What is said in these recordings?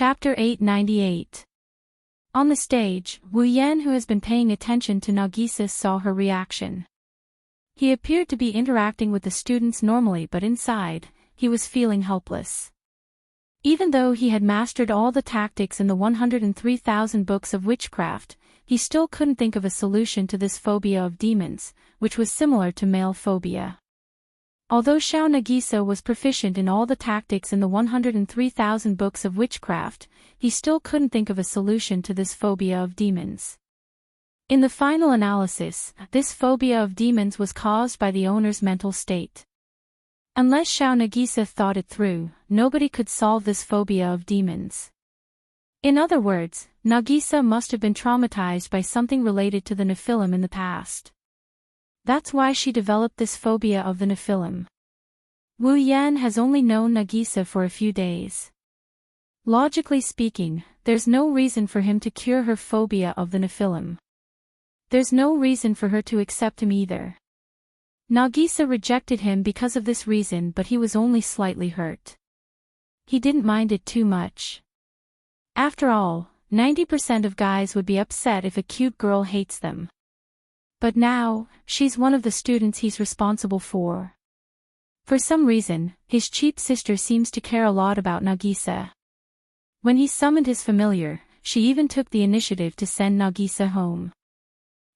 Chapter 898. On the stage, Wu Yan, who has been paying attention to Nagisa, saw her reaction. He appeared to be interacting with the students normally, but inside, he was feeling helpless. Even though he had mastered all the tactics in the 103,000 books of witchcraft, he still couldn't think of a solution to this phobia of demons, which was similar to male phobia. Although Xiao Nagisa was proficient in all the tactics in the 103,000 books of witchcraft, he still couldn't think of a solution to this phobia of demons. In the final analysis, this phobia of demons was caused by the owner's mental state. Unless Xiao Nagisa thought it through, nobody could solve this phobia of demons. In other words, Nagisa must have been traumatized by something related to the Nephilim in the past. That's why she developed this phobia of the Nephilim. Wu Yan has only known Nagisa for a few days. Logically speaking, there's no reason for him to cure her phobia of the Nephilim. There's no reason for her to accept him either. Nagisa rejected him because of this reason, but he was only slightly hurt. He didn't mind it too much. After all, 90% of guys would be upset if a cute girl hates them. But now, she's one of the students he's responsible for. For some reason, his cheap sister seems to care a lot about Nagisa. When he summoned his familiar, she even took the initiative to send Nagisa home.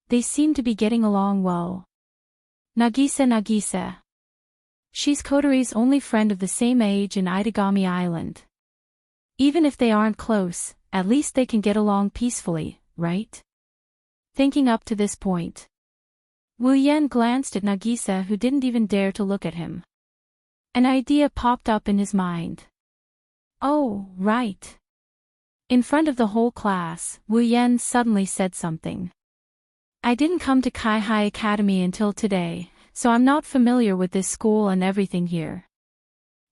They seem to be getting along well. Nagisa. She's Kotori's only friend of the same age in Itagami Island. Even if they aren't close, at least they can get along peacefully, right? Thinking up to this point, Wu Yan glanced at Nagisa, who didn't even dare to look at him. An idea popped up in his mind. Oh, right. In front of the whole class, Wu Yan suddenly said something. I didn't come to Kai-Hai Academy until today, so I'm not familiar with this school and everything here.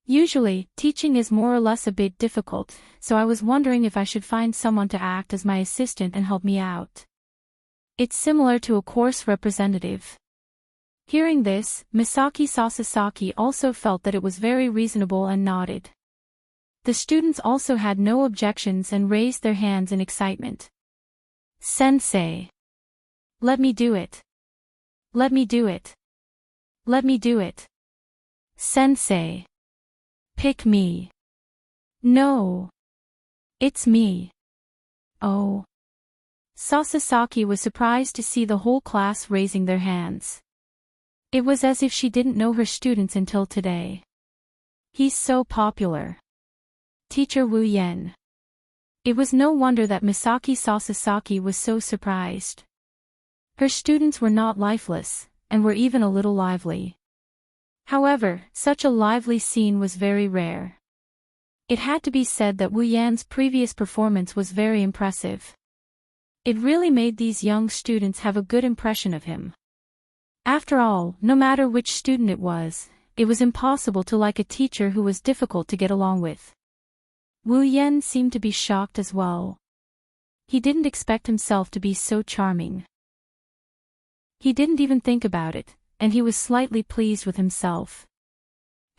Usually, teaching is more or less a bit difficult, so I was wondering if I should find someone to act as my assistant and help me out. It's similar to a course representative. Hearing this, Misaki Sasasaki also felt that it was very reasonable and nodded. The students also had no objections and raised their hands in excitement. Sensei! Let me do it! Let me do it! Let me do it! Sensei! Pick me! No! It's me! Oh! Sasasaki was surprised to see the whole class raising their hands. It was as if she didn't know her students until today. He's so popular. Teacher Wu Yan. It was no wonder that Misaki Sasasaki was so surprised. Her students were not lifeless, and were even a little lively. However, such a lively scene was very rare. It had to be said that Wu Yan's previous performance was very impressive. It really made these young students have a good impression of him. After all, no matter which student it was impossible to like a teacher who was difficult to get along with. Wu Yan seemed to be shocked as well. He didn't expect himself to be so charming. He didn't even think about it, and he was slightly pleased with himself.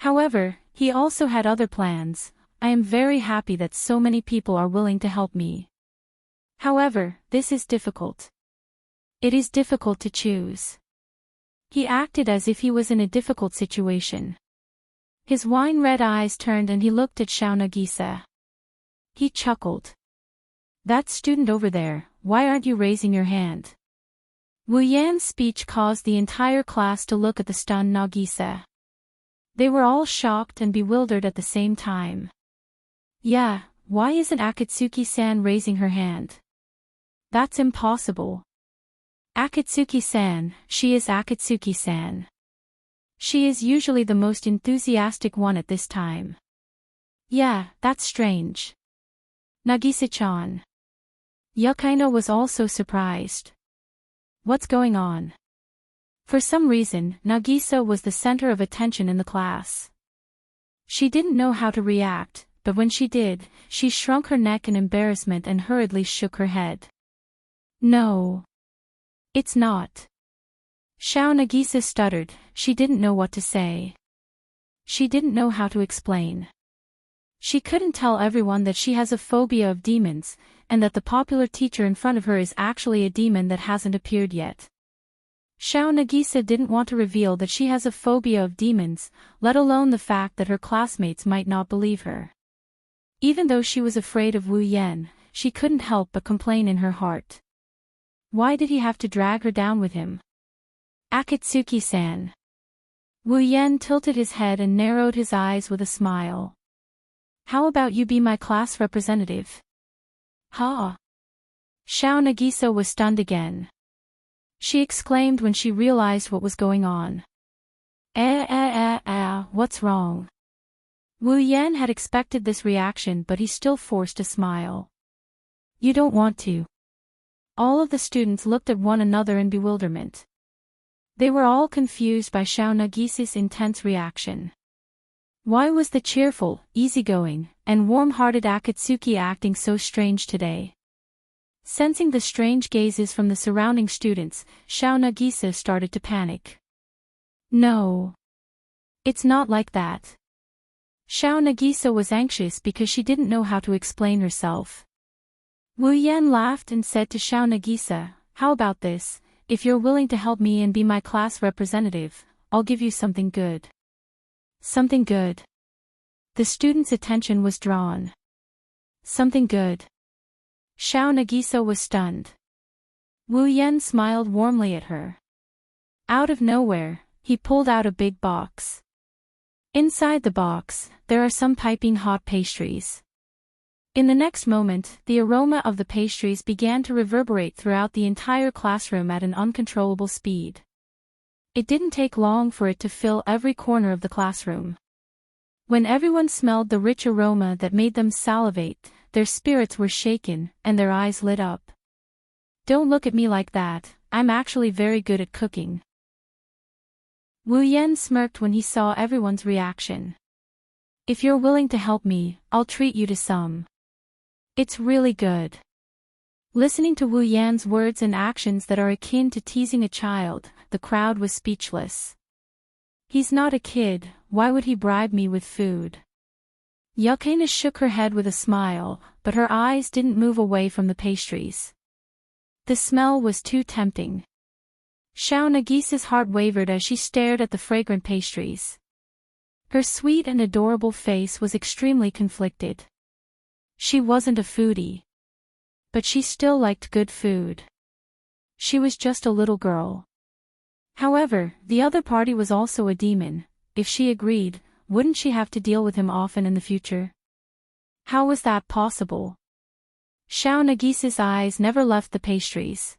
However, he also had other plans. I am very happy that so many people are willing to help me. However, this is difficult. It is difficult to choose. He acted as if he was in a difficult situation. His wine-red eyes turned and he looked at Xiao Nagisa. He chuckled. That student over there, why aren't you raising your hand? Wu Yan's speech caused the entire class to look at the stunned Nagisa. They were all shocked and bewildered at the same time. Yeah, why isn't Akatsuki-san raising her hand? That's impossible. Akatsuki-san, she is Akatsuki-san. She is usually the most enthusiastic one at this time. Yeah, that's strange. Nagisa-chan. Yukaino was also surprised. What's going on? For some reason, Nagisa was the center of attention in the class. She didn't know how to react, but when she did, she shrunk her neck in embarrassment and hurriedly shook her head. No. It's not. Xiao Nagisa stuttered, she didn't know what to say. She didn't know how to explain. She couldn't tell everyone that she has a phobia of demons, and that the popular teacher in front of her is actually a demon that hasn't appeared yet. Xiao Nagisa didn't want to reveal that she has a phobia of demons, let alone the fact that her classmates might not believe her. Even though she was afraid of Wu Yan, she couldn't help but complain in her heart. Why did he have to drag her down with him? Akatsuki-san. Wu Yan tilted his head and narrowed his eyes with a smile. How about you be my class representative? Ha! Xiao Nagisa was stunned again. She exclaimed when she realized what was going on. What's wrong? Wu Yan had expected this reaction, but he still forced a smile. You don't want to. All of the students looked at one another in bewilderment. They were all confused by Xiao Nagisa's intense reaction. Why was the cheerful, easygoing, and warm-hearted Akatsuki acting so strange today? Sensing the strange gazes from the surrounding students, Xiao Nagisa started to panic. No. It's not like that. Xiao Nagisa was anxious because she didn't know how to explain herself. Wu Yan laughed and said to Xiao Nagisa, how about this, if you're willing to help me and be my class representative, I'll give you something good. Something good. The students' attention was drawn. Something good. Xiao Nagisa was stunned. Wu Yan smiled warmly at her. Out of nowhere, he pulled out a big box. Inside the box, there are some piping hot pastries. In the next moment, the aroma of the pastries began to reverberate throughout the entire classroom at an uncontrollable speed. It didn't take long for it to fill every corner of the classroom. When everyone smelled the rich aroma that made them salivate, their spirits were shaken, and their eyes lit up. Don't look at me like that, I'm actually very good at cooking. Wu Yan smirked when he saw everyone's reaction. If you're willing to help me, I'll treat you to some. It's really good. Listening to Wu Yan's words and actions that are akin to teasing a child, the crowd was speechless. He's not a kid, why would he bribe me with food? Yakena shook her head with a smile, but her eyes didn't move away from the pastries. The smell was too tempting. Xiao Nagisa's heart wavered as she stared at the fragrant pastries. Her sweet and adorable face was extremely conflicted. She wasn't a foodie. But she still liked good food. She was just a little girl. However, the other party was also a demon. If she agreed, wouldn't she have to deal with him often in the future? How was that possible? Xiao Nagisa's eyes never left the pastries.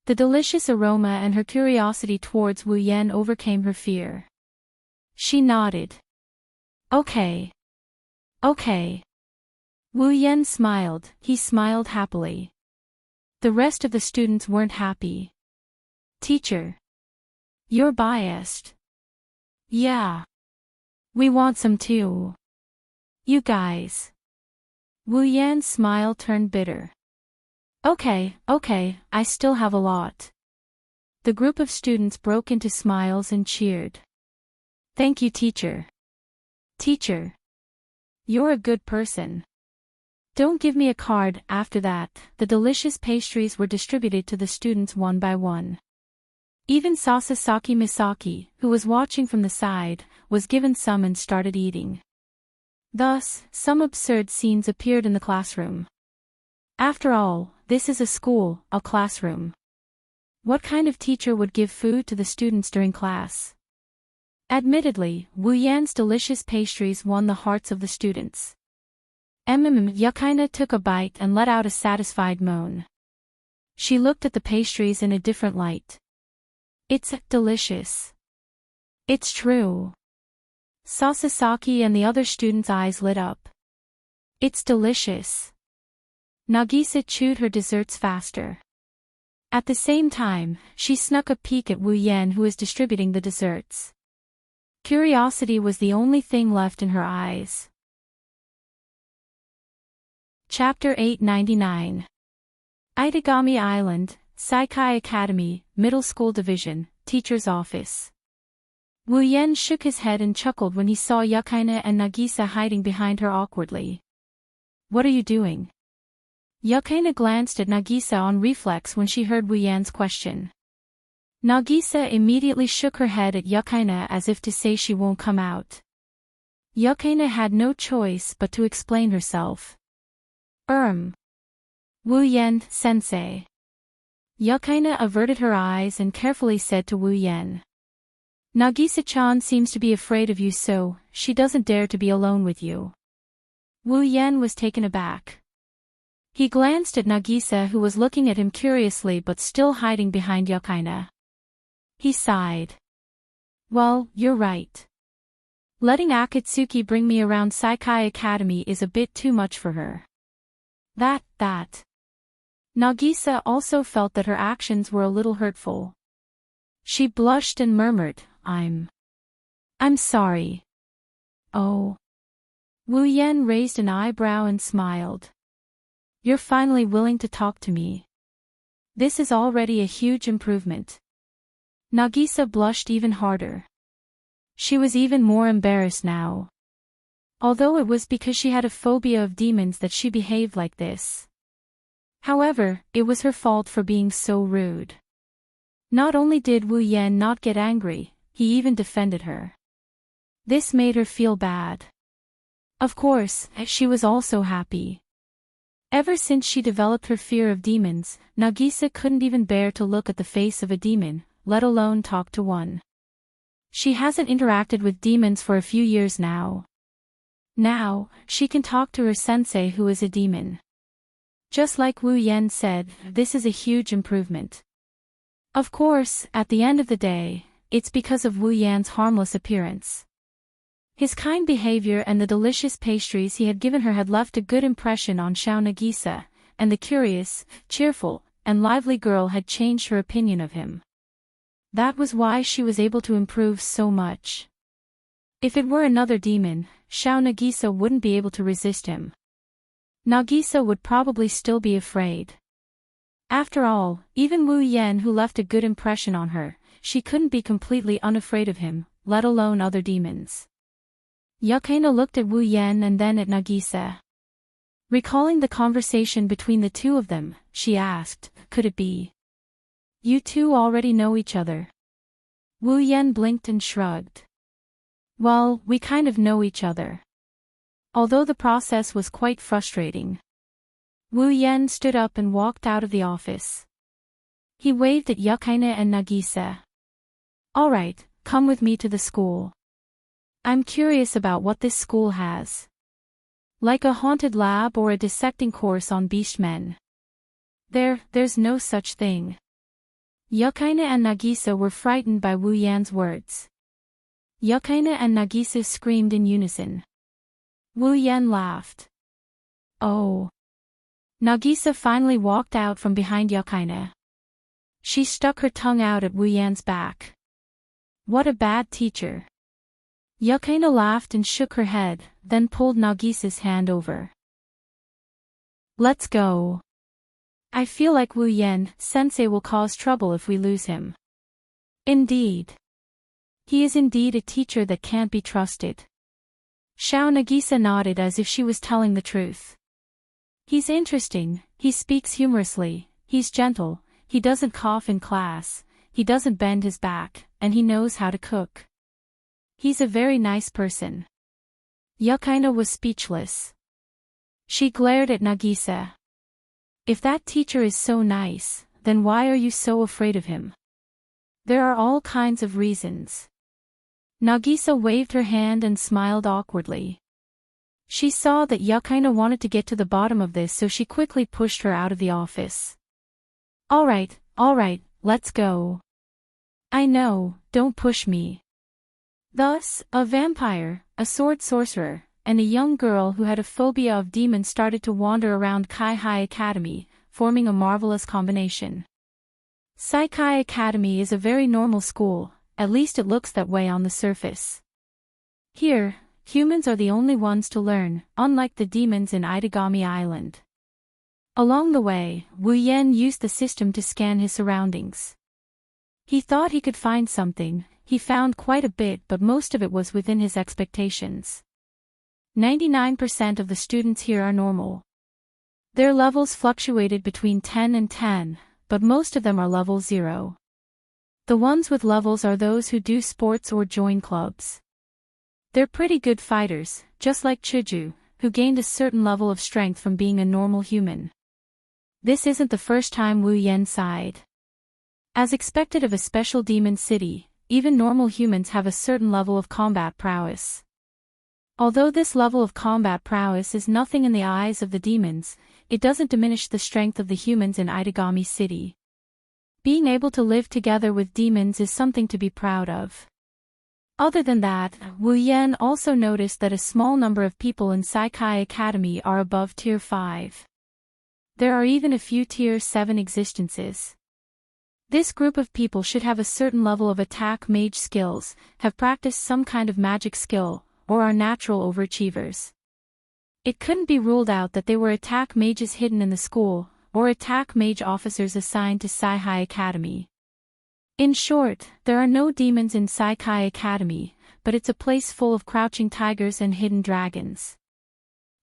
The delicious aroma and her curiosity towards Wu Yan overcame her fear. She nodded. Okay. Okay. Wu Yan smiled, he smiled happily. The rest of the students weren't happy. Teacher. You're biased. Yeah. We want some too. You guys. Wu Yan's smile turned bitter. Okay, I still have a lot. The group of students broke into smiles and cheered. Thank you, teacher. Teacher. You're a good person. Don't give me a card. After that, the delicious pastries were distributed to the students one by one. Even Sasasaki Misaki, who was watching from the side, was given some and started eating. Thus, some absurd scenes appeared in the classroom. After all, this is a school, a classroom. What kind of teacher would give food to the students during class? Admittedly, Wu Yan's delicious pastries won the hearts of the students. Yakina took a bite and let out a satisfied moan. She looked at the pastries in a different light. It's delicious. It's true. Sasasaki and the other students' eyes lit up. It's delicious. Nagisa chewed her desserts faster. At the same time, she snuck a peek at Wu Yan, who was distributing the desserts. Curiosity was the only thing left in her eyes. Chapter 899. Itagami Island, Saikai Academy, Middle School Division, Teacher's Office. Wu Yan shook his head and chuckled when he saw Yukaina and Nagisa hiding behind her awkwardly. What are you doing? Yukaina glanced at Nagisa on reflex when she heard Wu Yan's question. Nagisa immediately shook her head at Yukaina as if to say she won't come out. Yukaina had no choice but to explain herself. Wu Yan, sensei. Yukaina averted her eyes and carefully said to Wu Yan. Nagisa-chan seems to be afraid of you, so she doesn't dare to be alone with you. Wu Yan was taken aback. He glanced at Nagisa, who was looking at him curiously but still hiding behind Yukaina. He sighed. Well, you're right. Letting Akatsuki bring me around Saikai Academy is a bit too much for her. That. Nagisa also felt that her actions were a little hurtful. She blushed and murmured, I'm sorry. Oh. Wu Yan raised an eyebrow and smiled. You're finally willing to talk to me. This is already a huge improvement. Nagisa blushed even harder. She was even more embarrassed now. Although it was because she had a phobia of demons that she behaved like this. However, it was her fault for being so rude. Not only did Wu Yan not get angry, he even defended her. This made her feel bad. Of course, she was also happy. Ever since she developed her fear of demons, Nagisa couldn't even bear to look at the face of a demon, let alone talk to one. She hasn't interacted with demons for a few years now. Now, she can talk to her sensei who is a demon. Just like Wu Yan said, this is a huge improvement. Of course, at the end of the day, it's because of Wu Yan's harmless appearance. His kind behavior and the delicious pastries he had given her had left a good impression on Xiao Nagisa, and the curious, cheerful, and lively girl had changed her opinion of him. That was why she was able to improve so much. If it were another demon, Xiao Nagisa wouldn't be able to resist him. Nagisa would probably still be afraid. After all, even Wu Yan, who left a good impression on her, she couldn't be completely unafraid of him, let alone other demons. Yukaina looked at Wu Yan and then at Nagisa. Recalling the conversation between the two of them, she asked, could it be? You two already know each other. Wu Yan blinked and shrugged. Well, we kind of know each other. Although the process was quite frustrating. Wu Yan stood up and walked out of the office. He waved at Yukaina and Nagisa. Alright, come with me to the school. I'm curious about what this school has. Like a haunted lab or a dissecting course on beastmen. There's no such thing. Yukaina and Nagisa were frightened by Wu Yan's words. Yukaina and Nagisa screamed in unison. Wu Yan laughed. Oh. Nagisa finally walked out from behind Yukaina. She stuck her tongue out at Wu Yan's back. What a bad teacher. Yukaina laughed and shook her head, then pulled Nagisa's hand over. Let's go. I feel like Wu Yan sensei will cause trouble if we lose him. Indeed. He is indeed a teacher that can't be trusted. Xiao Nagisa nodded as if she was telling the truth. He's interesting, he speaks humorously, he's gentle, he doesn't cough in class, he doesn't bend his back, and he knows how to cook. He's a very nice person. Yukaina was speechless. She glared at Nagisa. If that teacher is so nice, then why are you so afraid of him? There are all kinds of reasons. Nagisa waved her hand and smiled awkwardly. She saw that Yukaina wanted to get to the bottom of this, so she quickly pushed her out of the office. Alright, let's go. I know, don't push me. Thus, a vampire, a sword sorcerer, and a young girl who had a phobia of demons started to wander around Kai-Hai Academy, forming a marvelous combination. Saikai Academy is a very normal school, at least it looks that way on the surface. Here, humans are the only ones to learn, unlike the demons in Itagami Island. Along the way, Wu Yan used the system to scan his surroundings. He thought he could find something, he found quite a bit, but most of it was within his expectations. 99% of the students here are normal. Their levels fluctuated between 10 and 10, but most of them are level 0. The ones with levels are those who do sports or join clubs. They're pretty good fighters, just like Chuju, who gained a certain level of strength from being a normal human. This isn't the first time Wu Yan sighed. As expected of a special demon city, even normal humans have a certain level of combat prowess. Although this level of combat prowess is nothing in the eyes of the demons, it doesn't diminish the strength of the humans in Itagami City. Being able to live together with demons is something to be proud of. Other than that, Wu Yan also noticed that a small number of people in Saikai Academy are above Tier 5. There are even a few Tier 7 existences. This group of people should have a certain level of attack mage skills, have practiced some kind of magic skill, or are natural overachievers. It couldn't be ruled out that they were attack mages hidden in the school, or attack mage officers assigned to Saikai Academy. In short, there are no demons in Saikai Academy, but it's a place full of crouching tigers and hidden dragons.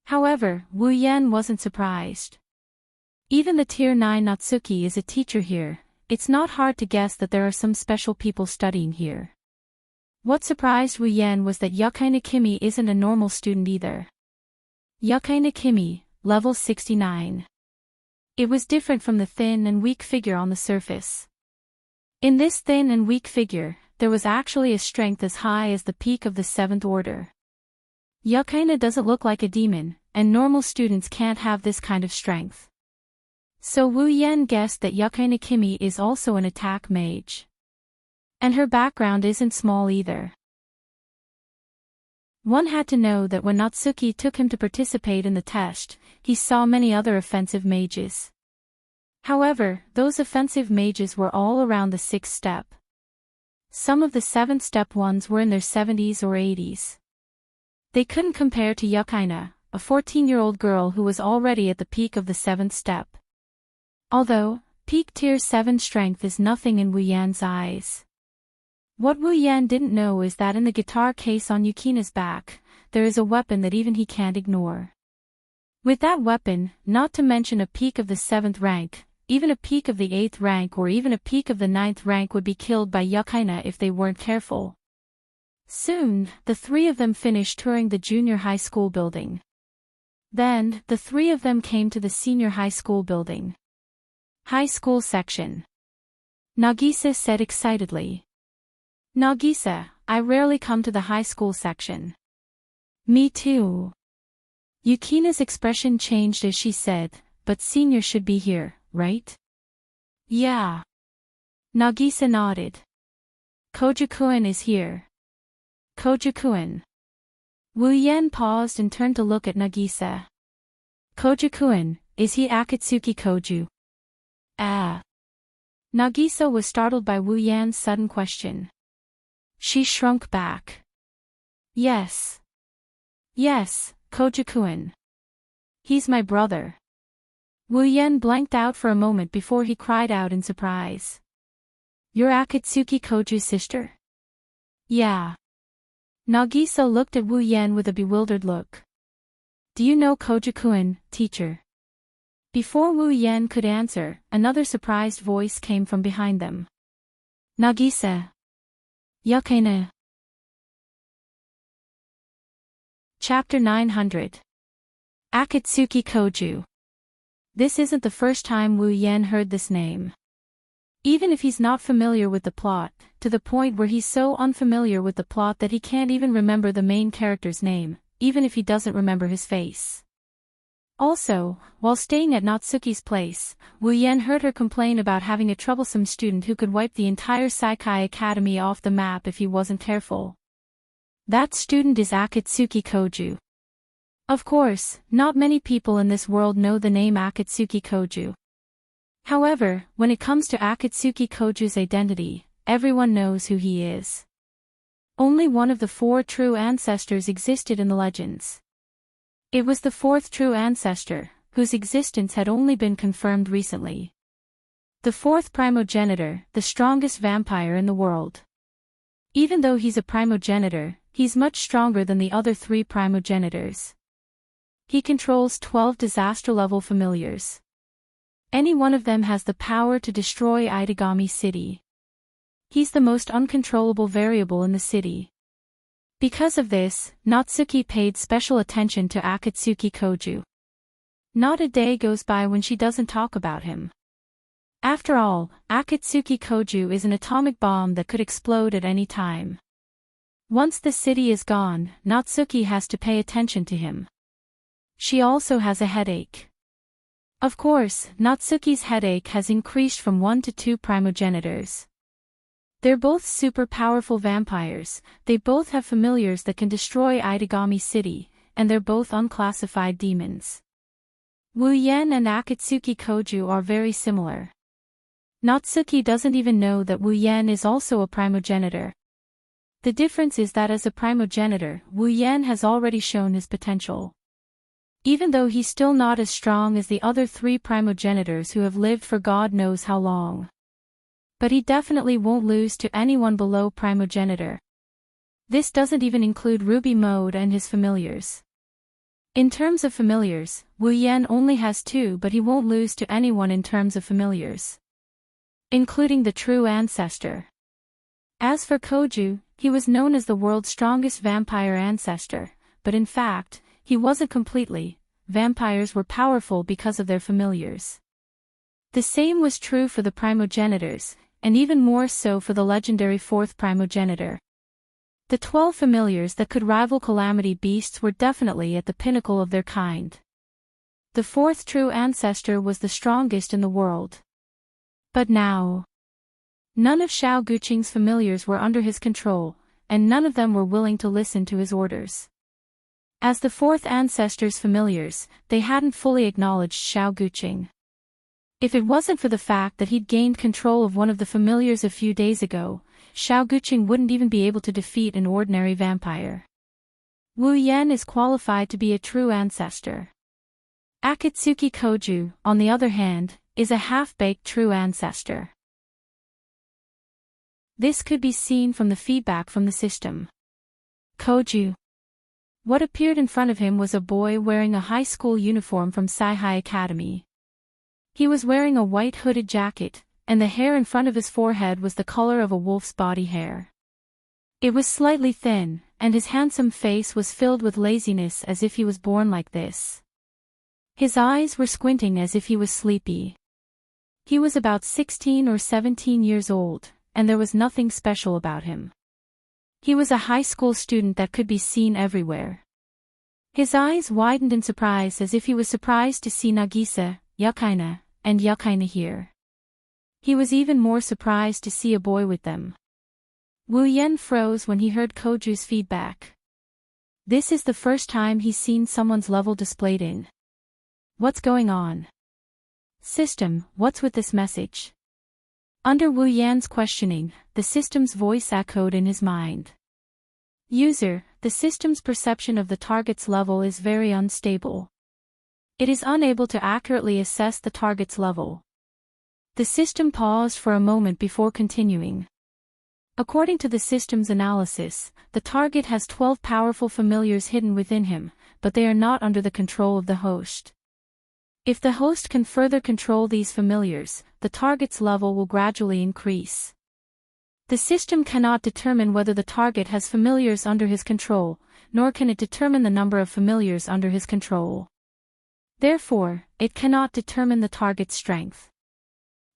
However, Wu Yan wasn't surprised. Even the Tier 9 Natsuki is a teacher here. It's not hard to guess that there are some special people studying here. What surprised Wu Yan was that Yukai Nakimi isn't a normal student either. Yukai Nakimi, level 69. It was different from the thin and weak figure on the surface. In this thin and weak figure, there was actually a strength as high as the peak of the 7th order. Yukaina doesn't look like a demon, and normal students can't have this kind of strength. So Wu Yan guessed that Yukai Nakimi is also an attack mage. And her background isn't small either. One had to know that when Natsuki took him to participate in the test, he saw many other offensive mages. However, those offensive mages were all around the 6th step. Some of the 7th step ones were in their 70s or 80s. They couldn't compare to Yukaina, a 14-year-old girl who was already at the peak of the 7th step. Although, peak tier 7 strength is nothing in Wu Yan's eyes. What Wu Yan didn't know is that in the guitar case on Yukina's back, there is a weapon that even he can't ignore. With that weapon, not to mention a peak of the 7th rank, even a peak of the 8th rank or even a peak of the 9th rank would be killed by Yukaina if they weren't careful. Soon, the three of them finished touring the junior high school building. Then, the three of them came to the senior high school building. High school section. Nagisa said excitedly. Nagisa, I rarely come to the high school section. Me too. Yukina's expression changed as she said, but senior should be here, right? Yeah. Nagisa nodded. Kojo-kun is here. Kojo-kun. Wu Yan paused and turned to look at Nagisa. Kojo-kun, is he Akatsuki Koju? Ah. Nagisa was startled by Wu Yan's sudden question. She shrunk back. Yes. Yes, Kojo-kun. He's my brother. Wu Yan blanked out for a moment before he cried out in surprise. You're Akatsuki Koju's sister? Yeah. Nagisa looked at Wu Yan with a bewildered look. Do you know Kojo-kun, teacher? Before Wu Yan could answer, another surprised voice came from behind them. Nagisa. Yukaina. Chapter 900. Akatsuki Koju. This isn't the first time Wu Yan heard this name. Even if he's not familiar with the plot, to the point where he's so unfamiliar with the plot that he can't even remember the main character's name, even if he doesn't remember his face. Also, while staying at Natsuki's place, Wu Yan heard her complain about having a troublesome student who could wipe the entire Saikai Academy off the map if he wasn't careful. That student is Akatsuki Koju. Of course, not many people in this world know the name Akatsuki Koju. However, when it comes to Akatsuki Koju's identity, everyone knows who he is. Only one of the 4 true ancestors existed in the legends. It was the 4th true ancestor, whose existence had only been confirmed recently. The 4th primogenitor, the strongest vampire in the world. Even though he's a primogenitor, he's much stronger than the other 3 primogenitors. He controls 12 disaster-level familiars. Any one of them has the power to destroy Itagami City. He's the most uncontrollable variable in the city. Because of this, Natsuki paid special attention to Akatsuki Koju. Not a day goes by when she doesn't talk about him. After all, Akatsuki Koju is an atomic bomb that could explode at any time. Once the city is gone, Natsuki has to pay attention to him. She also has a headache. Of course, Natsuki's headache has increased from 1 to 2 primogenitors. They're both super powerful vampires, they both have familiars that can destroy Itagami City, and they're both unclassified demons. Wu Yen and Akatsuki Koju are very similar. Natsuki doesn't even know that Wu Yen is also a primogenitor. The difference is that as a primogenitor, Wu Yen has already shown his potential. Even though he's still not as strong as the other 3 primogenitors who have lived for God knows how long. But he definitely won't lose to anyone below primogenitor. This doesn't even include Ruby Mode and his familiars. In terms of familiars, Wu Yen only has 2, but he won't lose to anyone in terms of familiars, including the true ancestor. As for Koju, he was known as the world's strongest vampire ancestor, but in fact, he wasn't completely. Vampires were powerful because of their familiars. The same was true for the primogenitors, and even more so for the legendary 4th primogenitor. The 12 familiars that could rival Calamity Beasts were definitely at the pinnacle of their kind. The 4th true ancestor was the strongest in the world. But now, none of Xiao Guqing's familiars were under his control, and none of them were willing to listen to his orders. As the 4th ancestor's familiars, they hadn't fully acknowledged Xiao Guqing. If it wasn't for the fact that he'd gained control of one of the familiars a few days ago, Xiao Guqing wouldn't even be able to defeat an ordinary vampire. Wu Yen is qualified to be a true ancestor. Akatsuki Koju, on the other hand, is a half-baked true ancestor. This could be seen from the feedback from the system. Koju. What appeared in front of him was a boy wearing a high school uniform from Saihai Academy. He was wearing a white hooded jacket, and the hair in front of his forehead was the color of a wolf's body hair. It was slightly thin, and his handsome face was filled with laziness as if he was born like this. His eyes were squinting as if he was sleepy. He was about 16 or 17 years old, and there was nothing special about him. He was a high school student that could be seen everywhere. His eyes widened in surprise as if he was surprised to see Nagisa, Yukaina, and Yukaina here. He was even more surprised to see a boy with them. Wu Yen froze when he heard Koju's feedback. This is the first time he's seen someone's level displayed in. What's going on? System, what's with this message? Under Wu Yan's questioning, the system's voice echoed in his mind. User, the system's perception of the target's level is very unstable. It is unable to accurately assess the target's level. The system paused for a moment before continuing. According to the system's analysis, the target has 12 powerful familiars hidden within him, but they are not under the control of the host. If the host can further control these familiars, the target's level will gradually increase. The system cannot determine whether the target has familiars under his control, nor can it determine the number of familiars under his control. Therefore, it cannot determine the target's strength.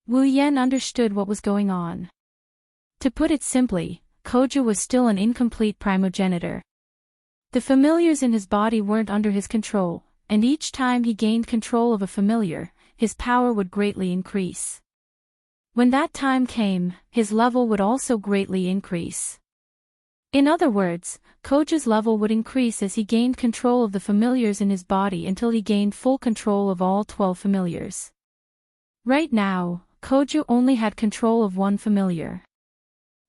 Wu Yen understood what was going on. To put it simply, Koju was still an incomplete primogenitor. The familiars in his body weren't under his control, and each time he gained control of a familiar, his power would greatly increase. When that time came, his level would also greatly increase. In other words, Koju's level would increase as he gained control of the familiars in his body until he gained full control of all 12 familiars. Right now, Koju only had control of one familiar.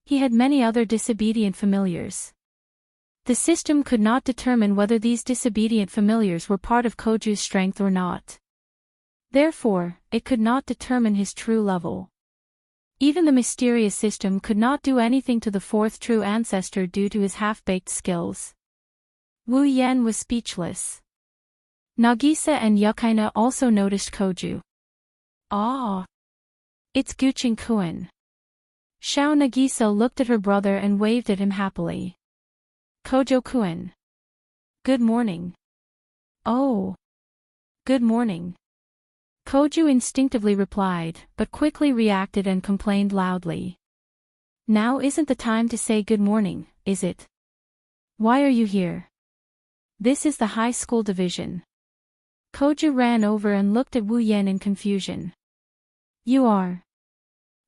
He had many other disobedient familiars. The system could not determine whether these disobedient familiars were part of Koju's strength or not. Therefore, it could not determine his true level. Even the mysterious system could not do anything to the fourth true ancestor due to his half-baked skills. Wu Yan was speechless. Nagisa and Yukaina also noticed Koju. Ah! It's Guching-kun. Xiao Nagisa looked at her brother and waved at him happily. Kojo-kun. Good morning. Oh. Good morning. Koju instinctively replied, but quickly reacted and complained loudly. Now isn't the time to say good morning, is it? Why are you here? This is the high school division. Koju ran over and looked at Wu Yan in confusion. You are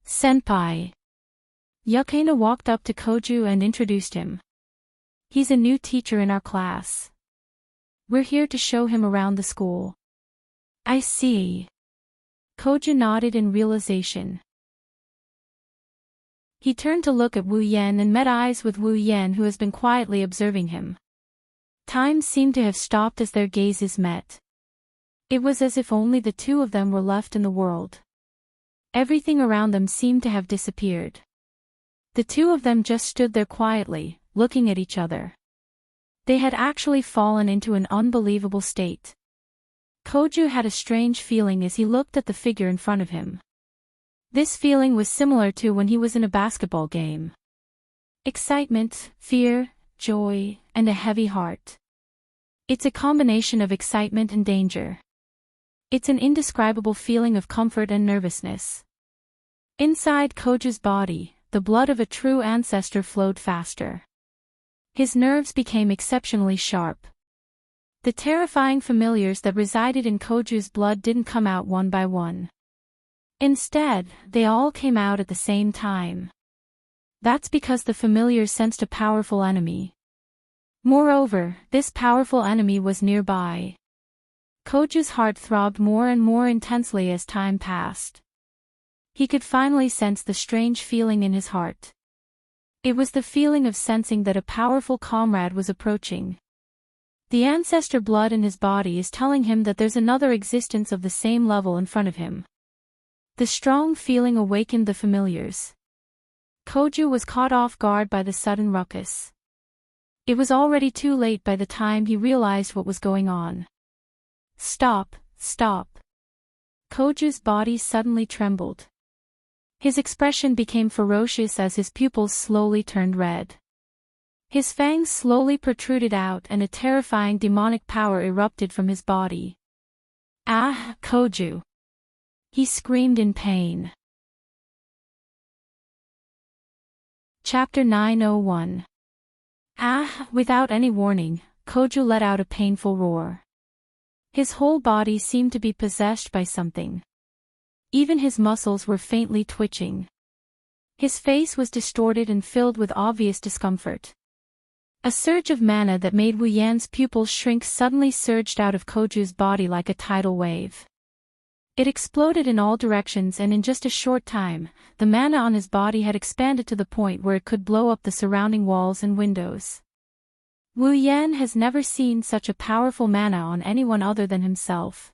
Senpai. Yukaina walked up to Koju and introduced him. He's a new teacher in our class. We're here to show him around the school. I see. Koju nodded in realization. He turned to look at Wu Yan and met eyes with Wu Yan, who has been quietly observing him. Time seemed to have stopped as their gazes met. It was as if only the two of them were left in the world. Everything around them seemed to have disappeared. The two of them just stood there quietly, looking at each other. They had actually fallen into an unbelievable state. Koju had a strange feeling as he looked at the figure in front of him. This feeling was similar to when he was in a basketball game. Excitement, fear, joy, and a heavy heart. It's a combination of excitement and danger. It's an indescribable feeling of comfort and nervousness. Inside Koju's body, the blood of a true ancestor flowed faster. His nerves became exceptionally sharp. The terrifying familiars that resided in Koju's blood didn't come out one by one. Instead, they all came out at the same time. That's because the familiars sensed a powerful enemy. Moreover, this powerful enemy was nearby. Koju's heart throbbed more and more intensely as time passed. He could finally sense the strange feeling in his heart. It was the feeling of sensing that a powerful comrade was approaching. The ancestor blood in his body is telling him that there's another existence of the same level in front of him. The strong feeling awakened the familiars. Koju was caught off guard by the sudden ruckus. It was already too late by the time he realized what was going on. Stop, stop. Koju's body suddenly trembled. His expression became ferocious as his pupils slowly turned red. His fangs slowly protruded out and a terrifying demonic power erupted from his body. Ah, Koju! He screamed in pain. Chapter 901. Ah! Without any warning, Koju let out a painful roar. His whole body seemed to be possessed by something. Even his muscles were faintly twitching. His face was distorted and filled with obvious discomfort. A surge of mana that made Wu Yan's pupils shrink suddenly surged out of Koju's body like a tidal wave. It exploded in all directions, and in just a short time, the mana on his body had expanded to the point where it could blow up the surrounding walls and windows. Wu Yan has never seen such a powerful mana on anyone other than himself.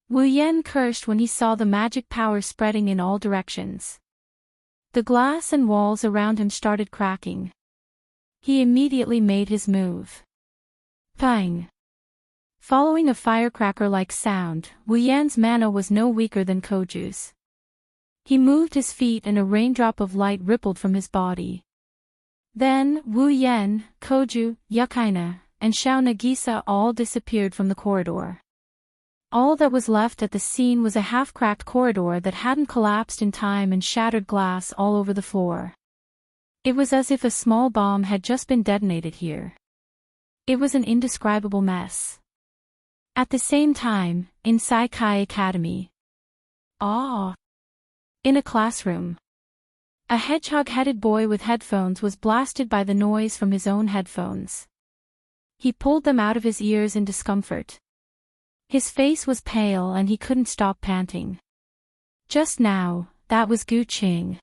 Wu Yan cursed when he saw the magic power spreading in all directions. The glass and walls around him started cracking. He immediately made his move. Pang! Following a firecracker-like sound, Wu Yan's mana was no weaker than Koju's. He moved his feet and a raindrop of light rippled from his body. Then, Wu Yan, Koju, Yukaina, and Xiao Nagisa all disappeared from the corridor. All that was left at the scene was a half-cracked corridor that hadn't collapsed in time and shattered glass all over the floor. It was as if a small bomb had just been detonated here. It was an indescribable mess. At the same time, in Saikai Academy. In a classroom. A hedgehog-headed boy with headphones was blasted by the noise from his own headphones. He pulled them out of his ears in discomfort. His face was pale and he couldn't stop panting. Just now, that was Gu Qing.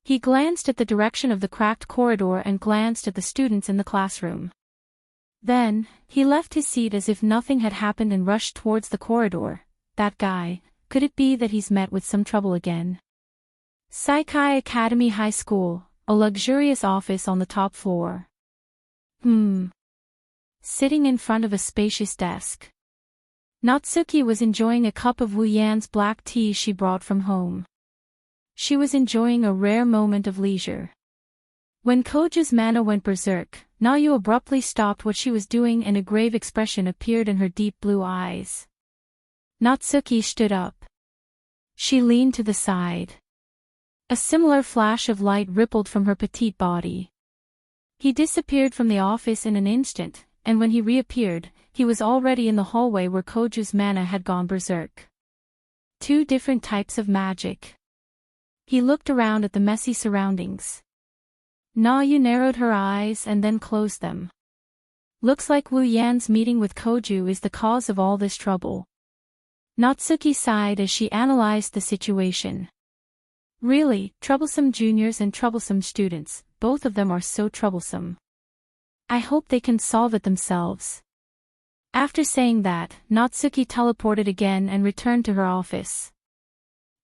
He glanced at the direction of the cracked corridor and glanced at the students in the classroom. Then, he left his seat as if nothing had happened and rushed towards the corridor. That guy, could it be that he's met with some trouble again? Saikai Academy High School, a luxurious office on the top floor. Sitting in front of a spacious desk. Natsuki was enjoying a cup of Wu Yan's black tea she brought from home. She was enjoying a rare moment of leisure. When Koju's mana went berserk, Nayu abruptly stopped what she was doing and a grave expression appeared in her deep blue eyes. Natsuki stood up. She leaned to the side. A similar flash of light rippled from her petite body. He disappeared from the office in an instant, and when he reappeared, he was already in the hallway where Koju's mana had gone berserk. Two different types of magic. He looked around at the messy surroundings. Nayu narrowed her eyes and then closed them. Looks like Wu Yan's meeting with Koju is the cause of all this trouble. Natsuki sighed as she analyzed the situation. Really, troublesome juniors and troublesome students, both of them are so troublesome. I hope they can solve it themselves. After saying that, Natsuki teleported again and returned to her office.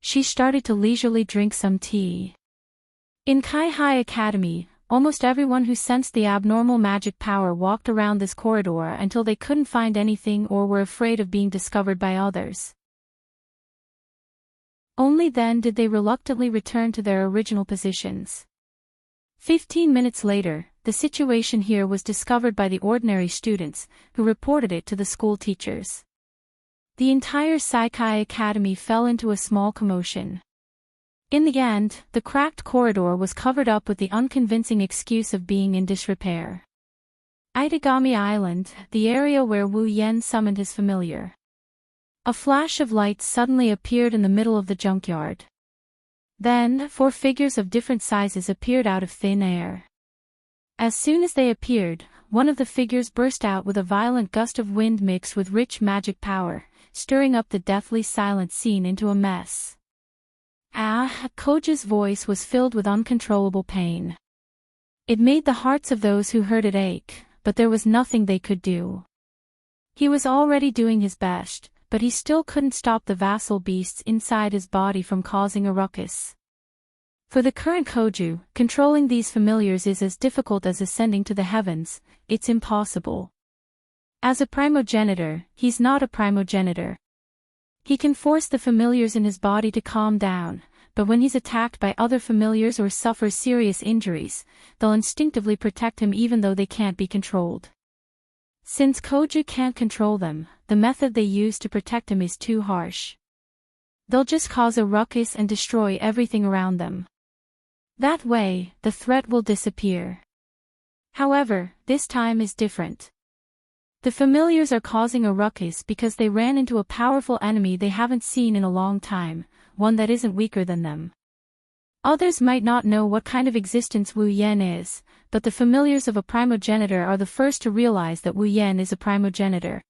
She started to leisurely drink some tea. In Kai-Hai Academy, almost everyone who sensed the abnormal magic power walked around this corridor until they couldn't find anything or were afraid of being discovered by others. Only then did they reluctantly return to their original positions. 15 minutes later, the situation here was discovered by the ordinary students, who reported it to the school teachers. The entire Saikai Academy fell into a small commotion. In the end, the cracked corridor was covered up with the unconvincing excuse of being in disrepair. Itagami Island, the area where Wu Yan summoned his familiar. A flash of light suddenly appeared in the middle of the junkyard. Then, 4 figures of different sizes appeared out of thin air. As soon as they appeared, one of the figures burst out with a violent gust of wind mixed with rich magic power, stirring up the deathly silent scene into a mess. Koju's voice was filled with uncontrollable pain. It made the hearts of those who heard it ache, but there was nothing they could do. He was already doing his best, but he still couldn't stop the vassal beasts inside his body from causing a ruckus. For the current Koju, controlling these familiars is as difficult as ascending to the heavens, it's impossible. As a primogenitor, he's not a primogenitor. He can force the familiars in his body to calm down, but when he's attacked by other familiars or suffers serious injuries, they'll instinctively protect him even though they can't be controlled. Since Koju can't control them, the method they use to protect him is too harsh. They'll just cause a ruckus and destroy everything around them. That way, the threat will disappear. However, this time is different. The familiars are causing a ruckus because they ran into a powerful enemy they haven't seen in a long time, one that isn't weaker than them. Others might not know what kind of existence Wu Yan is, but the familiars of a primogenitor are the first to realize that Wu Yan is a primogenitor.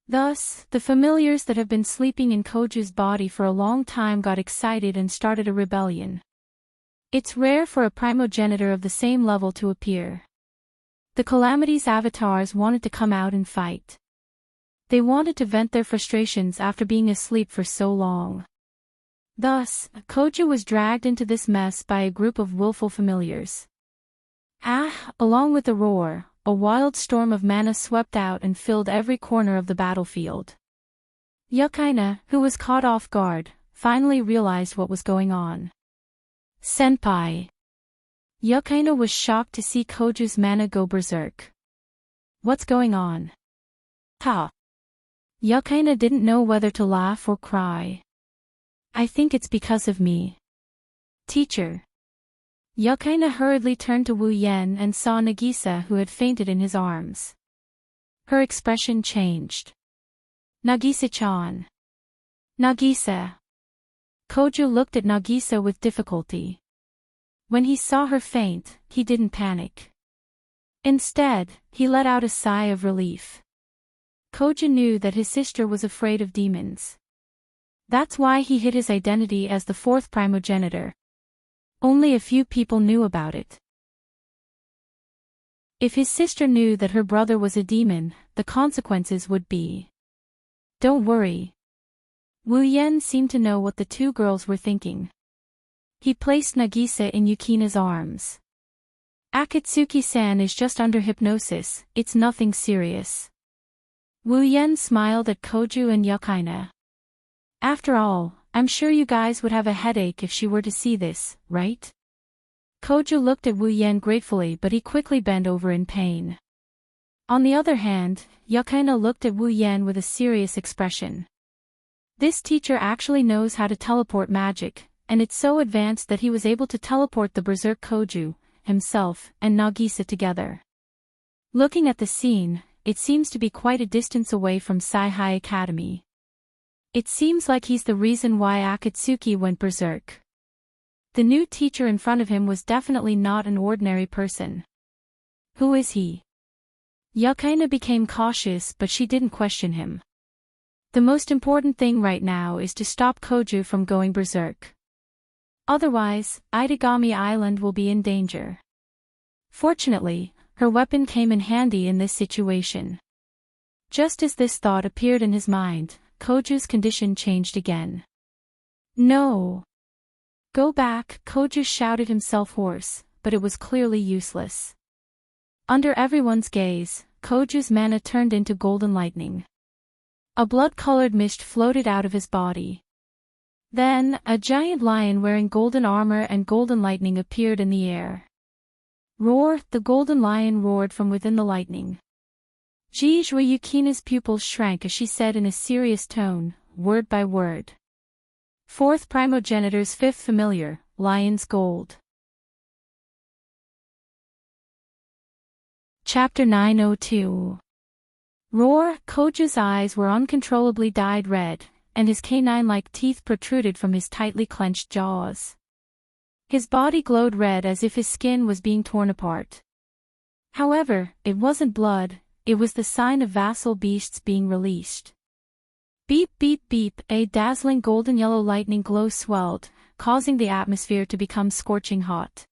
Thus, the familiars that have been sleeping in Koju's body for a long time got excited and started a rebellion. It's rare for a primogenitor of the same level to appear. The Calamity's avatars wanted to come out and fight. They wanted to vent their frustrations after being asleep for so long. Thus, Koju was dragged into this mess by a group of willful familiars. Along with the roar, a wild storm of mana swept out and filled every corner of the battlefield. Yukaina, who was caught off guard, finally realized what was going on. Senpai. Yukaina was shocked to see Koju's mana go berserk. What's going on? Yukaina didn't know whether to laugh or cry. I think it's because of me. Teacher. Yukaina hurriedly turned to Wu Yan and saw Nagisa who had fainted in his arms. Her expression changed. Nagisa-chan. Nagisa. Koju looked at Nagisa with difficulty. When he saw her faint, he didn't panic. Instead, he let out a sigh of relief. Koju knew that his sister was afraid of demons. That's why he hid his identity as the 4th primogenitor. Only a few people knew about it. If his sister knew that her brother was a demon, the consequences would be. Don't worry. Wu Yan seemed to know what the 2 girls were thinking. He placed Nagisa in Yukina's arms. "Akatsuki-san is just under hypnosis, it's nothing serious." Wu Yen smiled at Koju and Yukina. "After all, I'm sure you guys would have a headache if she were to see this, right?" Koju looked at Wu Yen gratefully, but he quickly bent over in pain. On the other hand, Yukina looked at Wu Yen with a serious expression. This teacher actually knows how to teleport magic, and it's so advanced that he was able to teleport the Berserk Koju, himself, and Nagisa together. Looking at the scene, it seems to be quite a distance away from Sai-Hai Academy. It seems like he's the reason why Akatsuki went berserk. The new teacher in front of him was definitely not an ordinary person. Who is he? Yukina became cautious, but she didn't question him. The most important thing right now is to stop Koju from going berserk. Otherwise, Itagami Island will be in danger. Fortunately, her weapon came in handy in this situation. Just as this thought appeared in his mind, Koju's condition changed again. "No! Go back!" Koju shouted himself hoarse, but it was clearly useless. Under everyone's gaze, Koju's mana turned into golden lightning. A blood-colored mist floated out of his body. Then, a giant lion wearing golden armor and golden lightning appeared in the air. "Roar!" The golden lion roared from within the lightning. Jijue Yukina's pupils shrank as she said in a serious tone, word by word. Fourth Primogenitor's fifth familiar, Lion's Gold. Chapter 902. Roar! Koju's eyes were uncontrollably dyed red, and his canine-like teeth protruded from his tightly clenched jaws. His body glowed red as if his skin was being torn apart. However, it wasn't blood, it was the sign of vassal beasts being released. Beep beep beep, a dazzling golden yellow lightning glow swelled, causing the atmosphere to become scorching hot.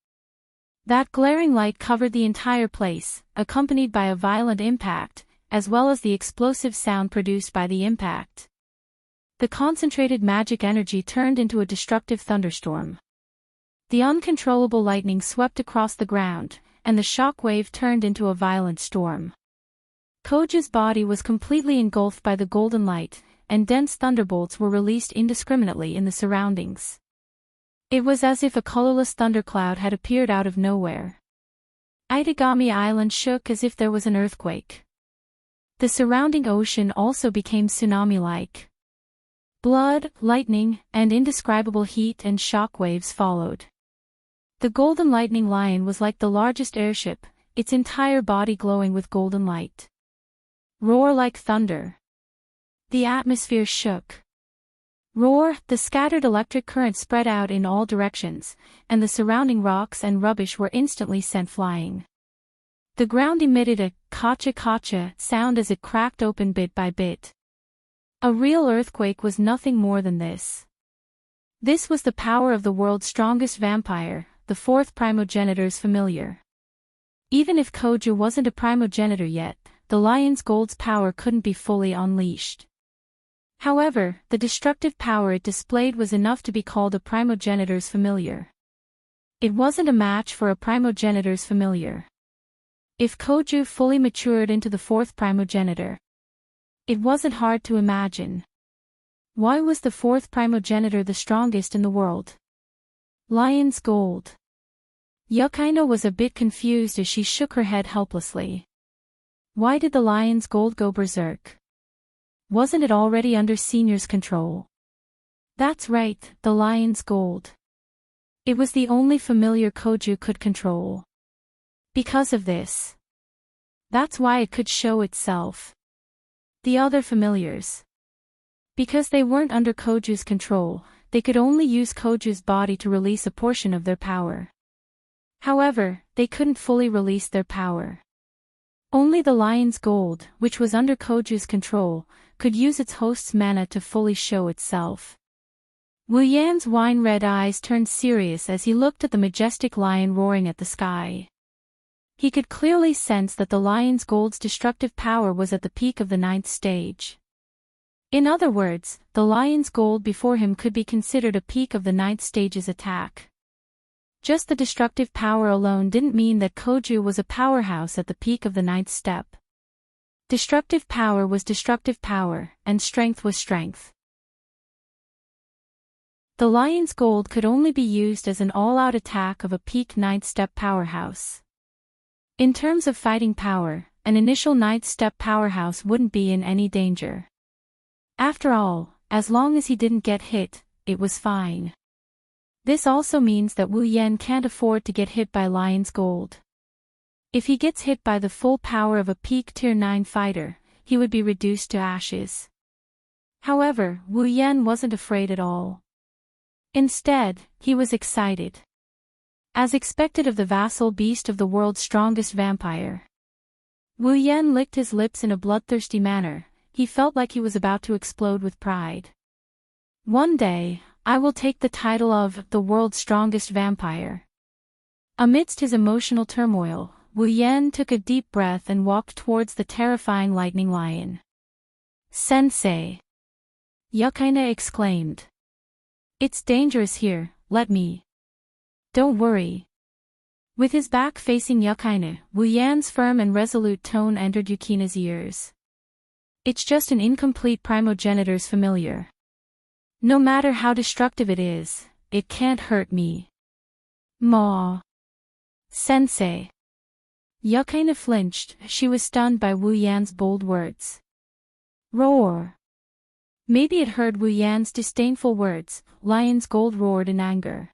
That glaring light covered the entire place, accompanied by a violent impact, as well as the explosive sound produced by the impact. The concentrated magic energy turned into a destructive thunderstorm. The uncontrollable lightning swept across the ground, and the shock wave turned into a violent storm. Koju's body was completely engulfed by the golden light, and dense thunderbolts were released indiscriminately in the surroundings. It was as if a colorless thundercloud had appeared out of nowhere. Itagami Island shook as if there was an earthquake. The surrounding ocean also became tsunami-like. Blood, lightning, and indescribable heat and shock waves followed. The golden lightning lion was like the largest airship, its entire body glowing with golden light. Roar like thunder. The atmosphere shook. Roar! The scattered electric current spread out in all directions, and the surrounding rocks and rubbish were instantly sent flying. The ground emitted a kacha-kacha sound as it cracked open bit by bit. A real earthquake was nothing more than this. This was the power of the world's strongest vampire, the fourth primogenitor's familiar. Even if Koju wasn't a primogenitor yet, the Lion's Gold's power couldn't be fully unleashed. However, the destructive power it displayed was enough to be called a primogenitor's familiar. It wasn't a match for a primogenitor's familiar. If Koju fully matured into the fourth primogenitor, it wasn't hard to imagine. Why was the fourth primogenitor the strongest in the world? Lion's Gold. Yukina was a bit confused as she shook her head helplessly. Why did the Lion's Gold go berserk? Wasn't it already under Senior's control? That's right, the Lion's Gold. It was the only familiar Koju could control. Because of this. That's why it could show itself. The other familiars. Because they weren't under Koju's control, they could only use Koju's body to release a portion of their power. However, they couldn't fully release their power. Only the Lion's Gold, which was under Koju's control, could use its host's mana to fully show itself. Wu Yan's wine-red eyes turned serious as he looked at the majestic lion roaring at the sky. He could clearly sense that the Lion's Gold's destructive power was at the peak of the 9th stage. In other words, the Lion's Gold before him could be considered a peak of the 9th stage's attack. Just the destructive power alone didn't mean that Koju was a powerhouse at the peak of the ninth step. Destructive power was destructive power, and strength was strength. The lion's gold could only be used as an all-out attack of a peak ninth step powerhouse. In terms of fighting power, an initial ninth step powerhouse wouldn't be in any danger. After all, as long as he didn't get hit, it was fine. This also means that Wu Yan can't afford to get hit by lion's gold. If he gets hit by the full power of a peak tier 9 fighter, he would be reduced to ashes. However, Wu Yan wasn't afraid at all. Instead, he was excited. As expected of the vassal beast of the world's strongest vampire. Wu Yan licked his lips in a bloodthirsty manner. He felt like he was about to explode with pride. One day, I will take the title of the world's strongest vampire. Amidst his emotional turmoil, Wu Yan took a deep breath and walked towards the terrifying lightning lion. Sensei! Yukaina exclaimed. It's dangerous here, let me. Don't worry. With his back facing Yukaina, Wu Yan's firm and resolute tone entered Yukina's ears. It's just an incomplete primogenitor's familiar. No matter how destructive it is, it can't hurt me. Ma. Sensei. Yukaina flinched, she was stunned by Wu Yan's bold words. Roar. Maybe it heard Wu Yan's disdainful words. Lion's gold roared in anger.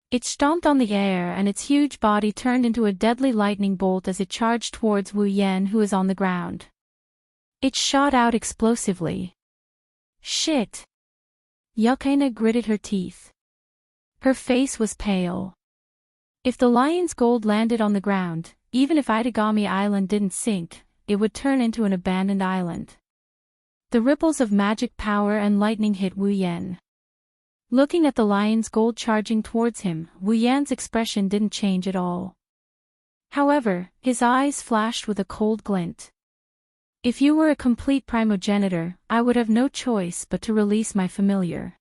It stomped on the air and its huge body turned into a deadly lightning bolt as it charged towards Wu Yan, who was on the ground. It shot out explosively. Shit! Yukaina gritted her teeth. Her face was pale. If the lion's gold landed on the ground, even if Itagami Island didn't sink, it would turn into an abandoned island. The ripples of magic power and lightning hit Wu Yan. Looking at the lion's gold charging towards him, Wu Yan's expression didn't change at all. However, his eyes flashed with a cold glint. If you were a complete primogenitor, I would have no choice but to release my familiar.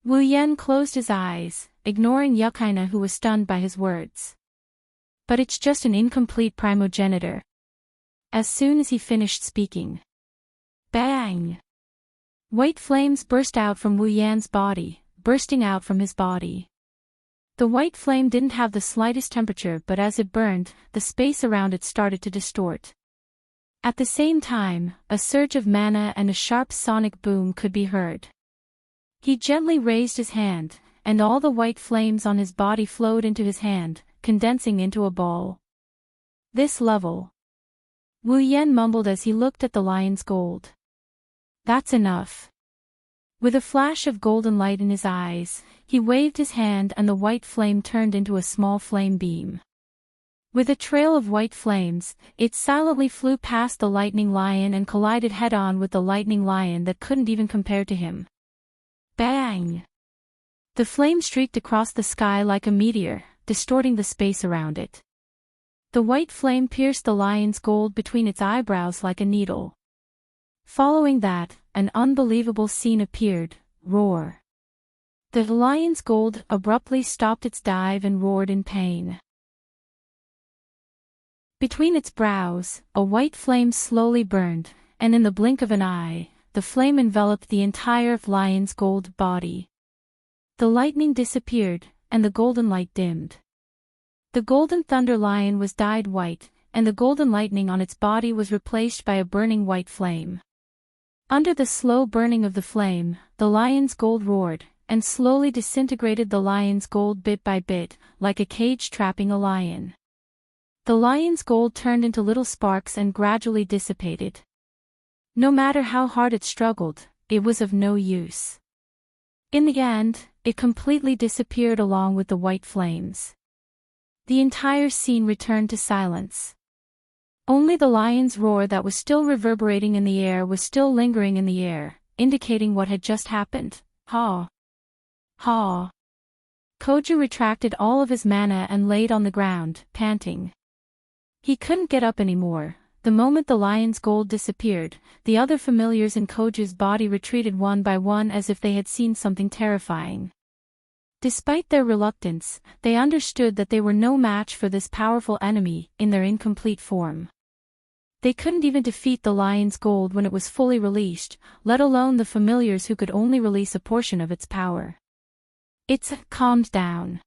Wu Yan closed his eyes, ignoring Yukaina, who was stunned by his words. But it's just an incomplete primogenitor. As soon as he finished speaking. Bang! White flames burst out from Wu Yan's body, bursting out from his body. The white flame didn't have the slightest temperature, but as it burned, the space around it started to distort. At the same time, a surge of mana and a sharp sonic boom could be heard. He gently raised his hand, and all the white flames on his body flowed into his hand, condensing into a ball. This level. Wu Yan mumbled as he looked at the lion's gold. That's enough. With a flash of golden light in his eyes, he waved his hand and the white flame turned into a small flame beam. With a trail of white flames, it silently flew past the lightning lion and collided head-on with the lightning lion that couldn't even compare to him. Bang! The flame streaked across the sky like a meteor, distorting the space around it. The white flame pierced the lion's gold between its eyebrows like a needle. Following that, an unbelievable scene appeared. Roar. The lion's gold abruptly stopped its dive and roared in pain. Between its brows, a white flame slowly burned, and in the blink of an eye, the flame enveloped the entire lion's gold body. The lightning disappeared, and the golden light dimmed. The golden thunder lion was dyed white, and the golden lightning on its body was replaced by a burning white flame. Under the slow burning of the flame, the lion's gold roared, and slowly disintegrated the lion's gold bit by bit, like a cage trapping a lion. The lion's gold turned into little sparks and gradually dissipated. No matter how hard it struggled, it was of no use. In the end, it completely disappeared along with the white flames. The entire scene returned to silence. Only the lion's roar that was still reverberating in the air was still lingering in the air, indicating what had just happened. Ha! Ha! Koju retracted all of his mana and laid on the ground, panting. He couldn't get up anymore. The moment the lion's gold disappeared, the other familiars in Koju's body retreated one by one as if they had seen something terrifying. Despite their reluctance, they understood that they were no match for this powerful enemy in their incomplete form. They couldn't even defeat the lion's gold when it was fully released, let alone the familiars who could only release a portion of its power. It's calmed down.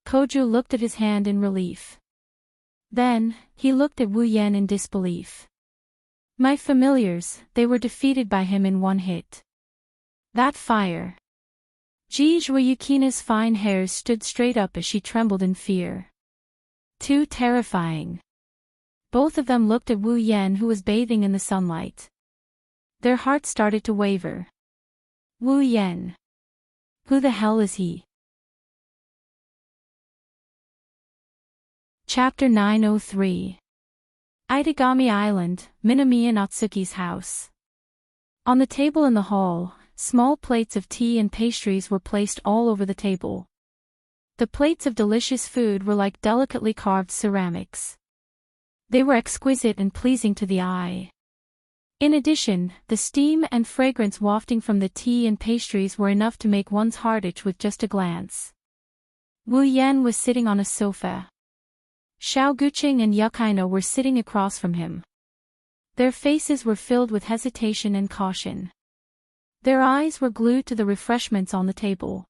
Koju looked at his hand in relief. Then, he looked at Wu Yan in disbelief. My familiars, they were defeated by him in one hit. That fire. Yukina's fine hairs stood straight up as she trembled in fear. Too terrifying. Both of them looked at Wu Yan, who was bathing in the sunlight. Their hearts started to waver. Wu Yan. Who the hell is he? Chapter 903. Itagami Island, Minami and Atsuki's house. On the table in the hall, small plates of tea and pastries were placed all over the table. The plates of delicious food were like delicately carved ceramics. They were exquisite and pleasing to the eye. In addition, the steam and fragrance wafting from the tea and pastries were enough to make one's heart itch with just a glance. Wu Yan was sitting on a sofa. Xiao Guqing and Yukaina were sitting across from him. Their faces were filled with hesitation and caution. Their eyes were glued to the refreshments on the table.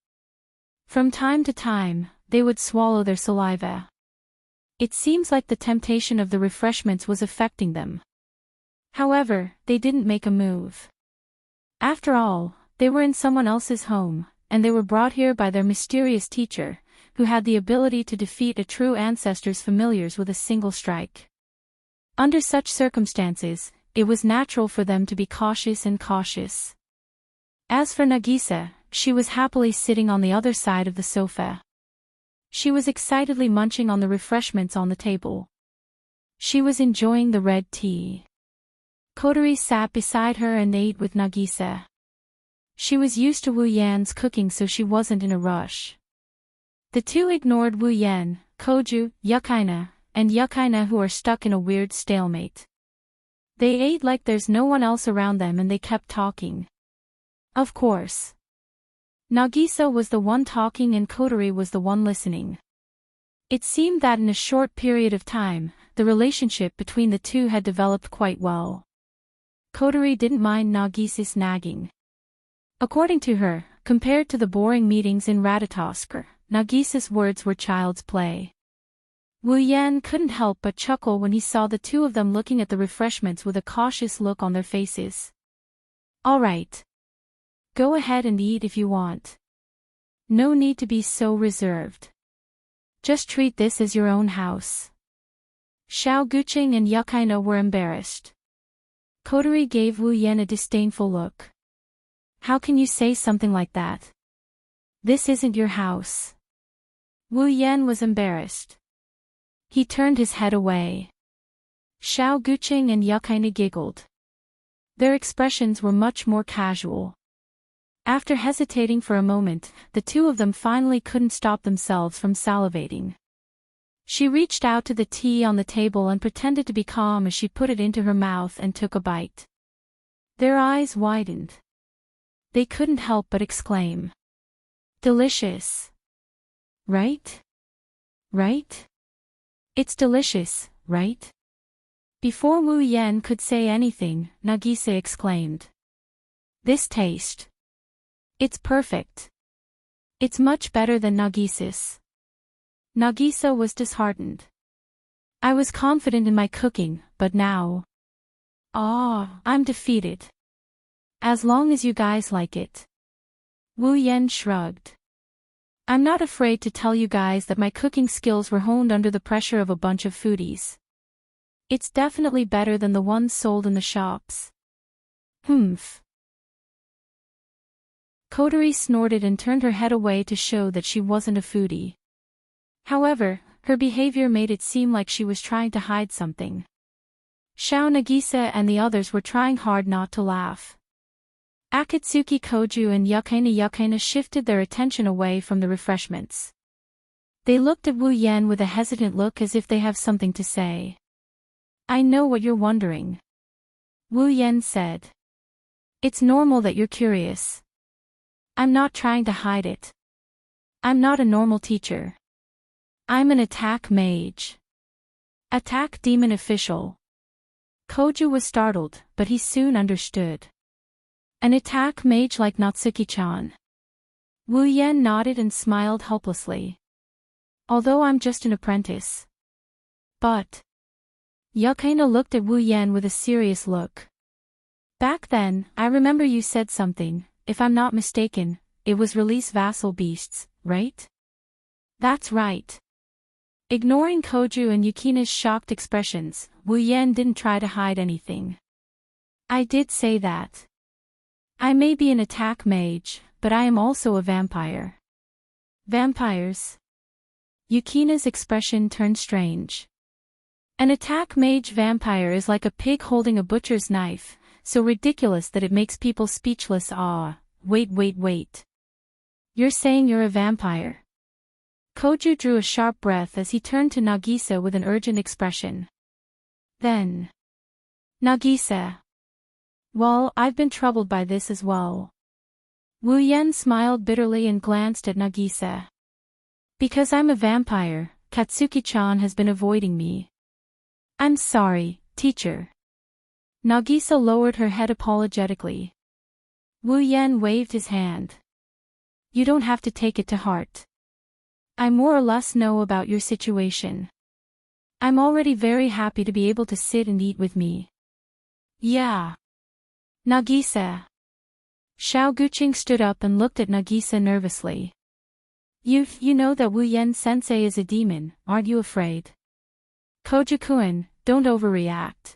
From time to time, they would swallow their saliva. It seems like the temptation of the refreshments was affecting them. However, they didn't make a move. After all, they were in someone else's home, and they were brought here by their mysterious teacher, who had the ability to defeat a true ancestor's familiars with a single strike. Under such circumstances, it was natural for them to be cautious and cautious. As for Nagisa, she was happily sitting on the other side of the sofa. She was excitedly munching on the refreshments on the table. She was enjoying the red tea. Kotori sat beside her and ate with Nagisa. She was used to Wu Yan's cooking, so she wasn't in a rush. The two ignored Wu Yan, Koju, Yukaina, who are stuck in a weird stalemate. They ate like there's no one else around them and they kept talking. Of course. Nagisa was the one talking and Kotori was the one listening. It seemed that in a short period of time, the relationship between the two had developed quite well. Kotori didn't mind Nagisa's nagging. According to her, compared to the boring meetings in Ratatoskr, Nagisa's words were child's play. Wu Yan couldn't help but chuckle when he saw the two of them looking at the refreshments with a cautious look on their faces. All right. Go ahead and eat if you want. No need to be so reserved. Just treat this as your own house. Xiao Guqing and Yukaina were embarrassed. Kotori gave Wu Yan a disdainful look. How can you say something like that? This isn't your house. Wu Yan was embarrassed. He turned his head away. Xiao Guqing and Yukaina giggled. Their expressions were much more casual. After hesitating for a moment, the two of them finally couldn't stop themselves from salivating. She reached out to the tea on the table and pretended to be calm as she put it into her mouth and took a bite. Their eyes widened. They couldn't help but exclaim. Delicious. Right? Right? It's delicious, right? Before Wu Yan could say anything, Nagisa exclaimed. This taste. It's perfect. It's much better than Nagisa's. Nagisa was disheartened. I was confident in my cooking, but now... I'm defeated. As long as you guys like it. Wu Yan shrugged. I'm not afraid to tell you guys that my cooking skills were honed under the pressure of a bunch of foodies. It's definitely better than the ones sold in the shops. Humph. Kotori snorted and turned her head away to show that she wasn't a foodie. However, her behavior made it seem like she was trying to hide something. Xiao Nagisa and the others were trying hard not to laugh. Akatsuki Koju and Yukaina shifted their attention away from the refreshments. They looked at Wu Yan with a hesitant look as if they have something to say. I know what you're wondering. Wu Yan said. It's normal that you're curious. I'm not trying to hide it. I'm not a normal teacher. I'm an attack mage. Attack demon official. Koju was startled, but he soon understood. An attack mage like Natsuki-chan. Wu Yen nodded and smiled helplessly. Although I'm just an apprentice. But. Yukino looked at Wu Yen with a serious look. Back then, I remember you said something, if I'm not mistaken, it was release vassal beasts, right? That's right. Ignoring Koju and Yukina's shocked expressions, Wu Yen didn't try to hide anything. I did say that. I may be an attack mage, but I am also a vampire. Vampires? Yukina's expression turned strange. An attack mage vampire is like a pig holding a butcher's knife, so ridiculous that it makes people speechless. Wait. You're saying you're a vampire? Koju drew a sharp breath as he turned to Nagisa with an urgent expression. Then. Nagisa. Well, I've been troubled by this as well. Wu Yen smiled bitterly and glanced at Nagisa. Because I'm a vampire, Katsuki-chan has been avoiding me. I'm sorry, teacher. Nagisa lowered her head apologetically. Wu Yen waved his hand. You don't have to take it to heart. I more or less know about your situation. I'm already very happy to be able to sit and eat with me. Yeah. Nagisa. Xiao Guqing stood up and looked at Nagisa nervously. You know that Wu Yen sensei is a demon, aren't you afraid? Koju-kun, don't overreact.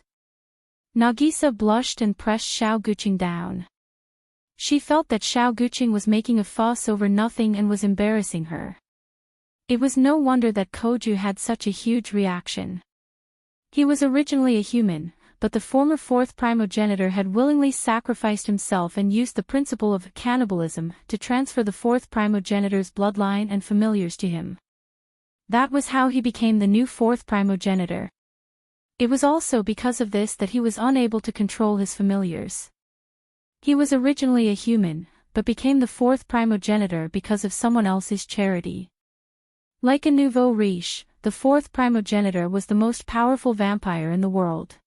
Nagisa blushed and pressed Xiao Guqing down. She felt that Xiao Guqing was making a fuss over nothing and was embarrassing her. It was no wonder that Koju had such a huge reaction. He was originally a human, but the former fourth primogenitor had willingly sacrificed himself and used the principle of cannibalism to transfer the fourth primogenitor's bloodline and familiars to him. That was how he became the new fourth primogenitor. It was also because of this that he was unable to control his familiars. He was originally a human, but became the fourth primogenitor because of someone else's charity. Like a nouveau riche, the fourth primogenitor was the most powerful vampire in the world.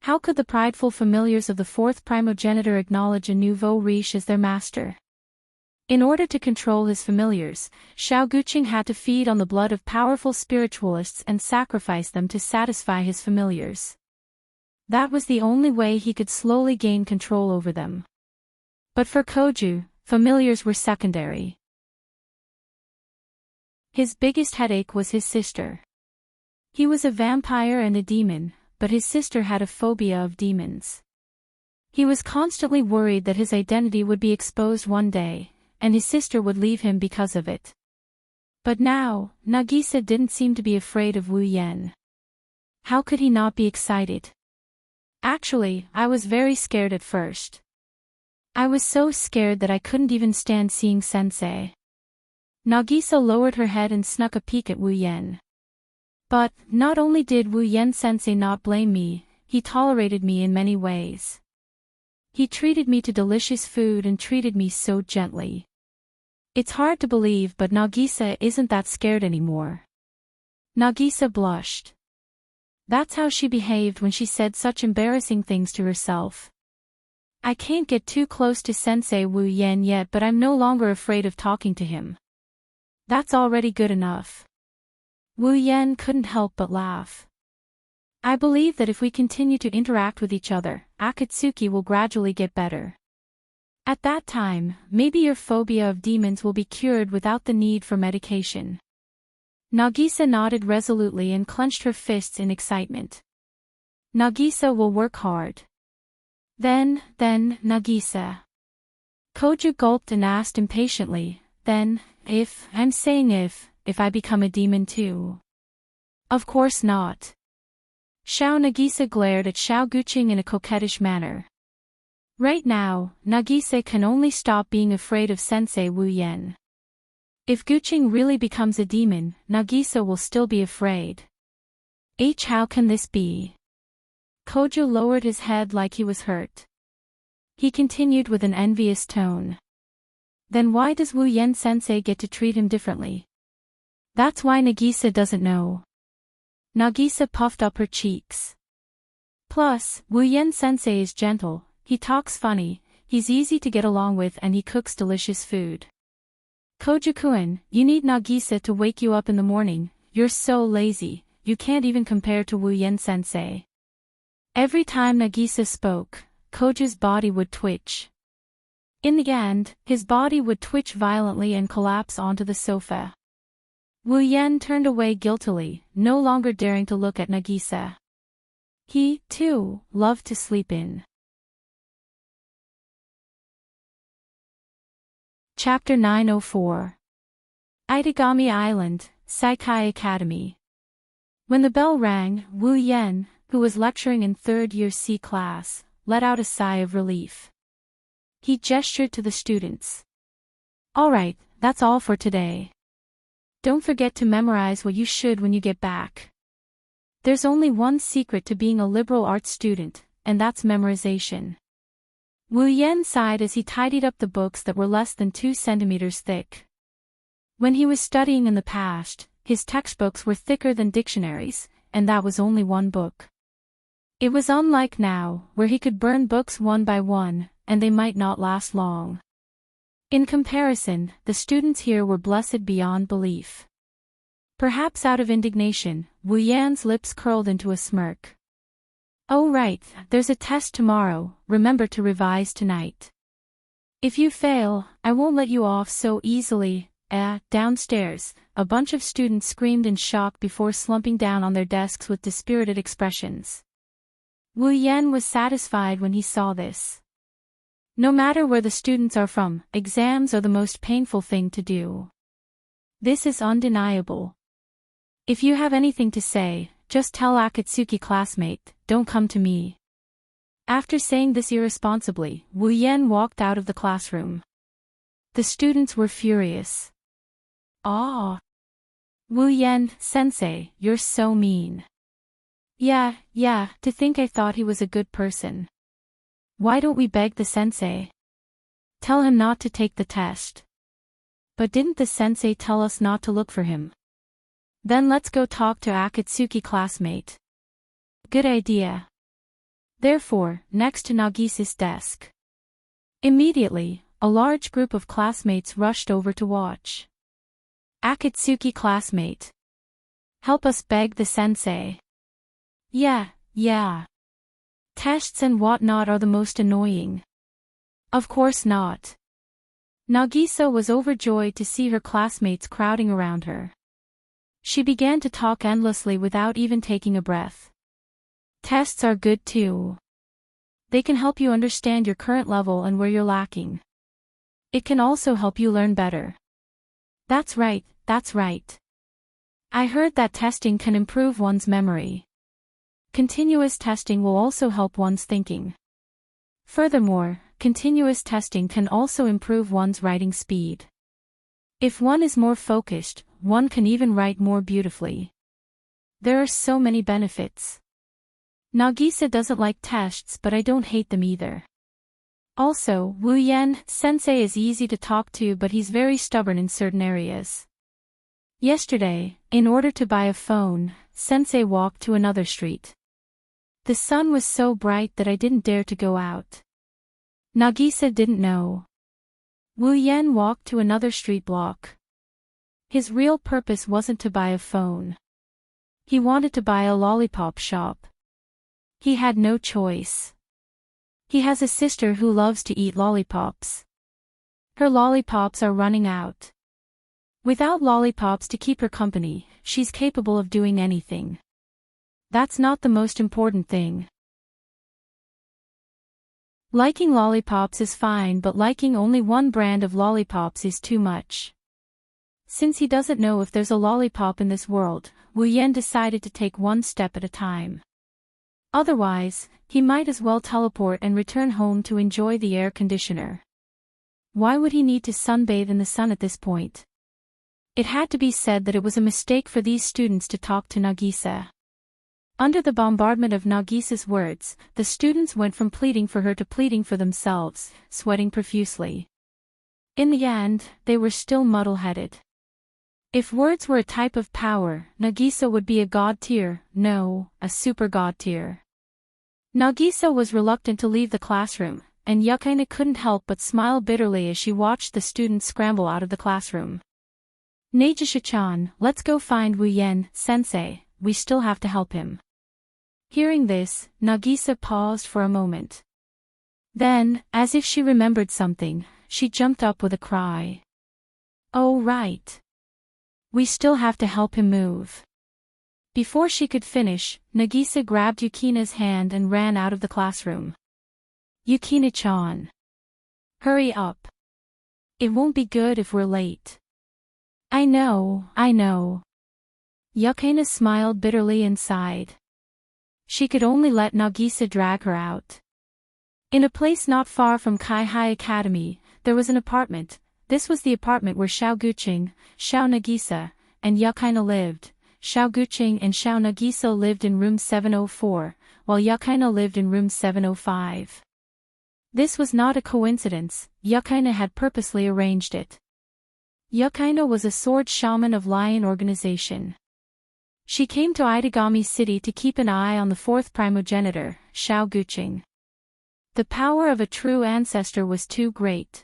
How could the prideful familiars of the fourth primogenitor acknowledge a nouveau riche as their master? In order to control his familiars, Xiao Guqing had to feed on the blood of powerful spiritualists and sacrifice them to satisfy his familiars. That was the only way he could slowly gain control over them. But for Koju, familiars were secondary. His biggest headache was his sister. He was a vampire and a demon, but his sister had a phobia of demons. He was constantly worried that his identity would be exposed one day, and his sister would leave him because of it. But now, Nagisa didn't seem to be afraid of Wu Yen. How could he not be excited? Actually, I was very scared at first. I was so scared that I couldn't even stand seeing Sensei. Nagisa lowered her head and snuck a peek at Wu Yen. But, not only did Wu Yen sensei not blame me, he tolerated me in many ways. He treated me to delicious food and treated me so gently. It's hard to believe, but Nagisa isn't that scared anymore. Nagisa blushed. That's how she behaved when she said such embarrassing things to herself. I can't get too close to Sensei Wu Yen yet, but I'm no longer afraid of talking to him. That's already good enough. Wu Yen couldn't help but laugh. I believe that if we continue to interact with each other, Akatsuki will gradually get better. At that time, maybe your phobia of demons will be cured without the need for medication. Nagisa nodded resolutely and clenched her fists in excitement. Nagisa will work hard. Then, Nagisa. Koju gulped and asked impatiently, then, if I become a demon too? Of course not. Xiao Nagisa glared at Xiao Guqing in a coquettish manner. Right now, Nagisa can only stop being afraid of Sensei Wu Yen. If Guqing really becomes a demon, Nagisa will still be afraid. How can this be? Koju lowered his head like he was hurt. He continued with an envious tone. Then why does Wu Yen sensei get to treat him differently? That's why Nagisa doesn't know. Nagisa puffed up her cheeks. Plus, Wu Yen sensei is gentle, he talks funny, he's easy to get along with and he cooks delicious food. Kojo-kun, you need Nagisa to wake you up in the morning, you're so lazy, you can't even compare to Wu Yen sensei. Every time Nagisa spoke, Kojo's body would twitch. In the end, his body would twitch violently and collapse onto the sofa. Wu Yen turned away guiltily, no longer daring to look at Nagisa. He, too, loved to sleep in. Chapter 904. Itagami Island, Saikai Academy. When the bell rang, Wu Yen, who was lecturing in third-year C class, let out a sigh of relief. He gestured to the students. All right, that's all for today. Don't forget to memorize what you should when you get back. There's only one secret to being a liberal arts student, and that's memorization. Wu Yen sighed as he tidied up the books that were less than 2 centimeters thick. When he was studying in the past, his textbooks were thicker than dictionaries, and that was only one book. It was unlike now, where he could burn books one by one, and they might not last long. In comparison, the students here were blessed beyond belief. Perhaps out of indignation, Wu Yan's lips curled into a smirk. Oh right, there's a test tomorrow, remember to revise tonight. If you fail, I won't let you off so easily. Downstairs, a bunch of students screamed in shock before slumping down on their desks with dispirited expressions. Wu Yan was satisfied when he saw this. No matter where the students are from, exams are the most painful thing to do. This is undeniable. If you have anything to say, just tell Akatsuki classmate, don't come to me. After saying this irresponsibly, Wu Yan walked out of the classroom. The students were furious. Ah! Wu Yan, sensei, you're so mean. Yeah, to think I thought he was a good person. Why don't we beg the sensei? Tell him not to take the test. But didn't the sensei tell us not to look for him? Then let's go talk to Akatsuki classmate. Good idea. Therefore, next to Nagisa's desk. Immediately, a large group of classmates rushed over to watch. Akatsuki classmate. Help us beg the sensei. Yeah. Tests and whatnot are the most annoying. Of course not. Nagisa was overjoyed to see her classmates crowding around her. She began to talk endlessly without even taking a breath. Tests are good too. They can help you understand your current level and where you're lacking. It can also help you learn better. That's right. I heard that testing can improve one's memory. Continuous testing will also help one's thinking. Furthermore, continuous testing can also improve one's writing speed. If one is more focused, one can even write more beautifully. There are so many benefits. Nagisa doesn't like tests, but I don't hate them either. Also, Wu Yan sensei is easy to talk to, but he's very stubborn in certain areas. Yesterday, in order to buy a phone, sensei walked to another street. The sun was so bright that I didn't dare to go out. Nagisa didn't know. Wu Yan walked to another street block. His real purpose wasn't to buy a phone. He wanted to buy a lollipop shop. He had no choice. He has a sister who loves to eat lollipops. Her lollipops are running out. Without lollipops to keep her company, she's capable of doing anything. That's not the most important thing. Liking lollipops is fine, but liking only one brand of lollipops is too much. Since he doesn't know if there's a lollipop in this world, Wu Yan decided to take one step at a time. Otherwise, he might as well teleport and return home to enjoy the air conditioner. Why would he need to sunbathe in the sun at this point? It had to be said that it was a mistake for these students to talk to Nagisa. Under the bombardment of Nagisa's words, the students went from pleading for her to pleading for themselves, sweating profusely. In the end, they were still muddle-headed. If words were a type of power, Nagisa would be a god tier, no, a super god tier. Nagisa was reluctant to leave the classroom, and Yukaina couldn't help but smile bitterly as she watched the students scramble out of the classroom. Nagisa-chan, let's go find Wu Yen, sensei, we still have to help him. Hearing this, Nagisa paused for a moment. Then, as if she remembered something, she jumped up with a cry. Oh right. We still have to help him move. Before she could finish, Nagisa grabbed Yukina's hand and ran out of the classroom. Yukina-chan. Hurry up. It won't be good if we're late. I know. Yukina smiled bitterly and sighed. She could only let Nagisa drag her out. In a place not far from Kai-Hai Academy, there was an apartment. This was the apartment where Xiao Guqing, Xiao Nagisa, and Yukaina lived. Xiao Guqing and Xiao Nagisa lived in room 704, while Yukaina lived in room 705. This was not a coincidence, Yukaina had purposely arranged it. Yukaina was a sword shaman of Lion Organization. She came to Itagami City to keep an eye on the fourth primogenitor, Xiao Guqing. The power of a true ancestor was too great.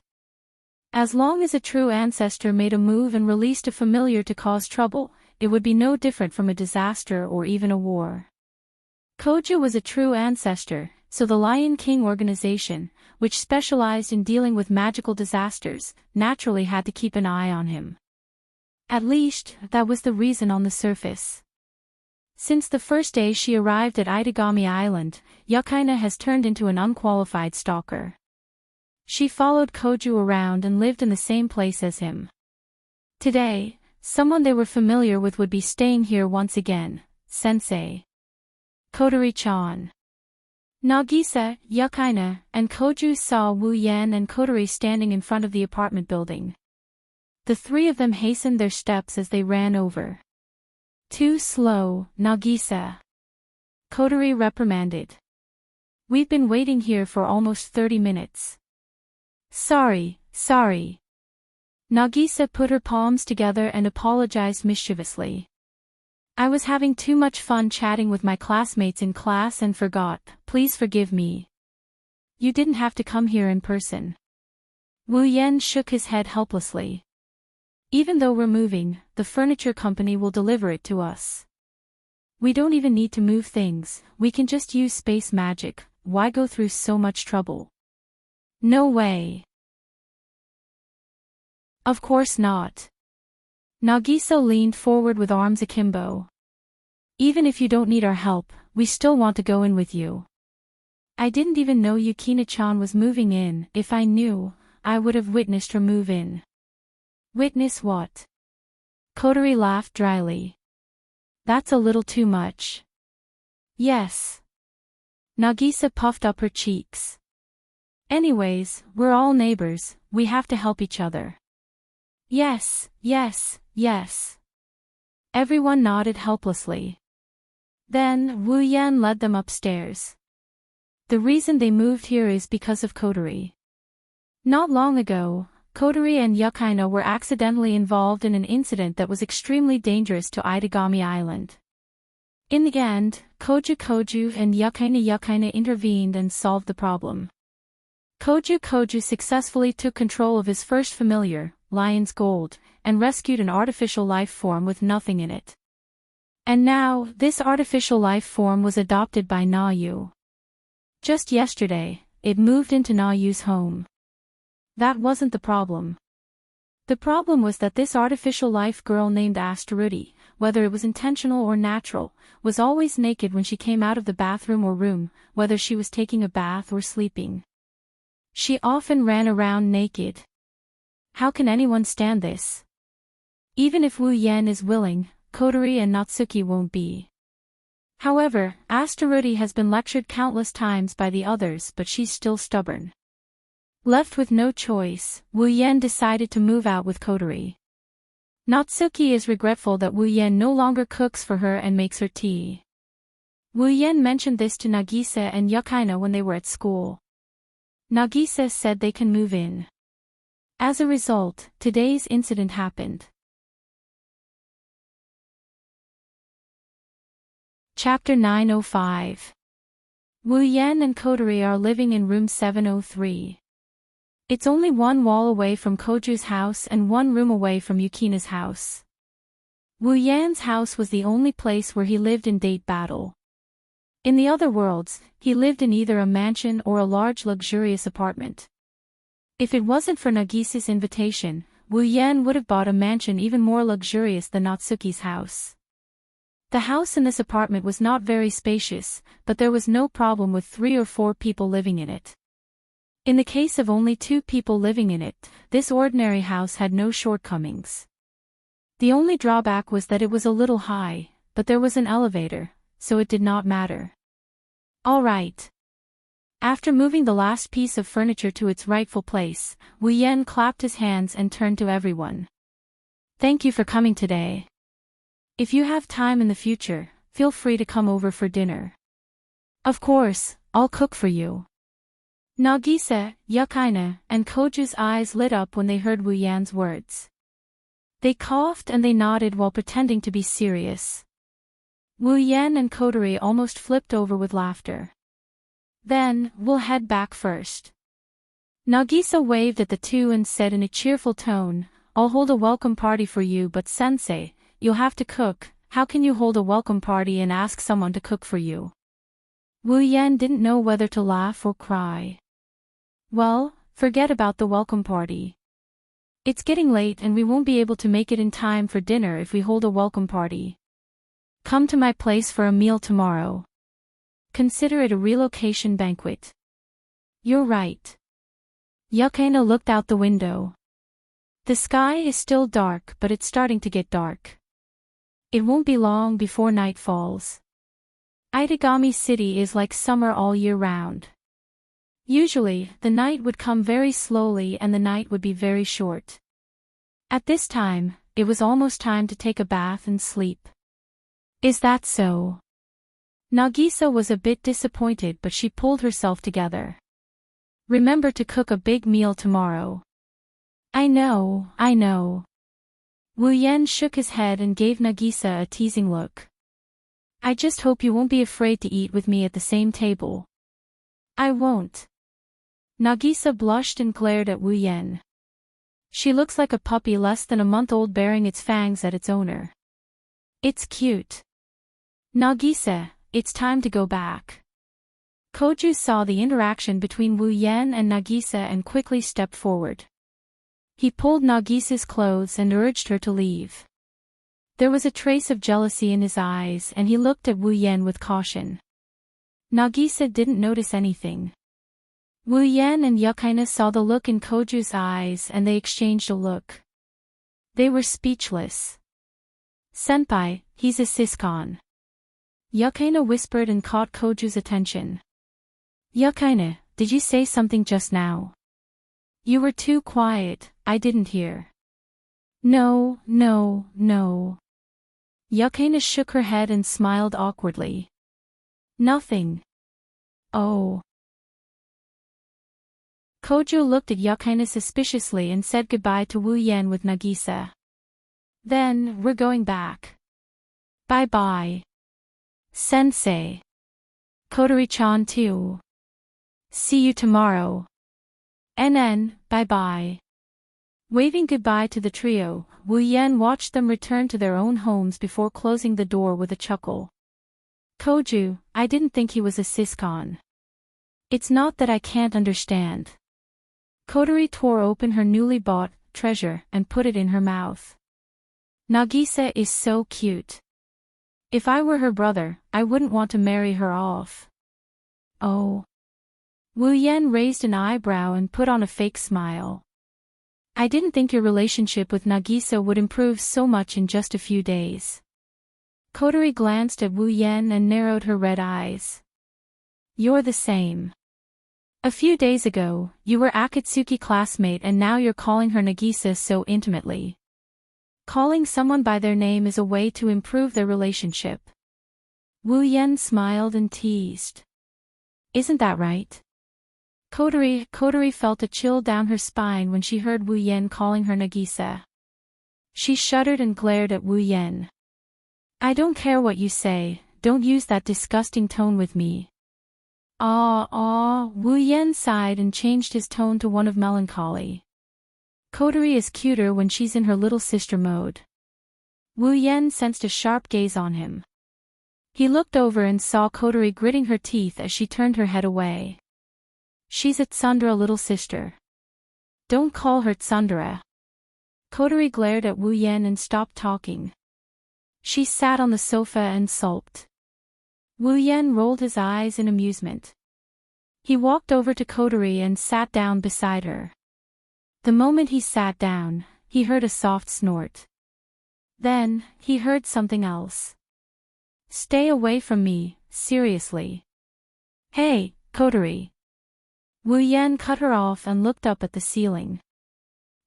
As long as a true ancestor made a move and released a familiar to cause trouble, it would be no different from a disaster or even a war. Koju was a true ancestor, so the Lion King organization, which specialized in dealing with magical disasters, naturally had to keep an eye on him. At least, that was the reason on the surface. Since the first day she arrived at Itagami Island, Yukaina has turned into an unqualified stalker. She followed Koju around and lived in the same place as him. Today, someone they were familiar with would be staying here once again, sensei. Kotori-chan. Nagisa, Yukaina, and Koju saw Wu Yen and Kotori standing in front of the apartment building. The three of them hastened their steps as they ran over. Too slow, Nagisa. Kotori reprimanded. We've been waiting here for almost 30 minutes. Sorry. Nagisa put her palms together and apologized mischievously. I was having too much fun chatting with my classmates in class and forgot, please forgive me. You didn't have to come here in person. Wu Yen shook his head helplessly. Even though we're moving, the furniture company will deliver it to us. We don't even need to move things, we can just use space magic, why go through so much trouble? No way. Of course not. Nagisa leaned forward with arms akimbo. Even if you don't need our help, we still want to go in with you. I didn't even know Yukina-chan was moving in, if I knew, I would have witnessed her move in. Witness what? Kotori laughed dryly. That's a little too much. Yes. Nagisa puffed up her cheeks. Anyways, we're all neighbors, we have to help each other. Yes. Everyone nodded helplessly. Then, Wu Yan led them upstairs. The reason they moved here is because of Kotori. Not long ago, Kotori and Yukaina were accidentally involved in an incident that was extremely dangerous to Itagami Island. In the end, Koju and Yukaina intervened and solved the problem. Koju successfully took control of his first familiar, Lion's Gold, and rescued an artificial life form with nothing in it. And now, this artificial life form was adopted by Na-yu. Just yesterday, it moved into Na-yu's home. That wasn't the problem. The problem was that this artificial life girl named Asteroidi, whether it was intentional or natural, was always naked when she came out of the bathroom or room, whether she was taking a bath or sleeping. She often ran around naked. How can anyone stand this? Even if Wu Yan is willing, Kotori and Natsuki won't be. However, Asteroidi has been lectured countless times by the others, but she's still stubborn. Left with no choice, Wu Yan decided to move out with Kotori. Natsuki is regretful that Wu Yan no longer cooks for her and makes her tea. Wu Yan mentioned this to Nagisa and Yukaina when they were at school. Nagisa said they can move in. As a result, today's incident happened. Chapter 905. Wu Yan and Kodori are living in room 703. It's only one wall away from Koju's house and one room away from Yukina's house. Wu Yan's house was the only place where he lived in date battle. In the other worlds, he lived in either a mansion or a large luxurious apartment. If it wasn't for Nagisa's invitation, Wu Yan would have bought a mansion even more luxurious than Natsuki's house. The house in this apartment was not very spacious, but there was no problem with 3 or 4 people living in it. In the case of only 2 people living in it, this ordinary house had no shortcomings. The only drawback was that it was a little high, but there was an elevator, so it did not matter. All right. After moving the last piece of furniture to its rightful place, Wu Yan clapped his hands and turned to everyone. Thank you for coming today. If you have time in the future, feel free to come over for dinner. Of course, I'll cook for you. Nagisa, Yukina, and Koju's eyes lit up when they heard Wu Yan's words. They coughed and they nodded while pretending to be serious. Wu Yan and Kodori almost flipped over with laughter. Then, we'll head back first. Nagisa waved at the two and said in a cheerful tone, I'll hold a welcome party for you, but sensei, you'll have to cook. How can you hold a welcome party and ask someone to cook for you? Wu Yan didn't know whether to laugh or cry. Well, forget about the welcome party. It's getting late and we won't be able to make it in time for dinner if we hold a welcome party. Come to my place for a meal tomorrow. Consider it a relocation banquet. You're right. Yukina looked out the window. The sky is still dark, but it's starting to get dark. It won't be long before night falls. Itagami City is like summer all year round. Usually, the night would come very slowly and the night would be very short. At this time, it was almost time to take a bath and sleep. Is that so? Nagisa was a bit disappointed, but she pulled herself together. Remember to cook a big meal tomorrow. I know. Wu Yan shook his head and gave Nagisa a teasing look. I just hope you won't be afraid to eat with me at the same table. I won't. Nagisa blushed and glared at Wu Yan. She looks like a puppy less than a month old baring its fangs at its owner. It's cute. Nagisa, it's time to go back. Koju saw the interaction between Wu Yan and Nagisa and quickly stepped forward. He pulled Nagisa's clothes and urged her to leave. There was a trace of jealousy in his eyes and he looked at Wu Yan with caution. Nagisa didn't notice anything. Wu Yan and Yukina saw the look in Koju's eyes and they exchanged a look. They were speechless. Senpai, he's a siscon. Yukina whispered and caught Koju's attention. Yukina, did you say something just now? You were too quiet, I didn't hear. No. Yukina shook her head and smiled awkwardly. Nothing. Oh. Koju looked at Yukina suspiciously and said goodbye to Wu Yan with Nagisa. Then, we're going back. Bye-bye. Sensei. Kodori-chan too. See you tomorrow. NN, bye-bye. Waving goodbye to the trio, Wu Yan watched them return to their own homes before closing the door with a chuckle. Koju, I didn't think he was a siscon. It's not that I can't understand. Kodori tore open her newly bought treasure and put it in her mouth. Nagisa is so cute. If I were her brother, I wouldn't want to marry her off. Oh. Wu Yan raised an eyebrow and put on a fake smile. I didn't think your relationship with Nagisa would improve so much in just a few days. Kodori glanced at Wu Yan and narrowed her red eyes. You're the same. A few days ago, you were Akatsuki classmate and now you're calling her Nagisa so intimately. Calling someone by their name is a way to improve their relationship. Wu Yan smiled and teased. Isn't that right? Kotori felt a chill down her spine when she heard Wu Yen calling her Nagisa. She shuddered and glared at Wu Yen. I don't care what you say, don't use that disgusting tone with me. Wu Yen sighed and changed his tone to one of melancholy. Kotori is cuter when she's in her little sister mode. Wu Yen sensed a sharp gaze on him. He looked over and saw Kotori gritting her teeth as she turned her head away. She's a tsundere little sister. Don't call her tsundere. Kotori glared at Wu Yen and stopped talking. She sat on the sofa and sulked. Wu Yen rolled his eyes in amusement. He walked over to Kotori and sat down beside her. The moment he sat down, he heard a soft snort. Then, he heard something else. Stay away from me, seriously. Hey, Kotori. Wu Yen cut her off and looked up at the ceiling.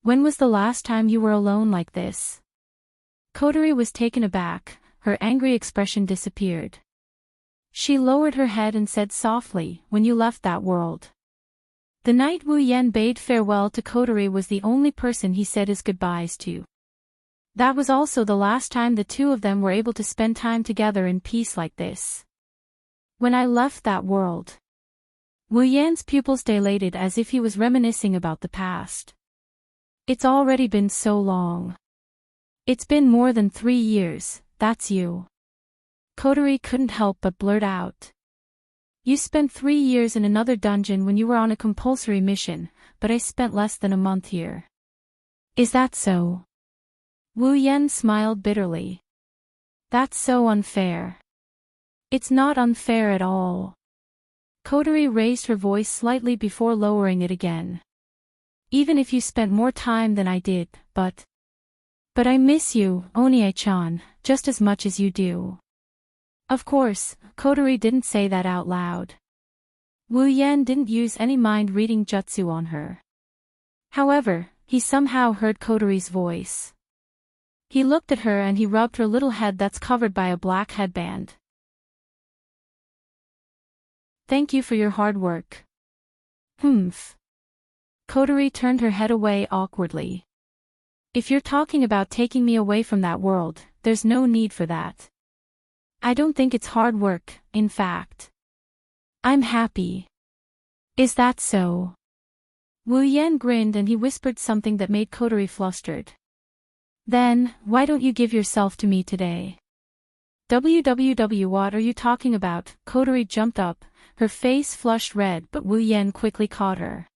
When was the last time you were alone like this? Kotori was taken aback, her angry expression disappeared. She lowered her head and said softly, when you left that world. The night Wu Yen bade farewell to Kotori was the only person he said his goodbyes to. That was also the last time the two of them were able to spend time together in peace like this. When I left that world. Wu Yan's pupils dilated as if he was reminiscing about the past. It's already been so long. It's been more than 3 years, that's you. Kotori couldn't help but blurt out. You spent 3 years in another dungeon when you were on a compulsory mission, but I spent less than a month here. Is that so? Wu Yen smiled bitterly. That's so unfair. It's not unfair at all. Kotori raised her voice slightly before lowering it again. Even if you spent more time than I did, but I miss you, Onie-chan, just as much as you do. Of course, Kotori didn't say that out loud. Wu Yen didn't use any mind-reading jutsu on her. However, he somehow heard Kotori's voice. He looked at her and he rubbed her little head that's covered by a black headband. Thank you for your hard work. Humph. Kotori turned her head away awkwardly. If you're talking about taking me away from that world, there's no need for that. I don't think it's hard work, in fact. I'm happy. Is that so? Wu Yen grinned and he whispered something that made Kotori flustered. Then, why don't you give yourself to me today? What are you talking about? Kotori jumped up, her face flushed red, but Wu Yen quickly caught her.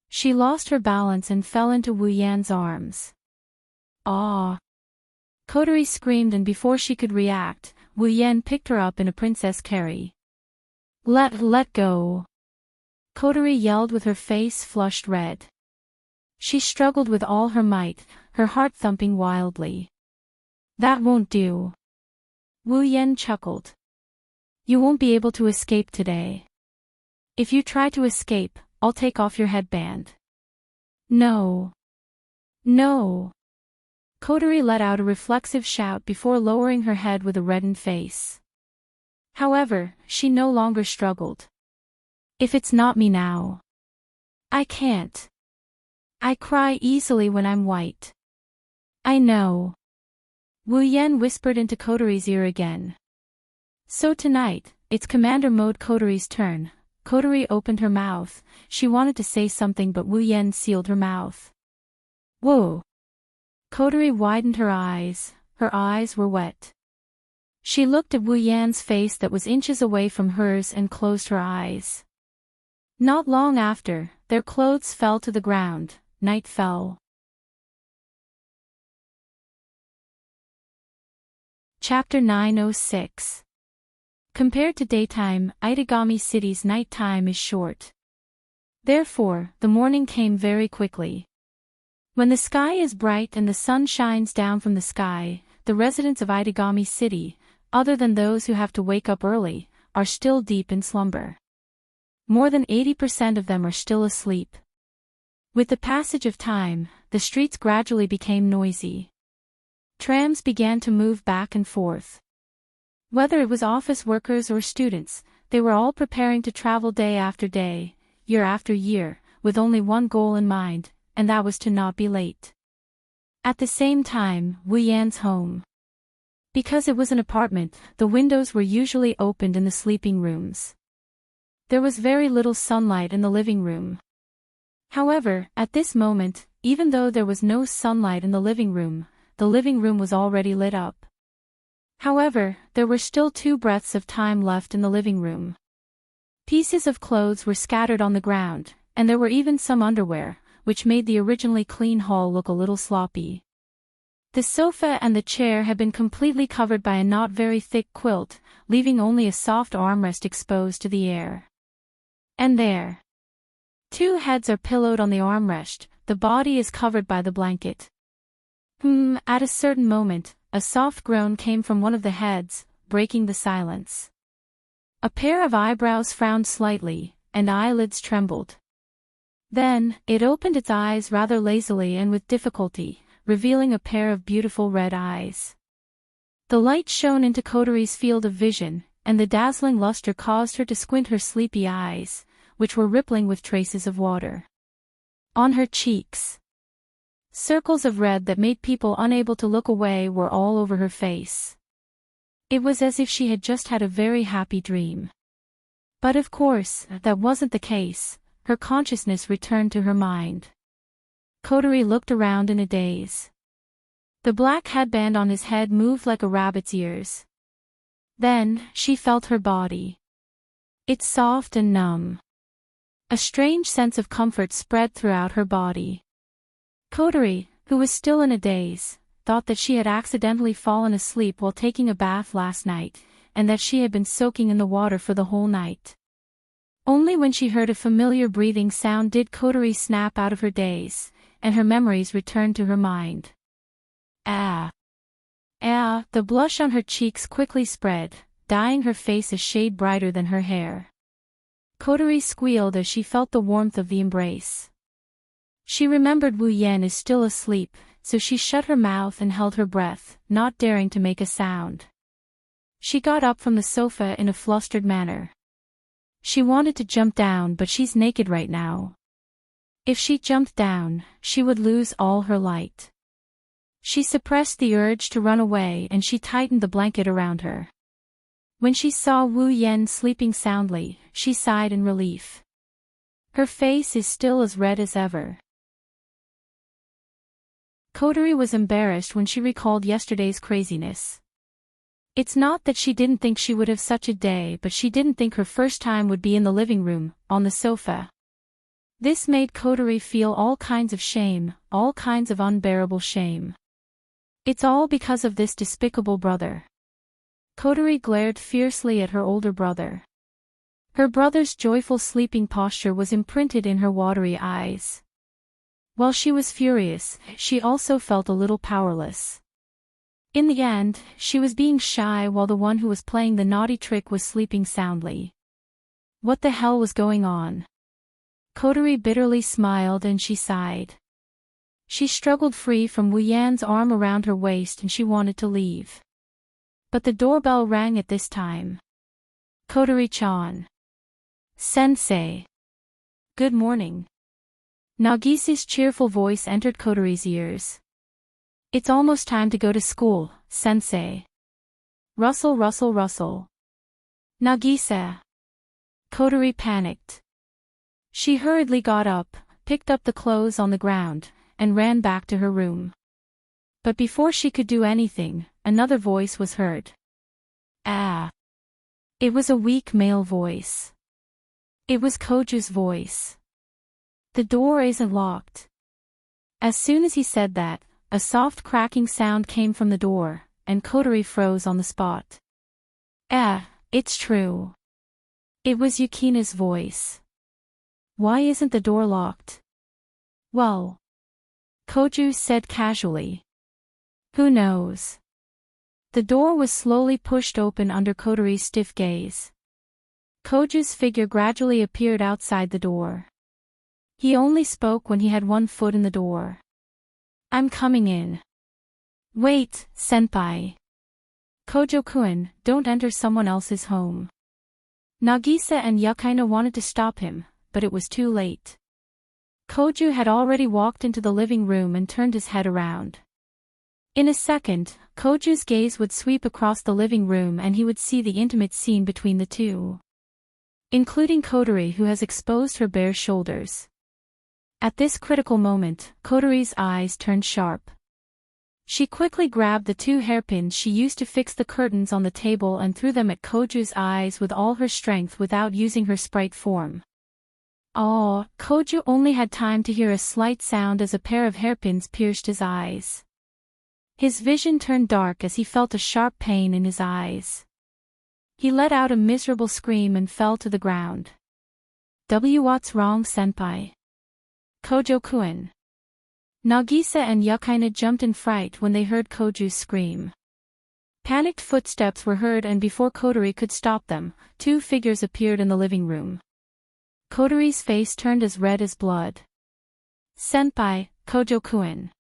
She lost her balance and fell into Wu Yan's arms. Ah! Kotori screamed and before she could react, Wu Yen picked her up in a princess carry. Let go! Kotori yelled with her face flushed red. She struggled with all her might, her heart thumping wildly. That won't do. Wu Yen chuckled. You won't be able to escape today. If you try to escape, I'll take off your headband. No. No. Kotori let out a reflexive shout before lowering her head with a reddened face. However, she no longer struggled. If it's not me now. I can't. I cry easily when I'm white. I know. Wu Yen whispered into Kotori's ear again. So tonight, it's Commander Mode Kotori's turn. Kotori opened her mouth, she wanted to say something but Wu Yen sealed her mouth. Whoa! Kotori widened her eyes were wet. She looked at Wu Yan's face that was inches away from hers and closed her eyes. Not long after, their clothes fell to the ground, night fell. Chapter 906. Compared to daytime, Itagami City's nighttime is short. Therefore, the morning came very quickly. When the sky is bright and the sun shines down from the sky, the residents of Itagami City, other than those who have to wake up early, are still deep in slumber. More than 80% of them are still asleep. With the passage of time, the streets gradually became noisy. Trams began to move back and forth. Whether it was office workers or students, they were all preparing to travel day after day, year after year, with only one goal in mind, and that was to not be late. At the same time, Wu Yan's home. Because it was an apartment, the windows were usually opened in the sleeping rooms. There was very little sunlight in the living room. However, at this moment, even though there was no sunlight in the living room was already lit up. However, there were still 2 breaths of time left in the living room. Pieces of clothes were scattered on the ground, and there were even some underwear, which made the originally clean hall look a little sloppy. The sofa and the chair had been completely covered by a not very thick quilt, leaving only a soft armrest exposed to the air. And there. 2 heads are pillowed on the armrest, the body is covered by the blanket. At a certain moment, a soft groan came from one of the heads, breaking the silence. A pair of eyebrows frowned slightly, and eyelids trembled. Then, it opened its eyes rather lazily and with difficulty, revealing a pair of beautiful red eyes. The light shone into Kotori's field of vision, and the dazzling luster caused her to squint her sleepy eyes, which were rippling with traces of water. On her cheeks, circles of red that made people unable to look away were all over her face. It was as if she had just had a very happy dream. But of course, that wasn't the case. Her consciousness returned to her mind. Kotori looked around in a daze. The black headband on his head moved like a rabbit's ears. Then, she felt her body. It's soft and numb. A strange sense of comfort spread throughout her body. Kotori, who was still in a daze, thought that she had accidentally fallen asleep while taking a bath last night, and that she had been soaking in the water for the whole night. Only when she heard a familiar breathing sound did Kotori snap out of her daze, and her memories returned to her mind. The blush on her cheeks quickly spread, dyeing her face a shade brighter than her hair. Kotori squealed as she felt the warmth of the embrace. She remembered Wu Yan is still asleep, so she shut her mouth and held her breath, not daring to make a sound. She got up from the sofa in a flustered manner. She wanted to jump down, but she's naked right now. If she jumped down, she would lose all her light. She suppressed the urge to run away and she tightened the blanket around her. When she saw Wu Yan sleeping soundly, she sighed in relief. Her face is still as red as ever. Kotori was embarrassed when she recalled yesterday's craziness. It's not that she didn't think she would have such a day, but she didn't think her first time would be in the living room, on the sofa. This made Kotori feel all kinds of shame, all kinds of unbearable shame. It's all because of this despicable brother. Kotori glared fiercely at her older brother. Her brother's joyful sleeping posture was imprinted in her watery eyes. While she was furious, she also felt a little powerless. In the end, she was being shy while the one who was playing the naughty trick was sleeping soundly. What the hell was going on? Kotori bitterly smiled and she sighed. She struggled free from Wu Yan's arm around her waist and she wanted to leave. But the doorbell rang at this time. Kotori-chan. Sensei. Good morning. Nagisa's cheerful voice entered Kotori's ears. It's almost time to go to school, sensei. Rustle, rustle, rustle. Nagisa. Kotori panicked. She hurriedly got up, picked up the clothes on the ground, and ran back to her room. But before she could do anything, another voice was heard. It was a weak male voice. It was Koju's voice. The door isn't locked. As soon as he said that, a soft cracking sound came from the door, and Kotori froze on the spot. It's true. It was Yukina's voice. Why isn't the door locked? Well, Koju said casually. Who knows? The door was slowly pushed open under Kotori's stiff gaze. Koju's figure gradually appeared outside the door. He only spoke when he had one foot in the door. I'm coming in. Wait, senpai. Kojo-kun, don't enter someone else's home. Nagisa and Yukina wanted to stop him, but it was too late. Koju had already walked into the living room and turned his head around. In a second, Koju's gaze would sweep across the living room and he would see the intimate scene between the two. Including Kotori, who has exposed her bare shoulders. At this critical moment, Kotori's eyes turned sharp. She quickly grabbed the 2 hairpins she used to fix the curtains on the table and threw them at Koju's eyes with all her strength without using her sprite form. Koju only had time to hear a slight sound as a pair of hairpins pierced his eyes. His vision turned dark as he felt a sharp pain in his eyes. He let out a miserable scream and fell to the ground. What's wrong, senpai? Kojo-kun. Nagisa and Yukaina jumped in fright when they heard Koju's scream. Panicked footsteps were heard and before Kotori could stop them, 2 figures appeared in the living room. Kotori's face turned as red as blood. Senpai, Kojo-kun.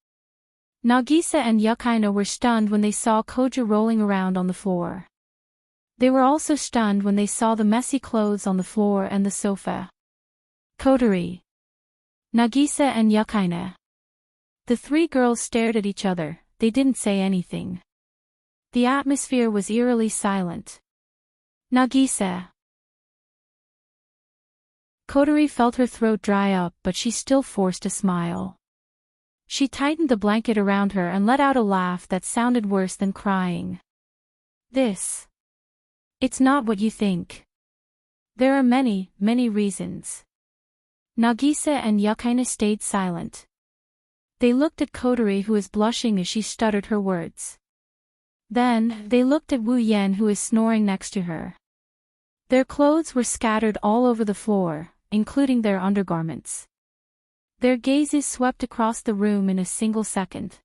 Nagisa and Yukaina were stunned when they saw Koju rolling around on the floor. They were also stunned when they saw the messy clothes on the floor and the sofa. Kotori. Nagisa and Yukaina. The 3 girls stared at each other, they didn't say anything. The atmosphere was eerily silent. Nagisa. Kotori felt her throat dry up but she still forced a smile. She tightened the blanket around her and let out a laugh that sounded worse than crying. It's not what you think. There are many, many reasons. Nagisa and Yukaina stayed silent. They looked at Kotori, who was blushing as she stuttered her words. Then, they looked at Wu Yen, who was snoring next to her. Their clothes were scattered all over the floor, including their undergarments. Their gazes swept across the room in a single second.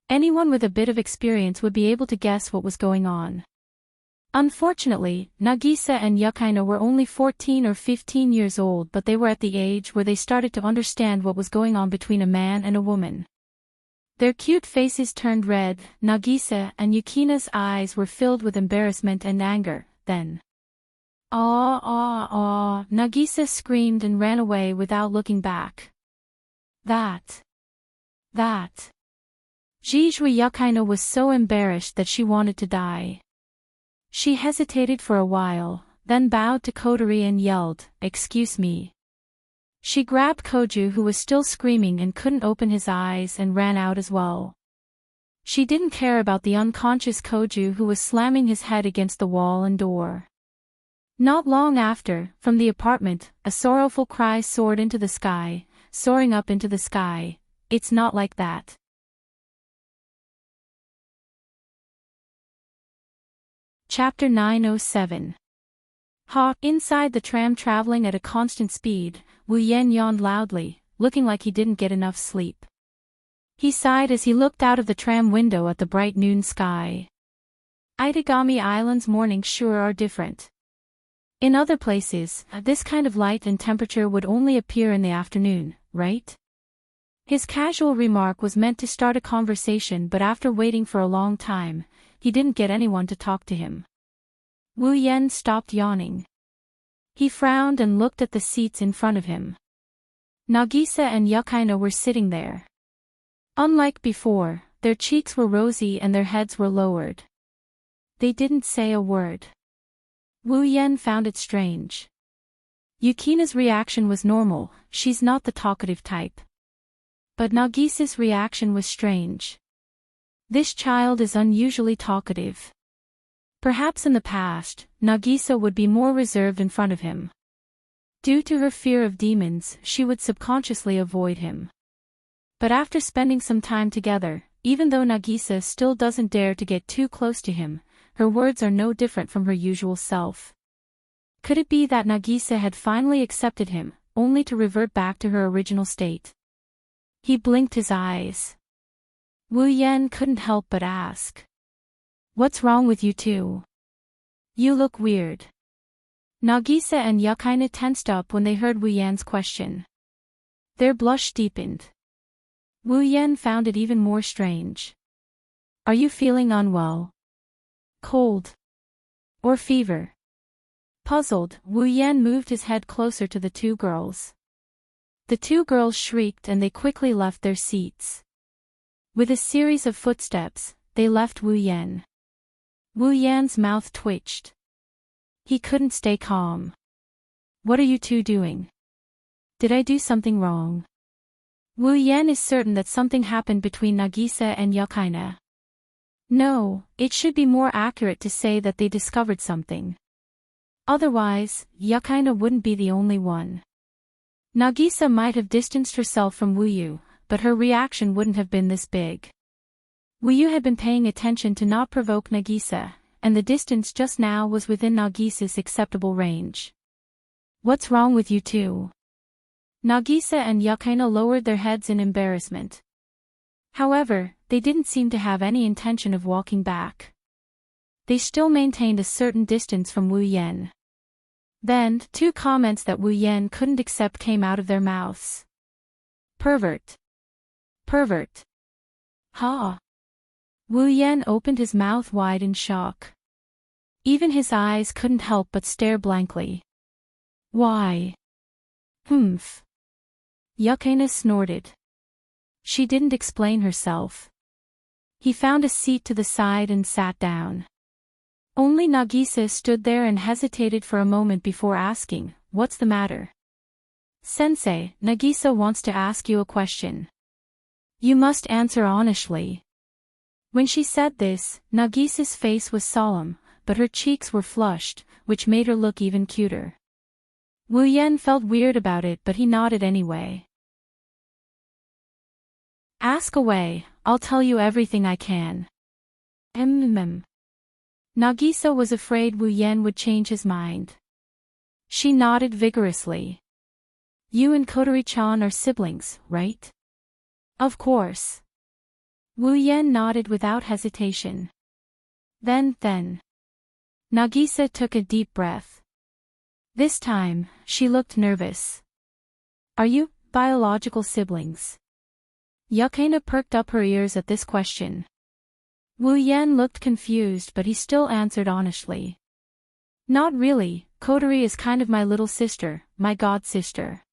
Anyone with a bit of experience would be able to guess what was going on. Unfortunately, Nagisa and Yukaina were only 14 or 15 years old, but they were at the age where they started to understand what was going on between a man and a woman. Their cute faces turned red, Nagisa and Yukina's eyes were filled with embarrassment and anger, then. Nagisa screamed and ran away without looking back. That. Jijui Yukaina was so embarrassed that she wanted to die. She hesitated for a while, then bowed to Kotori and yelled, "Excuse me." She grabbed Koju, who was still screaming and couldn't open his eyes, and ran out as well. She didn't care about the unconscious Koju, who was slamming his head against the wall and door. Not long after, from the apartment, a sorrowful cry soared into the sky, soaring up into the sky. It's not like that. Chapter 907. Inside the tram traveling at a constant speed, Wu Yen yawned loudly, looking like he didn't get enough sleep. He sighed as he looked out of the tram window at the bright noon sky. Itagami Island's mornings sure are different. In other places, this kind of light and temperature would only appear in the afternoon, right? His casual remark was meant to start a conversation, but after waiting for a long time, he didn't get anyone to talk to him. Wu Yen stopped yawning. He frowned and looked at the seats in front of him. Nagisa and Yukaina were sitting there. Unlike before, their cheeks were rosy and their heads were lowered. They didn't say a word. Wu Yen found it strange. Yukina's reaction was normal, she's not the talkative type. But Nagisa's reaction was strange. This child is unusually talkative. Perhaps in the past, Nagisa would be more reserved in front of him. Due to her fear of demons, she would subconsciously avoid him. But after spending some time together, even though Nagisa still doesn't dare to get too close to him, her words are no different from her usual self. Could it be that Nagisa had finally accepted him, only to revert back to her original state? He blinked his eyes. Wu Yen couldn't help but ask. "What's wrong with you two? You look weird." Nagisa and Yukaina tensed up when they heard Wu Yen's question. Their blush deepened. Wu Yen found it even more strange. "Are you feeling unwell? Cold? Or fever?" Puzzled, Wu Yan moved his head closer to the two girls. The two girls shrieked and they quickly left their seats. With a series of footsteps, they left Wu Yan. Wu Yan's mouth twitched. He couldn't stay calm. What are you two doing? Did I do something wrong? Wu Yan is certain that something happened between Nagisa and Yakaina. No, it should be more accurate to say that they discovered something. Otherwise, Yakaina wouldn't be the only one. Nagisa might have distanced herself from Wu Yu, but her reaction wouldn't have been this big. Wu Yu had been paying attention to not provoke Nagisa, and the distance just now was within Nagisa's acceptable range. What's wrong with you two? Nagisa and Yakaina lowered their heads in embarrassment. However, they didn't seem to have any intention of walking back. They still maintained a certain distance from Wu Yan. Then, two comments that Wu Yan couldn't accept came out of their mouths. Pervert. Pervert. Ha! Wu Yan opened his mouth wide in shock. Even his eyes couldn't help but stare blankly. Why? Humph. Yakaina snorted. She didn't explain herself. He found a seat to the side and sat down. Only Nagisa stood there and hesitated for a moment before asking, "What's the matter?" "Sensei, Nagisa wants to ask you a question. You must answer honestly." When she said this, Nagisa's face was solemn, but her cheeks were flushed, which made her look even cuter. Wu Yan felt weird about it, but he nodded anyway. "Ask away, I'll tell you everything I can." Nagisa was afraid Wu Yan would change his mind. She nodded vigorously. "You and Kotori-chan are siblings, right?" "Of course." Wu Yan nodded without hesitation. Then. Nagisa took a deep breath. This time, she looked nervous. "Are you biological siblings?" Yakaina perked up her ears at this question. Wu Yan looked confused, but he still answered honestly. "Not really, Kotori is kind of my little sister, my god-sister."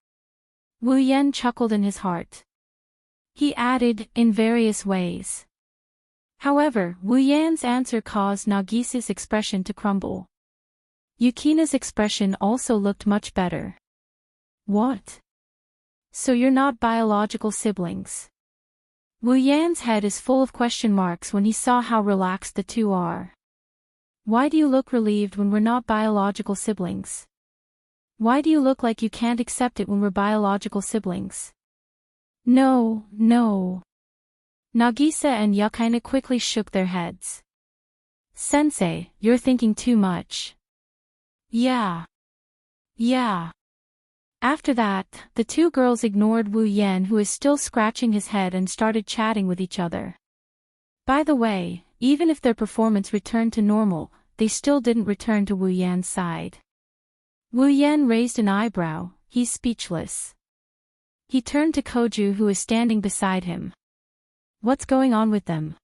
Wu Yan chuckled in his heart. He added, "in various ways." However, Wu Yan's answer caused Nagisa's expression to crumble. Yukina's expression also looked much better. "What? So you're not biological siblings?" Wu Yan's head is full of question marks when he saw how relaxed the two are. "Why do you look relieved when we're not biological siblings? Why do you look like you can't accept it when we're biological siblings?" No. Nagisa and Yakaina quickly shook their heads. "Sensei, you're thinking too much." Yeah. After that, the two girls ignored Wu Yan, who is still scratching his head, and started chatting with each other. By the way, even if their performance returned to normal, they still didn't return to Wu Yan's side. Wu Yan raised an eyebrow, he's speechless. He turned to Koju, who is standing beside him. "What's going on with them?"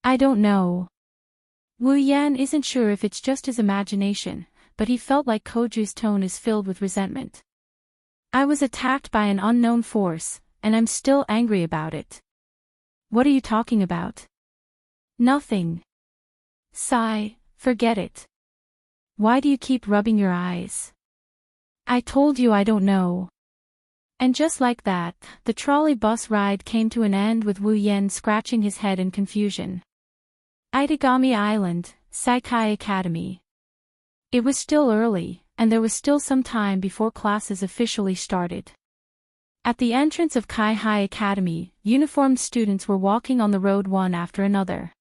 "I don't know." Wu Yan isn't sure if it's just his imagination, but he felt like Koju's tone is filled with resentment. "I was attacked by an unknown force, and I'm still angry about it." "What are you talking about?" "Nothing." "Sigh, forget it. Why do you keep rubbing your eyes?" "I told you I don't know." And just like that, the trolley bus ride came to an end with Wu Yan scratching his head in confusion. Itagami Island, Saikai Academy. It was still early, and there was still some time before classes officially started. At the entrance of Kai-Hai Academy, uniformed students were walking on the road one after another.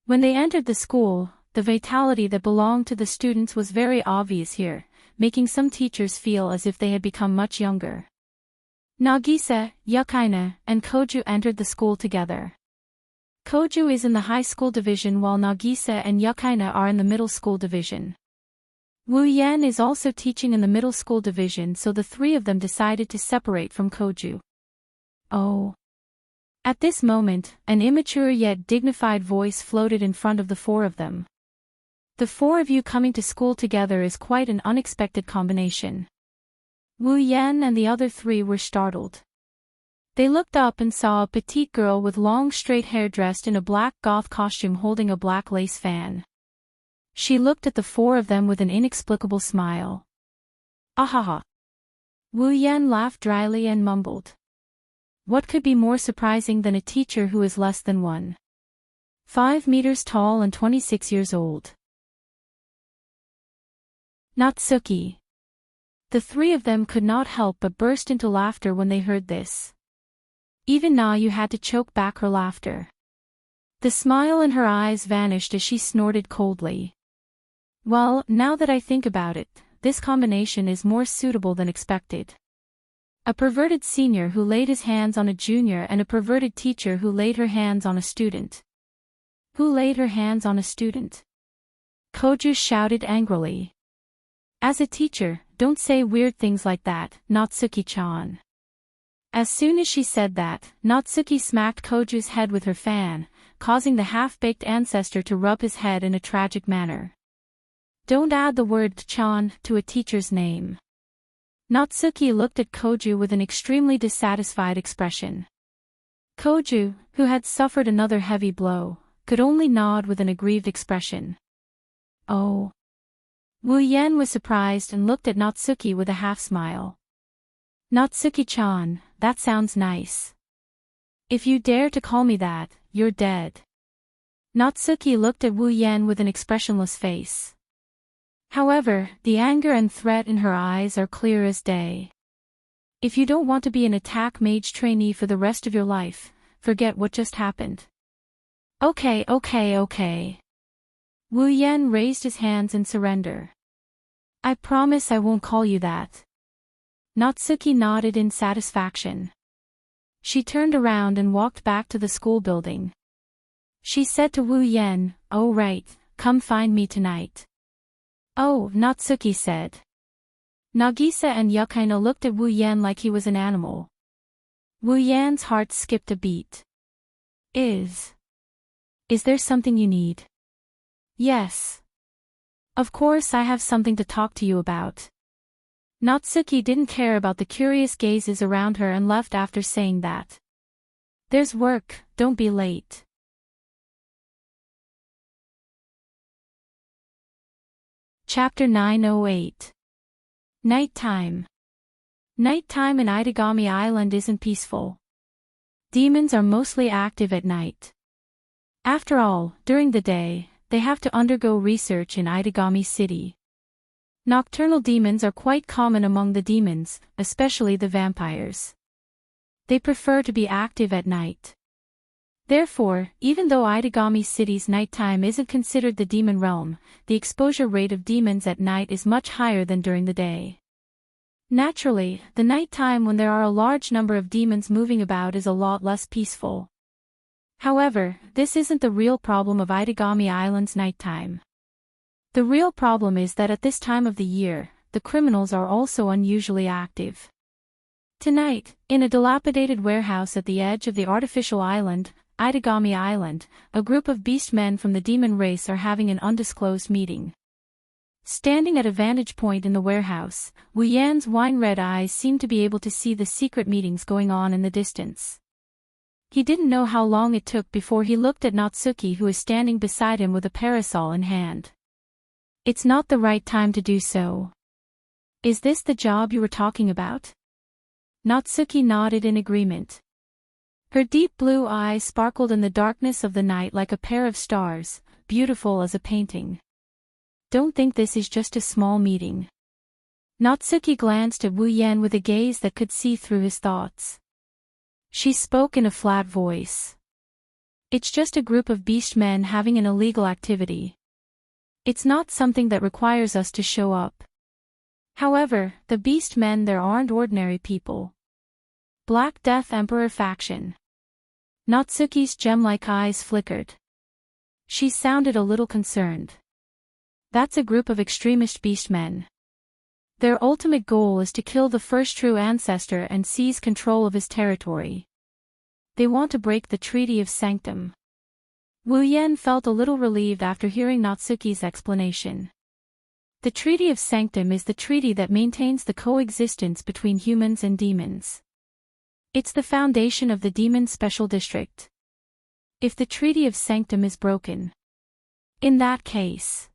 When they entered the school, the vitality that belonged to the students was very obvious here, making some teachers feel as if they had become much younger. Nagisa, Yakaina, and Koju entered the school together. Koju is in the high school division while Nagisa and Yakaina are in the middle school division. Wu Yan is also teaching in the middle school division, so the three of them decided to separate from Koju. Oh. At this moment, an immature yet dignified voice floated in front of the four of them. The four of you coming to school together is quite an unexpected combination. Wu Yan and the other three were startled. They looked up and saw a petite girl with long straight hair dressed in a black goth costume holding a black lace fan. She looked at the four of them with an inexplicable smile. Ahaha. Wu Yan laughed dryly and mumbled. What could be more surprising than a teacher who is less than 1.5 meters tall and 26 years old? Natsuki. The three of them could not help but burst into laughter when they heard this. Even Na Yu had to choke back her laughter. The smile in her eyes vanished as she snorted coldly. Well, now that I think about it, this combination is more suitable than expected. A perverted senior who laid his hands on a junior and a perverted teacher who laid her hands on a student. Who laid her hands on a student? Koju shouted angrily. As a teacher, don't say weird things like that, Natsuki-chan. As soon as she said that, Natsuki smacked Koju's head with her fan, causing the half-baked ancestor to rub his head in a tragic manner. Don't add the word chan to a teacher's name. Natsuki looked at Koju with an extremely dissatisfied expression. Koju, who had suffered another heavy blow, could only nod with an aggrieved expression. Oh. Wu Yan was surprised and looked at Natsuki with a half-smile. Natsuki-chan, that sounds nice. If you dare to call me that, you're dead. Natsuki looked at Wu Yan with an expressionless face. However, the anger and threat in her eyes are clear as day. If you don't want to be an attack mage trainee for the rest of your life, forget what just happened. Okay. Wu Yan raised his hands in surrender. I promise I won't call you that. Natsuki nodded in satisfaction. She turned around and walked back to the school building. She said to Wu Yan, "Oh right, come find me tonight." Oh, Natsuki said. Nagisa and Yukaino looked at Wu Yan like he was an animal. Wu Yan's heart skipped a beat. Is there something you need? Yes. Of course I have something to talk to you about. Natsuki didn't care about the curious gazes around her and left after saying that. There's work, don't be late. Chapter 908. Nighttime. Nighttime in Itagami Island isn't peaceful. Demons are mostly active at night. After all, during the day, they have to undergo research in Itagami City. Nocturnal demons are quite common among the demons, especially the vampires. They prefer to be active at night. Therefore, even though Itagami City's nighttime isn't considered the demon realm, the exposure rate of demons at night is much higher than during the day. Naturally, the nighttime when there are a large number of demons moving about is a lot less peaceful. However, this isn't the real problem of Itagami Island's nighttime. The real problem is that at this time of the year, the criminals are also unusually active. Tonight, in a dilapidated warehouse at the edge of the artificial island, Itagami Island, a group of beast men from the demon race are having an undisclosed meeting. Standing at a vantage point in the warehouse, Wu Yan's wine-red eyes seemed to be able to see the secret meetings going on in the distance. He didn't know how long it took before he looked at Natsuki, who is standing beside him with a parasol in hand. It's not the right time to do so. Is this the job you were talking about? Natsuki nodded in agreement. Her deep blue eyes sparkled in the darkness of the night like a pair of stars, beautiful as a painting. Don't think this is just a small meeting. Natsuki glanced at Wu Yan with a gaze that could see through his thoughts. She spoke in a flat voice. It's just a group of beast men having an illegal activity. It's not something that requires us to show up. However, the beast men there aren't ordinary people. Black Death Emperor faction. Natsuki's gem-like eyes flickered. She sounded a little concerned. That's a group of extremist beast men. Their ultimate goal is to kill the first true ancestor and seize control of his territory. They want to break the Treaty of Sanctum. Wu Yan felt a little relieved after hearing Natsuki's explanation. The Treaty of Sanctum is the treaty that maintains the coexistence between humans and demons. It's the foundation of the Demon Special District. If the Treaty of Sanctum is broken, in that case,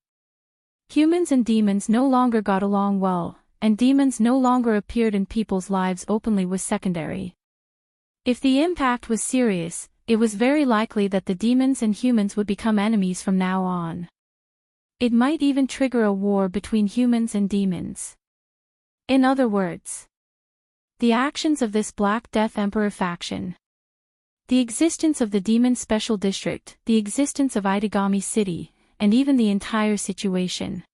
humans and demons no longer got along well, and demons no longer appeared in people's lives openly was secondary. If the impact was serious, it was very likely that the demons and humans would become enemies from now on. It might even trigger a war between humans and demons. In other words, the actions of this Black Death Emperor faction, the existence of the Demon Special District, the existence of Itagami City, and even the entire situation.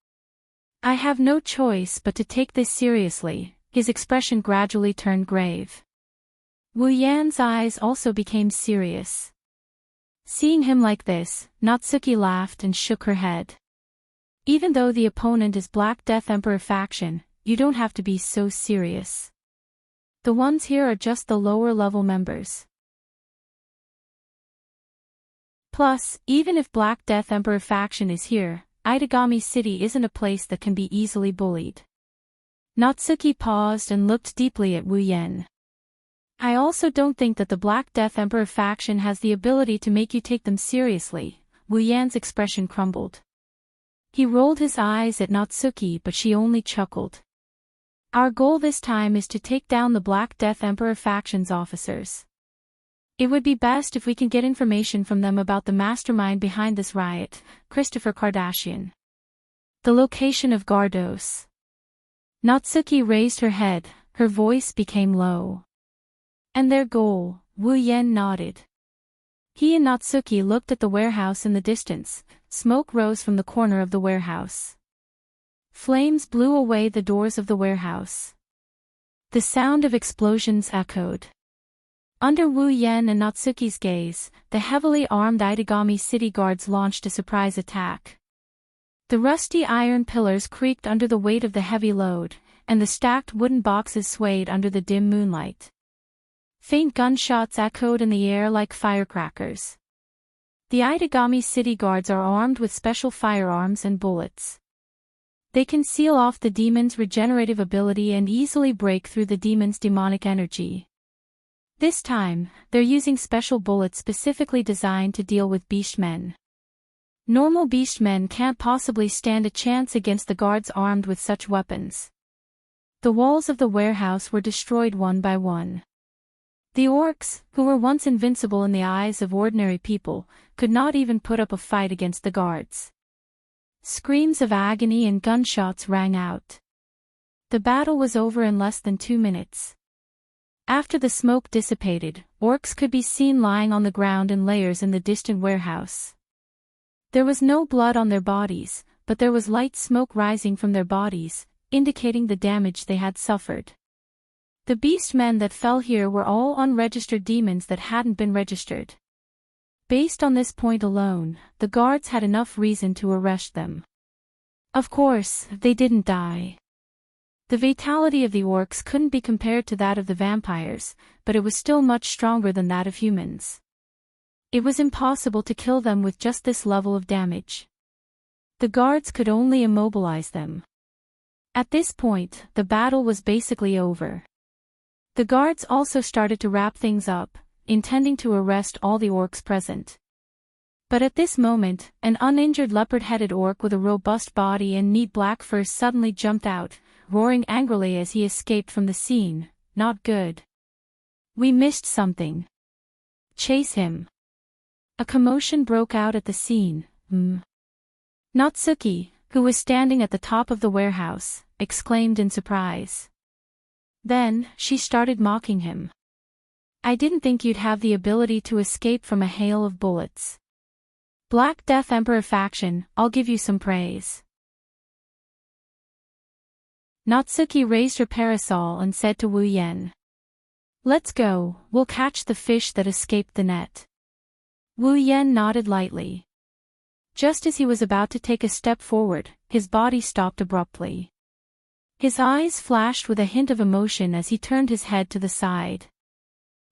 I have no choice but to take this seriously. His expression gradually turned grave. Wu Yan's eyes also became serious. Seeing him like this, Natsuki laughed and shook her head. Even though the opponent is Black Death Emperor faction, you don't have to be so serious. The ones here are just the lower level members. Plus, even if Black Death Emperor faction is here, Itagami City isn't a place that can be easily bullied. Natsuki paused and looked deeply at Wu Yan. I also don't think that the Black Death Emperor faction has the ability to make you take them seriously. Wu Yan's expression crumbled. He rolled his eyes at Natsuki, but she only chuckled. Our goal this time is to take down the Black Death Emperor faction's officers. It would be best if we can get information from them about the mastermind behind this riot, Christopher Kardashian. The location of Gardos. Natsuki raised her head, her voice became low. And their goal, Wu Yan nodded. He and Natsuki looked at the warehouse in the distance. Smoke rose from the corner of the warehouse. Flames blew away the doors of the warehouse. The sound of explosions echoed. Under Wu Yan and Natsuki's gaze, the heavily armed Itagami City guards launched a surprise attack. The rusty iron pillars creaked under the weight of the heavy load, and the stacked wooden boxes swayed under the dim moonlight. Faint gunshots echoed in the air like firecrackers. The Itagami City guards are armed with special firearms and bullets. They can seal off the demon's regenerative ability and easily break through the demon's demonic energy. This time, they're using special bullets specifically designed to deal with beastmen. Normal beastmen can't possibly stand a chance against the guards armed with such weapons. The walls of the warehouse were destroyed one by one. The orcs, who were once invincible in the eyes of ordinary people, could not even put up a fight against the guards. Screams of agony and gunshots rang out. The battle was over in less than 2 minutes. After the smoke dissipated, orcs could be seen lying on the ground in layers in the distant warehouse. There was no blood on their bodies, but there was light smoke rising from their bodies, indicating the damage they had suffered. The beastmen that fell here were all unregistered demons that hadn't been registered. Based on this point alone, the guards had enough reason to arrest them. Of course, they didn't die. The vitality of the orcs couldn't be compared to that of the vampires, but it was still much stronger than that of humans. It was impossible to kill them with just this level of damage. The guards could only immobilize them. At this point, the battle was basically over. The guards also started to wrap things up, intending to arrest all the orcs present. But at this moment, an uninjured leopard-headed orc with a robust body and neat black fur suddenly jumped out, roaring angrily as he escaped from the scene. Not good. We missed something. Chase him. A commotion broke out at the scene. Natsuki, who was standing at the top of the warehouse, exclaimed in surprise. Then, she started mocking him. I didn't think you'd have the ability to escape from a hail of bullets. Black Death Emperor faction, I'll give you some praise. Natsuki raised her parasol and said to Wu Yan. Let's go, we'll catch the fish that escaped the net. Wu Yan nodded lightly. Just as he was about to take a step forward, his body stopped abruptly. His eyes flashed with a hint of emotion as he turned his head to the side.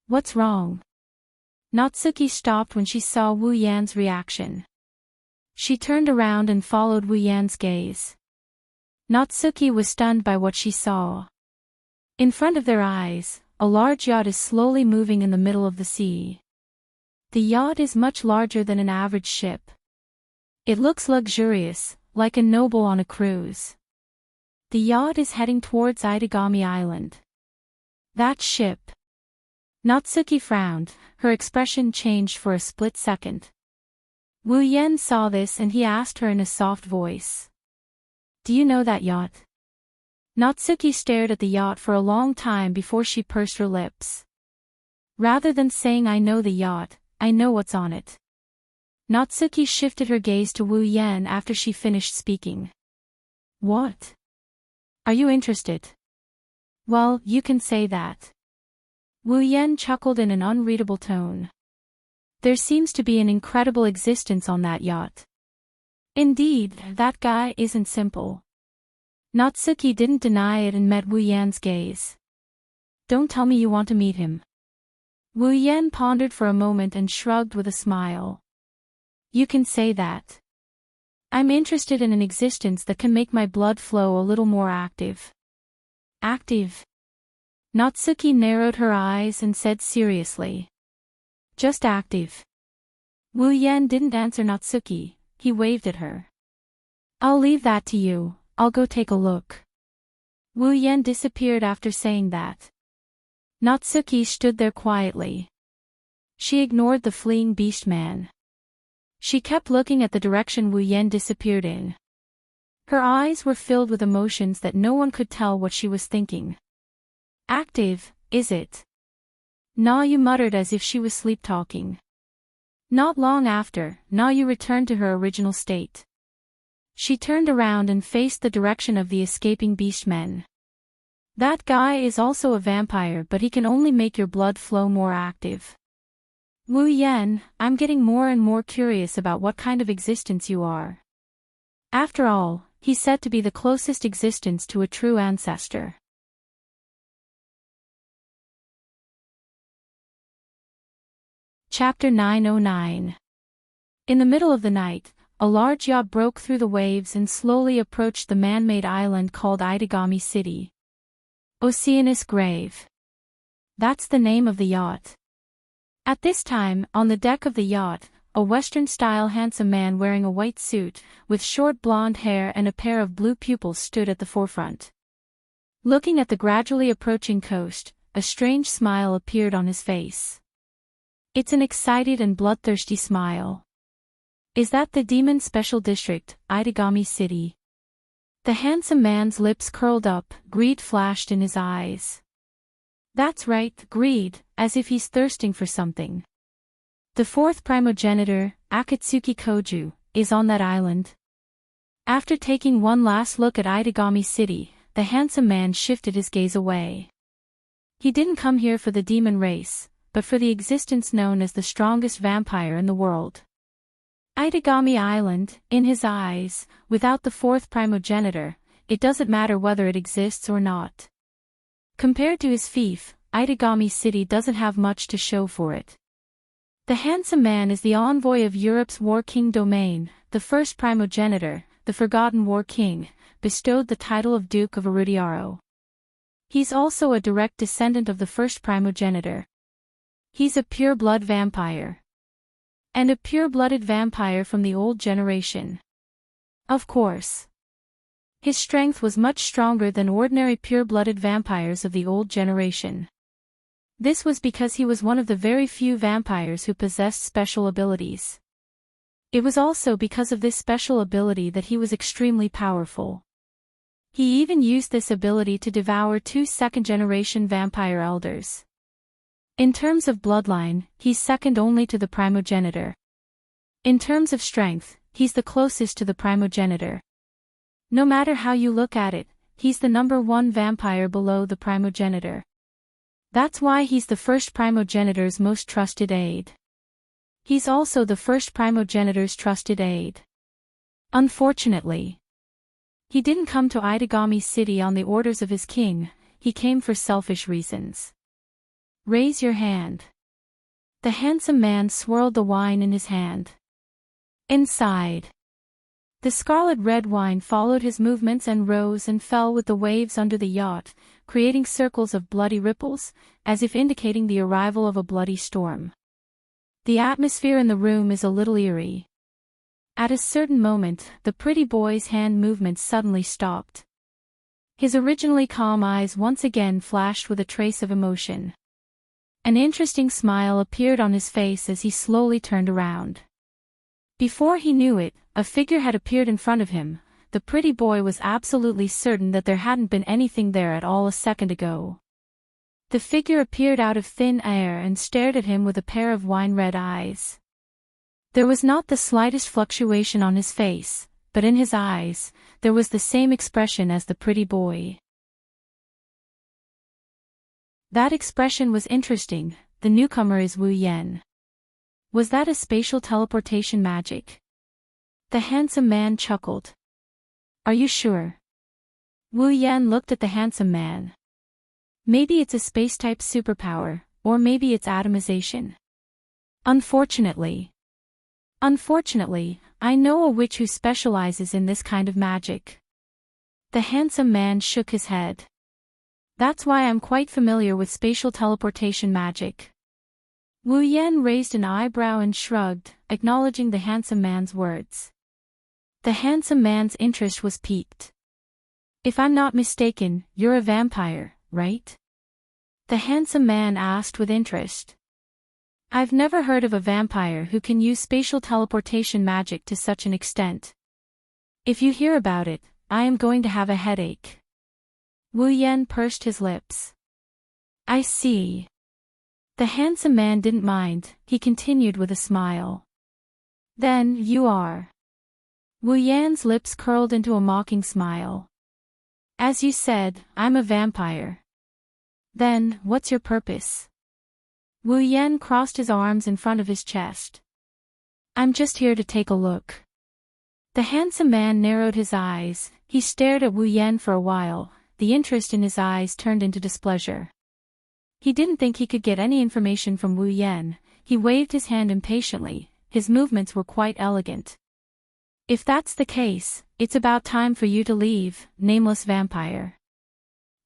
What's wrong? Natsuki stopped when she saw Wu Yan's reaction. She turned around and followed Wu Yan's gaze. Natsuki was stunned by what she saw. In front of their eyes, a large yacht is slowly moving in the middle of the sea. The yacht is much larger than an average ship. It looks luxurious, like a noble on a cruise. The yacht is heading towards Itagami Island. That ship. Natsuki frowned, her expression changed for a split second. Wu Yan saw this and he asked her in a soft voice. Do you know that yacht? Natsuki stared at the yacht for a long time before she pursed her lips. Rather than saying I know the yacht, I know what's on it. Natsuki shifted her gaze to Wu Yan after she finished speaking. What? Are you interested? Well, you can say that. Wu Yan chuckled in an unreadable tone. There seems to be an incredible existence on that yacht. Indeed, that guy isn't simple. Natsuki didn't deny it and met Wu Yan's gaze. Don't tell me you want to meet him. Wu Yan pondered for a moment and shrugged with a smile. You can say that. I'm interested in an existence that can make my blood flow a little more active. Active? Natsuki narrowed her eyes and said seriously. Just active. Wu Yan didn't answer Natsuki, he waved at her. I'll leave that to you, I'll go take a look. Wu Yan disappeared after saying that. Natsuki stood there quietly. She ignored the fleeing beastman. She kept looking at the direction Wu Yan disappeared in. Her eyes were filled with emotions that no one could tell what she was thinking. Active, is it? Nayu muttered as if she was sleep-talking. Not long after, Nayu returned to her original state. She turned around and faced the direction of the escaping beastmen. That guy is also a vampire, but he can only make your blood flow more active. Wu Yan, I'm getting more and more curious about what kind of existence you are. After all, he's said to be the closest existence to a true ancestor. Chapter 909. In the middle of the night, a large yacht broke through the waves and slowly approached the man-made island called Itagami City. Oceanus Grave. That's the name of the yacht. At this time, on the deck of the yacht, a Western-style handsome man wearing a white suit, with short blonde hair and a pair of blue pupils stood at the forefront. Looking at the gradually approaching coast, a strange smile appeared on his face. It's an excited and bloodthirsty smile. Is that the Demon Special District, Itagami City? The handsome man's lips curled up, greed flashed in his eyes. That's right, greed, as if he's thirsting for something. The fourth primogenitor, Akatsuki Koju, is on that island. After taking one last look at Itagami City, the handsome man shifted his gaze away. He didn't come here for the demon race, but for the existence known as the strongest vampire in the world. Itagami Island, in his eyes, without the fourth primogenitor, it doesn't matter whether it exists or not. Compared to his fief, Itagami City doesn't have much to show for it. The handsome man is the envoy of Europe's War King domain, the first primogenitor, the Forgotten War King, bestowed the title of Duke of Arudiaro. He's also a direct descendant of the first primogenitor. He's a pure-blood vampire. And a pure-blooded vampire from the old generation. Of course. His strength was much stronger than ordinary pure-blooded vampires of the old generation. This was because he was one of the very few vampires who possessed special abilities. It was also because of this special ability that he was extremely powerful. He even used this ability to devour two second-generation vampire elders. In terms of bloodline, he's second only to the primogenitor. In terms of strength, he's the closest to the primogenitor. No matter how you look at it, he's the number one vampire below the primogenitor. That's why he's the first primogenitor's most trusted aide. He's also the first primogenitor's trusted aide. Unfortunately, he didn't come to Itagami City on the orders of his king, he came for selfish reasons. Raise your hand. The handsome man swirled the wine in his hand. Inside. The scarlet red wine followed his movements and rose and fell with the waves under the yacht, creating circles of bloody ripples, as if indicating the arrival of a bloody storm. The atmosphere in the room is a little eerie. At a certain moment, the pretty boy's hand movements suddenly stopped. His originally calm eyes once again flashed with a trace of emotion. An interesting smile appeared on his face as he slowly turned around. Before he knew it, a figure had appeared in front of him. The pretty boy was absolutely certain that there hadn't been anything there at all a second ago. The figure appeared out of thin air and stared at him with a pair of wine-red eyes. There was not the slightest fluctuation on his face, but in his eyes, there was the same expression as the pretty boy. That expression was interesting. The newcomer is Wu Yan. Was that a spatial teleportation magic? The handsome man chuckled. Are you sure? Wu Yan looked at the handsome man. Maybe it's a space-type superpower, or maybe it's atomization. Unfortunately, I know a witch who specializes in this kind of magic. The handsome man shook his head. That's why I'm quite familiar with spatial teleportation magic. Wu Yan raised an eyebrow and shrugged, acknowledging the handsome man's words. The handsome man's interest was piqued. If I'm not mistaken, you're a vampire, right? The handsome man asked with interest. I've never heard of a vampire who can use spatial teleportation magic to such an extent. If you hear about it, I am going to have a headache. Wu Yan pursed his lips. I see. The handsome man didn't mind, he continued with a smile. Then you are. Wu Yan's lips curled into a mocking smile. As you said, I'm a vampire. Then, what's your purpose? Wu Yan crossed his arms in front of his chest. I'm just here to take a look. The handsome man narrowed his eyes. He stared at Wu Yan for a while. The interest in his eyes turned into displeasure. He didn't think he could get any information from Wu Yan. He waved his hand impatiently. His movements were quite elegant. If that's the case, it's about time for you to leave, nameless vampire.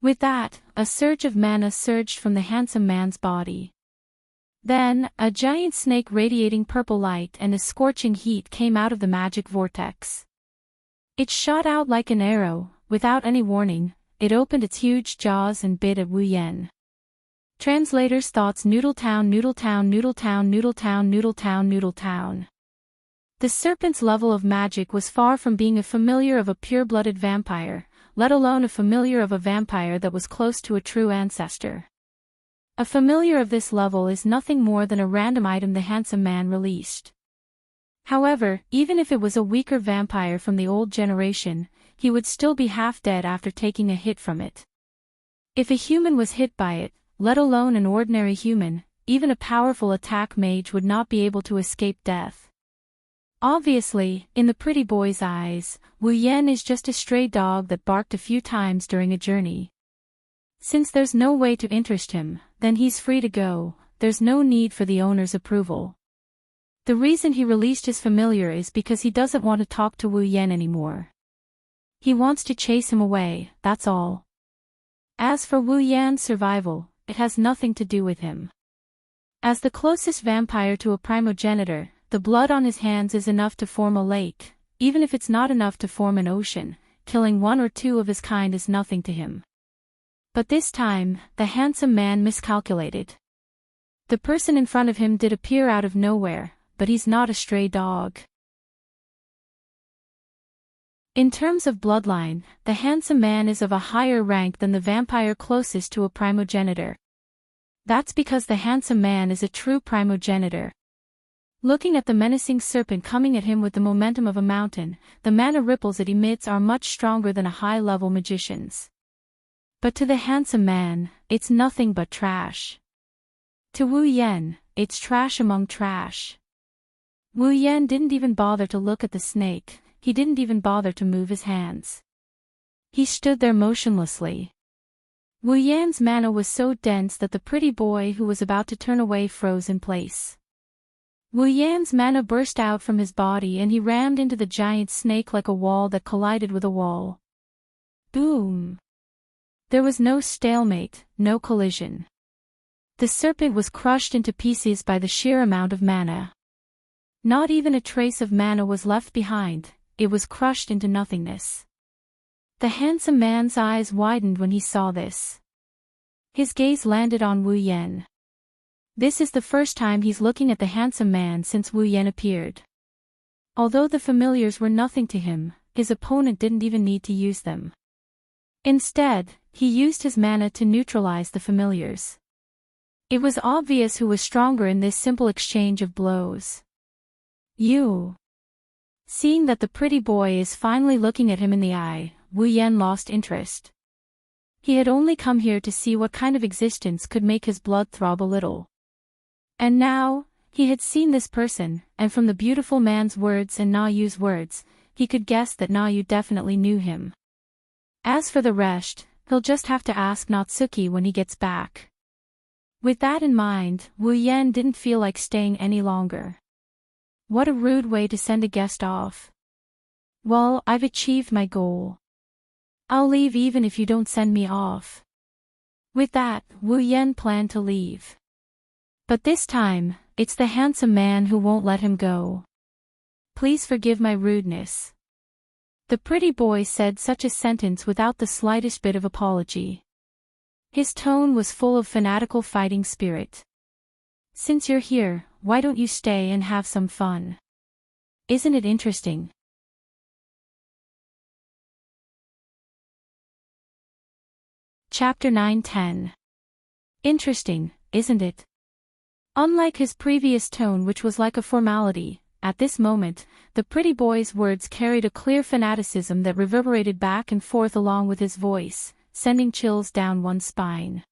With that, a surge of mana surged from the handsome man's body. Then, a giant snake radiating purple light and a scorching heat came out of the magic vortex. It shot out like an arrow. Without any warning, it opened its huge jaws and bit at Wu Yan. Translator's thoughts: Noodletown, Noodletown, Noodletown, Noodletown, Noodletown, Noodletown. The serpent's level of magic was far from being a familiar of a pure-blooded vampire, let alone a familiar of a vampire that was close to a true ancestor. A familiar of this level is nothing more than a random item the handsome man released. However, even if it was a weaker vampire from the old generation, he would still be half dead after taking a hit from it. If a human was hit by it, let alone an ordinary human, even a powerful attack mage would not be able to escape death. Obviously, in the pretty boy's eyes, Wu Yan is just a stray dog that barked a few times during a journey. Since there's no way to interest him, then he's free to go. There's no need for the owner's approval. The reason he released his familiar is because he doesn't want to talk to Wu Yan anymore. He wants to chase him away, that's all. As for Wu Yan's survival, it has nothing to do with him. As the closest vampire to a primogenitor, the blood on his hands is enough to form a lake. Even if it's not enough to form an ocean, killing one or two of his kind is nothing to him. But this time, the handsome man miscalculated. The person in front of him did appear out of nowhere, but he's not a stray dog. In terms of bloodline, the handsome man is of a higher rank than the vampire closest to a primogenitor. That's because the handsome man is a true primogenitor. Looking at the menacing serpent coming at him with the momentum of a mountain, the mana ripples it emits are much stronger than a high-level magician's. But to the handsome man, it's nothing but trash. To Wu Yan, it's trash among trash. Wu Yan didn't even bother to look at the snake. He didn't even bother to move his hands. He stood there motionlessly. Wu Yan's mana was so dense that the pretty boy who was about to turn away froze in place. Wu Yan's mana burst out from his body and he rammed into the giant snake like a wall that collided with a wall. Boom! There was no stalemate, no collision. The serpent was crushed into pieces by the sheer amount of mana. Not even a trace of mana was left behind, it was crushed into nothingness. The handsome man's eyes widened when he saw this. His gaze landed on Wu Yan. This is the first time he's looking at the handsome man since Wu Yan appeared. Although the familiars were nothing to him, his opponent didn't even need to use them. Instead, he used his mana to neutralize the familiars. It was obvious who was stronger in this simple exchange of blows. You. Seeing that the pretty boy is finally looking at him in the eye, Wu Yan lost interest. He had only come here to see what kind of existence could make his blood throb a little. And now, he had seen this person, and from the beautiful man's words and Na Yu's words, he could guess that Na Yu definitely knew him. As for the rest, he'll just have to ask Natsuki when he gets back. With that in mind, Wu Yan didn't feel like staying any longer. What a rude way to send a guest off. Well, I've achieved my goal. I'll leave even if you don't send me off. With that, Wu Yan planned to leave. But this time, it's the handsome man who won't let him go. Please forgive my rudeness. The pretty boy said such a sentence without the slightest bit of apology. His tone was full of fanatical fighting spirit. Since you're here, why don't you stay and have some fun? Isn't it interesting? Chapter 9-10. Interesting, isn't it? Unlike his previous tone which was like a formality, at this moment, the pretty boy's words carried a clear fanaticism that reverberated back and forth along with his voice, sending chills down one's spine.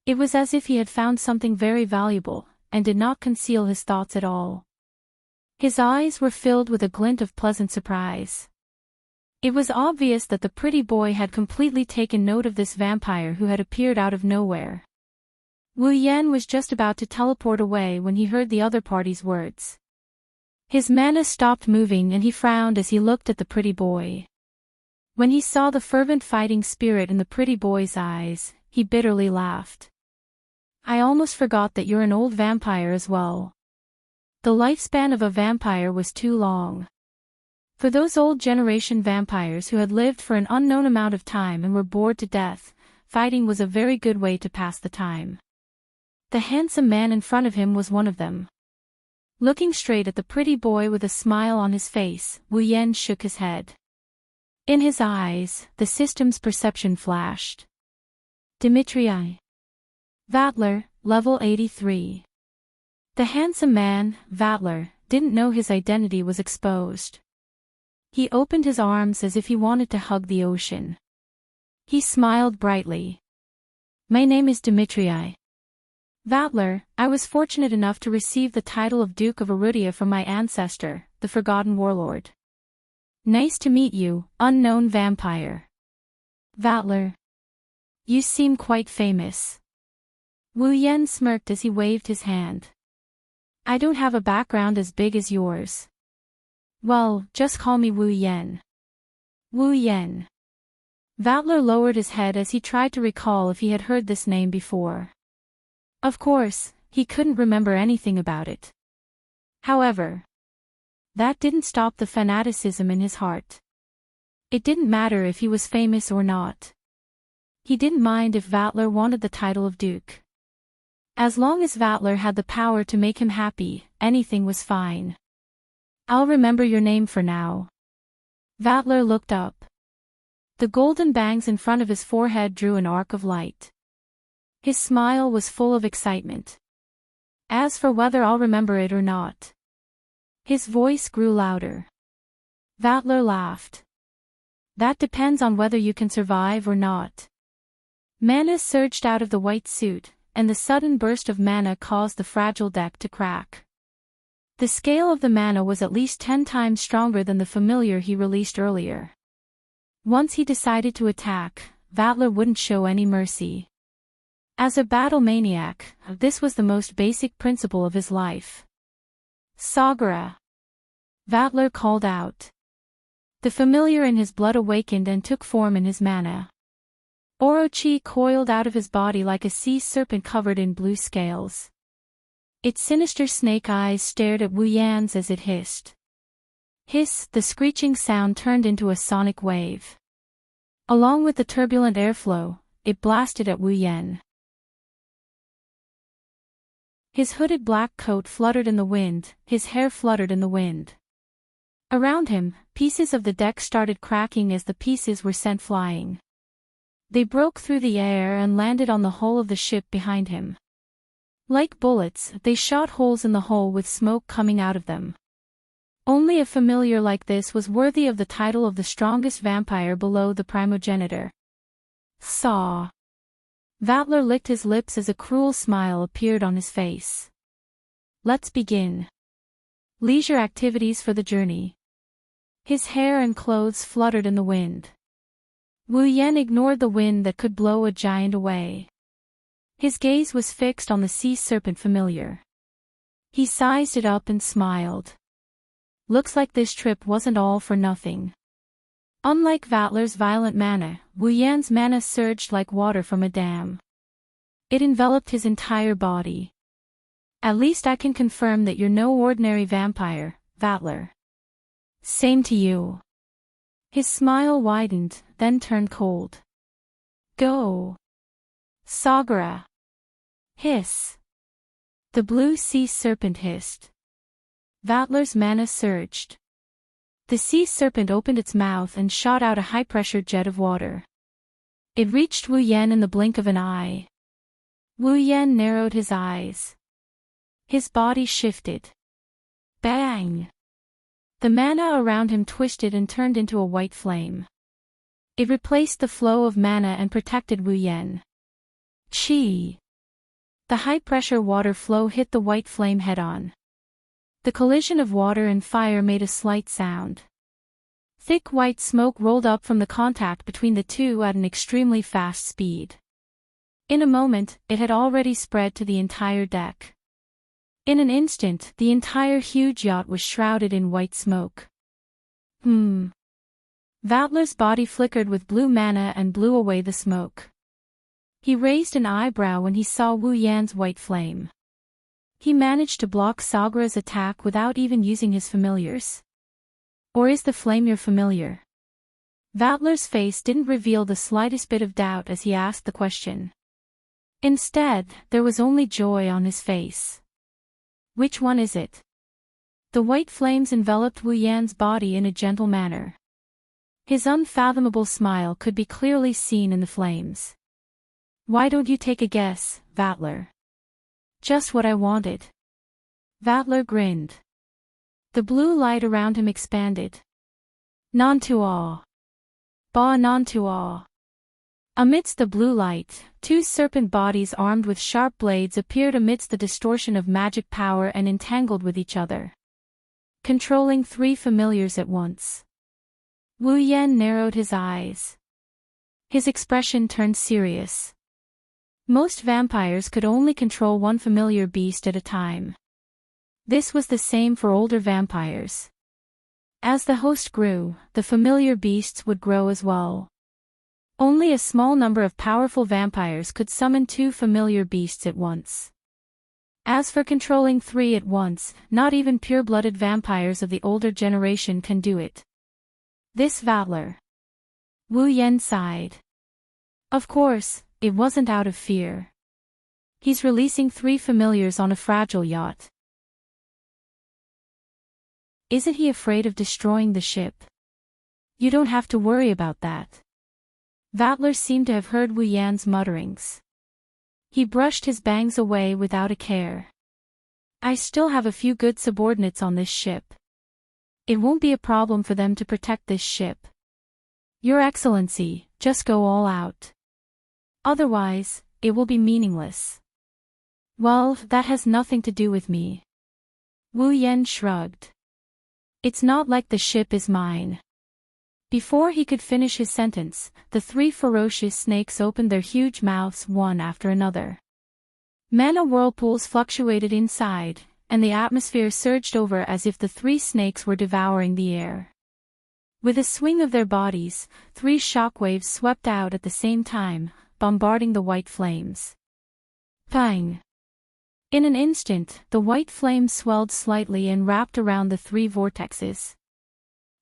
It was as if he had found something very valuable, and did not conceal his thoughts at all. His eyes were filled with a glint of pleasant surprise. It was obvious that the pretty boy had completely taken note of this vampire who had appeared out of nowhere. Wu Yan was just about to teleport away when he heard the other party's words. His mana stopped moving and he frowned as he looked at the pretty boy. When he saw the fervent fighting spirit in the pretty boy's eyes, he bitterly laughed. I almost forgot that you're an old vampire as well. The lifespan of a vampire was too long. For those old generation vampires who had lived for an unknown amount of time and were bored to death, fighting was a very good way to pass the time. The handsome man in front of him was one of them. Looking straight at the pretty boy with a smile on his face, Wu Yan shook his head. In his eyes, the system's perception flashed. Dmitri. Vatler, level 83. The handsome man, Vatler, didn't know his identity was exposed. He opened his arms as if he wanted to hug the ocean. He smiled brightly. My name is Dmitri. Vatler, I was fortunate enough to receive the title of Duke of Erudia from my ancestor, the Forgotten Warlord. Nice to meet you, unknown vampire. Vatler. You seem quite famous. Wu Yan smirked as he waved his hand. I don't have a background as big as yours. Well, just call me Wu Yan. Wu Yan. Vatler lowered his head as he tried to recall if he had heard this name before. Of course, he couldn't remember anything about it. However, that didn't stop the fanaticism in his heart. It didn't matter if he was famous or not. He didn't mind if Vatler wanted the title of Duke. As long as Vatler had the power to make him happy, anything was fine. I'll remember your name for now. Vatler looked up. The golden bangs in front of his forehead drew an arc of light. His smile was full of excitement. As for whether I'll remember it or not. His voice grew louder. Vatler laughed. That depends on whether you can survive or not. Mana surged out of the white suit, and the sudden burst of mana caused the fragile deck to crack. The scale of the mana was at least 10 times stronger than the familiar he released earlier. Once he decided to attack, Vatler wouldn't show any mercy. As a battle maniac, this was the most basic principle of his life. Sagara! Vatler called out. The familiar in his blood awakened and took form in his mana. Orochi coiled out of his body like a sea serpent covered in blue scales. Its sinister snake eyes stared at Wu Yan's as it hissed. Hiss, the screeching sound turned into a sonic wave. Along with the turbulent airflow, it blasted at Wu Yan. His hooded black coat fluttered in the wind, his hair fluttered in the wind. Around him, pieces of the deck started cracking as the pieces were sent flying. They broke through the air and landed on the hull of the ship behind him. Like bullets, they shot holes in the hull with smoke coming out of them. Only a familiar like this was worthy of the title of the strongest vampire below the primogenitor. Saw. Vatler licked his lips as a cruel smile appeared on his face. Let's begin. Leisure activities for the journey. His hair and clothes fluttered in the wind. Wu Yan ignored the wind that could blow a giant away. His gaze was fixed on the sea serpent familiar. He sized it up and smiled. Looks like this trip wasn't all for nothing. Unlike Vatler's violent mana, Wu Yan's mana surged like water from a dam. It enveloped his entire body. At least I can confirm that you're no ordinary vampire, Vatler. Same to you. His smile widened, then turned cold. Go. Sagara. Hiss. The blue sea serpent hissed. Vatler's mana surged. The sea serpent opened its mouth and shot out a high-pressure jet of water. It reached Wu Yan in the blink of an eye. Wu Yan narrowed his eyes. His body shifted. Bang! The mana around him twisted and turned into a white flame. It replaced the flow of mana and protected Wu Yan. Chi! The high-pressure water flow hit the white flame head-on. The collision of water and fire made a slight sound. Thick white smoke rolled up from the contact between the two at an extremely fast speed. In a moment, it had already spread to the entire deck. In an instant, the entire huge yacht was shrouded in white smoke. Vatler's body flickered with blue mana and blew away the smoke. He raised an eyebrow when he saw Wu Yan's white flame. He managed to block Sagara's attack without even using his familiars. Or is the flame your familiar? Vatler's face didn't reveal the slightest bit of doubt as he asked the question. Instead, there was only joy on his face. Which one is it? The white flames enveloped Wu Yan's body in a gentle manner. His unfathomable smile could be clearly seen in the flames. Why don't you take a guess, Vatler? Just what I wanted. Vatler grinned. The blue light around him expanded. Non-to-awe. Ba non-to-awe. Amidst the blue light, two serpent bodies armed with sharp blades appeared amidst the distortion of magic power and entangled with each other. Controlling three familiars at once. Wu Yan narrowed his eyes. His expression turned serious. Most vampires could only control one familiar beast at a time. This was the same for older vampires. As the host grew, the familiar beasts would grow as well. Only a small number of powerful vampires could summon two familiar beasts at once. As for controlling three at once, not even pure-blooded vampires of the older generation can do it. This Vatler. Wu Yan sighed. Of course, it wasn't out of fear. He's releasing three familiars on a fragile yacht. Isn't he afraid of destroying the ship? You don't have to worry about that. Vatler seemed to have heard Wu Yan's mutterings. He brushed his bangs away without a care. I still have a few good subordinates on this ship. It won't be a problem for them to protect this ship. Your Excellency, just go all out. Otherwise, it will be meaningless. Well, that has nothing to do with me. Wu Yan shrugged. It's not like the ship is mine. Before he could finish his sentence, the three ferocious snakes opened their huge mouths one after another. Mana whirlpools fluctuated inside, and the atmosphere surged over as if the three snakes were devouring the air. With a swing of their bodies, three shockwaves swept out at the same time, bombarding the white flames. Bang! In an instant, the white flame swelled slightly and wrapped around the three vortexes.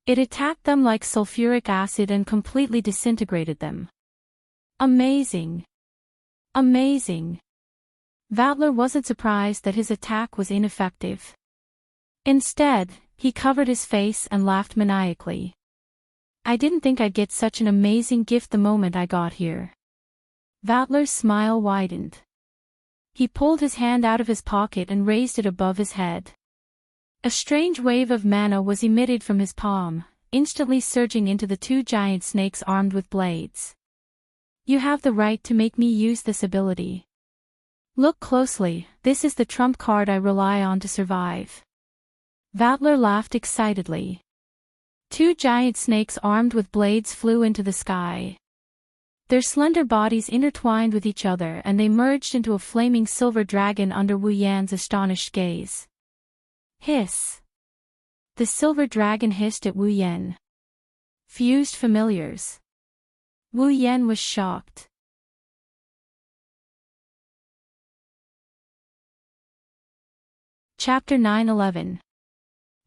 It attacked them like sulfuric acid and completely disintegrated them. Amazing! Amazing! LoveLore wasn't surprised that his attack was ineffective. Instead, he covered his face and laughed maniacally. I didn't think I'd get such an amazing gift the moment I got here. LoveLore's smile widened. He pulled his hand out of his pocket and raised it above his head. A strange wave of mana was emitted from his palm, instantly surging into the two giant snakes armed with blades. You have the right to make me use this ability. Look closely, this is the trump card I rely on to survive. LoveLore laughed excitedly. Two giant snakes armed with blades flew into the sky. Their slender bodies intertwined with each other and they merged into a flaming silver dragon under Wu Yan's astonished gaze. Hiss! The silver dragon hissed at Wu Yan. Fused familiars. Wu Yan was shocked. Chapter 9-11.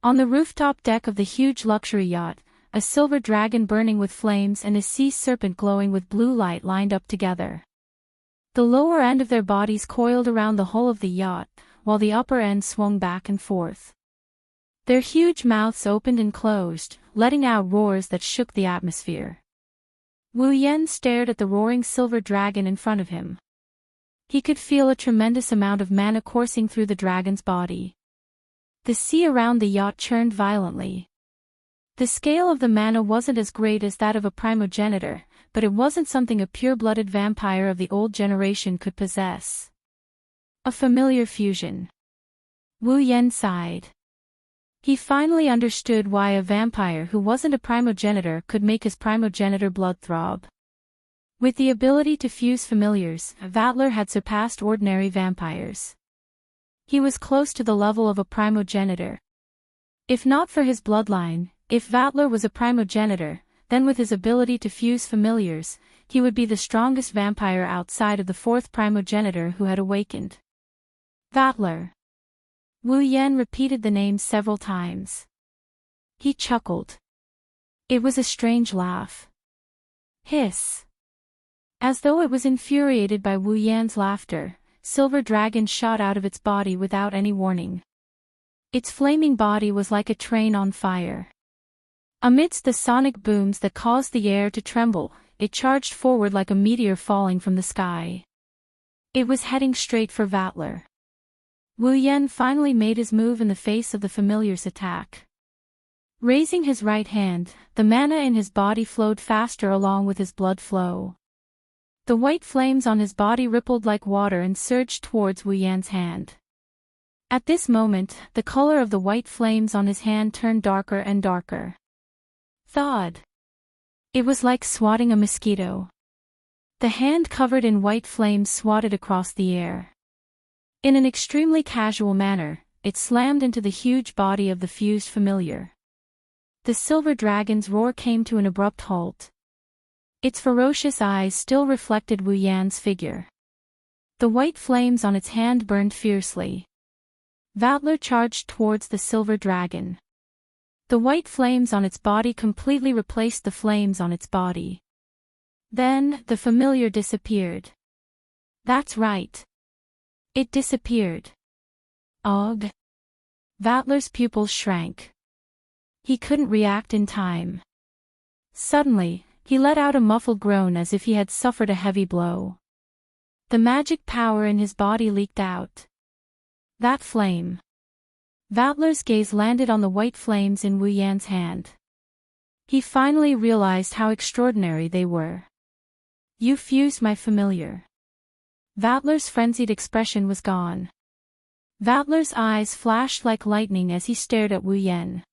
On the rooftop deck of the huge luxury yacht, a silver dragon burning with flames and a sea serpent glowing with blue light lined up together. The lower end of their bodies coiled around the hull of the yacht, while the upper end swung back and forth. Their huge mouths opened and closed, letting out roars that shook the atmosphere. Wu Yan stared at the roaring silver dragon in front of him. He could feel a tremendous amount of mana coursing through the dragon's body. The sea around the yacht churned violently. The scale of the mana wasn't as great as that of a primogenitor, but it wasn't something a pure-blooded vampire of the old generation could possess. A familiar fusion. Wu Yan sighed. He finally understood why a vampire who wasn't a primogenitor could make his primogenitor blood throb. With the ability to fuse familiars, LoveLore had surpassed ordinary vampires. He was close to the level of a primogenitor. If not for his bloodline, if LoveLore was a primogenitor, then with his ability to fuse familiars, he would be the strongest vampire outside of the fourth primogenitor who had awakened. LoveLore. Wu Yan repeated the name several times. He chuckled. It was a strange laugh. Hiss. As though it was infuriated by Wu Yan's laughter, Silver Dragon shot out of its body without any warning. Its flaming body was like a train on fire. Amidst the sonic booms that caused the air to tremble, it charged forward like a meteor falling from the sky. It was heading straight for LoveLore. Wu Yan finally made his move in the face of the familiar's attack. Raising his right hand, the mana in his body flowed faster along with his blood flow. The white flames on his body rippled like water and surged towards Wu Yan's hand. At this moment, the color of the white flames on his hand turned darker and darker. Thawed. It was like swatting a mosquito. The hand covered in white flames swatted across the air. In an extremely casual manner, it slammed into the huge body of the fused familiar. The silver dragon's roar came to an abrupt halt. Its ferocious eyes still reflected Wu Yan's figure. The white flames on its hand burned fiercely. LoveLore charged towards the silver dragon. The white flames on its body completely replaced the flames on its body. Then, the familiar disappeared. That's right. It disappeared. Ugh. LoveLore's pupils shrank. He couldn't react in time. Suddenly, he let out a muffled groan as if he had suffered a heavy blow. The magic power in his body leaked out. That flame. LoveLore's gaze landed on the white flames in Wu Yan's hand. He finally realized how extraordinary they were. You fused my familiar. LoveLore's frenzied expression was gone. LoveLore's eyes flashed like lightning as he stared at Wu Yan.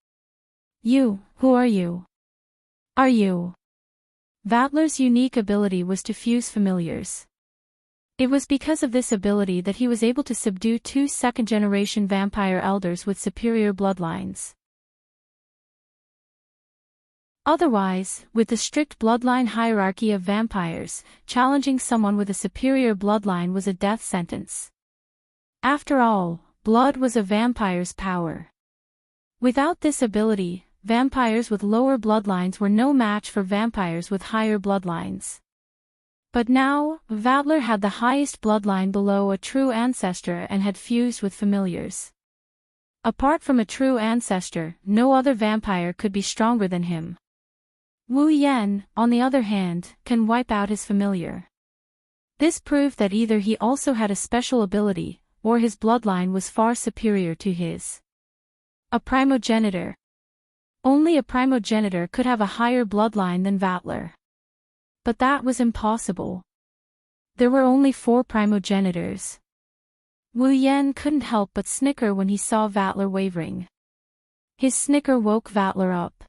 You, who are you? Are you? Vatler's unique ability was to fuse familiars. It was because of this ability that he was able to subdue 2 second-generation vampire elders with superior bloodlines. Otherwise, with the strict bloodline hierarchy of vampires, challenging someone with a superior bloodline was a death sentence. After all, blood was a vampire's power. Without this ability, vampires with lower bloodlines were no match for vampires with higher bloodlines. But now, Vatler had the highest bloodline below a true ancestor and had fused with familiars. Apart from a true ancestor, no other vampire could be stronger than him. Wu Yan, on the other hand, can wipe out his familiar. This proved that either he also had a special ability, or his bloodline was far superior to his. A primogenitor. Only a primogenitor could have a higher bloodline than Vatler. But that was impossible. There were only 4 primogenitors. Wu Yan couldn't help but snicker when he saw Vatler wavering. His snicker woke Vatler up.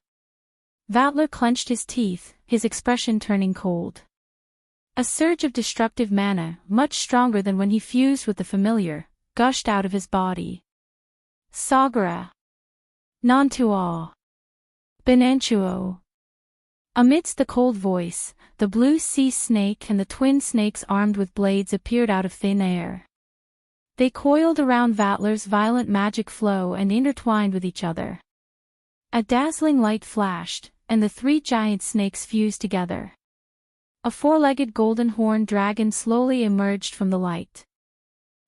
Vatler clenched his teeth, his expression turning cold. A surge of destructive mana, much stronger than when he fused with the familiar, gushed out of his body. Sagara. Nantuo. Benanchuo. Amidst the cold voice, the blue sea snake and the twin snakes armed with blades appeared out of thin air. They coiled around Vatler's violent magic flow and intertwined with each other. A dazzling light flashed, and the 3 giant snakes fused together. A 4-legged golden horned dragon slowly emerged from the light.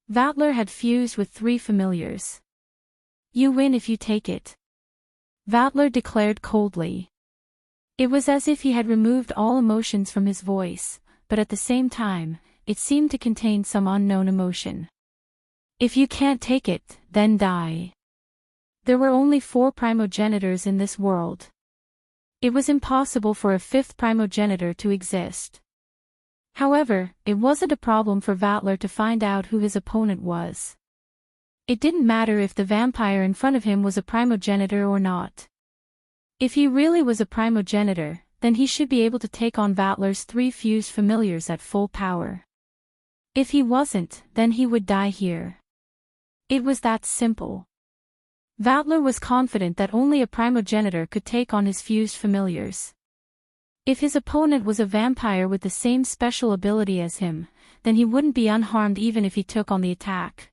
Vatler had fused with 3 familiars. You win if you take it. Vatler declared coldly. It was as if he had removed all emotions from his voice, but at the same time, it seemed to contain some unknown emotion. If you can't take it, then die. There were only 4 primogenitors in this world. It was impossible for a 5th primogenitor to exist. However, it wasn't a problem for Vatler to find out who his opponent was. It didn't matter if the vampire in front of him was a primogenitor or not. If he really was a primogenitor, then he should be able to take on Vatler's 3 fused familiars at full power. If he wasn't, then he would die here. It was that simple. Vatler was confident that only a primogenitor could take on his fused familiars. If his opponent was a vampire with the same special ability as him, then he wouldn't be unharmed even if he took on the attack.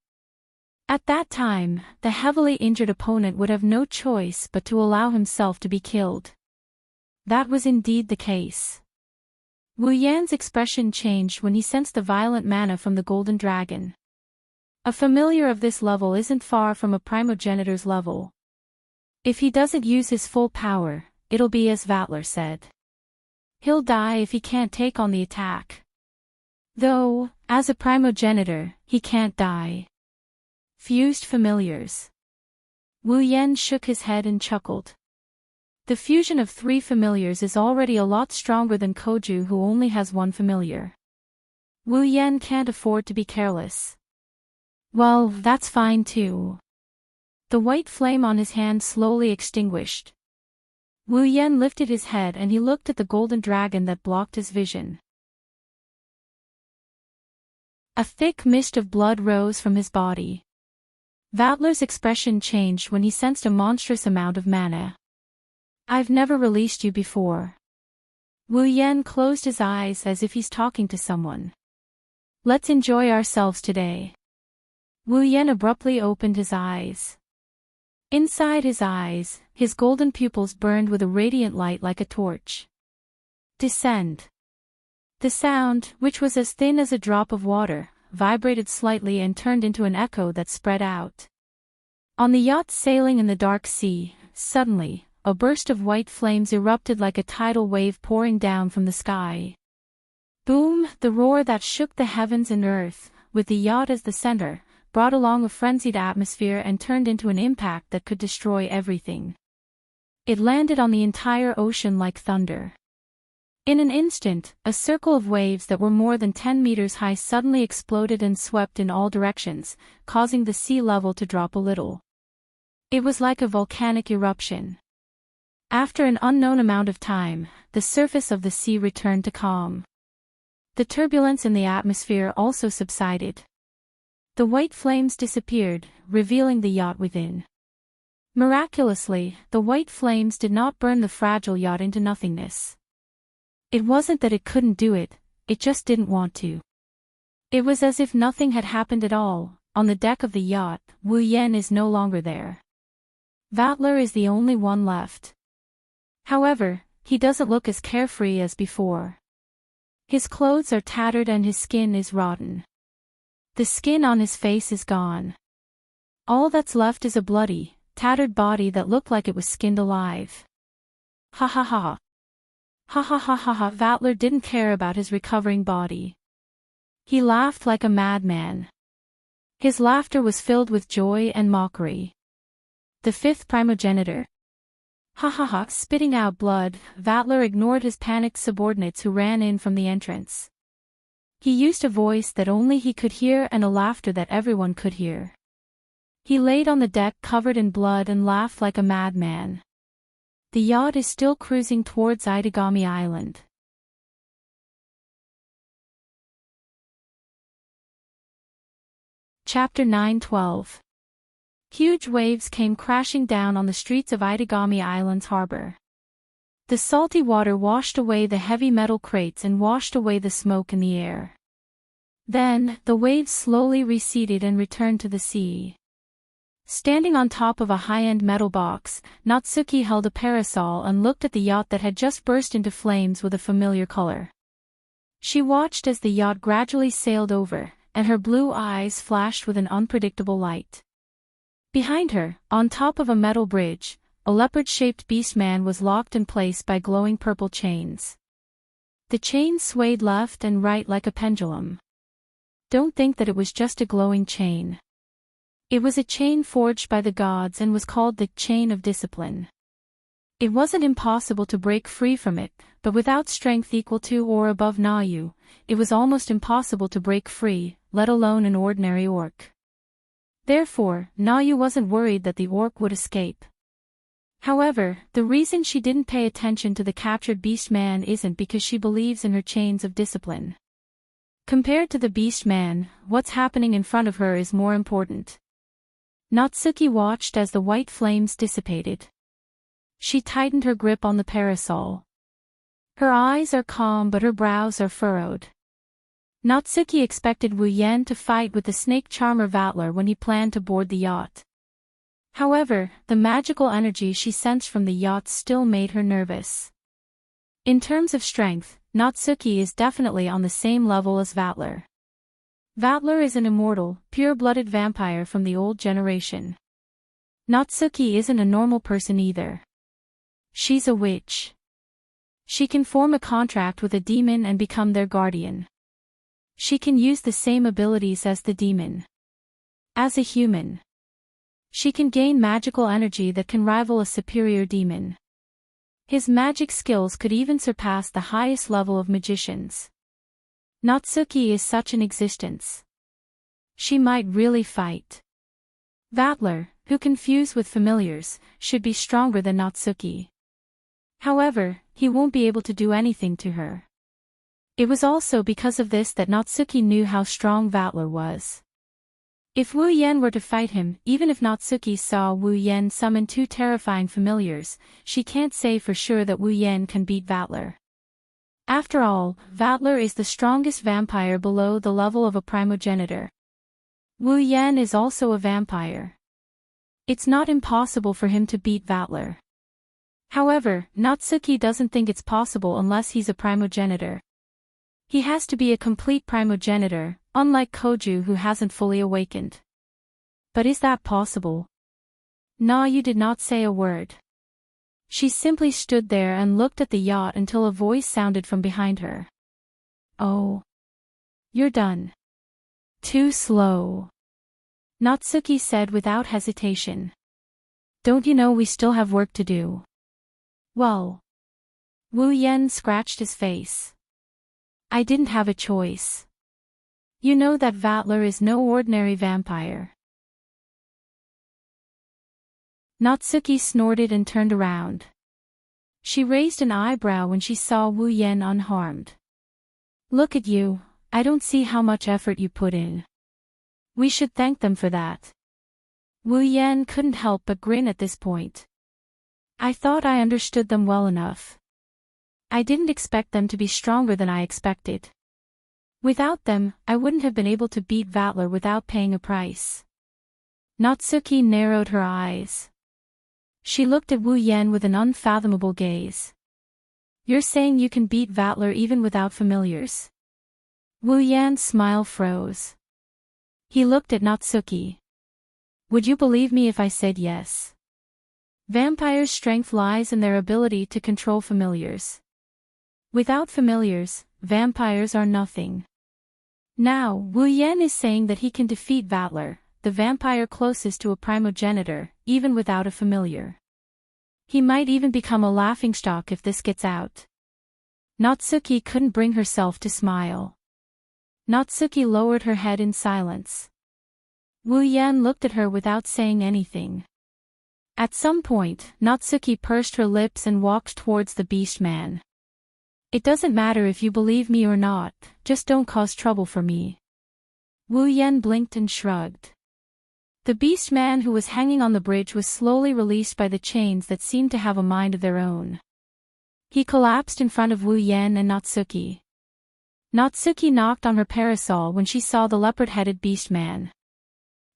At that time, the heavily injured opponent would have no choice but to allow himself to be killed. That was indeed the case. Wu Yan's expression changed when he sensed the violent mana from the golden dragon. A familiar of this level isn't far from a primogenitor's level. If he doesn't use his full power, it'll be as Vatler said. He'll die if he can't take on the attack. Though, as a primogenitor, he can't die. Fused familiars. Wu Yan shook his head and chuckled. The fusion of 3 familiars is already a lot stronger than Koju, who only has 1 familiar. Wu Yan can't afford to be careless. Well, that's fine too. The white flame on his hand slowly extinguished. Wu Yan lifted his head and he looked at the golden dragon that blocked his vision. A thick mist of blood rose from his body. Vatler's expression changed when he sensed a monstrous amount of mana. I've never released you before. Wu Yan closed his eyes as if he's talking to someone. Let's enjoy ourselves today. Wu Yan abruptly opened his eyes. Inside his eyes, his golden pupils burned with a radiant light like a torch. Descend. The sound, which was as thin as a drop of water, vibrated slightly and turned into an echo that spread out. On the yacht sailing in the dark sea, suddenly, a burst of white flames erupted like a tidal wave pouring down from the sky. Boom! The roar that shook the heavens and earth, with the yacht as the center, brought along a frenzied atmosphere and turned into an impact that could destroy everything. It landed on the entire ocean like thunder. In an instant, a circle of waves that were more than 10 meters high suddenly exploded and swept in all directions, causing the sea level to drop a little. It was like a volcanic eruption. After an unknown amount of time, the surface of the sea returned to calm. The turbulence in the atmosphere also subsided. The white flames disappeared, revealing the yacht within. Miraculously, the white flames did not burn the fragile yacht into nothingness. It wasn't that it couldn't do it, it just didn't want to. It was as if nothing had happened at all. On the deck of the yacht, Wu Yen is no longer there. Vatler is the only one left. However, he doesn't look as carefree as before. His clothes are tattered and his skin is rotten. The skin on his face is gone. All that's left is a bloody, tattered body that looked like it was skinned alive. Ha ha ha. Ha ha ha ha ha. Vatler didn't care about his recovering body. He laughed like a madman. His laughter was filled with joy and mockery. The fifth primogenitor. Ha ha ha. Spitting out blood, Vatler ignored his panicked subordinates who ran in from the entrance. He used a voice that only he could hear and a laughter that everyone could hear. He laid on the deck covered in blood and laughed like a madman. The yacht is still cruising towards Itagami Island. Chapter 9:12. Huge waves came crashing down on the streets of Itagami Island's harbor. The salty water washed away the heavy metal crates and washed away the smoke in the air. Then, the waves slowly receded and returned to the sea. Standing on top of a high-end metal box, Natsuki held a parasol and looked at the yacht that had just burst into flames with a familiar color. She watched as the yacht gradually sailed over, and her blue eyes flashed with an unpredictable light. Behind her, on top of a metal bridge, a leopard-shaped beast-man was locked in place by glowing purple chains. The chains swayed left and right like a pendulum. Don't think that it was just a glowing chain. It was a chain forged by the gods and was called the Chain of Discipline. It wasn't impossible to break free from it, but without strength equal to or above Nayu, it was almost impossible to break free, let alone an ordinary orc. Therefore, Nayu wasn't worried that the orc would escape. However, the reason she didn't pay attention to the captured beast man isn't because she believes in her chains of discipline. Compared to the beast man, what's happening in front of her is more important. Natsuki watched as the white flames dissipated. She tightened her grip on the parasol. Her eyes are calm but her brows are furrowed. Natsuki expected Wu Yen to fight with the snake charmer Vatler when he planned to board the yacht. However, the magical energy she sensed from the yacht still made her nervous. In terms of strength, Natsuki is definitely on the same level as Vatler. Vatler is an immortal, pure-blooded vampire from the old generation. Natsuki isn't a normal person either. She's a witch. She can form a contract with a demon and become their guardian. She can use the same abilities as the demon. As a human, she can gain magical energy that can rival a superior demon. His magic skills could even surpass the highest level of magicians. Natsuki is such an existence. She might really fight. Vatler, who confused with familiars, should be stronger than Natsuki. However, he won't be able to do anything to her. It was also because of this that Natsuki knew how strong Vatler was. If Wu Yen were to fight him, even if Natsuki saw Wu Yen summon two terrifying familiars, she can't say for sure that Wu Yen can beat Vatler. After all, Vatler is the strongest vampire below the level of a primogenitor. Wu Yen is also a vampire. It's not impossible for him to beat Vatler. However, Natsuki doesn't think it's possible unless he's a primogenitor. He has to be a complete primogenitor, unlike Koju who hasn't fully awakened. But is that possible? Nayu did not say a word. She simply stood there and looked at the yacht until a voice sounded from behind her. Oh. You're done. Too slow. Natsuki said without hesitation. Don't you know we still have work to do? Well. Wu Yen scratched his face. I didn't have a choice. You know that Vatler is no ordinary vampire. Natsuki snorted and turned around. She raised an eyebrow when she saw Wu Yan unharmed. Look at you, I don't see how much effort you put in. We should thank them for that. Wu Yan couldn't help but grin at this point. I thought I understood them well enough. I didn't expect them to be stronger than I expected. Without them, I wouldn't have been able to beat Vatler without paying a price. Natsuki narrowed her eyes. She looked at Wu Yan with an unfathomable gaze. You're saying you can beat Vatler even without familiars? Wu Yan's smile froze. He looked at Natsuki. Would you believe me if I said yes? Vampires' strength lies in their ability to control familiars. Without familiars, vampires are nothing. Now, Wu Yan is saying that he can defeat Vatler, the vampire closest to a primogenitor, even without a familiar. He might even become a laughingstock if this gets out. Natsuki couldn't bring herself to smile. Natsuki lowered her head in silence. Wu Yan looked at her without saying anything. At some point, Natsuki pursed her lips and walked towards the beast man. It doesn't matter if you believe me or not, just don't cause trouble for me. Wu Yan blinked and shrugged. The beast man who was hanging on the bridge was slowly released by the chains that seemed to have a mind of their own. He collapsed in front of Wu Yan and Natsuki. Natsuki knocked on her parasol when she saw the leopard-headed beast man.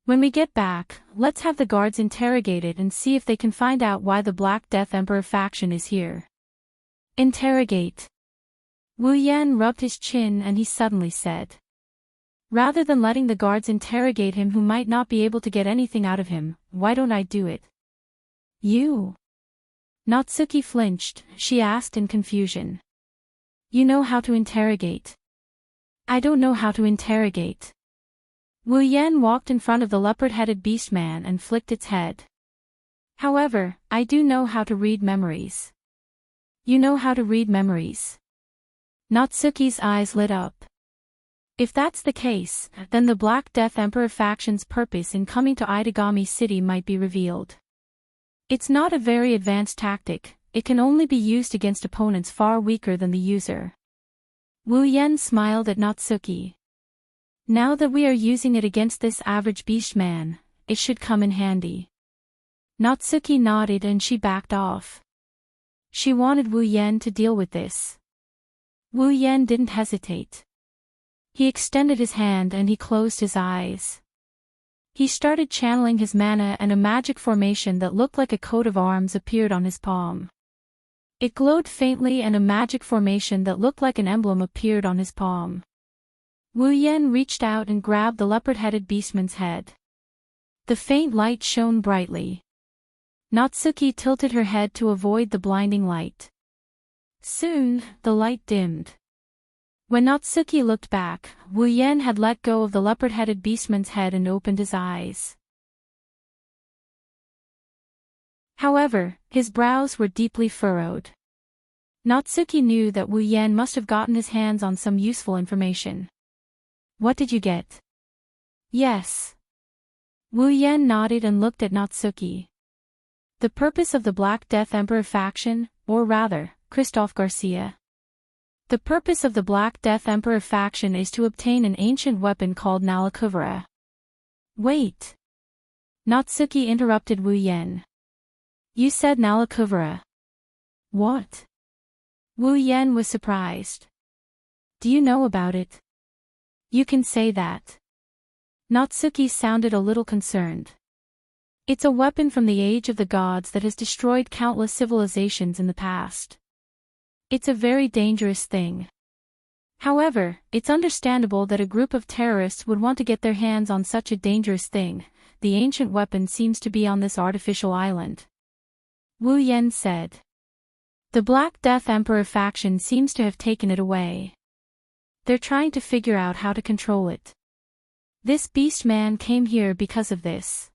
When we get back, let's have the guards interrogated and see if they can find out why the Black Death Emperor faction is here. Interrogate. Wu Yan rubbed his chin and he suddenly said. Rather than letting the guards interrogate him who might not be able to get anything out of him, why don't I do it? You? Natsuki flinched, she asked in confusion. You know how to interrogate. I don't know how to interrogate. Wu Yan walked in front of the leopard-headed beast man and flicked its head. However, I do know how to read memories. You know how to read memories. Natsuki's eyes lit up. If that's the case, then the Black Death Emperor faction's purpose in coming to Itagami City might be revealed. It's not a very advanced tactic, it can only be used against opponents far weaker than the user. Wu Yan smiled at Natsuki. Now that we are using it against this average beast man, it should come in handy. Natsuki nodded and she backed off. She wanted Wu Yan to deal with this. Wu Yan didn't hesitate. He extended his hand and he closed his eyes. He started channeling his mana and a magic formation that looked like a coat of arms appeared on his palm. It glowed faintly and a magic formation that looked like an emblem appeared on his palm. Wu Yan reached out and grabbed the leopard-headed beastman's head. The faint light shone brightly. Natsuki tilted her head to avoid the blinding light. Soon, the light dimmed. When Natsuki looked back, Wu Yan had let go of the leopard-headed beastman's head and opened his eyes. However, his brows were deeply furrowed. Natsuki knew that Wu Yan must have gotten his hands on some useful information. What did you get? Yes. Wu Yan nodded and looked at Natsuki. The purpose of the Black Death Emperor faction, or rather, Christophe Garcia. The purpose of the Black Death Emperor faction is to obtain an ancient weapon called Nalakuvara. Wait. Natsuki interrupted Wu Yan. You said Nalakuvara. What? Wu Yan was surprised. Do you know about it? You can say that. Natsuki sounded a little concerned. It's a weapon from the age of the gods that has destroyed countless civilizations in the past. It's a very dangerous thing. However, it's understandable that a group of terrorists would want to get their hands on such a dangerous thing. The ancient weapon seems to be on this artificial island. Wu Yan said. The Black Death Emperor faction seems to have taken it away. They're trying to figure out how to control it. This beast man came here because of this.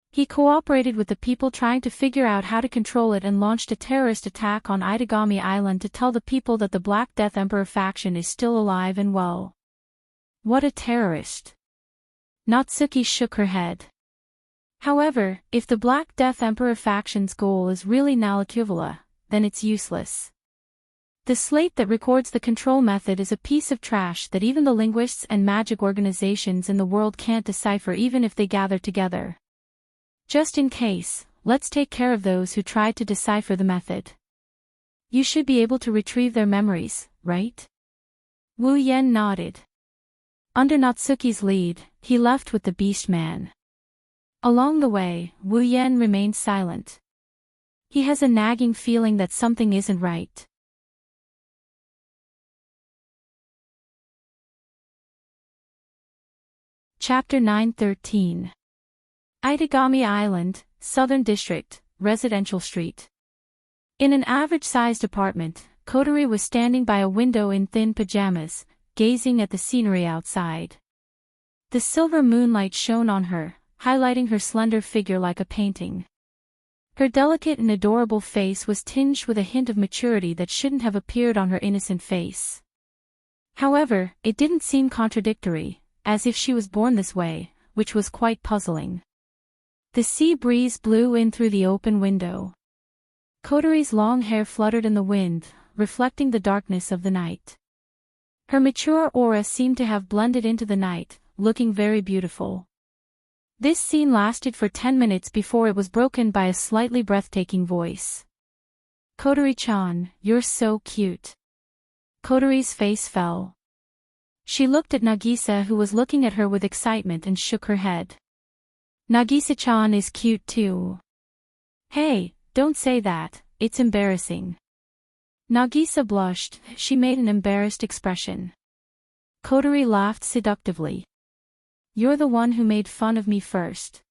He cooperated with the people trying to figure out how to control it and launched a terrorist attack on Itagami Island to tell the people that the Black Death Emperor faction is still alive and well. What a terrorist. Natsuki shook her head. However, if the Black Death Emperor faction's goal is really Nalakuvara, then it's useless. The slate that records the control method is a piece of trash that even the linguists and magic organizations in the world can't decipher even if they gather together. Just in case, let's take care of those who try to decipher the method. You should be able to retrieve their memories, right? Wu Yen nodded. Under Natsuki's lead, he left with the beast man. Along the way, Wu Yen remained silent. He has a nagging feeling that something isn't right. Chapter 913. Itagami Island, Southern District, Residential Street. In an average-sized apartment, Kotori was standing by a window in thin pajamas, gazing at the scenery outside. The silver moonlight shone on her, highlighting her slender figure like a painting. Her delicate and adorable face was tinged with a hint of maturity that shouldn't have appeared on her innocent face. However, it didn't seem contradictory, as if she was born this way, which was quite puzzling. The sea breeze blew in through the open window. Kotori's long hair fluttered in the wind, reflecting the darkness of the night. Her mature aura seemed to have blended into the night, looking very beautiful. This scene lasted for 10 minutes before it was broken by a slightly breathtaking voice. Kotori-chan, you're so cute. Kotori's face fell. She looked at Nagisa, who was looking at her with excitement, and shook her head. Nagisa-chan is cute too. Hey, don't say that, it's embarrassing. Nagisa blushed, she made an embarrassed expression. Kotori laughed seductively. You're the one who made fun of me first.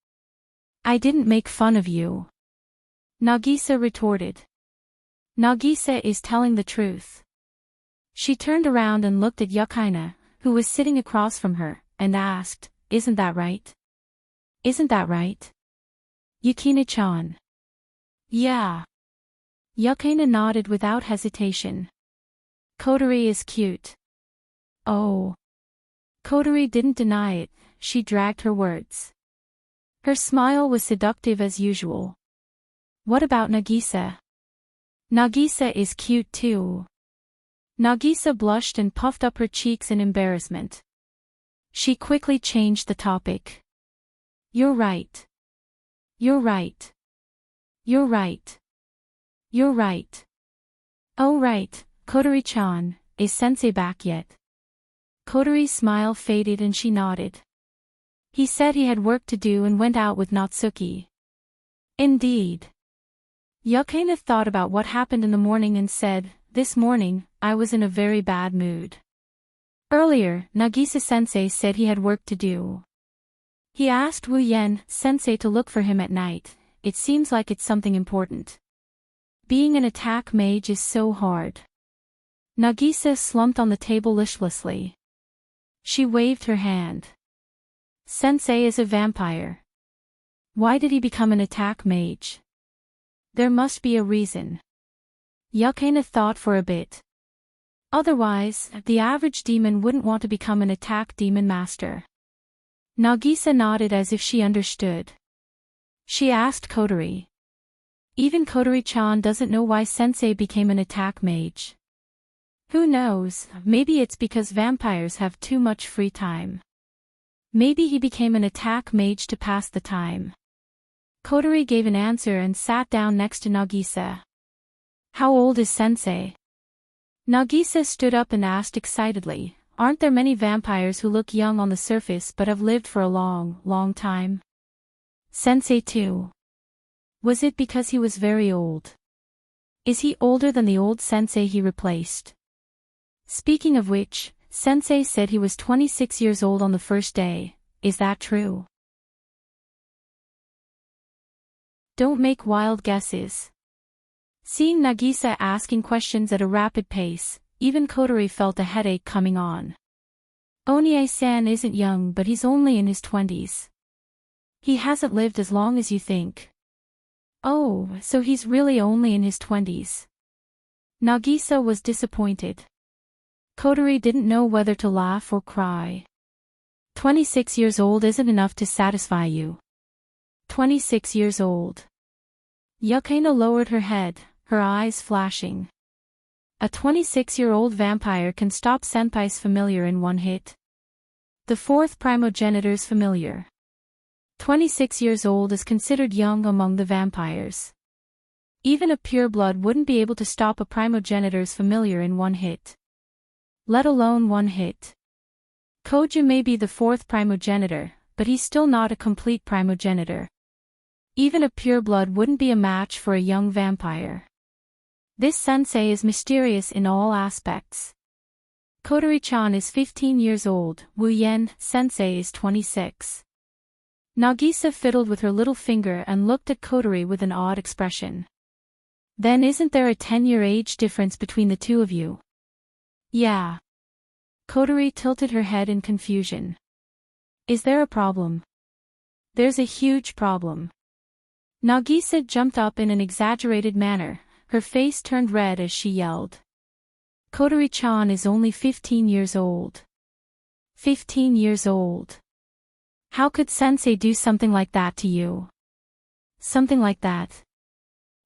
I didn't make fun of you. Nagisa retorted. Nagisa is telling the truth. She turned around and looked at Yukaina, who was sitting across from her, and asked, Isn't that right? Isn't that right? Yukina-chan. Yeah. Yukaina nodded without hesitation. Kotori is cute. Oh. Kotori didn't deny it, she dragged her words. Her smile was seductive as usual. What about Nagisa? Nagisa is cute too. Nagisa blushed and puffed up her cheeks in embarrassment. She quickly changed the topic. You're right. You're right. You're right. You're right. Oh right, Kotori-chan, is sensei back yet? Kotori's smile faded and she nodded. He said he had work to do and went out with Natsuki. Indeed. Yukaina thought about what happened in the morning and said, This morning, I was in a very bad mood. Earlier, Nagisa-sensei said he had work to do. He asked Wu Yen-sensei to look for him at night. It seems like it's something important. Being an attack mage is so hard. Nagisa slumped on the table listlessly. She waved her hand. Sensei is a vampire. Why did he become an attack mage? There must be a reason. Yukaina thought for a bit. Otherwise, the average demon wouldn't want to become an attack demon master. Nagisa nodded as if she understood. She asked Kotori. Even Kotori-chan doesn't know why Sensei became an attack mage. Who knows, maybe it's because vampires have too much free time. Maybe he became an attack mage to pass the time. Kotori gave an answer and sat down next to Nagisa. How old is Sensei? Nagisa stood up and asked excitedly, Aren't there many vampires who look young on the surface but have lived for a long, long time? Sensei too. Was it because he was very old? Is he older than the old sensei he replaced? Speaking of which, Sensei said he was 26 years old on the first day. Is that true? Don't make wild guesses. Seeing Nagisa asking questions at a rapid pace, even Kotori felt a headache coming on. Onie-san isn't young, but he's only in his 20s. He hasn't lived as long as you think. Oh, so he's really only in his 20s. Nagisa was disappointed. Kotori didn't know whether to laugh or cry. 26 years old isn't enough to satisfy you. 26 years old. Yukaina lowered her head, her eyes flashing. A 26-year-old vampire can stop Senpai's familiar in one hit. The fourth primogenitor's familiar. 26 years old is considered young among the vampires. Even a pureblood wouldn't be able to stop a primogenitor's familiar in one hit. Let alone one hit. Koju may be the fourth primogenitor, but he's still not a complete primogenitor. Even a pureblood wouldn't be a match for a young vampire. This sensei is mysterious in all aspects. Kotori-chan is 15 years old, Wu Yen, sensei is 26. Nagisa fiddled with her little finger and looked at Kotori with an odd expression. Then isn't there a 10-year age difference between the two of you? Yeah. Kotori tilted her head in confusion. Is there a problem? There's a huge problem. Nagisa jumped up in an exaggerated manner, her face turned red as she yelled. Kotori-chan is only 15 years old. 15 years old. How could sensei do something like that to you? Something like that.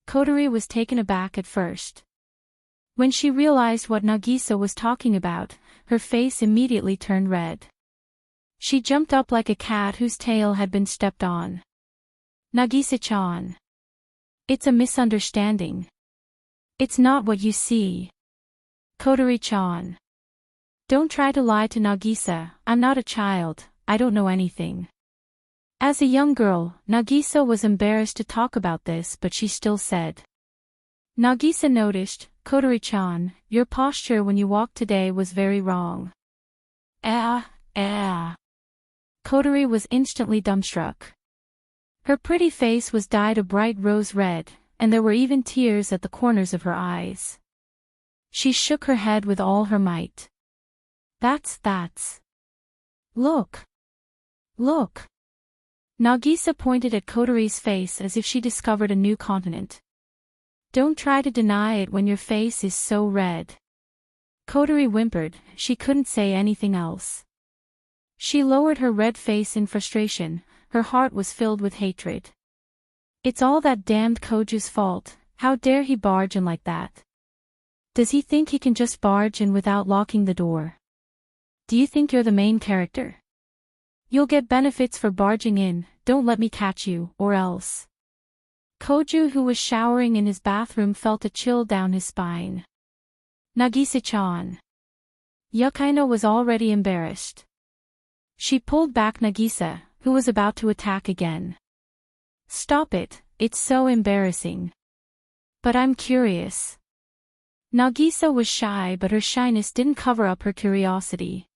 Kotori was taken aback at first. When she realized what Nagisa was talking about, her face immediately turned red. She jumped up like a cat whose tail had been stepped on. Nagisa-chan. It's a misunderstanding. It's not what you see. Kotori-chan. Don't try to lie to Nagisa, I'm not a child, I don't know anything. As a young girl, Nagisa was embarrassed to talk about this, but she still said. Nagisa noticed, Kotori-chan, your posture when you walked today was very wrong. Kotori was instantly dumbstruck. Her pretty face was dyed a bright rose red, and there were even tears at the corners of her eyes. She shook her head with all her might. That's. Look. Look. Nagisa pointed at Kotori's face as if she discovered a new continent. Don't try to deny it when your face is so red. Kotori whimpered, she couldn't say anything else. She lowered her red face in frustration, her heart was filled with hatred. It's all that damned Koju's fault, how dare he barge in like that? Does he think he can just barge in without locking the door? Do you think you're the main character? You'll get benefits for barging in, don't let me catch you, or else. Koju, who was showering in his bathroom, felt a chill down his spine. Nagisa-chan. Yukaino was already embarrassed. She pulled back Nagisa, who was about to attack again. Stop it, it's so embarrassing. But I'm curious. Nagisa was shy, but her shyness didn't cover up her curiosity.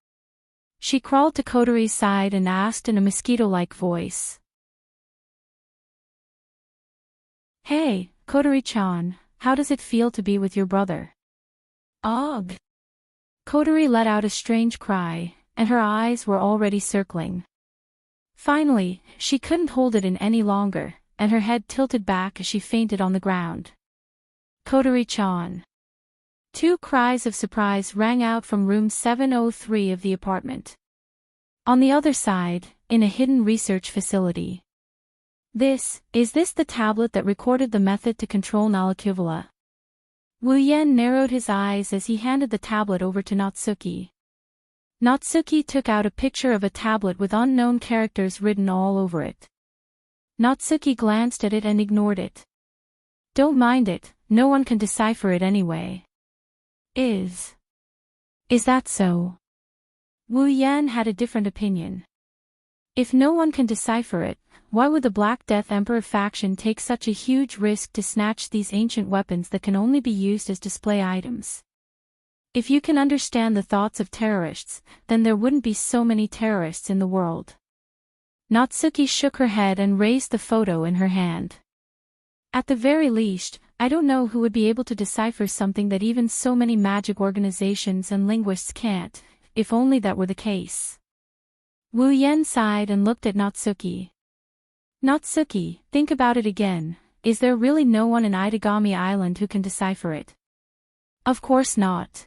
She crawled to Kotori's side and asked in a mosquito-like voice. Hey, Kotori-chan, how does it feel to be with your brother? Ugh. Kotori let out a strange cry, and her eyes were already circling. Finally, she couldn't hold it in any longer, and her head tilted back as she fainted on the ground. Kotori-chan. Two cries of surprise rang out from room 703 of the apartment. On the other side, in a hidden research facility. Is this the tablet that recorded the method to control Nalakivula? Wu Yen narrowed his eyes as he handed the tablet over to Natsuki. Natsuki took out a picture of a tablet with unknown characters written all over it. Natsuki glanced at it and ignored it. Don't mind it, no one can decipher it anyway. Is that so? Wu Yan had a different opinion. If no one can decipher it, why would the Black Death Emperor faction take such a huge risk to snatch these ancient weapons that can only be used as display items? If you can understand the thoughts of terrorists, then there wouldn't be so many terrorists in the world. Natsuki shook her head and raised the photo in her hand. At the very least, I don't know who would be able to decipher something that even so many magic organizations and linguists can't, if only that were the case. Wu Yen sighed and looked at Natsuki. Natsuki, think about it again, is there really no one in Itagami Island who can decipher it? Of course not.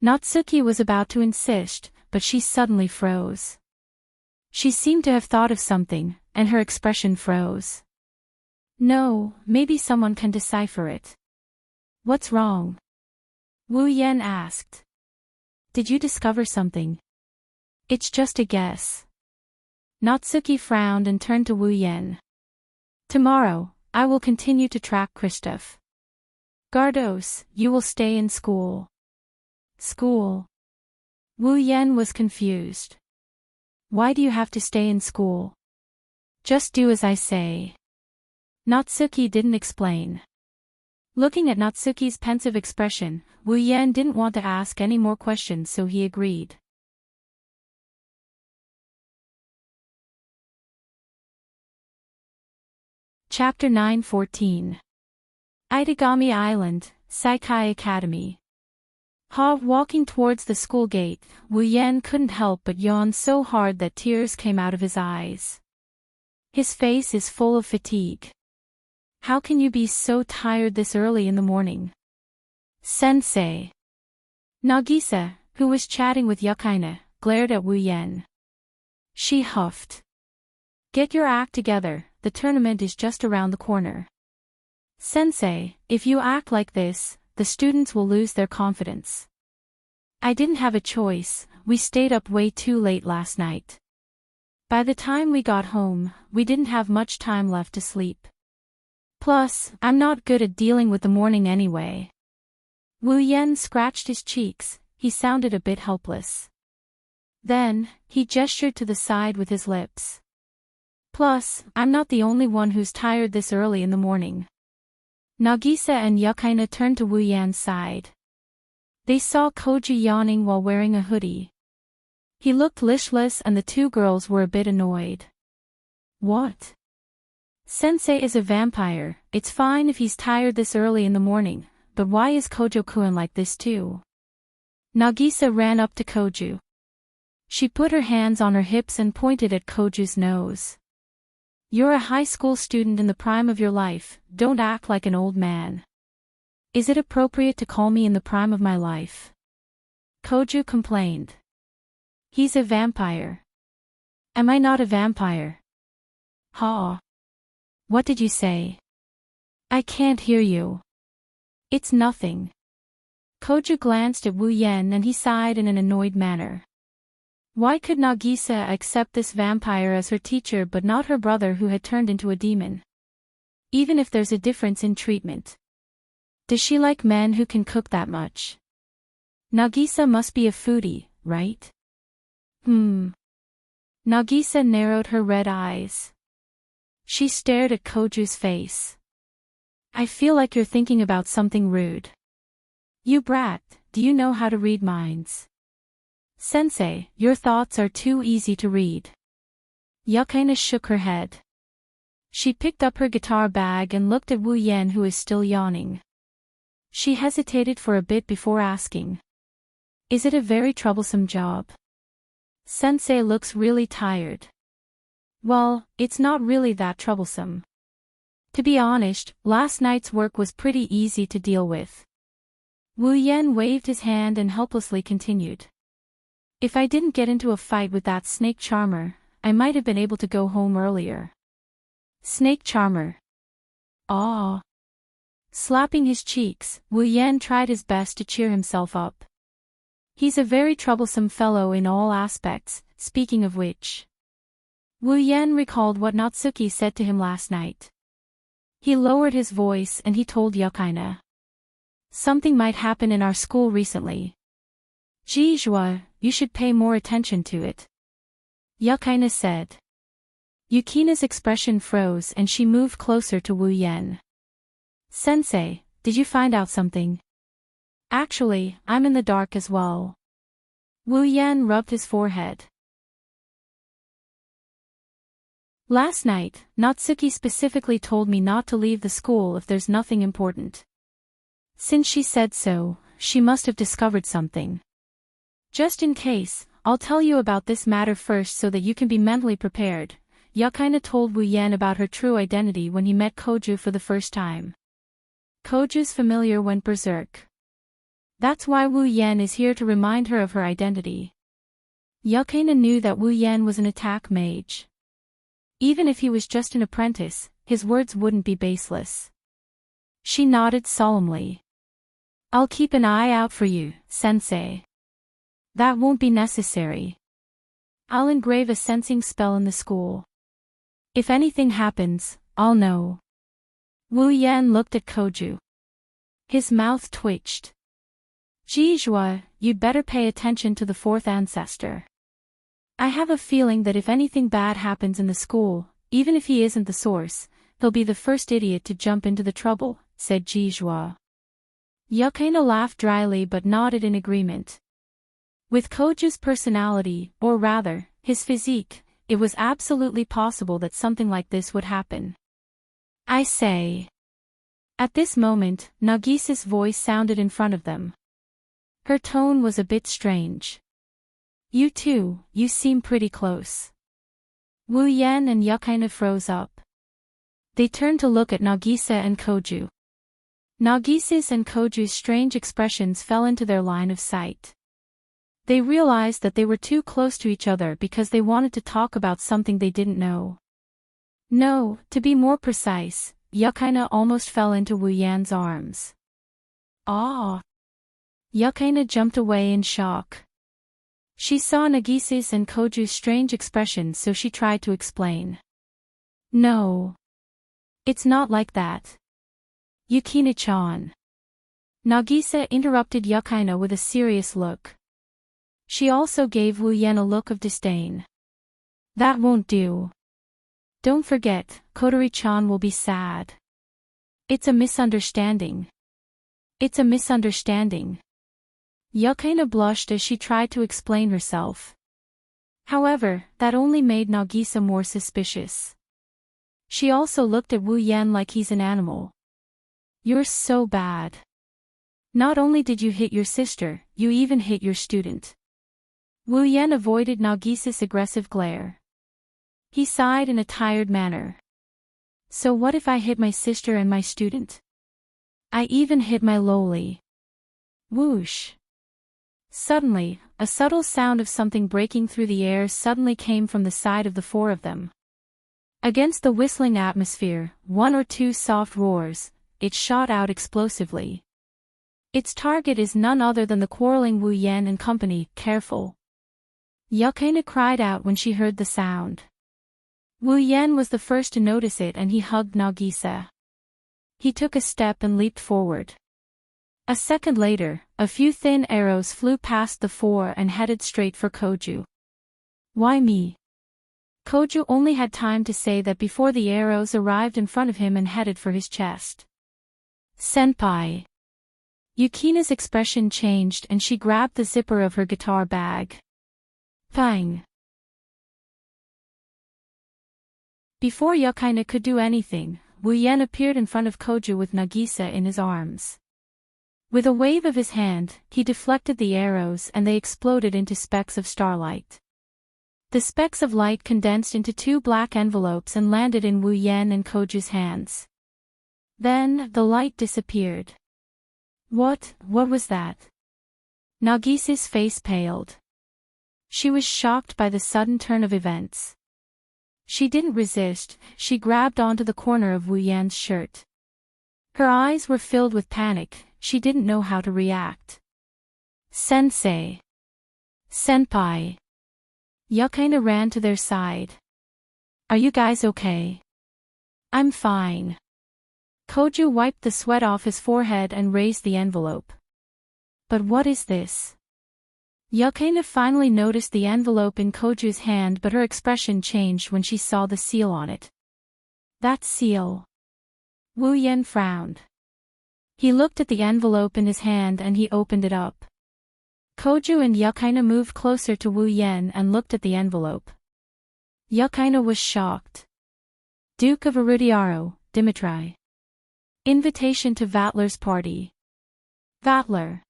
Natsuki was about to insist, but she suddenly froze. She seemed to have thought of something, and her expression froze. No, maybe someone can decipher it. What's wrong? Wu Yan asked. Did you discover something? It's just a guess. Natsuki frowned and turned to Wu Yan. Tomorrow, I will continue to track Kristoff. Gardos, you will stay in school. School? Wu Yan was confused. Why do you have to stay in school? Just do as I say. Natsuki didn't explain. Looking at Natsuki's pensive expression, Wu Yan didn't want to ask any more questions, so he agreed. Chapter 9:14. Itagami Island, Saikai Academy. Walking towards the school gate, Wu Yan couldn't help but yawn so hard that tears came out of his eyes. His face is full of fatigue. How can you be so tired this early in the morning? Sensei. Nagisa, who was chatting with Yukaina, glared at Wu Yan. She huffed. Get your act together, the tournament is just around the corner. Sensei, if you act like this, the students will lose their confidence. I didn't have a choice, we stayed up way too late last night. By the time we got home, we didn't have much time left to sleep. Plus, I'm not good at dealing with the morning anyway. Wu Yan scratched his cheeks, he sounded a bit helpless. Then, he gestured to the side with his lips. Plus, I'm not the only one who's tired this early in the morning. Nagisa and Yukaina turned to Wu Yan's side. They saw Koju yawning while wearing a hoodie. He looked listless and the two girls were a bit annoyed. What? Sensei is a vampire, it's fine if he's tired this early in the morning, but why is Kojo-kun like this too? Nagisa ran up to Koju. She put her hands on her hips and pointed at Koju's nose. You're a high school student in the prime of your life, don't act like an old man. Is it appropriate to call me in the prime of my life? Koju complained. He's a vampire. Am I not a vampire? Ha. What did you say? I can't hear you. It's nothing. Koju glanced at Wu Yan and he sighed in an annoyed manner. Why could Nagisa accept this vampire as her teacher but not her brother who had turned into a demon? Even if there's a difference in treatment. Does she like men who can cook that much? Nagisa must be a foodie, right? Nagisa narrowed her red eyes. She stared at Koju's face. I feel like you're thinking about something rude. You brat, do you know how to read minds? Sensei, your thoughts are too easy to read. Yukaina shook her head. She picked up her guitar bag and looked at Wu Yan who is still yawning. She hesitated for a bit before asking. Is it a very troublesome job? Sensei looks really tired. Well, it's not really that troublesome. To be honest, last night's work was pretty easy to deal with. Wu Yan waved his hand and helplessly continued. If I didn't get into a fight with that snake charmer, I might have been able to go home earlier. Snake charmer. Ah. Slapping his cheeks, Wu Yan tried his best to cheer himself up. He's a very troublesome fellow in all aspects, speaking of which. Wu Yan recalled what Natsuki said to him last night. He lowered his voice and he told Yukaina. Something might happen in our school recently. Jijua, you should pay more attention to it. Yukaina said. Yukina's expression froze and she moved closer to Wu Yan. Sensei, did you find out something? Actually, I'm in the dark as well. Wu Yan rubbed his forehead. Last night, Natsuki specifically told me not to leave the school if there's nothing important. Since she said so, she must have discovered something. Just in case, I'll tell you about this matter first so that you can be mentally prepared. Yukaina told Wu Yan about her true identity when he met Koju for the first time. Koju's familiar went berserk. That's why Wu Yan is here to remind her of her identity. Yukaina knew that Wu Yan was an attack mage. Even if he was just an apprentice, his words wouldn't be baseless. She nodded solemnly. I'll keep an eye out for you, sensei. That won't be necessary. I'll engrave a sensing spell in the school. If anything happens, I'll know. Wu Yan looked at Koju. His mouth twitched. Jizhua, you'd better pay attention to the fourth ancestor. I have a feeling that if anything bad happens in the school, even if he isn't the source, he'll be the first idiot to jump into the trouble, said Jizhua. Yukaina laughed dryly but nodded in agreement. With Koju's personality, or rather, his physique, it was absolutely possible that something like this would happen. I say. At this moment, Nagisa's voice sounded in front of them. Her tone was a bit strange. You two, you seem pretty close. Wu Yan and Yukaina froze up. They turned to look at Nagisa and Koju. Nagisa's and Koju's strange expressions fell into their line of sight. They realized that they were too close to each other because they wanted to talk about something they didn't know. No, to be more precise, Yukaina almost fell into Wu Yan's arms. Ah! Yukaina jumped away in shock. She saw Nagisa's and Koju's strange expressions, so she tried to explain. No. It's not like that. Yukina-chan. Nagisa interrupted Yukaina with a serious look. She also gave Wu Yan a look of disdain. That won't do. Don't forget, Kotori-chan will be sad. It's a misunderstanding. It's a misunderstanding. Yukaina blushed as she tried to explain herself. However, that only made Nagisa more suspicious. She also looked at Wu Yan like he's an animal. You're so bad. Not only did you hit your sister, you even hit your student. Wu Yan avoided Nagisa's aggressive glare. He sighed in a tired manner. So what if I hit my sister and my student? I even hit my loli. Whoosh. Suddenly, a subtle sound of something breaking through the air suddenly came from the side of the four of them. Against the whistling atmosphere, one or two soft roars, it shot out explosively. Its target is none other than the quarreling Wu Yan and company. Careful. Yukaina cried out when she heard the sound. Wu Yan was the first to notice it and he hugged Nagisa. He took a step and leaped forward. A second later, a few thin arrows flew past the four and headed straight for Koju. Why me? Koju only had time to say that before the arrows arrived in front of him and headed for his chest. Senpai. Yukina's expression changed and she grabbed the zipper of her guitar bag. Pang. Before Yukaina could do anything, Wu Yan appeared in front of Koju with Nagisa in his arms. With a wave of his hand, he deflected the arrows and they exploded into specks of starlight. The specks of light condensed into two black envelopes and landed in Wu Yan and Koju's hands. Then, the light disappeared. What was that? Nagisa's face paled. She was shocked by the sudden turn of events. She didn't resist, she grabbed onto the corner of Wu Yan's shirt. Her eyes were filled with panic, she didn't know how to react. Sensei. Senpai. Yukaina ran to their side. Are you guys okay? I'm fine. Koju wiped the sweat off his forehead and raised the envelope. But what is this? Yukaina finally noticed the envelope in Koju's hand, but her expression changed when she saw the seal on it. That seal. Wu Yan frowned. He looked at the envelope in his hand and he opened it up. Koju and Yukaina moved closer to Wu Yan and looked at the envelope. Yukaina was shocked. Duke of Arudiaro, Dimitri. Invitation to Vatler's party. Vatler.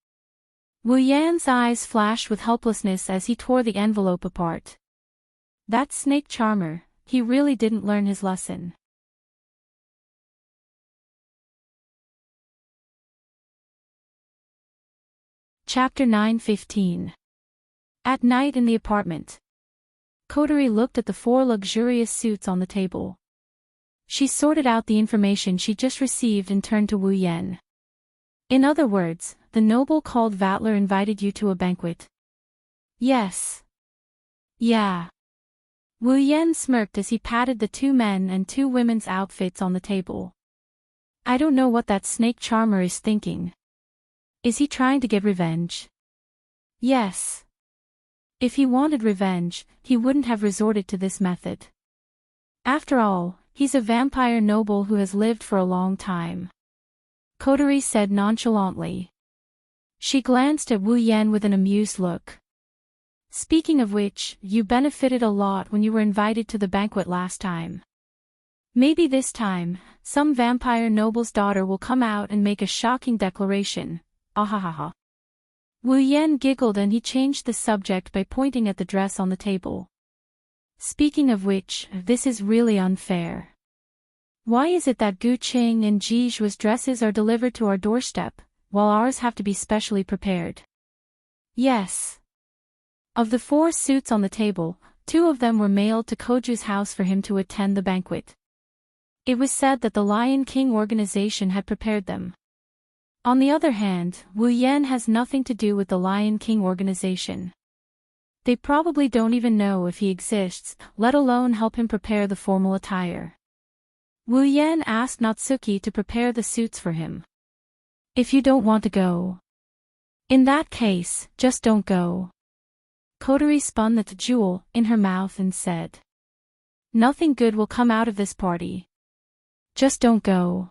Wu Yan's eyes flashed with helplessness as he tore the envelope apart. That snake charmer, he really didn't learn his lesson. Chapter 9:15. At night in the apartment. Kotori looked at the four luxurious suits on the table. She sorted out the information she just received and turned to Wu Yan. In other words, the noble called Vatler invited you to a banquet? Yes. Yeah. Wu Yan smirked as he patted the 2 men and 2 women's outfits on the table. I don't know what that snake charmer is thinking. Is he trying to get revenge? Yes. If he wanted revenge, he wouldn't have resorted to this method. After all, he's a vampire noble who has lived for a long time. Kotori said nonchalantly. She glanced at Wu Yan with an amused look. Speaking of which, you benefited a lot when you were invited to the banquet last time. Maybe this time, some vampire noble's daughter will come out and make a shocking declaration. Ahahaha. Wu Yan giggled and he changed the subject by pointing at the dress on the table. Speaking of which, this is really unfair. Why is it that Gu Qing and Ji Zhua's dresses are delivered to our doorstep, while ours have to be specially prepared? Yes. Of the 4 suits on the table, 2 of them were mailed to Koju's house for him to attend the banquet. It was said that the Lion King organization had prepared them. On the other hand, Wu Yan has nothing to do with the Lion King organization. They probably don't even know if he exists, let alone help him prepare the formal attire. Wu Yan asked Natsuki to prepare the suits for him. If you don't want to go. In that case, just don't go. Kotori spun the jewel in her mouth and said. Nothing good will come out of this party. Just don't go.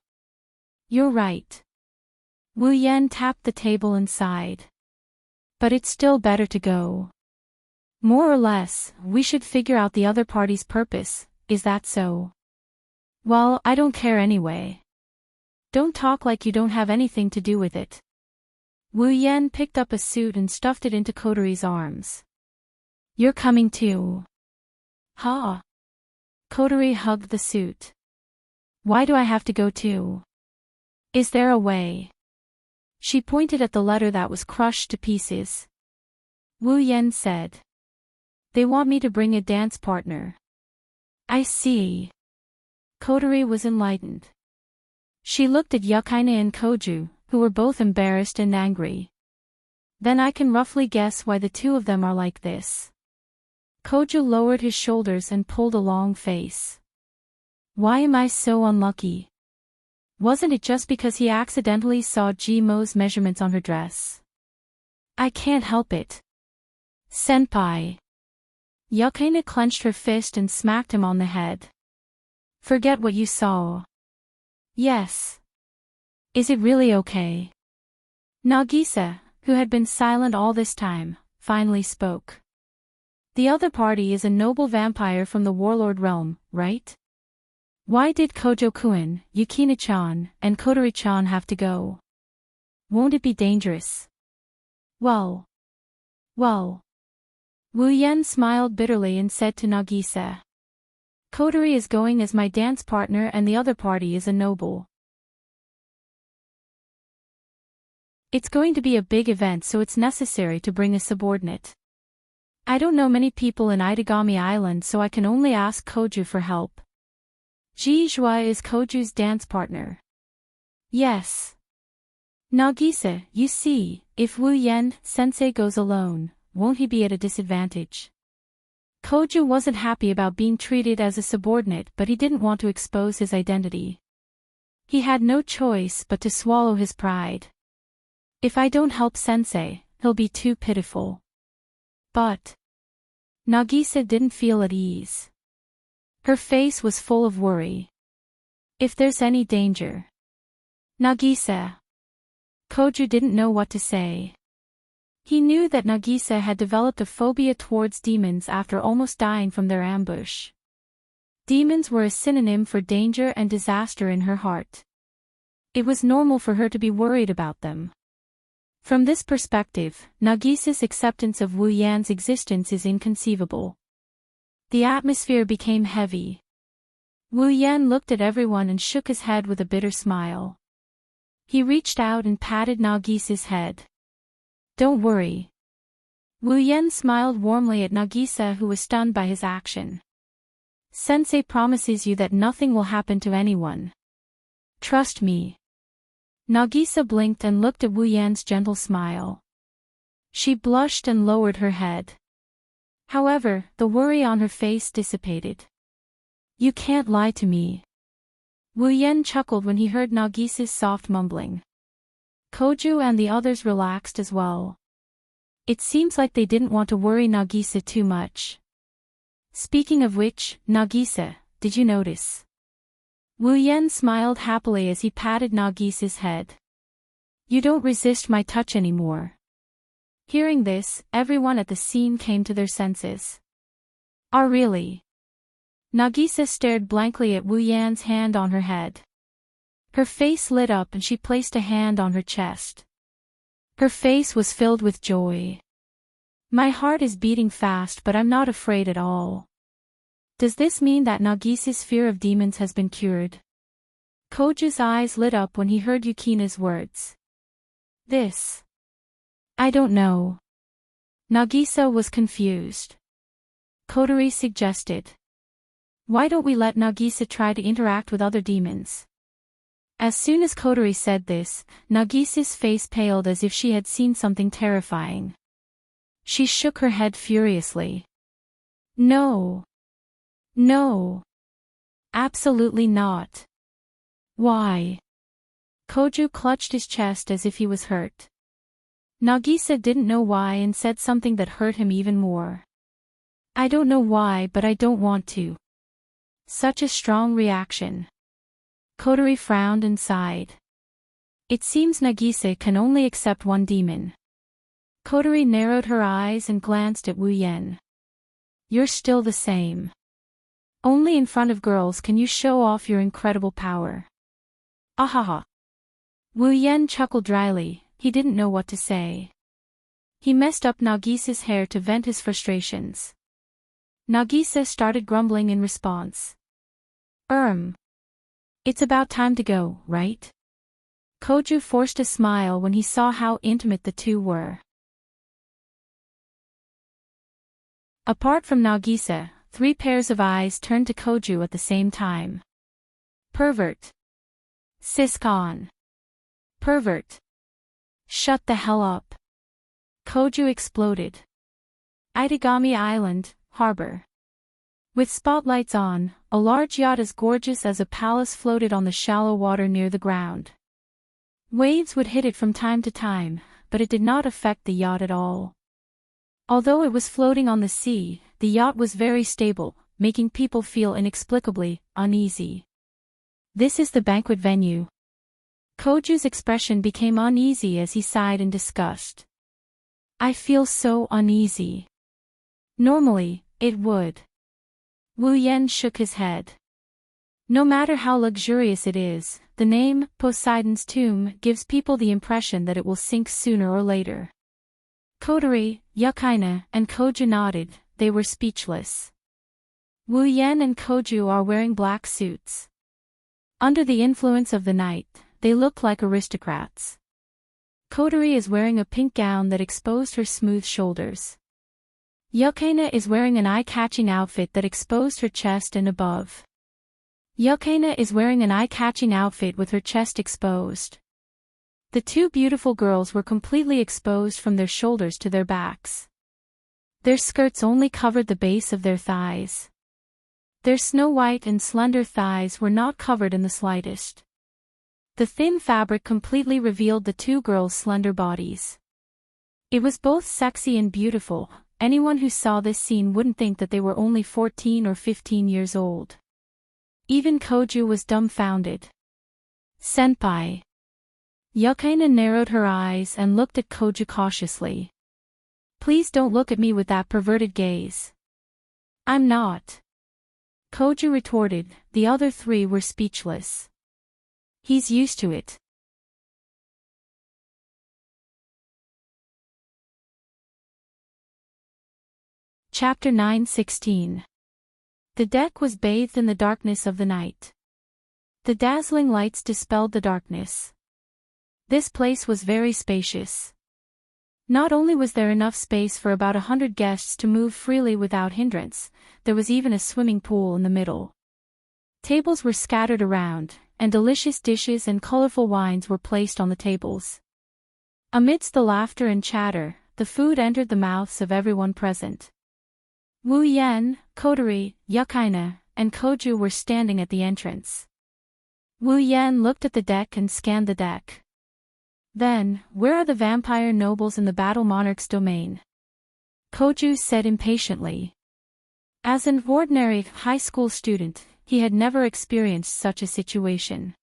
You're right. Wu Yan tapped the table and sighed. But it's still better to go. More or less, we should figure out the other party's purpose, is that so? Well, I don't care anyway. Don't talk like you don't have anything to do with it. Wu Yan picked up a suit and stuffed it into Kotori's arms. You're coming too. Ha! Kotori hugged the suit. Why do I have to go too? Is there a way? She pointed at the letter that was crushed to pieces. Wu Yan said. They want me to bring a dance partner. I see. Kotori was enlightened. She looked at Yukaina and Koju, who were both embarrassed and angry. Then I can roughly guess why the 2 of them are like this. Koju lowered his shoulders and pulled a long face. Why am I so unlucky? Wasn't it just because he accidentally saw Jimo's measurements on her dress? I can't help it. Senpai. Yukaina clenched her fist and smacked him on the head. Forget what you saw. Yes. Is it really okay? Nagisa, who had been silent all this time, finally spoke. The other party is a noble vampire from the warlord realm, right? Why did Kojo-kun, Yukina-chan, and Kotori-chan have to go? Won't it be dangerous? Well. Wu Yan smiled bitterly and said to Nagisa. Kotori is going as my dance partner and the other party is a noble. It's going to be a big event, so it's necessary to bring a subordinate. I don't know many people in Itagami Island, so I can only ask Koju for help. Ji Zhua is Koju's dance partner. Yes. Nagisa, you see, if Wu Yan sensei goes alone, won't he be at a disadvantage? Koju wasn't happy about being treated as a subordinate, but he didn't want to expose his identity. He had no choice but to swallow his pride. If I don't help sensei, he'll be too pitiful. But Nagisa didn't feel at ease. Her face was full of worry. If there's any danger. Nagisa. Koju didn't know what to say. He knew that Nagisa had developed a phobia towards demons after almost dying from their ambush. Demons were a synonym for danger and disaster in her heart. It was normal for her to be worried about them. From this perspective, Nagisa's acceptance of Wu Yan's existence is inconceivable. The atmosphere became heavy. Wu Yan looked at everyone and shook his head with a bitter smile. He reached out and patted Nagisa's head. Don't worry. Wu Yan smiled warmly at Nagisa, who was stunned by his action. Sensei promises you that nothing will happen to anyone. Trust me. Nagisa blinked and looked at Wu Yan's gentle smile. She blushed and lowered her head. However, the worry on her face dissipated. You can't lie to me. Wu Yan chuckled when he heard Nagisa's soft mumbling. Koju and the others relaxed as well. It seems like they didn't want to worry Nagisa too much. Speaking of which, Nagisa, did you notice? Wu Yan smiled happily as he patted Nagisa's head. You don't resist my touch anymore. Hearing this, everyone at the scene came to their senses. Ah, really? Nagisa stared blankly at Wu Yan's hand on her head. Her face lit up and she placed a hand on her chest. Her face was filled with joy. My heart is beating fast, but I'm not afraid at all. Does this mean that Nagisa's fear of demons has been cured? Koju's eyes lit up when he heard Yukina's words. This. I don't know. Nagisa was confused. Kotori suggested. Why don't we let Nagisa try to interact with other demons? As soon as Kotori said this, Nagisa's face paled as if she had seen something terrifying. She shook her head furiously. No. No. Absolutely not. Why? Koju clutched his chest as if he was hurt. Nagisa didn't know why and said something that hurt him even more. I don't know why, but I don't want to. Such a strong reaction. Kotori frowned and sighed. It seems Nagisa can only accept one demon. Kotori narrowed her eyes and glanced at Wu Yan. You're still the same. Only in front of girls can you show off your incredible power. Ahaha. Wu Yan chuckled dryly, he didn't know what to say. He messed up Nagisa's hair to vent his frustrations. Nagisa started grumbling in response. It's about time to go, right? Koju forced a smile when he saw how intimate the two were. Apart from Nagisa, 3 pairs of eyes turned to Koju at the same time. Pervert. Siscon. Pervert. Shut the hell up. Koju exploded. Itagami Island, harbor. With spotlights on, a large yacht as gorgeous as a palace floated on the shallow water near the ground. Waves would hit it from time to time, but it did not affect the yacht at all. Although it was floating on the sea, the yacht was very stable, making people feel inexplicably uneasy. This is the banquet venue. Koju's expression became uneasy as he sighed in disgust. I feel so uneasy. Normally, it would. Wu Yan shook his head. No matter how luxurious it is, the name, Poseidon's Tomb, gives people the impression that it will sink sooner or later. Kotori, Yukina, and Koju nodded, they were speechless. Wu Yan and Koju are wearing black suits. Under the influence of the night, they look like aristocrats. Kotori is wearing a pink gown that exposed her smooth shoulders. Yukina is wearing an eye-catching outfit that exposed her chest and above. Yukina is wearing an eye-catching outfit with her chest exposed. The 2 beautiful girls were completely exposed from their shoulders to their backs. Their skirts only covered the base of their thighs. Their snow-white and slender thighs were not covered in the slightest. The thin fabric completely revealed the 2 girls' slender bodies. It was both sexy and beautiful. Anyone who saw this scene wouldn't think that they were only 14 or 15 years old. Even Koju was dumbfounded. Senpai. Yukina narrowed her eyes and looked at Koju cautiously. Please don't look at me with that perverted gaze. I'm not. Koju retorted, the other 3 were speechless. He's used to it. Chapter 9:16. The deck was bathed in the darkness of the night. The dazzling lights dispelled the darkness. This place was very spacious. Not only was there enough space for about 100 guests to move freely without hindrance, there was even a swimming pool in the middle. Tables were scattered around, and delicious dishes and colorful wines were placed on the tables. Amidst the laughter and chatter, the food entered the mouths of everyone present. Wu Yan, Kotori, Yukaina, and Koju were standing at the entrance. Wu Yan looked at the deck and scanned the deck. Then, where are the vampire nobles in the Battle Monarch's domain? Koju said impatiently. As an ordinary high school student, he had never experienced such a situation.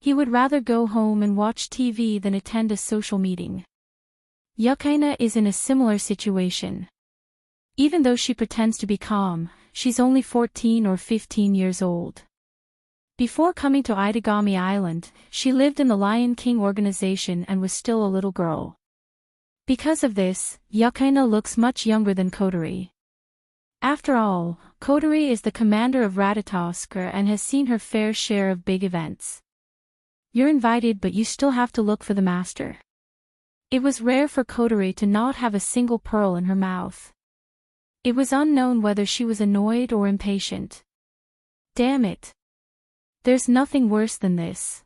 He would rather go home and watch TV than attend a social meeting. Yukaina is in a similar situation. Even though she pretends to be calm, she's only 14 or 15 years old. Before coming to Itagami Island, she lived in the Lion King organization and was still a little girl. Because of this, Yukaina looks much younger than Kotori. After all, Kotori is the commander of Ratatoskr and has seen her fair share of big events. You're invited, but you still have to look for the master. It was rare for Kotori to not have a single pearl in her mouth. It was unknown whether she was annoyed or impatient. Damn it. There's nothing worse than this.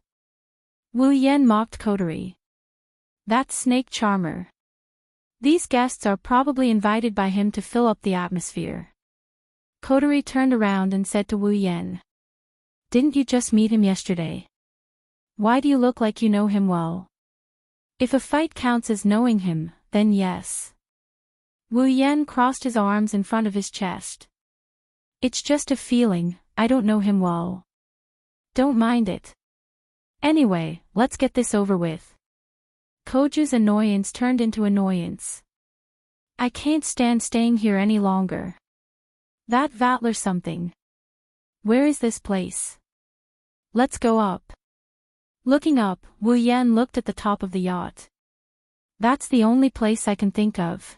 Wu Yan mocked Kotori. That snake charmer. These guests are probably invited by him to fill up the atmosphere. Kotori turned around and said to Wu Yan. Didn't you just meet him yesterday? Why do you look like you know him well? If a fight counts as knowing him, then yes. Wu Yan crossed his arms in front of his chest. It's just a feeling, I don't know him well. Don't mind it. Anyway, let's get this over with. Koju's annoyance turned into annoyance. I can't stand staying here any longer. That Vatler something. Where is this place? Let's go up. Looking up, Wu Yan looked at the top of the yacht. That's the only place I can think of.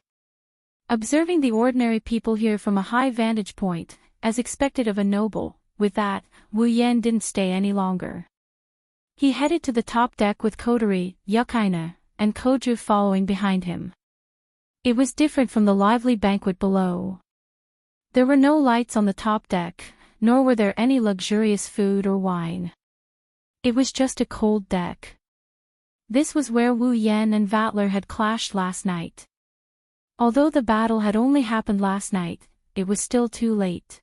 Observing the ordinary people here from a high vantage point, as expected of a noble, with that, Wu Yan didn't stay any longer. He headed to the top deck with Kotori, Yukaina, and Koju following behind him. It was different from the lively banquet below. There were no lights on the top deck, nor were there any luxurious food or wine. It was just a cold deck. This was where Wu Yan and Vatler had clashed last night. Although the battle had only happened last night, it was still too late.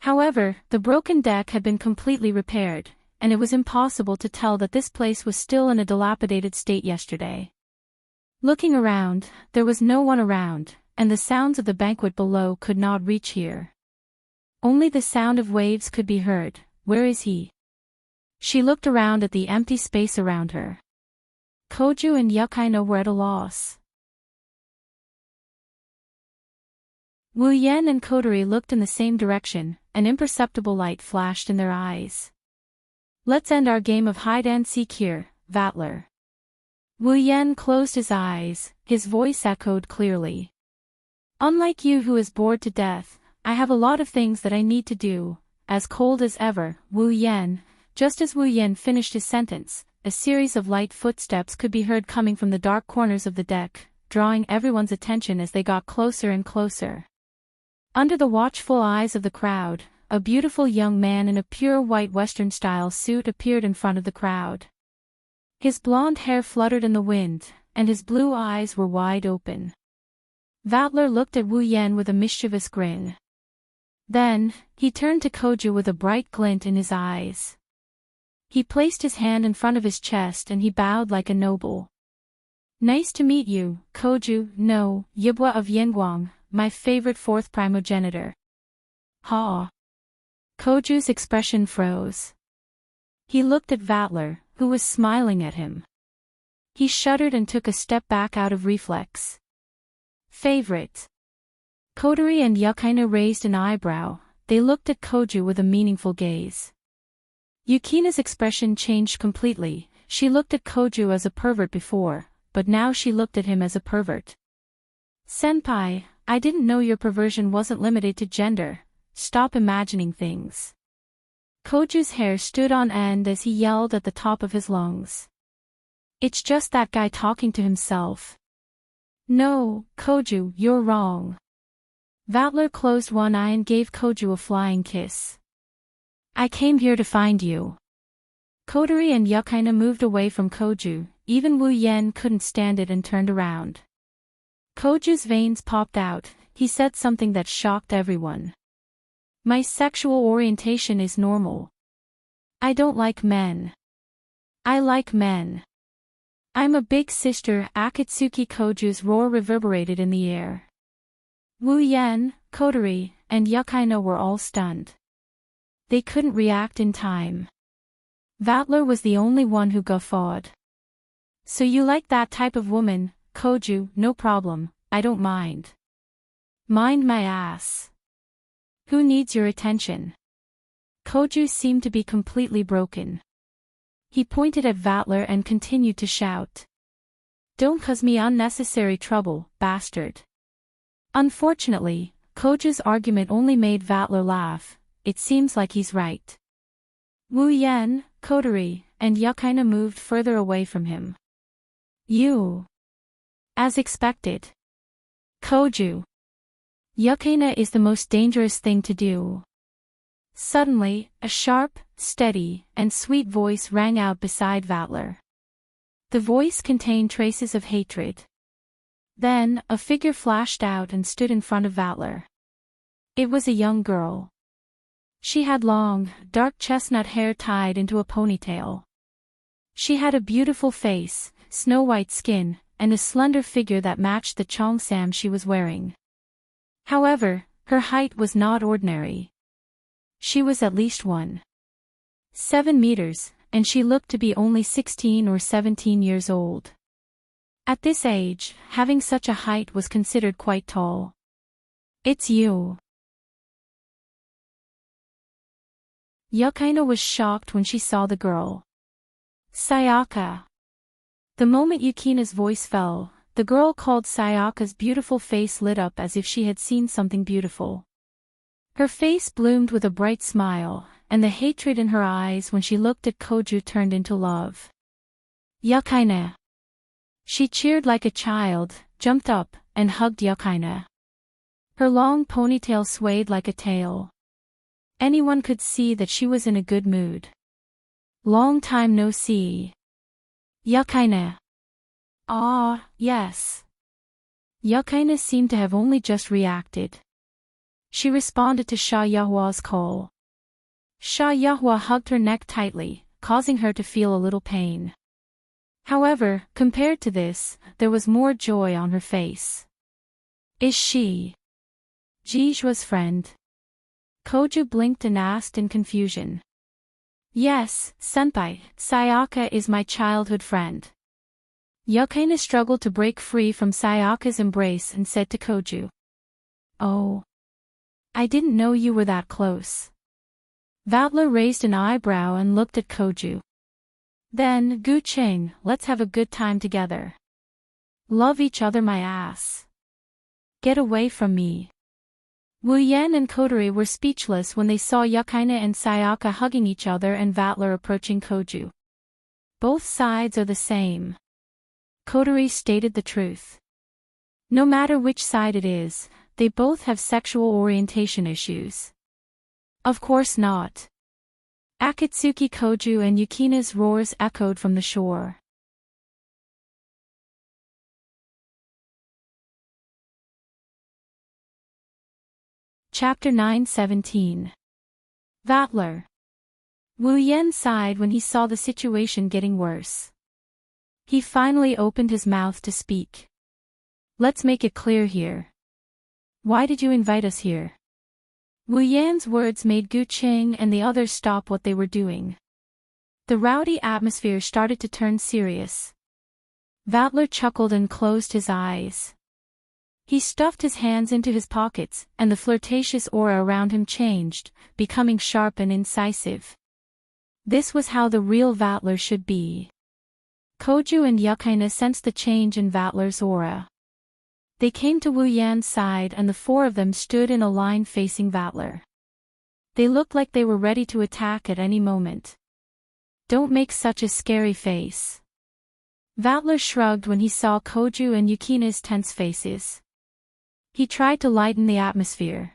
However, the broken deck had been completely repaired, and it was impossible to tell that this place was still in a dilapidated state yesterday. Looking around, there was no one around, and the sounds of the banquet below could not reach here. Only the sound of waves could be heard. Where is he? She looked around at the empty space around her. Koju and Yukaina were at a loss. Wu Yan and Kotori looked in the same direction, an imperceptible light flashed in their eyes. Let's end our game of hide-and-seek here, Vatler. Wu Yan closed his eyes, his voice echoed clearly. Unlike you who is bored to death, I have a lot of things that I need to do. As cold as ever, Wu Yan. Just as Wu Yan finished his sentence, a series of light footsteps could be heard coming from the dark corners of the deck, drawing everyone's attention as they got closer and closer. Under the watchful eyes of the crowd, a beautiful young man in a pure white Western-style suit appeared in front of the crowd. His blonde hair fluttered in the wind, and his blue eyes were wide open. Vatler looked at Wu Yan with a mischievous grin. Then, he turned to Koju with a bright glint in his eyes. He placed his hand in front of his chest and he bowed like a noble. Nice to meet you, Koju, no, Yibwa of Yinguang, my favorite fourth primogenitor. Ha! Koju's expression froze. He looked at Vatler, who was smiling at him. He shuddered and took a step back out of reflex. Favorite. Kotori and Yukaina raised an eyebrow. They looked at Koju with a meaningful gaze. Yukina's expression changed completely. She looked at Koju as a pervert before, but now she looked at him as a pervert. Senpai, I didn't know your perversion wasn't limited to gender. Stop imagining things. Koju's hair stood on end as he yelled at the top of his lungs. It's just that guy talking to himself. No, Koju, you're wrong. Vatler closed one eye and gave Koju a flying kiss. I came here to find you. Kotori and Yukaina moved away from Koju, even Wu Yen couldn't stand it and turned around. Koju's veins popped out, he said something that shocked everyone. My sexual orientation is normal. I don't like men. I like men. I'm a big sister. Akatsuki. Koju's roar reverberated in the air. Wu Yen, Kotori, and Yukaina were all stunned. They couldn't react in time. Vatler was the only one who guffawed. So you like that type of woman, Koju? No problem, I don't mind. Mind my ass. Who needs your attention? Koju seemed to be completely broken. He pointed at Vatler and continued to shout. Don't cause me unnecessary trouble, bastard. Unfortunately, Koju's argument only made Vatler laugh. It seems like he's right. Wu Yen, Kotori, and Yukaina moved further away from him. You. As expected. Koju. Yukaina is the most dangerous thing to do. Suddenly, a sharp, steady, and sweet voice rang out beside Vatler. The voice contained traces of hatred. Then, a figure flashed out and stood in front of Vatler. It was a young girl. She had long, dark chestnut hair tied into a ponytail. She had a beautiful face, snow-white skin, and a slender figure that matched the cheongsam she was wearing. However, her height was not ordinary. She was at least 1.7 meters, and she looked to be only 16 or 17 years old. At this age, having such a height was considered quite tall. It's you. Yukaina was shocked when she saw the girl. Sayaka. The moment Yukina's voice fell, the girl called Sayaka's beautiful face lit up as if she had seen something beautiful. Her face bloomed with a bright smile, and the hatred in her eyes when she looked at Koju turned into love. Yukaina. She cheered like a child, jumped up, and hugged Yukaina. Her long ponytail swayed like a tail. Anyone could see that she was in a good mood. Long time no see. Yukaina. Ah, yes. Yukaina seemed to have only just reacted. She responded to Sha Yahua's call. Sha Yahua hugged her neck tightly, causing her to feel a little pain. However, compared to this, there was more joy on her face. Is she Jijua's friend? Koju blinked and asked in confusion. Yes, senpai, Sayaka is my childhood friend. Yukaina struggled to break free from Sayaka's embrace and said to Koju. Oh. I didn't know you were that close. Vatler raised an eyebrow and looked at Koju. Then, Gu Ching, let's have a good time together. Love each other my ass. Get away from me. Wu Yan and Kotori were speechless when they saw Yukaina and Sayaka hugging each other and Vatler approaching Koju. Both sides are the same. Kotori stated the truth. No matter which side it is, they both have sexual orientation issues. Of course not. Akatsuki. Koju and Yukina's roars echoed from the shore. Chapter 9:17. Vatler. Wu Yan sighed when he saw the situation getting worse. He finally opened his mouth to speak. Let's make it clear here. Why did you invite us here? Wu Yan's words made Gu Qing and the others stop what they were doing. The rowdy atmosphere started to turn serious. Vatler chuckled and closed his eyes. He stuffed his hands into his pockets, and the flirtatious aura around him changed, becoming sharp and incisive. This was how the real Vatler should be. Koju and Yukaina sensed the change in Vatler's aura. They came to Wu Yan's side and the four of them stood in a line facing Vatler. They looked like they were ready to attack at any moment. Don't make such a scary face. Vatler shrugged when he saw Koju and Yukina's tense faces. He tried to lighten the atmosphere.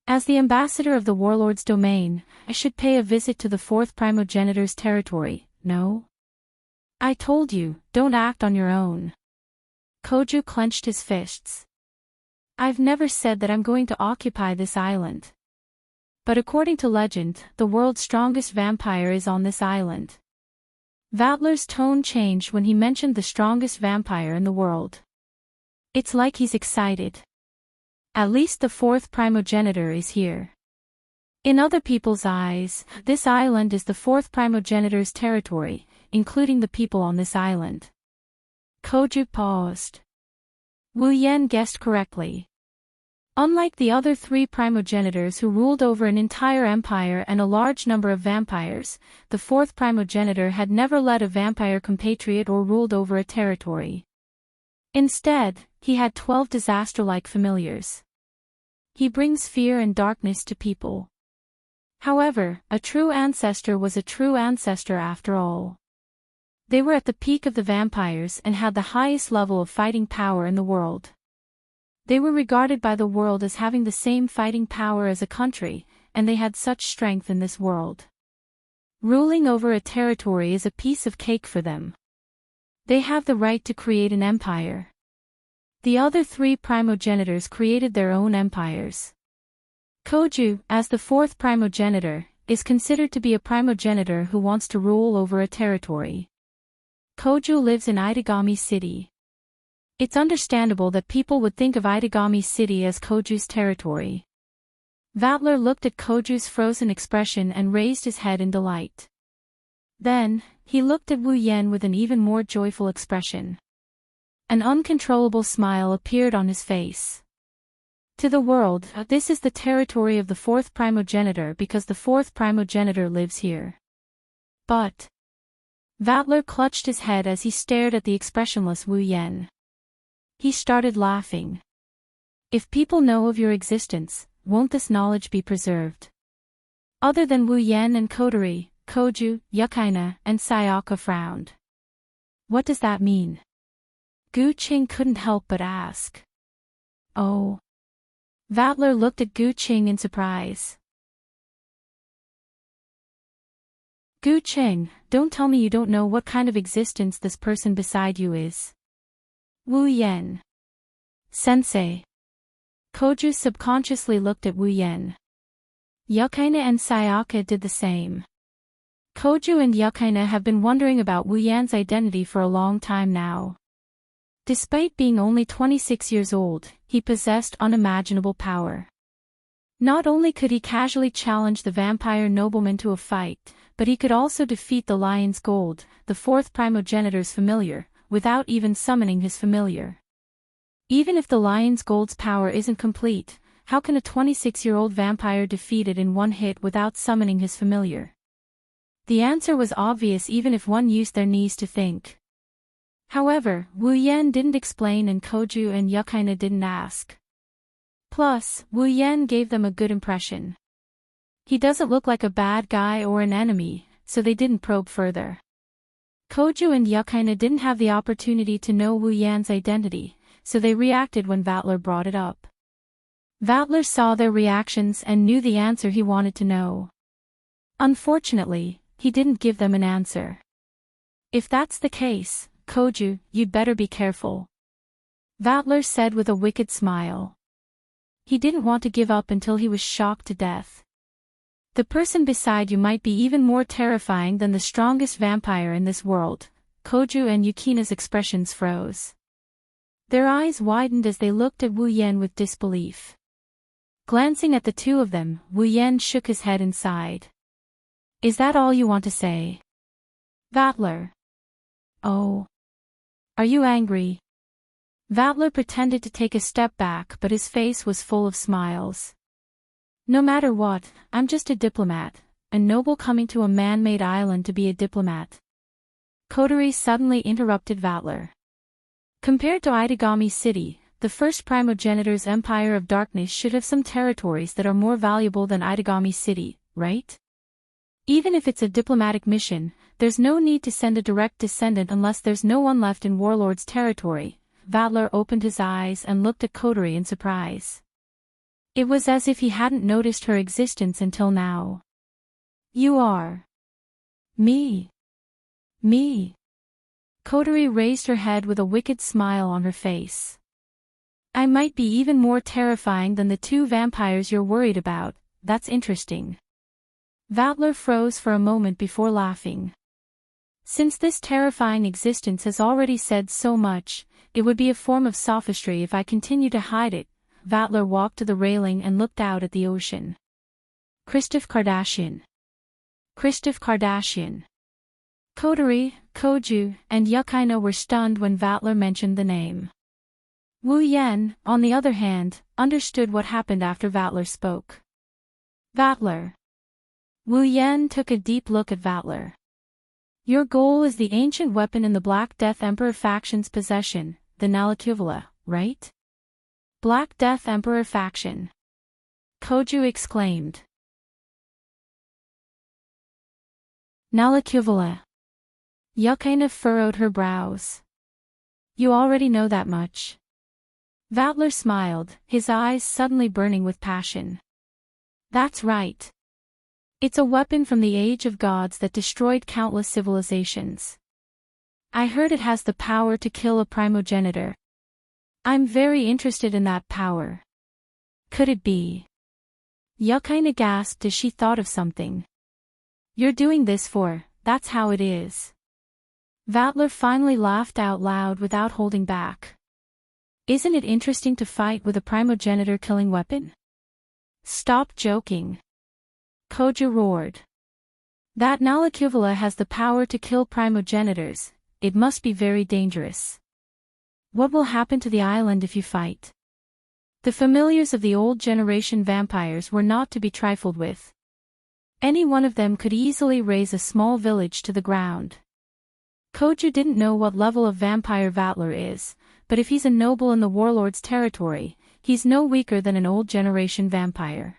As the ambassador of the warlord's domain, I should pay a visit to the fourth primogenitor's territory, no? I told you, don't act on your own. Koju clenched his fists. I've never said that I'm going to occupy this island. But according to legend, the world's strongest vampire is on this island. Vatler's tone changed when he mentioned the strongest vampire in the world. It's like he's excited. At least the fourth primogenitor is here. In other people's eyes, this island is the fourth primogenitor's territory, including the people on this island. Koju paused. Wu Yan guessed correctly. Unlike the other three primogenitors who ruled over an entire empire and a large number of vampires, the fourth primogenitor had never led a vampire compatriot or ruled over a territory. Instead, he had 12 disaster-like familiars. He brings fear and darkness to people. However, a true ancestor was a true ancestor after all. They were at the peak of the vampires and had the highest level of fighting power in the world. They were regarded by the world as having the same fighting power as a country, and they had such strength in this world. Ruling over a territory is a piece of cake for them. They have the right to create an empire. The other three primogenitors created their own empires. Koju, as the fourth primogenitor, is considered to be a primogenitor who wants to rule over a territory. Koju lives in Itagami City. It's understandable that people would think of Itagami City as Koju's territory. Vatler looked at Koju's frozen expression and raised his head in delight. Then, he looked at Wu Yan with an even more joyful expression. An uncontrollable smile appeared on his face. To the world, this is the territory of the fourth primogenitor because the fourth primogenitor lives here. But Vatler clutched his head as he stared at the expressionless Wu Yan. He started laughing. If people know of your existence, won't this knowledge be preserved? Other than Wu Yan and Kotori, Koju, Yukaina, and Sayaka frowned. What does that mean? Gu Qing couldn't help but ask. Oh. Vatler looked at Gu Qing in surprise. Gu Qing, don't tell me you don't know what kind of existence this person beside you is. Wu Yan. Sensei. Koju subconsciously looked at Wu Yan. Yukaina and Sayaka did the same. Koju and Yukaina have been wondering about Wu Yan's identity for a long time now. Despite being only 26 years old, he possessed unimaginable power. Not only could he casually challenge the vampire nobleman to a fight, but he could also defeat the Lion's Gold, the fourth primogenitor's familiar, without even summoning his familiar. Even if the Lion's Gold's power isn't complete, how can a 26-year-old vampire defeat it in one hit without summoning his familiar? The answer was obvious even if one used their knees to think. However, Wu Yan didn't explain and Koju and Yukaina didn't ask. Plus, Wu Yan gave them a good impression. He doesn't look like a bad guy or an enemy, so they didn't probe further. Koju and Yukaina didn't have the opportunity to know Wu Yan's identity, so they reacted when Vatler brought it up. Vatler saw their reactions and knew the answer he wanted to know. Unfortunately, he didn't give them an answer. If that's the case, Koju, you'd better be careful. Vatler said with a wicked smile. He didn't want to give up until he was shocked to death. The person beside you might be even more terrifying than the strongest vampire in this world. Koju and Yukina's expressions froze. Their eyes widened as they looked at Wu Yan with disbelief. Glancing at the two of them, Wu Yan shook his head and sighed. Is that all you want to say? Vatler. Oh. Are you angry? Vatler pretended to take a step back but his face was full of smiles. No matter what, I'm just a diplomat, a noble coming to a man-made island to be a diplomat. Kotori suddenly interrupted Vatler. Compared to Itagami City, the first primogenitor's Empire of Darkness should have some territories that are more valuable than Itagami City, right? Even if it's a diplomatic mission, there's no need to send a direct descendant unless there's no one left in Warlord's territory. Vatler opened his eyes and looked at Kotori in surprise. It was as if he hadn't noticed her existence until now. You are. Me. Me. Coterie raised her head with a wicked smile on her face. I might be even more terrifying than the two vampires you're worried about. That's interesting. LoveLore froze for a moment before laughing. Since this terrifying existence has already said so much, it would be a form of sophistry if I continue to hide it. LoveLore walked to the railing and looked out at the ocean. Christoph Kardashian. Christoph Kardashian. Coterie, Koju, and Yukaina were stunned when LoveLore mentioned the name. Wu Yan, on the other hand, understood what happened after LoveLore spoke. LoveLore. Wu Yan took a deep look at LoveLore. Your goal is the ancient weapon in the Black Death Emperor faction's possession, the Nalakuvula, right? Black Death Emperor faction. Koju exclaimed. Nalakuvula. Yukaina furrowed her brows. You already know that much. LoveLore smiled, his eyes suddenly burning with passion. That's right. It's a weapon from the Age of Gods that destroyed countless civilizations. I heard it has the power to kill a primogenitor. I'm very interested in that power. Could it be? Yukaina gasped as she thought of something. You're doing this that's how it is. LoveLore finally laughed out loud without holding back. Isn't it interesting to fight with a primogenitor killing weapon? Stop joking. Koju roared. That Nalakuvula has the power to kill primogenitors. It must be very dangerous. What will happen to the island if you fight? The familiars of the old generation vampires were not to be trifled with. Any one of them could easily raze a small village to the ground. Koju didn't know what level of vampire LoveLore is, but if he's a noble in the warlord's territory, he's no weaker than an old generation vampire.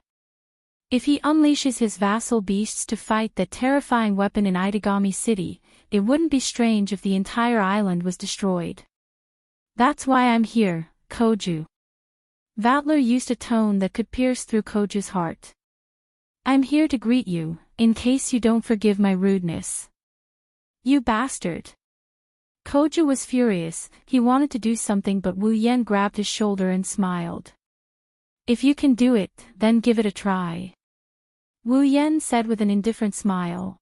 If he unleashes his vassal beasts to fight that terrifying weapon in Itagami City, it wouldn't be strange if the entire island was destroyed. That's why I'm here, Koju. LoveLore used a tone that could pierce through Koju's heart. I'm here to greet you, in case you don't forgive my rudeness. You bastard. Koju was furious, he wanted to do something but Wu Yan grabbed his shoulder and smiled. If you can do it, then give it a try. Wu Yan said with an indifferent smile.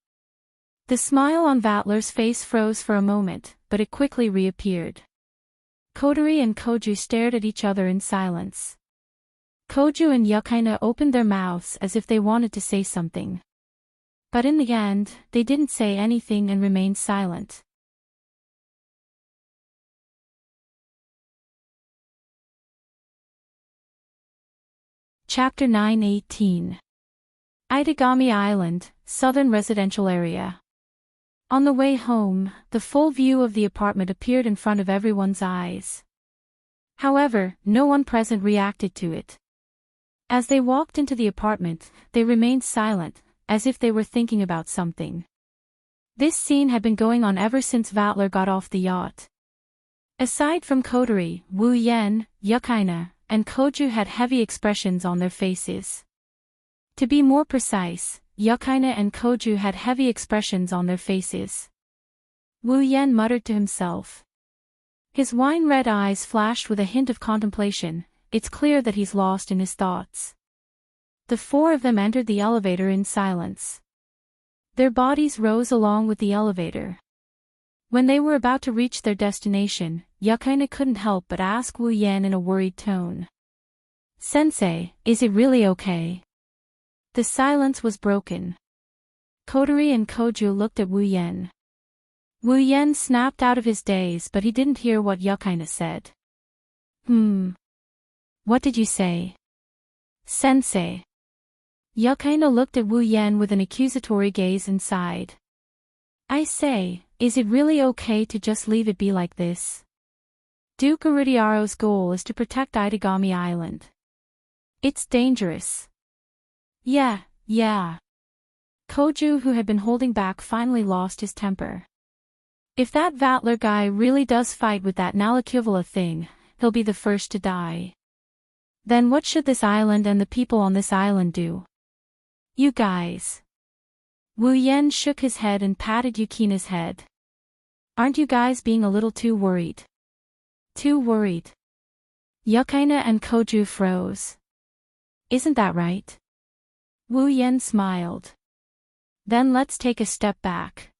The smile on LoveLore's face froze for a moment, but it quickly reappeared. Coterie and Koju stared at each other in silence. Koju and Yukaina opened their mouths as if they wanted to say something. But in the end, they didn't say anything and remained silent. Chapter 9:18. Itagami Island, Southern Residential Area. On the way home, the full view of the apartment appeared in front of everyone's eyes. However, no one present reacted to it. As they walked into the apartment, they remained silent, as if they were thinking about something. This scene had been going on ever since LoveLore got off the yacht. Aside from Coterie, Wu Yan, Yukaina, and Koju had heavy expressions on their faces. To be more precise, Yukaina and Koju had heavy expressions on their faces. Wu Yan muttered to himself. His wine-red eyes flashed with a hint of contemplation. It's clear that he's lost in his thoughts. The four of them entered the elevator in silence. Their bodies rose along with the elevator. When they were about to reach their destination, Yukaina couldn't help but ask Wu Yan in a worried tone. Sensei, is it really okay? The silence was broken. Coterie and Koju looked at Wu Yan. Wu Yan snapped out of his daze but he didn't hear what Yukaina said. What did you say? Sensei. Yukaina looked at Wu Yan with an accusatory gaze and sighed. I say, is it really okay to just leave it be like this? Duke Iridiaro's goal is to protect Itagami Island. It's dangerous. Yeah. Koju, who had been holding back, finally lost his temper. If that LoveLore guy really does fight with that Nalakuvula thing, he'll be the first to die. Then what should this island and the people on this island do? You guys. Wu Yan shook his head and patted Yukina's head. Aren't you guys being a little too worried? Too worried? Yukina and Koju froze. Isn't that right? Wu Yan smiled. Then let's take a step back.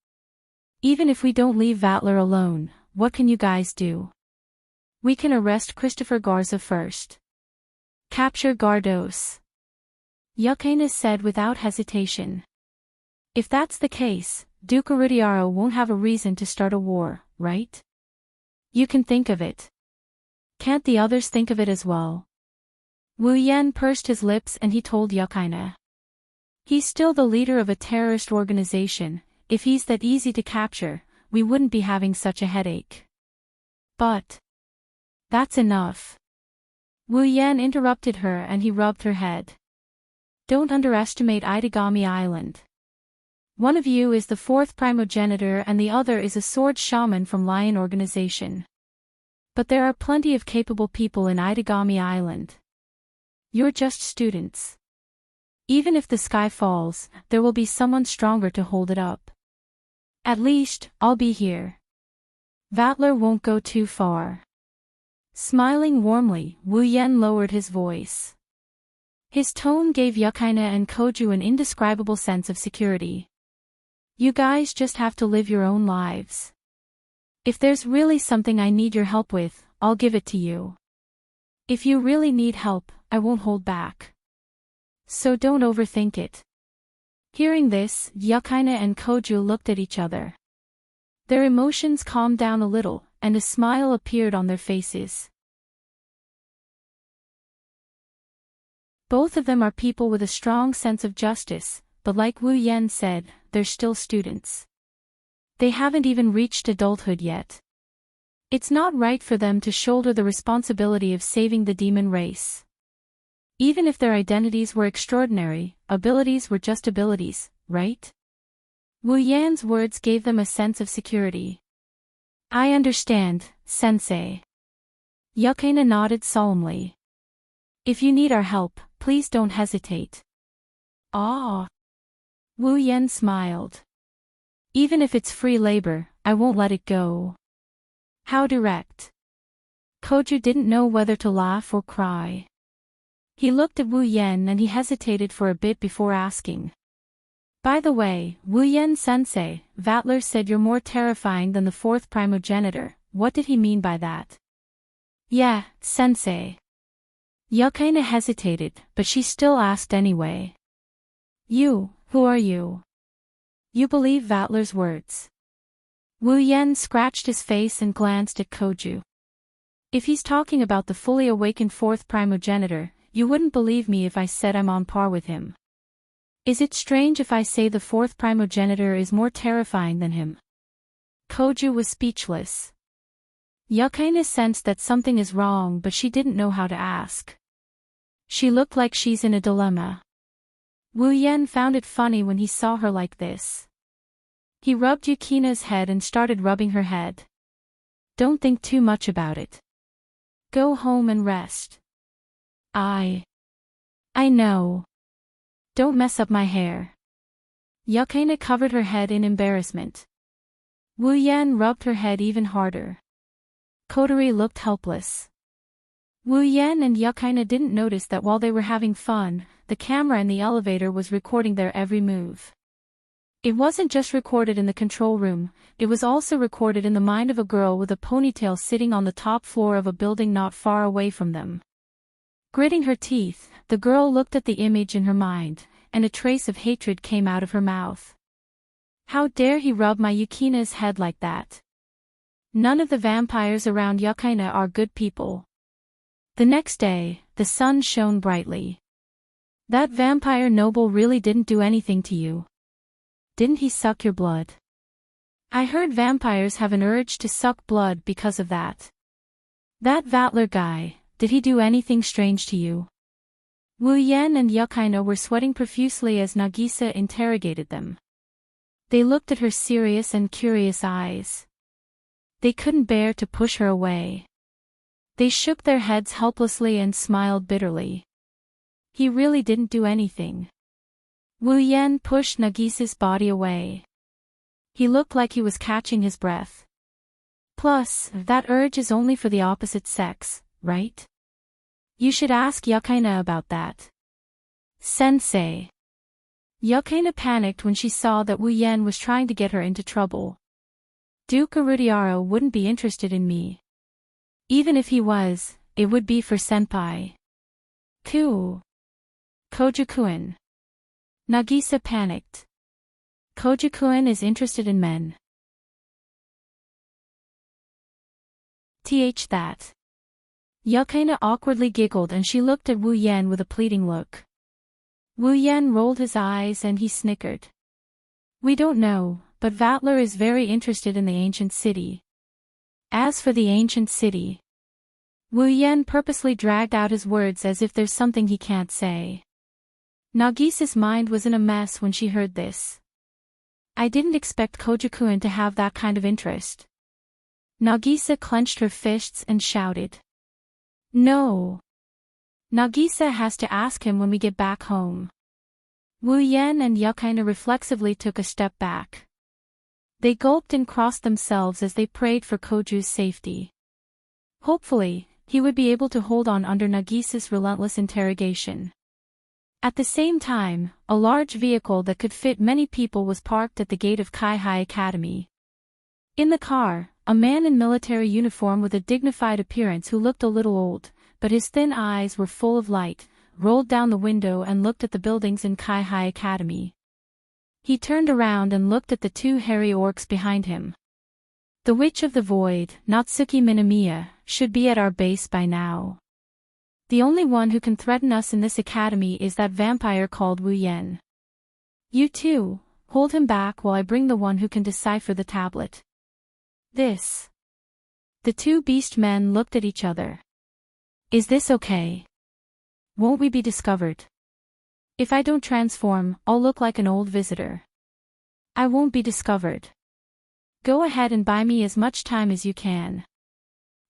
Even if we don't leave Vatler alone, what can you guys do? We can arrest Christopher Garza first. Capture Gardos. Yukina said without hesitation. If that's the case, Duke Iridiaro won't have a reason to start a war, right? You can think of it. Can't the others think of it as well? Wu Yan pursed his lips and he told Yukina. He's still the leader of a terrorist organization. If he's that easy to capture, we wouldn't be having such a headache. But that's enough. Wu Yan interrupted her and he rubbed her head. Don't underestimate Itagami Island. One of you is the fourth primogenitor and the other is a sword shaman from Lion Organization. But there are plenty of capable people in Itagami Island. You're just students. Even if the sky falls, there will be someone stronger to hold it up. At least, I'll be here. Vatler won't go too far. Smiling warmly, Wu Yan lowered his voice. His tone gave Yukina and Koju an indescribable sense of security. You guys just have to live your own lives. If there's really something I need your help with, I'll give it to you. If you really need help, I won't hold back. So don't overthink it. Hearing this, Yukina and Koju looked at each other. Their emotions calmed down a little, and a smile appeared on their faces. Both of them are people with a strong sense of justice, but like Wu Yan said, they're still students. They haven't even reached adulthood yet. It's not right for them to shoulder the responsibility of saving the demon race. Even if their identities were extraordinary, abilities were just abilities, right? Wu Yan's words gave them a sense of security. I understand, Sensei. Yukina nodded solemnly. If you need our help, please don't hesitate. Ah. Wu Yan smiled. Even if it's free labor, I won't let it go. How direct. Koju didn't know whether to laugh or cry. He looked at Wu Yan and he hesitated for a bit before asking. By the way, Wu Yan sensei, Vatler said you're more terrifying than the fourth primogenitor. What did he mean by that? Yeah, sensei. Yukina hesitated, but she still asked anyway. You, who are you? You believe Vatler's words. Wu Yan scratched his face and glanced at Koju. If he's talking about the fully awakened fourth primogenitor, you wouldn't believe me if I said I'm on par with him. Is it strange if I say the fourth primogenitor is more terrifying than him? Koju was speechless. Yukina sensed that something is wrong, but she didn't know how to ask. She looked like she's in a dilemma. Wu Yan found it funny when he saw her like this. He rubbed Yukina's head and started rubbing her head. Don't think too much about it. Go home and rest. I know. Don't mess up my hair. Yukina covered her head in embarrassment. Wu Yan rubbed her head even harder. Kotori looked helpless. Wu Yan and Yukina didn't notice that while they were having fun, the camera in the elevator was recording their every move. It wasn't just recorded in the control room, it was also recorded in the mind of a girl with a ponytail sitting on the top floor of a building not far away from them. Gritting her teeth, the girl looked at the image in her mind, and a trace of hatred came out of her mouth. How dare he rub my Yukina's head like that? None of the vampires around Yukina are good people. The next day, the sun shone brightly. That vampire noble really didn't do anything to you. Didn't he suck your blood? I heard vampires have an urge to suck blood because of that. That Vatler guy, did he do anything strange to you? Wu Yan and Yukina were sweating profusely as Nagisa interrogated them. They looked at her serious and curious eyes. They couldn't bear to push her away. They shook their heads helplessly and smiled bitterly. He really didn't do anything. Wu Yan pushed Nagisa's body away. He looked like he was catching his breath. Plus, that urge is only for the opposite sex, right? You should ask Yukaina about that. Sensei. Yukaina panicked when she saw that Wu Yan was trying to get her into trouble. Duke Arudiaro wouldn't be interested in me. Even if he was, it would be for senpai. Kojo-kun. Nagisa panicked. Kojo-kun is interested in men. That. Yukaina awkwardly giggled and she looked at Wu Yan with a pleading look. Wu Yan rolled his eyes and he snickered. We don't know, but Vatler is very interested in the ancient city. As for the ancient city, Wu Yan purposely dragged out his words as if there's something he can't say. Nagisa's mind was in a mess when she heard this. I didn't expect Kojo-kun to have that kind of interest. Nagisa clenched her fists and shouted. No. Nagisa has to ask him when we get back home. Wu Yan and Yukaina reflexively took a step back. They gulped and crossed themselves as they prayed for Koju's safety. Hopefully, he would be able to hold on under Nagisa's relentless interrogation. At the same time, a large vehicle that could fit many people was parked at the gate of Kai-Hai Academy. In the car, a man in military uniform with a dignified appearance who looked a little old, but his thin eyes were full of light, rolled down the window and looked at the buildings in Kai-Hai Academy. He turned around and looked at the two hairy orcs behind him. The Witch of the Void, Natsuki Minamiya, should be at our base by now. The only one who can threaten us in this academy is that vampire called Wu Yan. You two, hold him back while I bring the one who can decipher the tablet. This. The two beast men looked at each other. Is this okay? Won't we be discovered? If I don't transform, I'll look like an old visitor. I won't be discovered. Go ahead and buy me as much time as you can.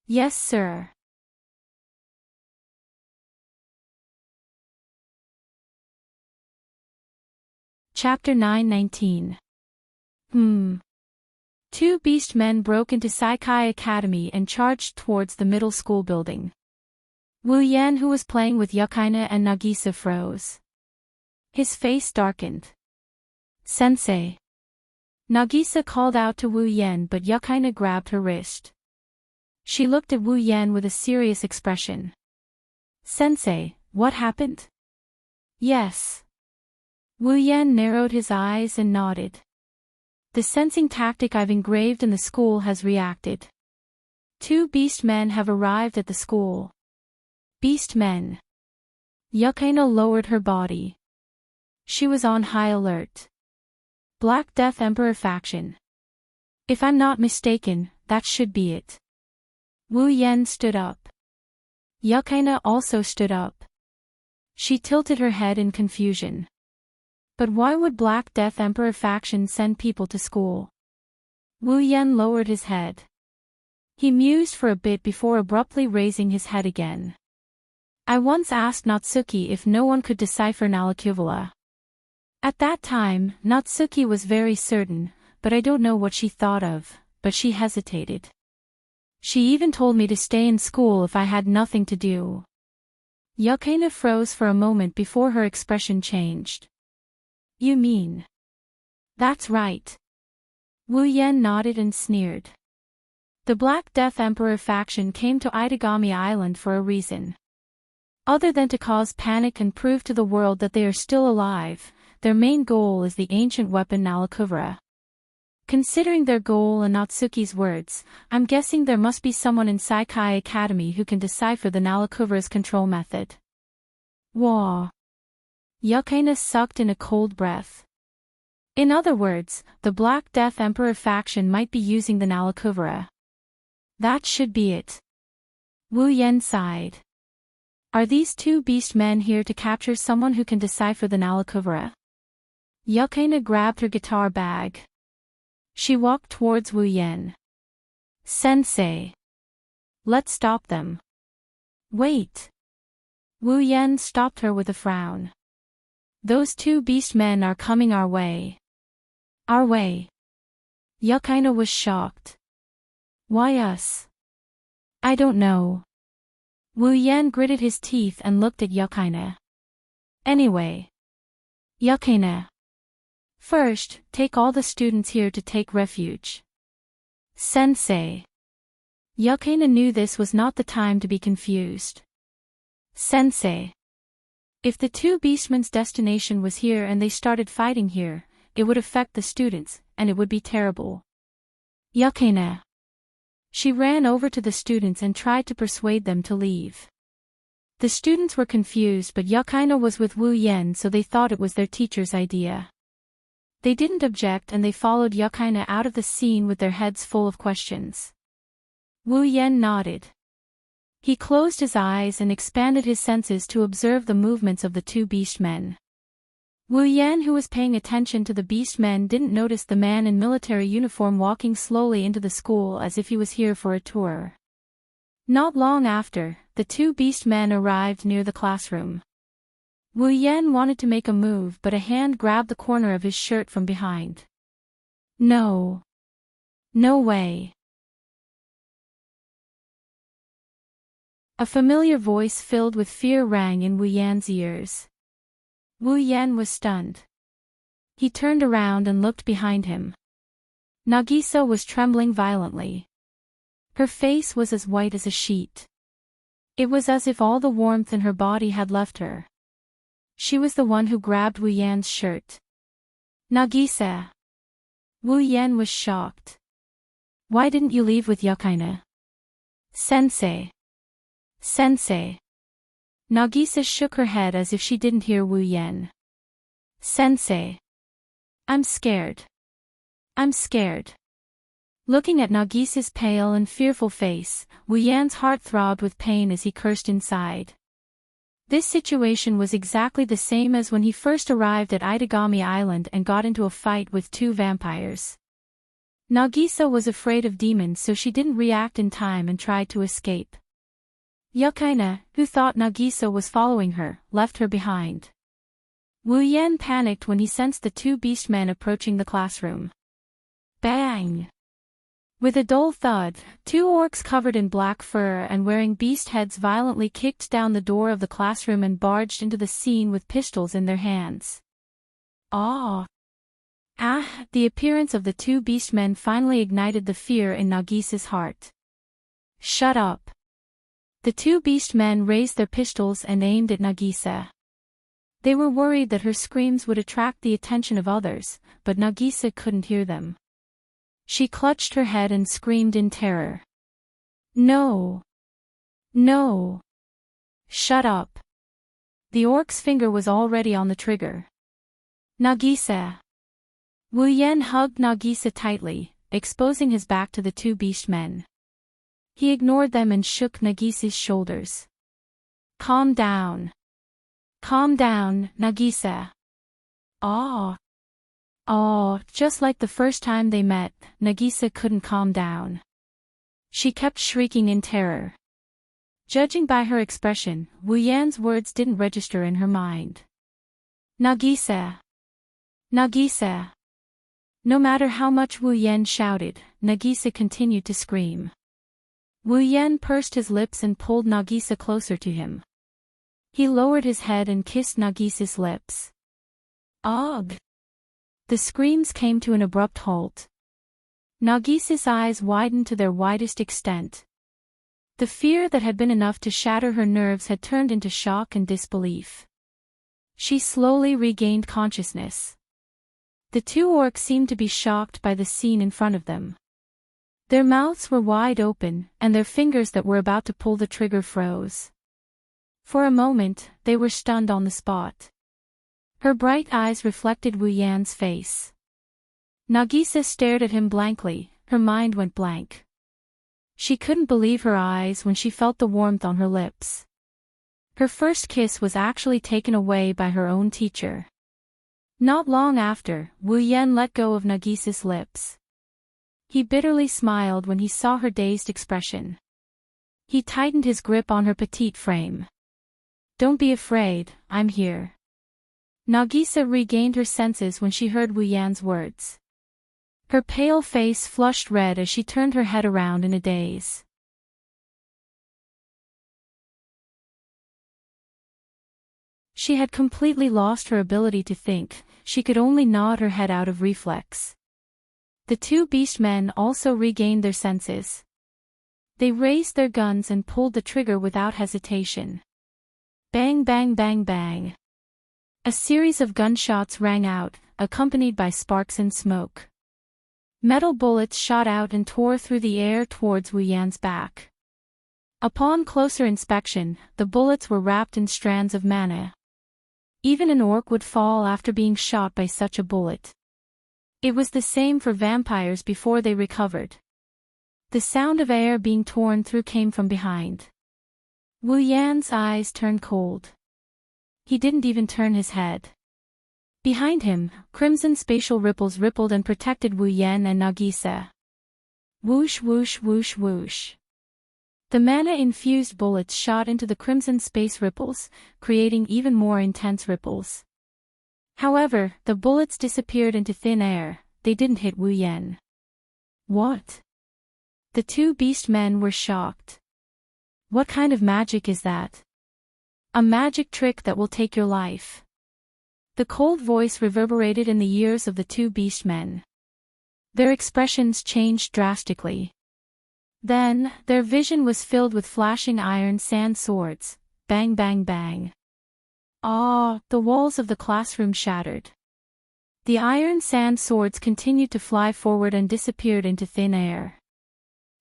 Yes, sir. Chapter 919. Two beast men broke into Saikai Academy and charged towards the middle school building. Wu Yan, who was playing with Yukaina and Nagisa, froze. His face darkened. Sensei. Nagisa called out to Wu Yan, but Yukaina grabbed her wrist. She looked at Wu Yan with a serious expression. Sensei, what happened? Yes. Wu Yan narrowed his eyes and nodded. The sensing tactic I've engraved in the school has reacted. Two beast men have arrived at the school. Beast men. Yukaina lowered her body. She was on high alert. Black Death Emperor faction. If I'm not mistaken, that should be it. Wu Yan stood up. Yukaina also stood up. She tilted her head in confusion. But why would Black Death Emperor faction send people to school? Wu Yan lowered his head. He mused for a bit before abruptly raising his head again. I once asked Natsuki if no one could decipher Nalakuvula. At that time, Natsuki was very certain, but I don't know what she thought of, but she hesitated. She even told me to stay in school if I had nothing to do. Yukaina froze for a moment before her expression changed. You mean? That's right. Wu Yan nodded and sneered. The Black Death Emperor faction came to Itagami Island for a reason. Other than to cause panic and prove to the world that they are still alive, their main goal is the ancient weapon Nalakuvura. Considering their goal and Natsuki's words, I'm guessing there must be someone in Saikai Academy who can decipher the Nalakuvura's control method. Wah! Yukaina sucked in a cold breath. In other words, the Black Death Emperor faction might be using the Nalakuvura. That should be it. Wu Yan sighed. Are these two beast men here to capture someone who can decipher the Nalakuvura? Yukaina grabbed her guitar bag. She walked towards Wu Yan. Sensei. Let's stop them. Wait. Wu Yan stopped her with a frown. Those two beast men are coming our way. Our way. Yukaina was shocked. Why us? I don't know. Wu Yan gritted his teeth and looked at Yukaina. Anyway. Yukaina. First, take all the students here to take refuge. Sensei. Yukaina knew this was not the time to be confused. Sensei. If the two beastmen's destination was here and they started fighting here, it would affect the students, and it would be terrible. Yukaina. She ran over to the students and tried to persuade them to leave. The students were confused, but Yukaina was with Wu Yan, so they thought it was their teacher's idea. They didn't object and they followed Yukaina out of the scene with their heads full of questions. Wu Yan nodded. He closed his eyes and expanded his senses to observe the movements of the two beastmen. Wu Yan, who was paying attention to the beastmen, didn't notice the man in military uniform walking slowly into the school as if he was here for a tour. Not long after, the two beastmen arrived near the classroom. Wu Yan wanted to make a move, but a hand grabbed the corner of his shirt from behind. No. No way. A familiar voice filled with fear rang in Wu Yan's ears. Wu Yan was stunned. He turned around and looked behind him. Nagisa was trembling violently. Her face was as white as a sheet. It was as if all the warmth in her body had left her. She was the one who grabbed Wu Yan's shirt. Nagisa. Wu Yan was shocked. Why didn't you leave with Yukaina? Sensei. Sensei. Nagisa shook her head as if she didn't hear Wu Yan. Sensei. I'm scared. I'm scared. Looking at Nagisa's pale and fearful face, Wu Yan's heart throbbed with pain as he cursed inside. This situation was exactly the same as when he first arrived at Itagami Island and got into a fight with two vampires. Nagisa was afraid of demons, so she didn't react in time and tried to escape. Yukaina, who thought Nagisa was following her, left her behind. Wu Yan panicked when he sensed the two beastmen approaching the classroom. Bang! With a dull thud, two orcs covered in black fur and wearing beast heads violently kicked down the door of the classroom and barged into the scene with pistols in their hands. Ah! The appearance of the two beastmen finally ignited the fear in Nagisa's heart. Shut up! The two beastmen raised their pistols and aimed at Nagisa. They were worried that her screams would attract the attention of others, but Nagisa couldn't hear them. She clutched her head and screamed in terror. No! No! Shut up! The orc's finger was already on the trigger. Nagisa! Wu Yan hugged Nagisa tightly, exposing his back to the two beastmen. He ignored them and shook Nagisa's shoulders. Calm down. Calm down, Nagisa. Ah. Just like the first time they met, Nagisa couldn't calm down. She kept shrieking in terror. Judging by her expression, Wu Yan's words didn't register in her mind. Nagisa. Nagisa. No matter how much Wu Yan shouted, Nagisa continued to scream. Wu Yan pursed his lips and pulled Nagisa closer to him. He lowered his head and kissed Nagisa's lips. Ugh! The screams came to an abrupt halt. Nagisa's eyes widened to their widest extent. The fear that had been enough to shatter her nerves had turned into shock and disbelief. She slowly regained consciousness. The two orcs seemed to be shocked by the scene in front of them. Their mouths were wide open, and their fingers that were about to pull the trigger froze. For a moment, they were stunned on the spot. Her bright eyes reflected Wu Yan's face. Nagisa stared at him blankly, her mind went blank. She couldn't believe her eyes when she felt the warmth on her lips. Her first kiss was actually taken away by her own teacher. Not long after, Wu Yan let go of Nagisa's lips. He bitterly smiled when he saw her dazed expression. He tightened his grip on her petite frame. Don't be afraid, I'm here. Nagisa regained her senses when she heard Wu Yan's words. Her pale face flushed red as she turned her head around in a daze. She had completely lost her ability to think, she could only nod her head out of reflex. The two beast men also regained their senses. They raised their guns and pulled the trigger without hesitation. Bang bang bang bang. A series of gunshots rang out, accompanied by sparks and smoke. Metal bullets shot out and tore through the air towards Wu Yan's back. Upon closer inspection, the bullets were wrapped in strands of mana. Even an orc would fall after being shot by such a bullet. It was the same for vampires before they recovered. The sound of air being torn through came from behind. Wu Yan's eyes turned cold. He didn't even turn his head. Behind him, crimson spatial ripples rippled and protected Wu Yan and Nagisa. Whoosh whoosh whoosh whoosh. The mana-infused bullets shot into the crimson space ripples, creating even more intense ripples. However, the bullets disappeared into thin air, they didn't hit Wu Yan. What? The two beast men were shocked. What kind of magic is that? A magic trick that will take your life. The cold voice reverberated in the ears of the two beast men. Their expressions changed drastically. Then, their vision was filled with flashing iron sand swords. Bang bang bang. Ah, the walls of the classroom shattered. The iron sand swords continued to fly forward and disappeared into thin air.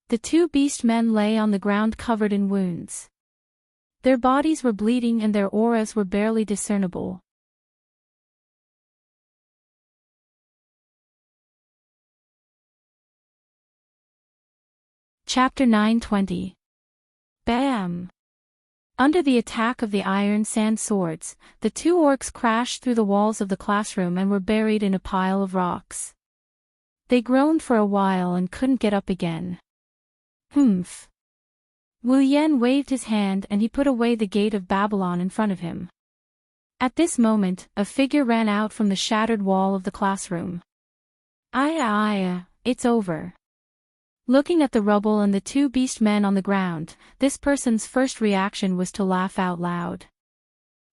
The two beast men lay on the ground covered in wounds. Their bodies were bleeding and their auras were barely discernible. Chapter 920. Bam! Under the attack of the iron sand swords, the two orcs crashed through the walls of the classroom and were buried in a pile of rocks. They groaned for a while and couldn't get up again. Humph! Wu Yan waved his hand and he put away the gate of Babylon in front of him. At this moment, a figure ran out from the shattered wall of the classroom. Aya, it's over. Looking at the rubble and the two beast men on the ground, this person's first reaction was to laugh out loud.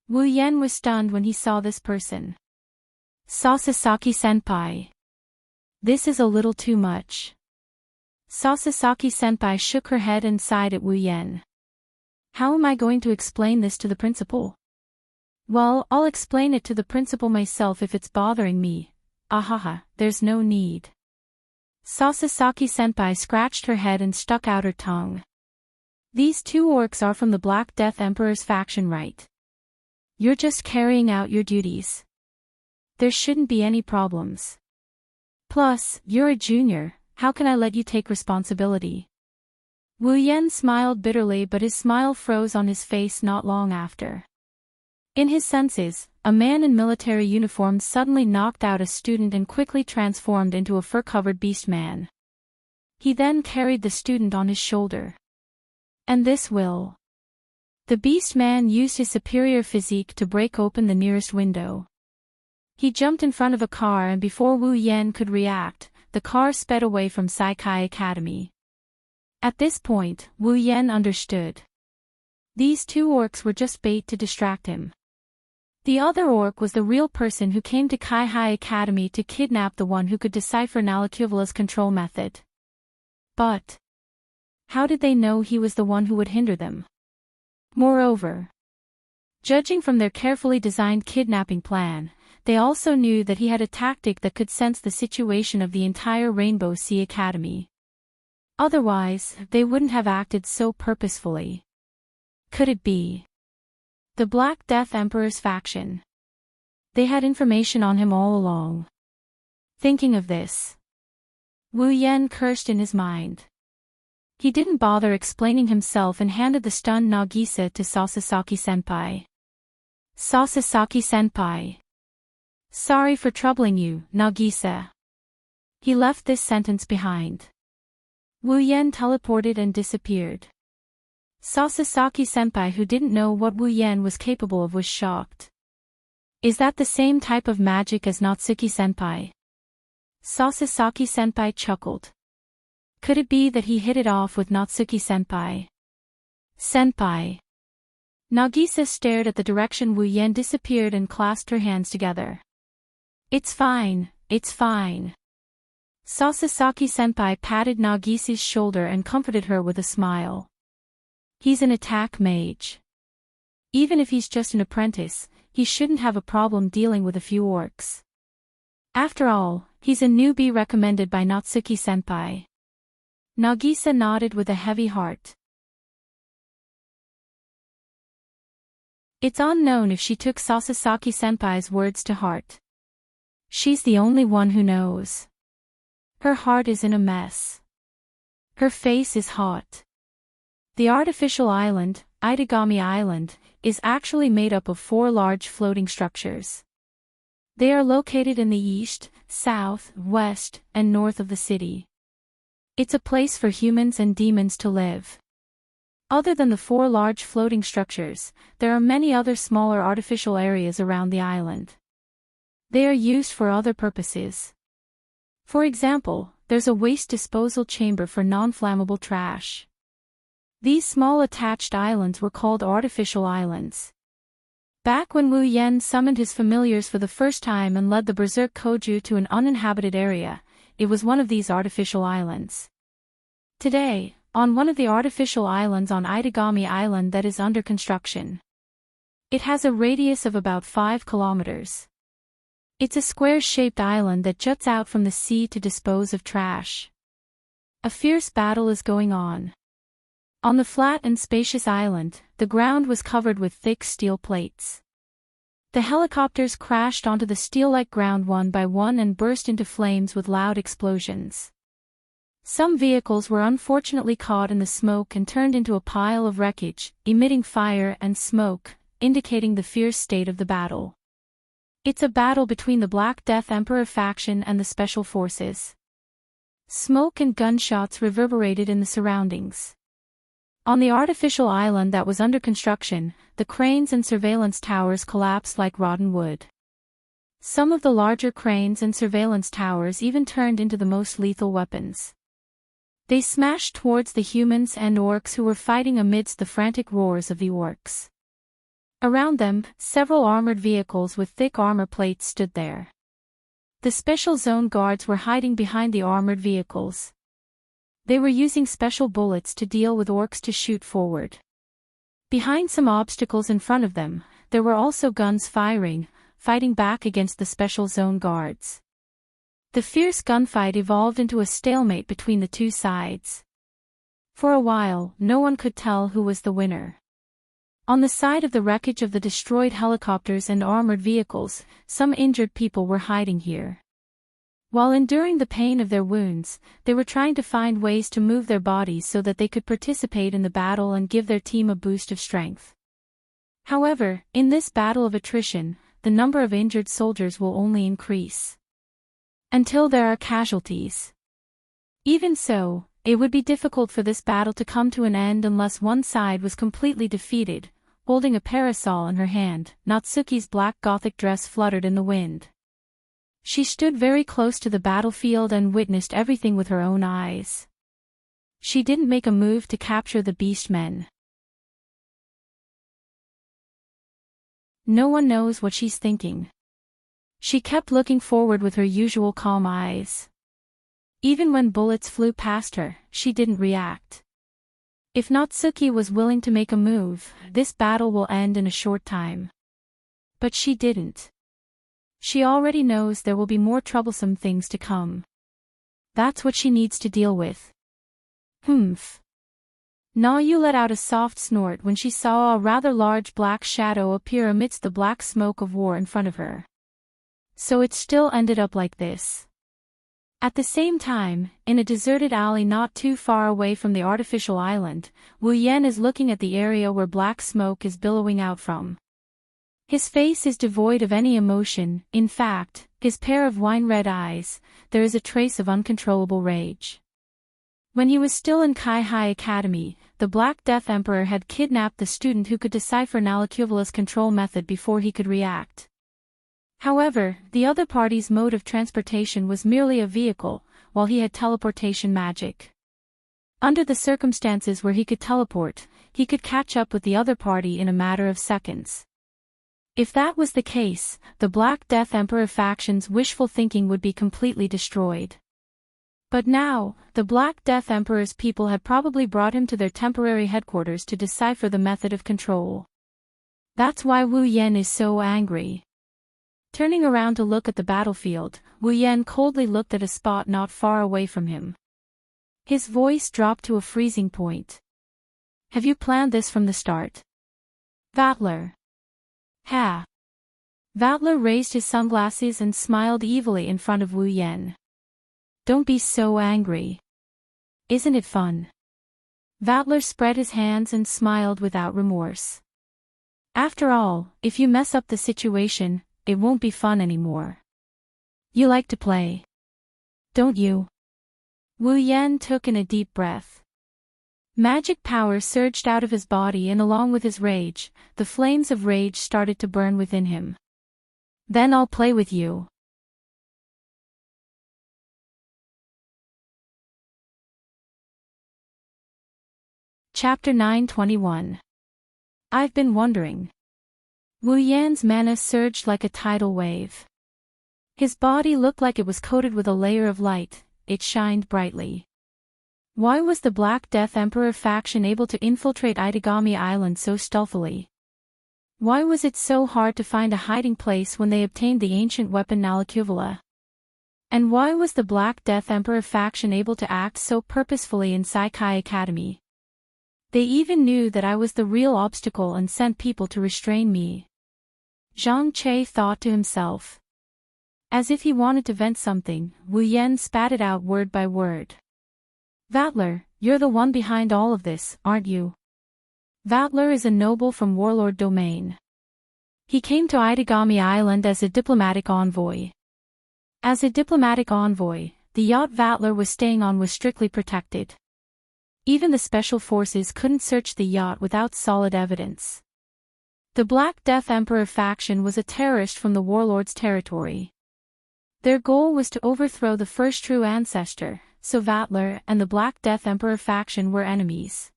Wu Yan was stunned when he saw this person. Sasasaki-senpai. This is a little too much. Sasasaki-senpai shook her head and sighed at Wu Yan. How am I going to explain this to the principal? Well, I'll explain it to the principal myself if it's bothering me. Ahaha, there's no need. Sasasaki-senpai scratched her head and stuck out her tongue. These two orcs are from the Black Death Emperor's faction, right? You're just carrying out your duties. There shouldn't be any problems. Plus, you're a junior, how can I let you take responsibility? Wu Yan smiled bitterly, but his smile froze on his face not long after. In his senses, a man in military uniform suddenly knocked out a student and quickly transformed into a fur-covered beast man. He then carried the student on his shoulder. And this will. The beast man used his superior physique to break open the nearest window. He jumped in front of a car and before Wu Yan could react, the car sped away from Saikai Academy. At this point, Wu Yan understood. These two orcs were just bait to distract him. The other orc was the real person who came to Kaihai Academy to kidnap the one who could decipher Nalakuvala's control method. But how did they know he was the one who would hinder them? Moreover, judging from their carefully designed kidnapping plan, they also knew that he had a tactic that could sense the situation of the entire Rainbow Sea Academy. Otherwise, they wouldn't have acted so purposefully. Could it be the Black Death Emperor's faction? They had information on him all along. Thinking of this, Wu Yan cursed in his mind. He didn't bother explaining himself and handed the stunned Nagisa to Sasasaki-senpai. Sasasaki-senpai. Sorry for troubling you, Nagisa. He left this sentence behind. Wu Yan teleported and disappeared. Sasaki-senpai, who didn't know what Wu Yen was capable of, was shocked. Is that the same type of magic as Natsuki-senpai? Sasaki-senpai chuckled. Could it be that he hit it off with Natsuki-senpai? Senpai. Nagisa stared at the direction Wu Yen disappeared and clasped her hands together. It's fine, it's fine. Sasaki-senpai patted Nagisa's shoulder and comforted her with a smile. He's an attack mage. Even if he's just an apprentice, he shouldn't have a problem dealing with a few orcs. After all, he's a newbie recommended by Natsuki-senpai. Nagisa nodded with a heavy heart. It's unknown if she took Sasaki-senpai's words to heart. She's the only one who knows. Her heart is in a mess. Her face is hot. The artificial island, Itagami Island, is actually made up of 4 large floating structures. They are located in the east, south, west, and north of the city. It's a place for humans and demons to live. Other than the 4 large floating structures, there are many other smaller artificial areas around the island. They are used for other purposes. For example, there's a waste disposal chamber for non-flammable trash. These small attached islands were called artificial islands. Back when Wu Yen summoned his familiars for the first time and led the Berserk Koju to an uninhabited area, it was one of these artificial islands. Today, on one of the artificial islands on Itagami Island that is under construction. It has a radius of about 5 kilometers. It's a square-shaped island that juts out from the sea to dispose of trash. A fierce battle is going on. On the flat and spacious island, the ground was covered with thick steel plates. The helicopters crashed onto the steel-like ground one by one and burst into flames with loud explosions. Some vehicles were unfortunately caught in the smoke and turned into a pile of wreckage, emitting fire and smoke, indicating the fierce state of the battle. It's a battle between the Black Death Emperor faction and the Special Forces. Smoke and gunshots reverberated in the surroundings. On the artificial island that was under construction, the cranes and surveillance towers collapsed like rotten wood. Some of the larger cranes and surveillance towers even turned into the most lethal weapons. They smashed towards the humans and orcs who were fighting amidst the frantic roars of the orcs. Around them, several armored vehicles with thick armor plates stood there. The special zone guards were hiding behind the armored vehicles. They were using special bullets to deal with orcs to shoot forward. Behind some obstacles in front of them, there were also guns fighting back against the special zone guards. The fierce gunfight evolved into a stalemate between the two sides. For a while, no one could tell who was the winner. On the side of the wreckage of the destroyed helicopters and armored vehicles, some injured people were hiding here. While enduring the pain of their wounds, they were trying to find ways to move their bodies so that they could participate in the battle and give their team a boost of strength. However, in this battle of attrition, the number of injured soldiers will only increase. Until there are casualties. Even so, it would be difficult for this battle to come to an end unless one side was completely defeated. Holding a parasol in her hand, Natsuki's black gothic dress fluttered in the wind. She stood very close to the battlefield and witnessed everything with her own eyes. She didn't make a move to capture the beastmen. No one knows what she's thinking. She kept looking forward with her usual calm eyes. Even when bullets flew past her, she didn't react. If Natsuki was willing to make a move, this battle will end in a short time. But she didn't. She already knows there will be more troublesome things to come. That's what she needs to deal with. Humph. Nayu let out a soft snort when she saw a rather large black shadow appear amidst the black smoke of war in front of her. So it still ended up like this. At the same time, in a deserted alley not too far away from the artificial island, Wu Yen is looking at the area where black smoke is billowing out from. His face is devoid of any emotion. In fact, his pair of wine-red eyes, there is a trace of uncontrollable rage. When he was still in Kai-Hai Academy, the Black Death Emperor had kidnapped the student who could decipher Nalacuvala's control method before he could react. However, the other party's mode of transportation was merely a vehicle, while he had teleportation magic. Under the circumstances where he could teleport, he could catch up with the other party in a matter of seconds. If that was the case, the Black Death Emperor faction's wishful thinking would be completely destroyed. But now, the Black Death Emperor's people had probably brought him to their temporary headquarters to decipher the method of control. That's why Wu Yen is so angry. Turning around to look at the battlefield, Wu Yen coldly looked at a spot not far away from him. His voice dropped to a freezing point. Have you planned this from the start? Vatler. Ha. Vatler raised his sunglasses and smiled evilly in front of Wu Yen. Don't be so angry. Isn't it fun? Vatler spread his hands and smiled without remorse. After all, if you mess up the situation, it won't be fun anymore. You like to play, don't you? Wu Yen took in a deep breath. Magic power surged out of his body, and along with his rage, the flames of rage started to burn within him. Then I'll play with you. Chapter 921. I've been wondering. Wu Yan's mana surged like a tidal wave. His body looked like it was coated with a layer of light, it shined brightly. Why was the Black Death Emperor faction able to infiltrate Itagami Island so stealthily? Why was it so hard to find a hiding place when they obtained the ancient weapon Nalacuvala? And why was the Black Death Emperor faction able to act so purposefully in Saikai Academy? They even knew that I was the real obstacle and sent people to restrain me. Zhang Che thought to himself. As if he wanted to vent something, Wu Yen spat it out word by word. Vatler, you're the one behind all of this, aren't you? Vatler is a noble from Warlord Domain. He came to Itagami Island as a diplomatic envoy. As a diplomatic envoy, the yacht Vatler was staying on was strictly protected. Even the special forces couldn't search the yacht without solid evidence. The Black Death Emperor faction was a terrorist from the warlord's territory. Their goal was to overthrow the first true ancestor, so Vatler and the Black Death Emperor faction were enemies.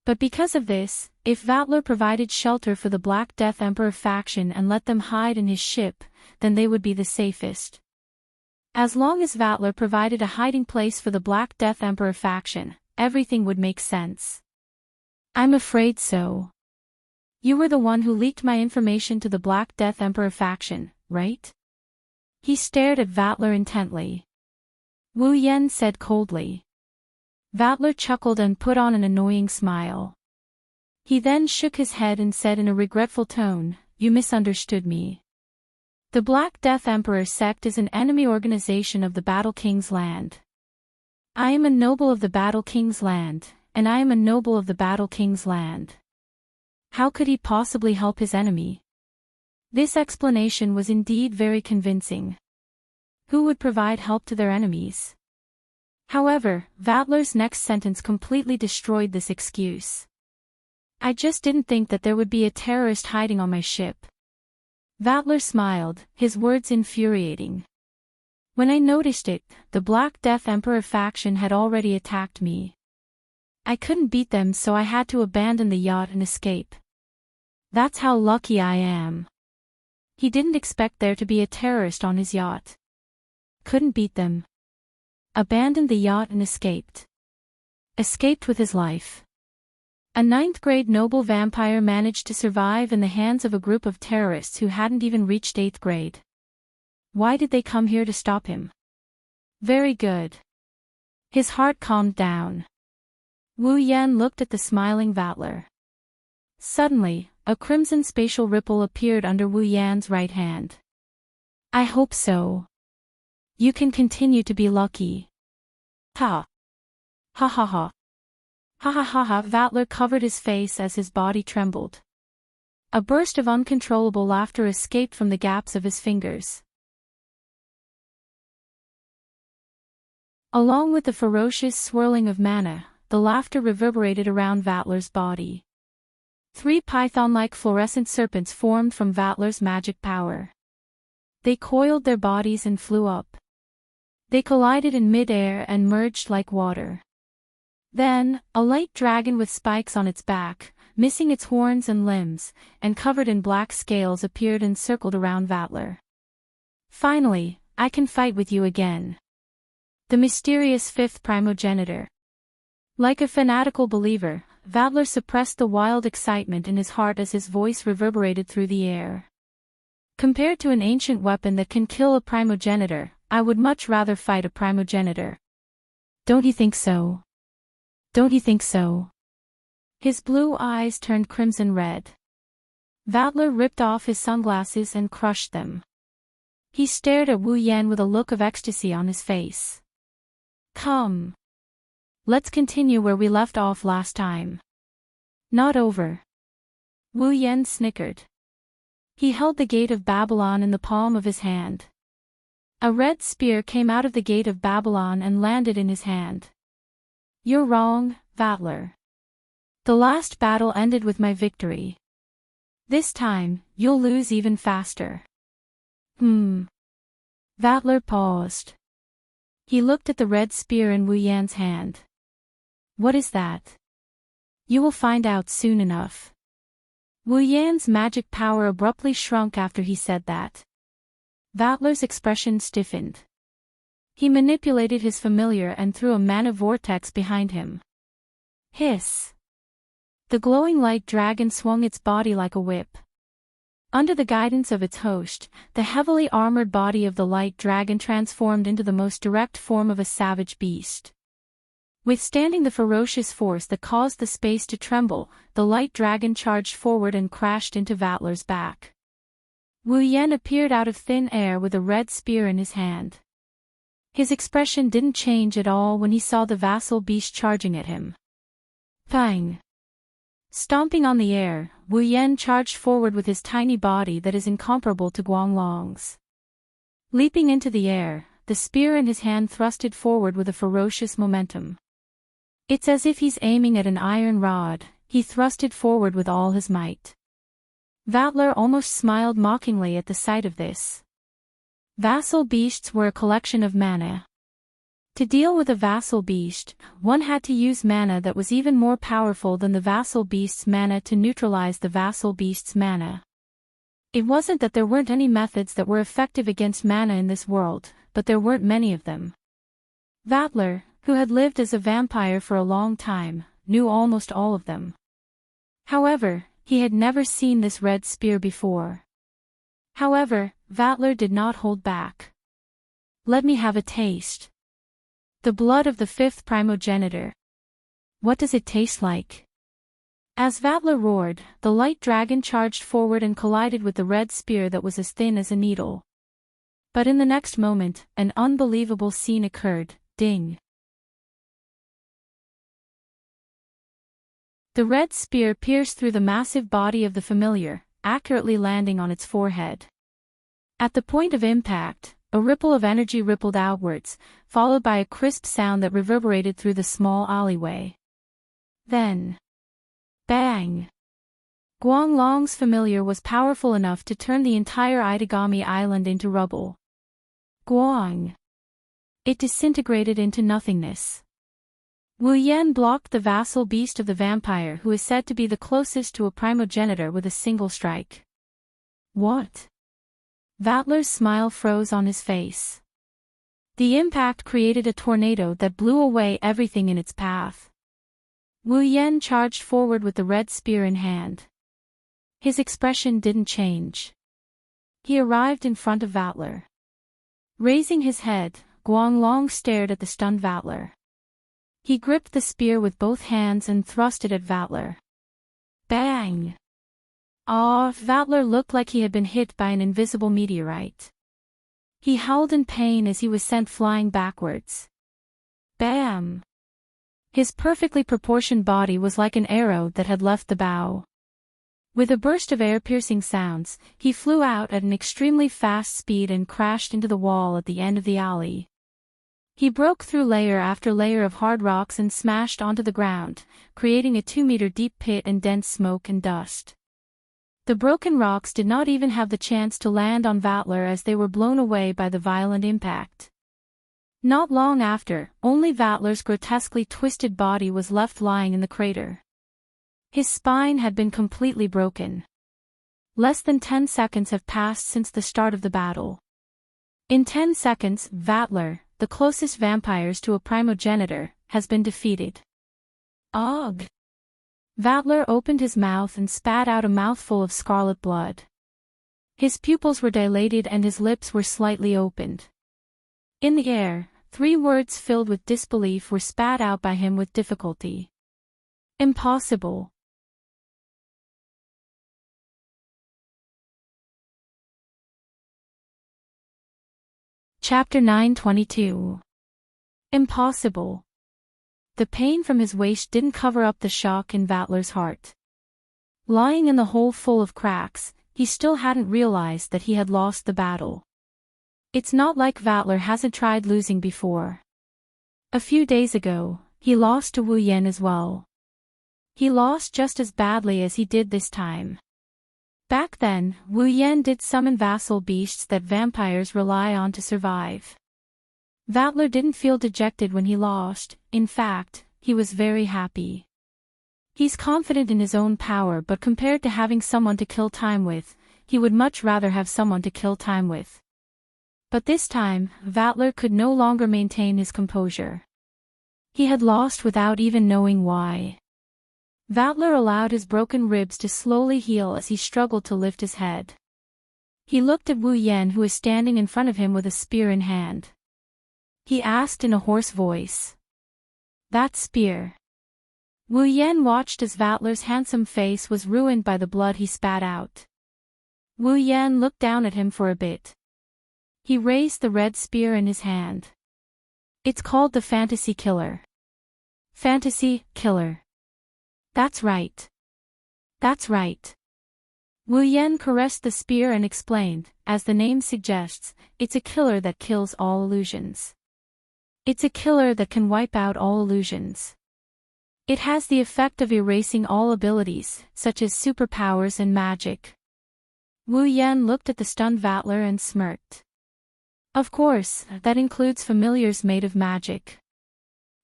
But because of this, if Vatler provided shelter for the Black Death Emperor faction and let them hide in his ship, then they would be the safest. As long as Vatler provided a hiding place for the Black Death Emperor faction, everything would make sense. I'm afraid so. You were the one who leaked my information to the Black Death Emperor faction, right? He stared at Vatler intently. Wu Yen said coldly. Vatler chuckled and put on an annoying smile. He then shook his head and said in a regretful tone, "You misunderstood me. The Black Death Emperor sect is an enemy organization of the Battle King's land. I am a noble of the Battle King's land, and I am a noble of the Battle King's land. How could he possibly help his enemy?" This explanation was indeed very convincing. Who would provide help to their enemies? However, Vatler's next sentence completely destroyed this excuse. I just didn't think that there would be a terrorist hiding on my ship. Vatler smiled, his words infuriating. When I noticed it, the Black Death Emperor faction had already attacked me. I couldn't beat them, so I had to abandon the yacht and escape. That's how lucky I am. He didn't expect there to be a terrorist on his yacht. Couldn't beat them. Abandoned the yacht and escaped. Escaped with his life. A 9th-grade noble vampire managed to survive in the hands of a group of terrorists who hadn't even reached 8th grade. Why did they come here to stop him? Very good. His heart calmed down. Wu Yan looked at the smiling Vatler. Suddenly, a crimson spatial ripple appeared under Wu Yan's right hand. I hope so. You can continue to be lucky. Ha. Ha ha ha. Ha ha ha ha. Vatler covered his face as his body trembled. A burst of uncontrollable laughter escaped from the gaps of his fingers. Along with the ferocious swirling of mana, the laughter reverberated around Vatler's body. 3 python-like fluorescent serpents formed from Vatler's magic power. They coiled their bodies and flew up. They collided in mid-air and merged like water. Then, a light dragon with spikes on its back, missing its horns and limbs, and covered in black scales appeared and circled around Vatler. Finally, I can fight with you again. The mysterious 5th primogenitor. Like a fanatical believer, Vatler suppressed the wild excitement in his heart as his voice reverberated through the air. Compared to an ancient weapon that can kill a primogenitor, I would much rather fight a primogenitor. Don't you think so? Don't you think so? His blue eyes turned crimson red. Vatler ripped off his sunglasses and crushed them. He stared at Wu Yan with a look of ecstasy on his face. Come. Let's continue where we left off last time. Not over. Wu Yan snickered. He held the gate of Babylon in the palm of his hand. A red spear came out of the gate of Babylon and landed in his hand. You're wrong, Vatler. The last battle ended with my victory. This time, you'll lose even faster. Vatler paused. He looked at the red spear in Wu Yan's hand. What is that? You will find out soon enough. Wu Yan's magic power abruptly shrunk after he said that. Vatler's expression stiffened. He manipulated his familiar and threw a mana vortex behind him. Hiss! The glowing light dragon swung its body like a whip. Under the guidance of its host, the heavily armored body of the light dragon transformed into the most direct form of a savage beast. Withstanding the ferocious force that caused the space to tremble, the light dragon charged forward and crashed into Vatler's back. Wu Yan appeared out of thin air with a red spear in his hand. His expression didn't change at all when he saw the vassal beast charging at him. Pang! Stomping on the air, Wu Yan charged forward with his tiny body that is incomparable to Guanglong's. Leaping into the air, the spear in his hand thrusted forward with a ferocious momentum. It's as if he's aiming at an iron rod, he thrusted forward with all his might. Vatler almost smiled mockingly at the sight of this. Vassal beasts were a collection of mana. To deal with a vassal beast, one had to use mana that was even more powerful than the vassal beast's mana to neutralize the vassal beast's mana. It wasn't that there weren't any methods that were effective against mana in this world, but there weren't many of them. Vatler, who had lived as a vampire for a long time, knew almost all of them. However, he had never seen this red spear before. However, Vatler did not hold back. Let me have a taste. The blood of the 5th primogenitor. What does it taste like? As Vatler roared, the light dragon charged forward and collided with the red spear that was as thin as a needle. But in the next moment, an unbelievable scene occurred. Ding! The red spear pierced through the massive body of the familiar, accurately landing on its forehead. At the point of impact, a ripple of energy rippled outwards, followed by a crisp sound that reverberated through the small alleyway. Then, bang! Guanglong's familiar was powerful enough to turn the entire Itagami Island into rubble. Guang! It disintegrated into nothingness. Wu Yan blocked the vassal beast of the vampire who is said to be the closest to a primogenitor with a single strike. What? Vatler's smile froze on his face. The impact created a tornado that blew away everything in its path. Wu Yan charged forward with the red spear in hand. His expression didn't change. He arrived in front of Vatler. Raising his head, Guanglong stared at the stunned Vatler. He gripped the spear with both hands and thrust it at Vatler. Bang! Vatler looked like he had been hit by an invisible meteorite. He howled in pain as he was sent flying backwards. Bam! His perfectly proportioned body was like an arrow that had left the bow. With a burst of air-piercing sounds, he flew out at an extremely fast speed and crashed into the wall at the end of the alley. He broke through layer after layer of hard rocks and smashed onto the ground, creating a 2-meter-deep pit and dense smoke and dust. The broken rocks did not even have the chance to land on Vatler as they were blown away by the violent impact. Not long after, only Vatler's grotesquely twisted body was left lying in the crater. His spine had been completely broken. Less than 10 seconds have passed since the start of the battle. In 10 seconds, Vatler, the closest vampires to a primogenitor, has been defeated. Ugh! Vatler opened his mouth and spat out a mouthful of scarlet blood. His pupils were dilated and his lips were slightly opened. In the air, 3 words filled with disbelief were spat out by him with difficulty. Impossible. Chapter 9:22. Impossible. The pain from his waist didn't cover up the shock in Vatler's heart. Lying in the hole full of cracks, he still hadn't realized that he had lost the battle. It's not like Vatler hasn't tried losing before. A few days ago, he lost to Wu Yan as well. He lost just as badly as he did this time. Back then, Wu Yan did summon vassal beasts that vampires rely on to survive. Vatler didn't feel dejected when he lost, in fact, he was very happy. He's confident in his own power, but compared to having someone to kill time with, he would much rather have someone to kill time with. But this time, Vatler could no longer maintain his composure. He had lost without even knowing why. Vatler allowed his broken ribs to slowly heal as he struggled to lift his head. He looked at Wu Yan, who was standing in front of him with a spear in hand. He asked in a hoarse voice. "That spear?" Wu Yan watched as Vatler's handsome face was ruined by the blood he spat out. Wu Yan looked down at him for a bit. He raised the red spear in his hand. "It's called the Fantasy Killer." "Fantasy Killer. That's right. That's right." Wu Yan caressed the spear and explained, as the name suggests, it's a killer that kills all illusions. It's a killer that can wipe out all illusions. It has the effect of erasing all abilities, such as superpowers and magic. Wu Yan looked at the stunned Vatler and smirked. Of course, that includes familiars made of magic.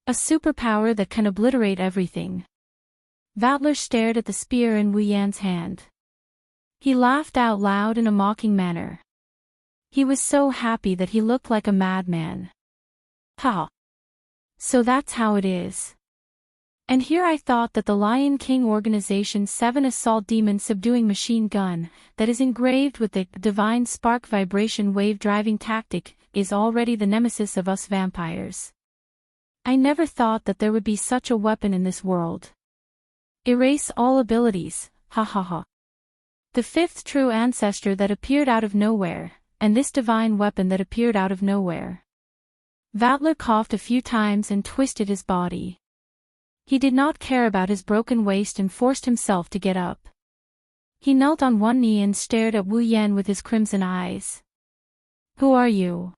A superpower that can obliterate everything. Vatler stared at the spear in Wu Yan's hand. He laughed out loud in a mocking manner. He was so happy that he looked like a madman. Ha! So that's how it is. And here I thought that the Lion King Organization's 7 assault demon subduing machine gun, that is engraved with the divine spark vibration wave driving tactic, is already the nemesis of us vampires. I never thought that there would be such a weapon in this world. Erase all abilities, ha ha ha. The 5th true ancestor that appeared out of nowhere, and this divine weapon that appeared out of nowhere. Vatler coughed a few times and twisted his body. He did not care about his broken waist and forced himself to get up. He knelt on one knee and stared at Wu Yan with his crimson eyes. "Who are you?"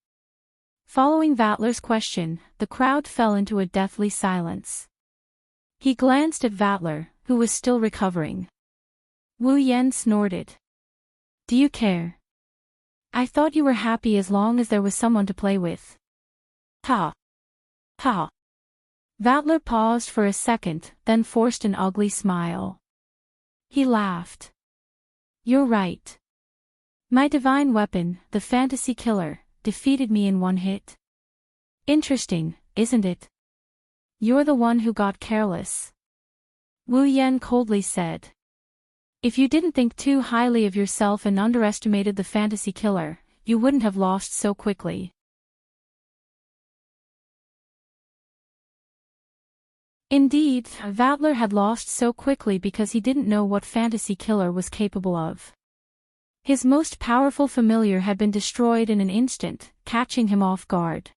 Following Vatler's question, the crowd fell into a deathly silence. He glanced at Vatler, who was still recovering. Wu Yan snorted. "Do you care? I thought you were happy as long as there was someone to play with." Ha! Ha! Vatler paused for a second, then forced an ugly smile. He laughed. "You're right. My divine weapon, the Fantasy Killer, defeated me in one hit. Interesting, isn't it? You're the one who got careless." Wu Yan coldly said. "If you didn't think too highly of yourself and underestimated the Fantasy Killer, you wouldn't have lost so quickly." Indeed, Vatler had lost so quickly because he didn't know what Fantasy Killer was capable of. His most powerful familiar had been destroyed in an instant, catching him off guard.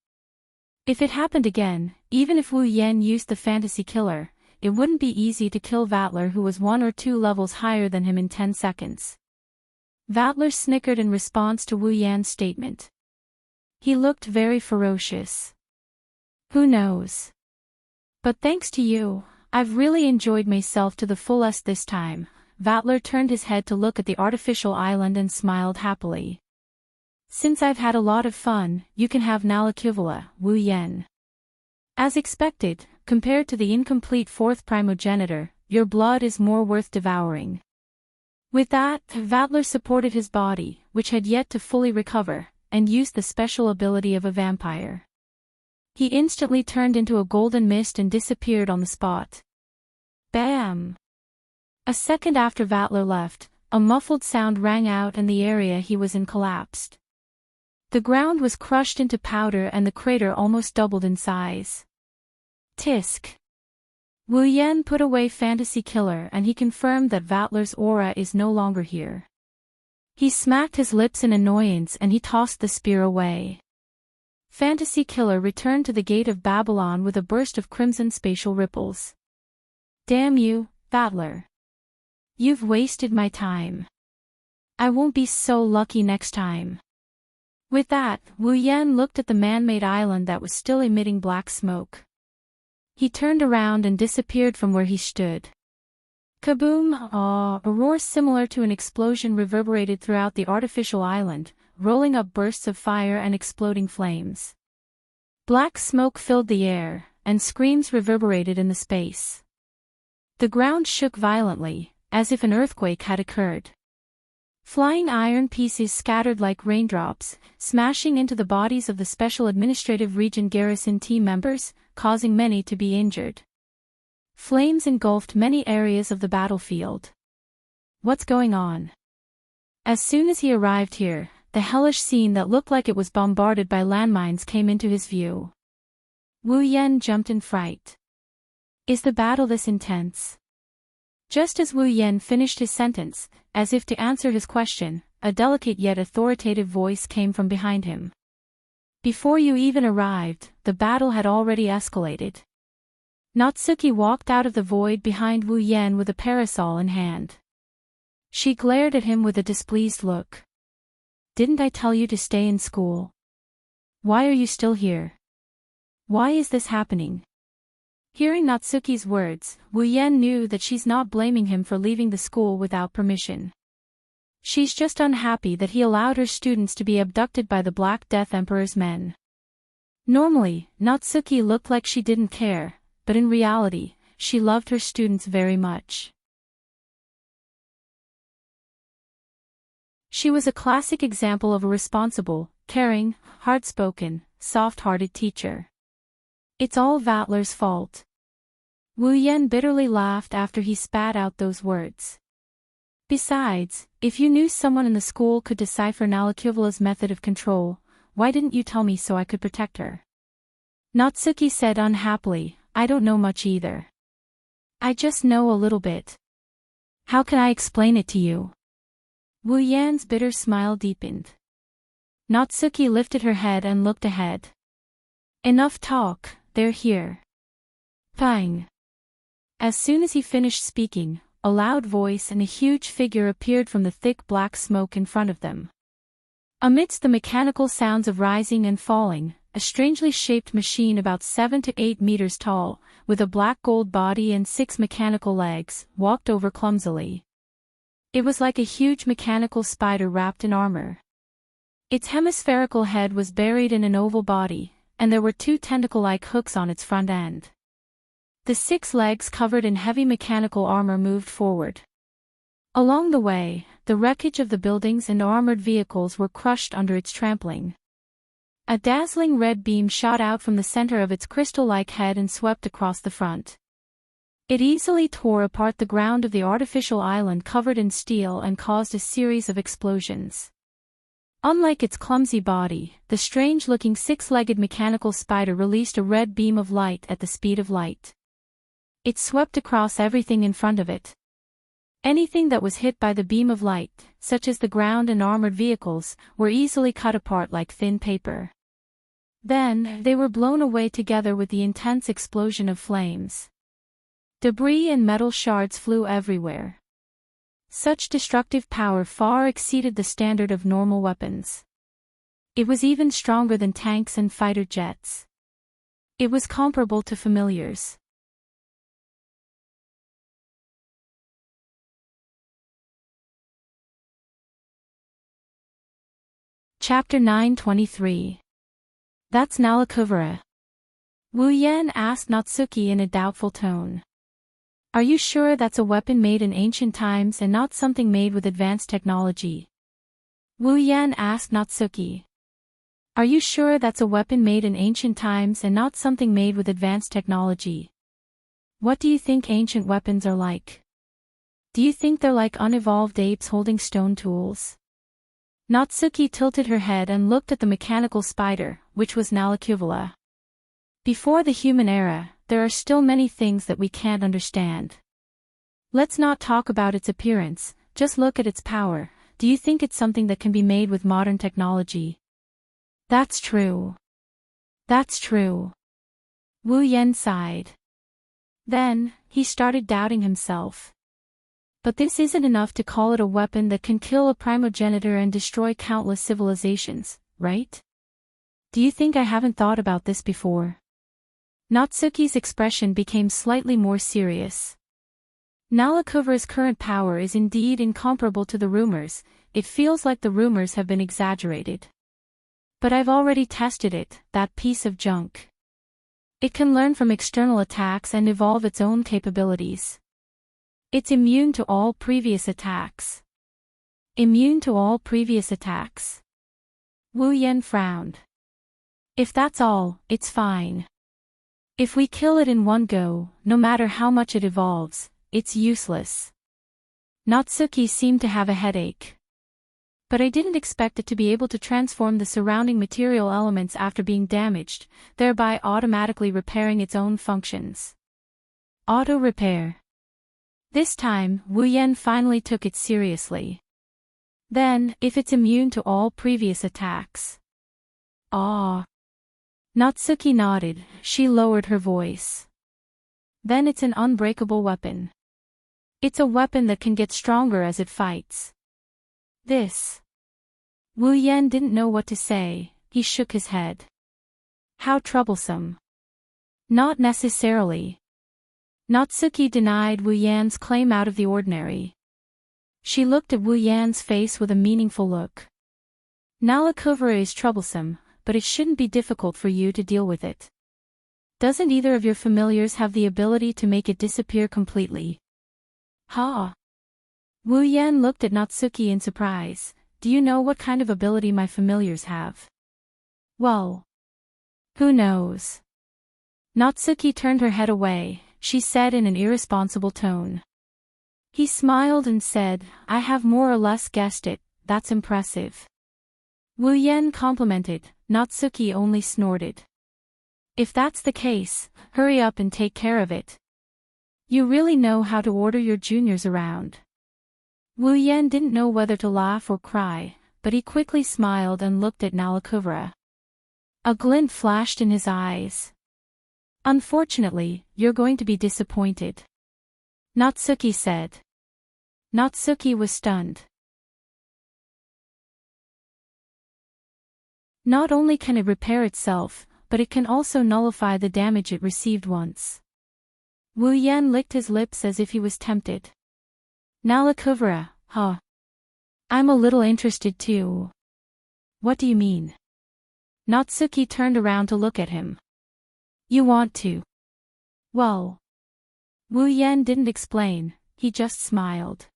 If it happened again, even if Wu Yan used the Fantasy Killer, it wouldn't be easy to kill Vatler, who was 1 or 2 levels higher than him, in 10 seconds. Vatler snickered in response to Wu Yan's statement. He looked very ferocious. Who knows? But thanks to you, I've really enjoyed myself to the fullest this time. Vatler turned his head to look at the artificial island and smiled happily. Since I've had a lot of fun, you can have Nalakivola, Wu Yen. As expected, compared to the incomplete fourth primogenitor, your blood is more worth devouring. With that, Vatler supported his body, which had yet to fully recover, and used the special ability of a vampire. He instantly turned into a golden mist and disappeared on the spot. Bam! A second after Vatler left, a muffled sound rang out and the area he was in collapsed. The ground was crushed into powder and the crater almost doubled in size. Tisk. Wu Yen put away Fantasy Killer and he confirmed that Vatler's aura is no longer here. He smacked his lips in annoyance and he tossed the spear away. Fantasy Killer returned to the gate of Babylon with a burst of crimson spatial ripples. Damn you, Vatler. You've wasted my time. I won't be so lucky next time. With that, Wu Yen looked at the man-made island that was still emitting black smoke. He turned around and disappeared from where he stood. Kaboom! A roar similar to an explosion reverberated throughout the artificial island, rolling up bursts of fire and exploding flames. Black smoke filled the air, and screams reverberated in the space. The ground shook violently, as if an earthquake had occurred. Flying iron pieces scattered like raindrops, smashing into the bodies of the Special Administrative Region Garrison team members, causing many to be injured. Flames engulfed many areas of the battlefield. What's going on? As soon as he arrived here, the hellish scene that looked like it was bombarded by landmines came into his view. Wu Yen jumped in fright. Is the battle this intense? Just as Wu Yen finished his sentence, as if to answer his question, a delicate yet authoritative voice came from behind him. Before you even arrived, the battle had already escalated. Natsuki walked out of the void behind Wu Yen with a parasol in hand. She glared at him with a displeased look. Didn't I tell you to stay in school? Why are you still here? Why is this happening? Hearing Natsuki's words, Wu Yen knew that she's not blaming him for leaving the school without permission. She's just unhappy that he allowed her students to be abducted by the Black Death Emperor's men. Normally, Natsuki looked like she didn't care, but in reality, she loved her students very much. She was a classic example of a responsible, caring, hard-spoken, soft-hearted teacher. It's all Vatler's fault. Wu Yen bitterly laughed after he spat out those words. Besides, if you knew someone in the school could decipher Nalakivola's method of control, why didn't you tell me so I could protect her? Natsuki said unhappily, I don't know much either. I just know a little bit. How can I explain it to you? Wu Yan's bitter smile deepened. Natsuki lifted her head and looked ahead. Enough talk, they're here. Fine. As soon as he finished speaking, a loud voice and a huge figure appeared from the thick black smoke in front of them. Amidst the mechanical sounds of rising and falling, a strangely shaped machine about 7 to 8 meters tall, with a black gold body and 6 mechanical legs, walked over clumsily. It was like a huge mechanical spider wrapped in armor. Its hemispherical head was buried in an oval body, and there were 2 tentacle-like hooks on its front end. The 6 legs covered in heavy mechanical armor moved forward. Along the way, the wreckage of the buildings and armored vehicles were crushed under its trampling. A dazzling red beam shot out from the center of its crystal-like head and swept across the front. It easily tore apart the ground of the artificial island covered in steel and caused a series of explosions. Unlike its clumsy body, the strange-looking 6-legged mechanical spider released a red beam of light at the speed of light. It swept across everything in front of it. Anything that was hit by the beam of light, such as the ground and armored vehicles, were easily cut apart like thin paper. Then, they were blown away together with the intense explosion of flames. Debris and metal shards flew everywhere. Such destructive power far exceeded the standard of normal weapons. It was even stronger than tanks and fighter jets. It was comparable to familiars. Chapter 923. That's Nalakuvara. Wu Yan asked Natsuki in a doubtful tone. Are you sure that's a weapon made in ancient times and not something made with advanced technology? Wu Yan asked Natsuki. Are you sure that's a weapon made in ancient times and not something made with advanced technology? What do you think ancient weapons are like? Do you think they're like unevolved apes holding stone tools? Natsuki tilted her head and looked at the mechanical spider, which was Nalakuvara. Before the human era, there are still many things that we can't understand. Let's not talk about its appearance, just look at its power. Do you think it's something that can be made with modern technology? That's true. That's true. Wu Yan sighed. Then, he started doubting himself. But this isn't enough to call it a weapon that can kill a primogenitor and destroy countless civilizations, right? Do you think I haven't thought about this before? Natsuki's expression became slightly more serious. Nalakuvara's current power is indeed incomparable to the rumors. It feels like the rumors have been exaggerated. But I've already tested it, that piece of junk. It can learn from external attacks and evolve its own capabilities. It's immune to all previous attacks. Immune to all previous attacks. Wu Yan frowned. If that's all, it's fine. If we kill it in one go, no matter how much it evolves, it's useless. Natsuki seemed to have a headache. But I didn't expect it to be able to transform the surrounding material elements after being damaged, thereby automatically repairing its own functions. Auto-repair. This time, Wu Yan finally took it seriously. Then, if it's immune to all previous attacks. Ah. Natsuki nodded, she lowered her voice. Then it's an unbreakable weapon. It's a weapon that can get stronger as it fights. This. Wu Yan didn't know what to say, he shook his head. How troublesome. Not necessarily. Natsuki denied Wu Yan's claim out of the ordinary. She looked at Wu Yan's face with a meaningful look. Nalakuvara is troublesome, but it shouldn't be difficult for you to deal with it. Doesn't either of your familiars have the ability to make it disappear completely? Ha! Wu Yan looked at Natsuki in surprise. Do you know what kind of ability my familiars have? Well, who knows? Natsuki turned her head away. She said in an irresponsible tone. He smiled and said, I have more or less guessed it, that's impressive. Wu Yan complimented, Natsuki only snorted. If that's the case, hurry up and take care of it. You really know how to order your juniors around. Wu Yan didn't know whether to laugh or cry, but he quickly smiled and looked at Nalakuvara. A glint flashed in his eyes. Unfortunately, you're going to be disappointed. Natsuki said. Natsuki was stunned. Not only can it repair itself, but it can also nullify the damage it received once. Wu Yan licked his lips as if he was tempted. Nalakuvara, huh? I'm a little interested too. What do you mean? Natsuki turned around to look at him. You want to? Well. Wu Yan didn't explain, he just smiled.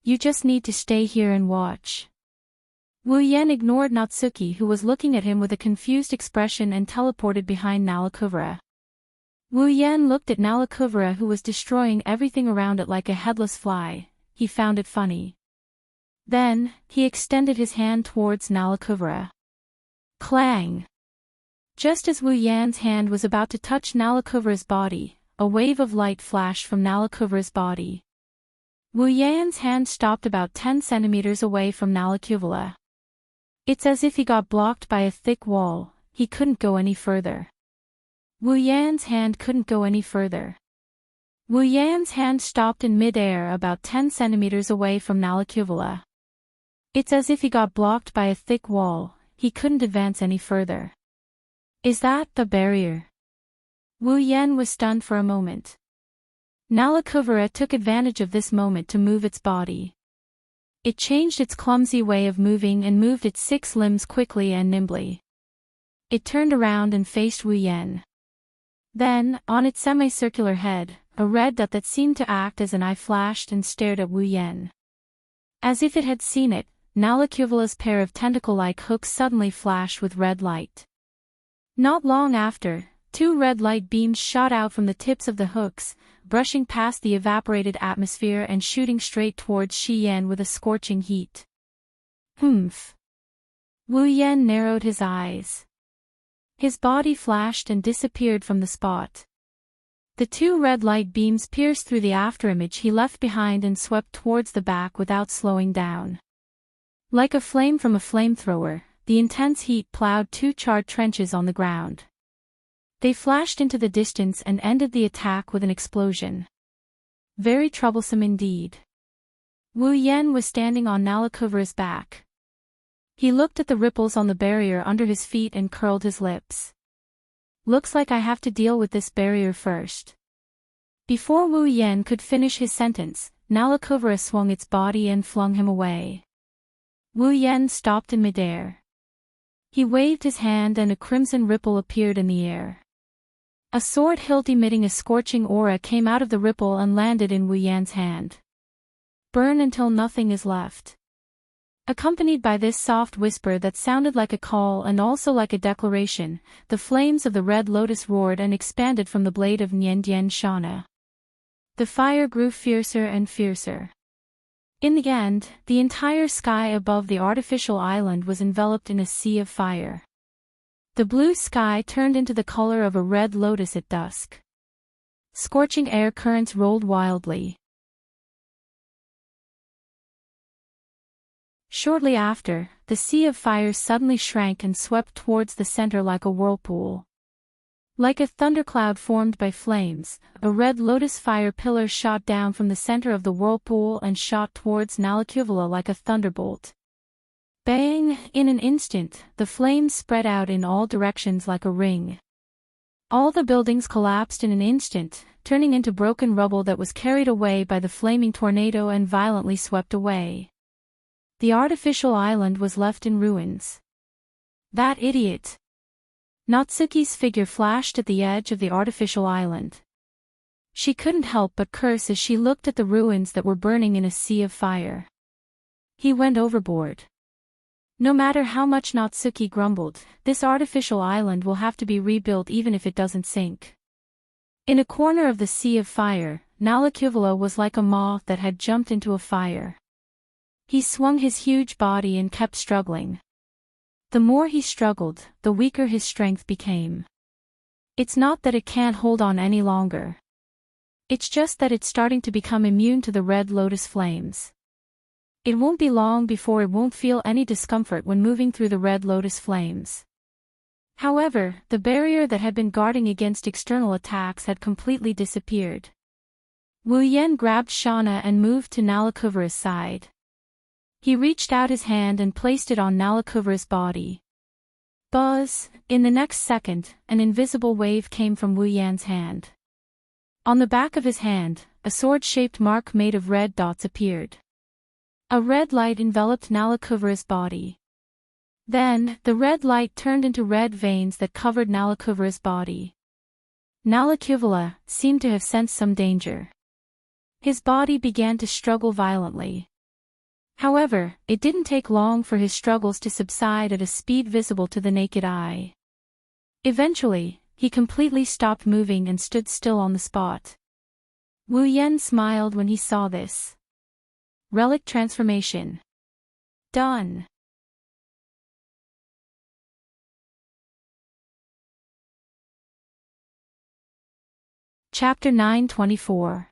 You just need to stay here and watch. Wu Yan ignored Natsuki, who was looking at him with a confused expression, and teleported behind Nalakuvara. Wu Yan looked at Nalakuvara, who was destroying everything around it like a headless fly. He found it funny. Then, he extended his hand towards Nalakuvara. Clang! Just as Wu Yan's hand was about to touch Nalakuvara's body, a wave of light flashed from Nalakuvara's body. Wu Yan's hand stopped about 10 centimeters away from Nalakuvara. It's as if he got blocked by a thick wall, he couldn't go any further. Wu Yan's hand couldn't go any further. Wu Yan's hand stopped in mid-air about 10 centimeters away from Nalakuvara. It's as if he got blocked by a thick wall, he couldn't advance any further. Is that the barrier? Wu Yan was stunned for a moment. Nalakuvara took advantage of this moment to move its body. It changed its clumsy way of moving and moved its 6 limbs quickly and nimbly. It turned around and faced Wu Yan. Then, on its semicircular head, a red dot that seemed to act as an eye flashed and stared at Wu Yan. As if it had seen it, Nalakuvala's pair of tentacle-like hooks suddenly flashed with red light. Not long after, 2 red light beams shot out from the tips of the hooks, brushing past the evaporated atmosphere and shooting straight towards Shi Yan with a scorching heat. Humph. Wu Yan narrowed his eyes. His body flashed and disappeared from the spot. The 2 red light beams pierced through the afterimage he left behind and swept towards the back without slowing down. Like a flame from a flamethrower, the intense heat plowed 2 charred trenches on the ground. They flashed into the distance and ended the attack with an explosion. Very troublesome indeed. Wu Yan was standing on Nalakuvara's back. He looked at the ripples on the barrier under his feet and curled his lips. Looks like I have to deal with this barrier first. Before Wu Yan could finish his sentence, Nalakuvara swung its body and flung him away. Wu Yan stopped in midair. He waved his hand and a crimson ripple appeared in the air. A sword hilt emitting a scorching aura came out of the ripple and landed in Wu Yan's hand. Burn until nothing is left. Accompanied by this soft whisper that sounded like a call and also like a declaration, the flames of the red lotus roared and expanded from the blade of Niandian Shana. The fire grew fiercer and fiercer. In the end, the entire sky above the artificial island was enveloped in a sea of fire. The blue sky turned into the color of a red lotus at dusk. Scorching air currents rolled wildly. Shortly after, the sea of fire suddenly shrank and swept towards the center like a whirlpool. Like a thundercloud formed by flames, a red lotus fire pillar shot down from the center of the whirlpool and shot towards Nalakuvala like a thunderbolt. Bang! In an instant, the flames spread out in all directions like a ring. All the buildings collapsed in an instant, turning into broken rubble that was carried away by the flaming tornado and violently swept away. The artificial island was left in ruins. That idiot! Natsuki's figure flashed at the edge of the artificial island. She couldn't help but curse as she looked at the ruins that were burning in a sea of fire. He went overboard. No matter how much Natsuki grumbled, this artificial island will have to be rebuilt even if it doesn't sink. In a corner of the sea of fire, Nalakuvala was like a moth that had jumped into a fire. He swung his huge body and kept struggling. The more he struggled, the weaker his strength became. It's not that it can't hold on any longer. It's just that it's starting to become immune to the red lotus flames. It won't be long before it won't feel any discomfort when moving through the red lotus flames. However, the barrier that had been guarding against external attacks had completely disappeared. Wu Yan grabbed Shauna and moved to Nalakuvara's side. He reached out his hand and placed it on Nalakuvara's body. Buzz! In the next second, an invisible wave came from Wu Yan's hand. On the back of his hand, a sword-shaped mark made of red dots appeared. A red light enveloped Nalakuvara's body. Then, the red light turned into red veins that covered Nalakuvara's body. Nalakuvala seemed to have sensed some danger. His body began to struggle violently. However, it didn't take long for his struggles to subside at a speed visible to the naked eye. Eventually, he completely stopped moving and stood still on the spot. Wu Yan smiled when he saw this. Relic transformation. Done. Chapter 924.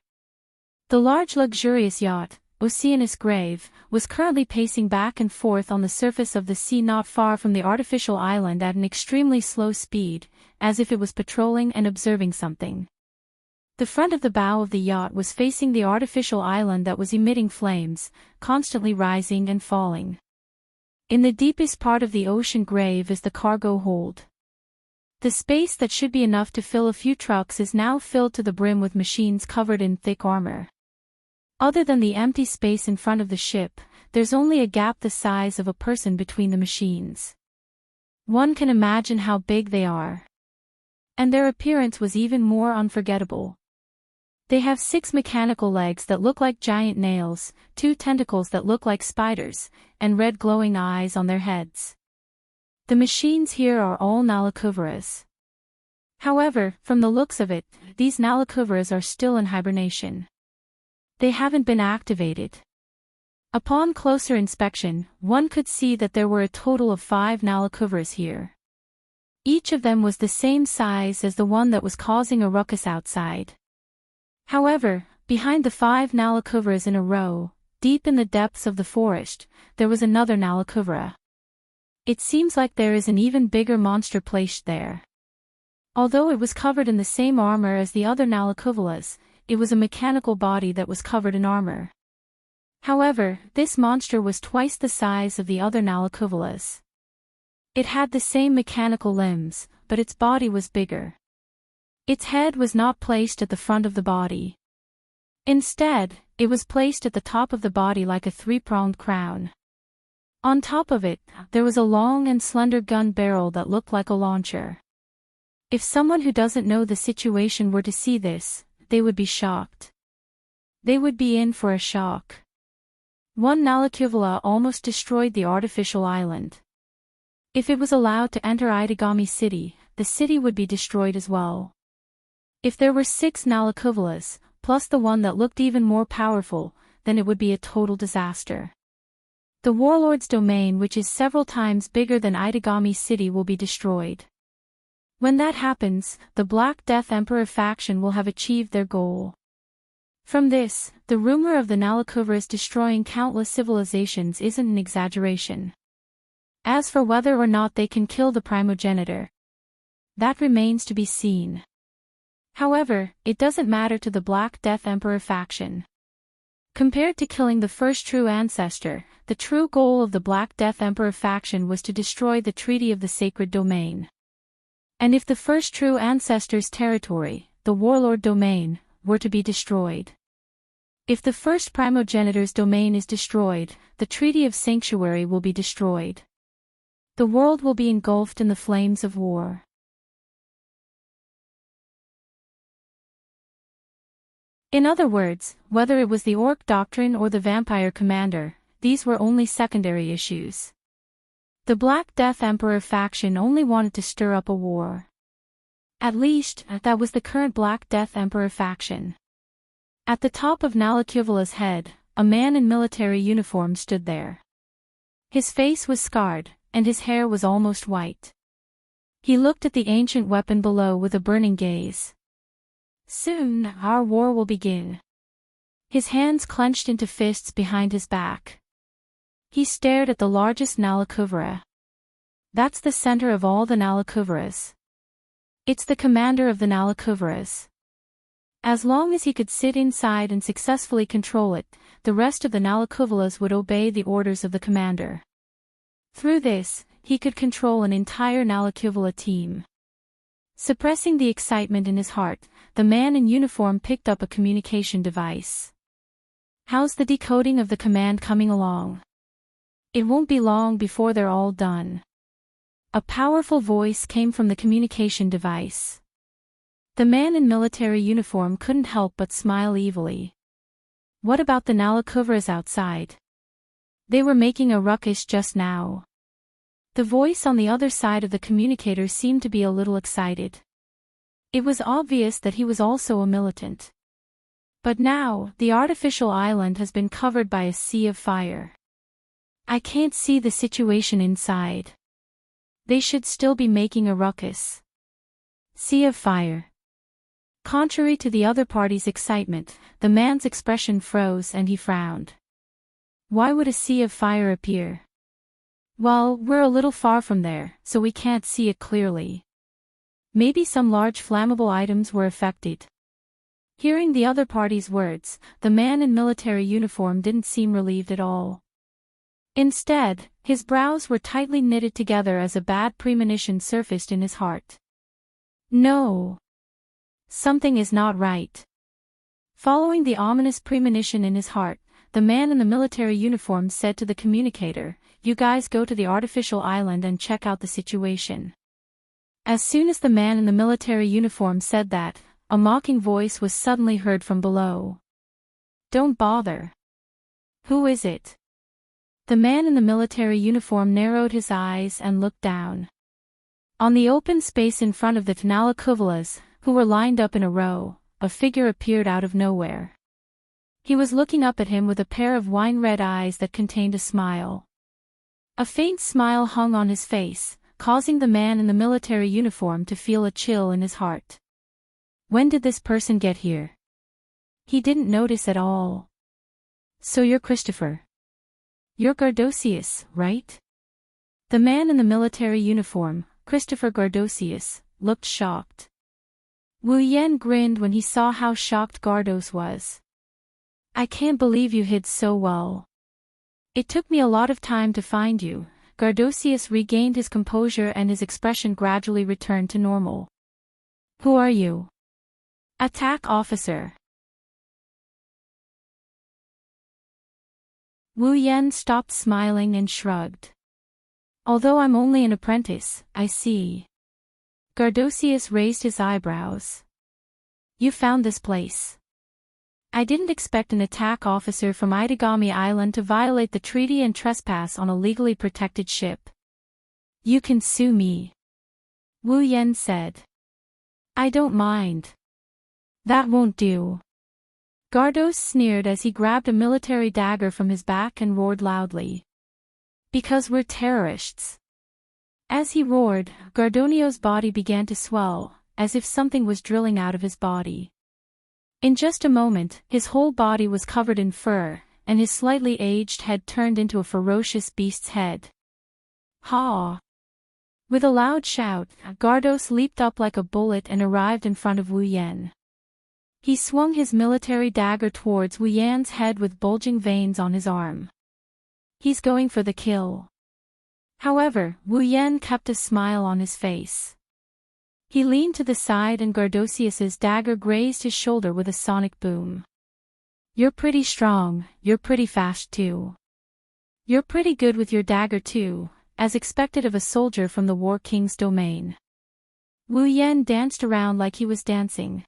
The large luxurious yacht, Oceanus Grave, was currently pacing back and forth on the surface of the sea not far from the artificial island at an extremely slow speed, as if it was patrolling and observing something. The front of the bow of the yacht was facing the artificial island that was emitting flames, constantly rising and falling. In the deepest part of the ocean grave is the cargo hold. The space that should be enough to fill a few trucks is now filled to the brim with machines covered in thick armor. Other than the empty space in front of the ship, there's only a gap the size of a person between the machines. One can imagine how big they are. And their appearance was even more unforgettable. They have 6 mechanical legs that look like giant nails, 2 tentacles that look like spiders, and red glowing eyes on their heads. The machines here are all Nalakuveras. However, from the looks of it, these Nalakuveras are still in hibernation. They haven't been activated. Upon closer inspection, one could see that there were a total of 5 Nalakuveras here. Each of them was the same size as the one that was causing a ruckus outside. However, behind the 5 Nalakuveras in a row, deep in the depths of the forest, there was another Nalakuvera. It seems like there is an even bigger monster placed there. Although it was covered in the same armor as the other Nalakuveras, it was a mechanical body that was covered in armor. However, this monster was twice the size of the other Nalakuveras. It had the same mechanical limbs, but its body was bigger. Its head was not placed at the front of the body. Instead, it was placed at the top of the body like a 3-pronged crown. On top of it, there was a long and slender gun barrel that looked like a launcher. If someone who doesn't know the situation were to see this, they would be shocked. They would be in for a shock. One Nalakuvera almost destroyed the artificial island. If it was allowed to enter Itagami City, the city would be destroyed as well. If there were 6 Nalakuveras, plus the one that looked even more powerful, then it would be a total disaster. The warlord's domain, which is several times bigger than Itagami City, will be destroyed. When that happens, the Black Death Emperor faction will have achieved their goal. From this, the rumor of the Nalakuveras destroying countless civilizations isn't an exaggeration. As for whether or not they can kill the primogenitor, that remains to be seen. However, it doesn't matter to the Black Death Emperor faction. Compared to killing the first true ancestor, the true goal of the Black Death Emperor faction was to destroy the Treaty of the Sacred Domain. And if the first true ancestor's territory, the Warlord Domain, were to be destroyed. If the first primogenitor's domain is destroyed, the Treaty of Sanctuary will be destroyed. The world will be engulfed in the flames of war. In other words, whether it was the Orc Doctrine or the Vampire Commander, these were only secondary issues. The Black Death Emperor faction only wanted to stir up a war. At least, that was the current Black Death Emperor faction. At the top of Nalakuvera's head, a man in military uniform stood there. His face was scarred, and his hair was almost white. He looked at the ancient weapon below with a burning gaze. Soon, our war will begin. His hands clenched into fists behind his back. He stared at the largest Nalakuvera. That's the center of all the Nalakuveras. It's the commander of the Nalakuveras. As long as he could sit inside and successfully control it, the rest of the Nalakuveras would obey the orders of the commander. Through this, he could control an entire Nalakuvera team. Suppressing the excitement in his heart, the man in uniform picked up a communication device. How's the decoding of the command coming along? It won't be long before they're all done. A powerful voice came from the communication device. The man in military uniform couldn't help but smile evilly. What about the Nalakuveras outside? They were making a ruckus just now. The voice on the other side of the communicator seemed to be a little excited. It was obvious that he was also a militant. But now, the artificial island has been covered by a sea of fire. I can't see the situation inside. They should still be making a ruckus. Sea of fire. Contrary to the other party's excitement, the man's expression froze and he frowned. Why would a sea of fire appear? Well, we're a little far from there, so we can't see it clearly. Maybe some large flammable items were affected. Hearing the other party's words, the man in military uniform didn't seem relieved at all. Instead, his brows were tightly knitted together as a bad premonition surfaced in his heart. No. Something is not right. Following the ominous premonition in his heart, the man in the military uniform said to the communicator, "You guys go to the artificial island and check out the situation." As soon as the man in the military uniform said that, a mocking voice was suddenly heard from below. "Don't bother. Who is it?" The man in the military uniform narrowed his eyes and looked down. On the open space in front of the Nalakuvalas, who were lined up in a row, a figure appeared out of nowhere. He was looking up at him with a pair of wine-red eyes that contained a smile. A faint smile hung on his face, causing the man in the military uniform to feel a chill in his heart. When did this person get here? He didn't notice at all. "So you're Christopher. You're Gardosius, right?" The man in the military uniform, Christopher Gardosius, looked shocked. Wu Yan grinned when he saw how shocked Gardos was. "I can't believe you hid so well. It took me a lot of time to find you." Gardosius regained his composure and his expression gradually returned to normal. "Who are you?" "Attack officer." Wu Yan stopped smiling and shrugged. "Although I'm only an apprentice, I see." Gardosius raised his eyebrows. "You found this place. I didn't expect an attack officer from Itagami Island to violate the treaty and trespass on a legally protected ship." "You can sue me," Wu Yan said. "I don't mind." "That won't do." Gardos sneered as he grabbed a military dagger from his back and roared loudly. "Because we're terrorists." As he roared, Gardonio's body began to swell, as if something was drilling out of his body. In just a moment, his whole body was covered in fur, and his slightly aged head turned into a ferocious beast's head. "Ha!" With a loud shout, Gardos leaped up like a bullet and arrived in front of Wu Yan. He swung his military dagger towards Wu Yan's head with bulging veins on his arm. He's going for the kill. However, Wu Yan kept a smile on his face. He leaned to the side and Gardosius's dagger grazed his shoulder with a sonic boom. "You're pretty strong, you're pretty fast too. You're pretty good with your dagger too, as expected of a soldier from the War King's domain." Wu Yan danced around like he was dancing.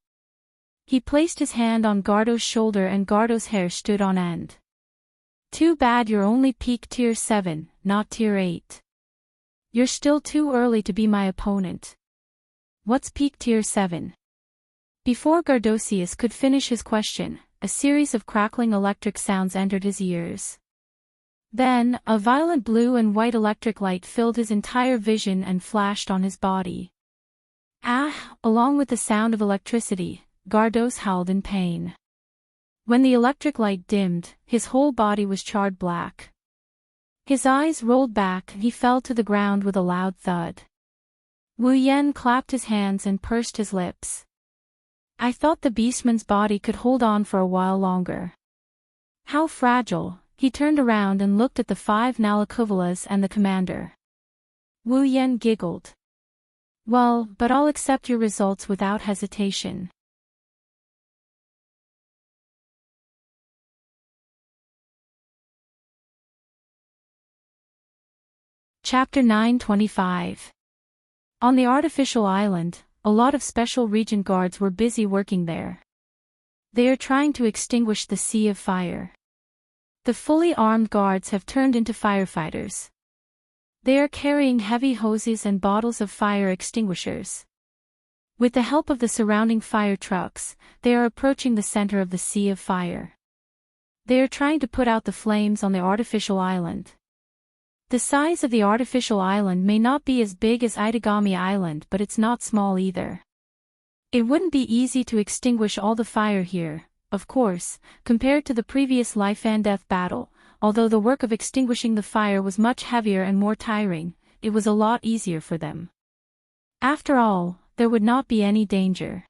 He placed his hand on Gardo's shoulder and Gardo's hair stood on end. "Too bad you're only peak tier 7, not tier 8. You're still too early to be my opponent." "What's peak tier 7? Before Gardosius could finish his question, a series of crackling electric sounds entered his ears. Then, a violent blue and white electric light filled his entire vision and flashed on his body. "Ah!" Along with the sound of electricity, Gardos howled in pain. When the electric light dimmed, his whole body was charred black. His eyes rolled back and he fell to the ground with a loud thud. Wu Yan clapped his hands and pursed his lips. "I thought the beastman's body could hold on for a while longer. How fragile." He turned around and looked at the 5 Nalakuvalas and the commander. Wu Yan giggled. "Well, but I'll accept your results without hesitation." Chapter 925. On the artificial island, a lot of special region guards were busy working there. They are trying to extinguish the sea of fire. The fully armed guards have turned into firefighters. They are carrying heavy hoses and bottles of fire extinguishers. With the help of the surrounding fire trucks, they are approaching the center of the sea of fire. They are trying to put out the flames on the artificial island. The size of the artificial island may not be as big as Itagami Island, but it's not small either. It wouldn't be easy to extinguish all the fire here, of course, compared to the previous life and death battle. Although the work of extinguishing the fire was much heavier and more tiring, it was a lot easier for them. After all, there would not be any danger.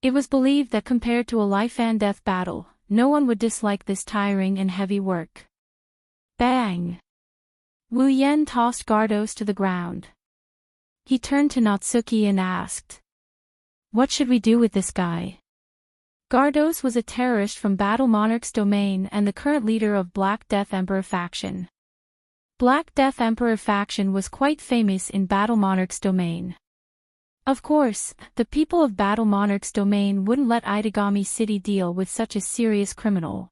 It was believed that compared to a life and death battle, no one would dislike this tiring and heavy work. Bang! Wu Yan tossed Gardos to the ground. He turned to Natsuki and asked, What should we do with this guy? Gardos was a terrorist from Battle Monarch's domain and the current leader of Black Death Emperor faction. Black Death Emperor faction was quite famous in Battle Monarch's domain. Of course, the people of Battle Monarch's domain wouldn't let Itagami City deal with such a serious criminal.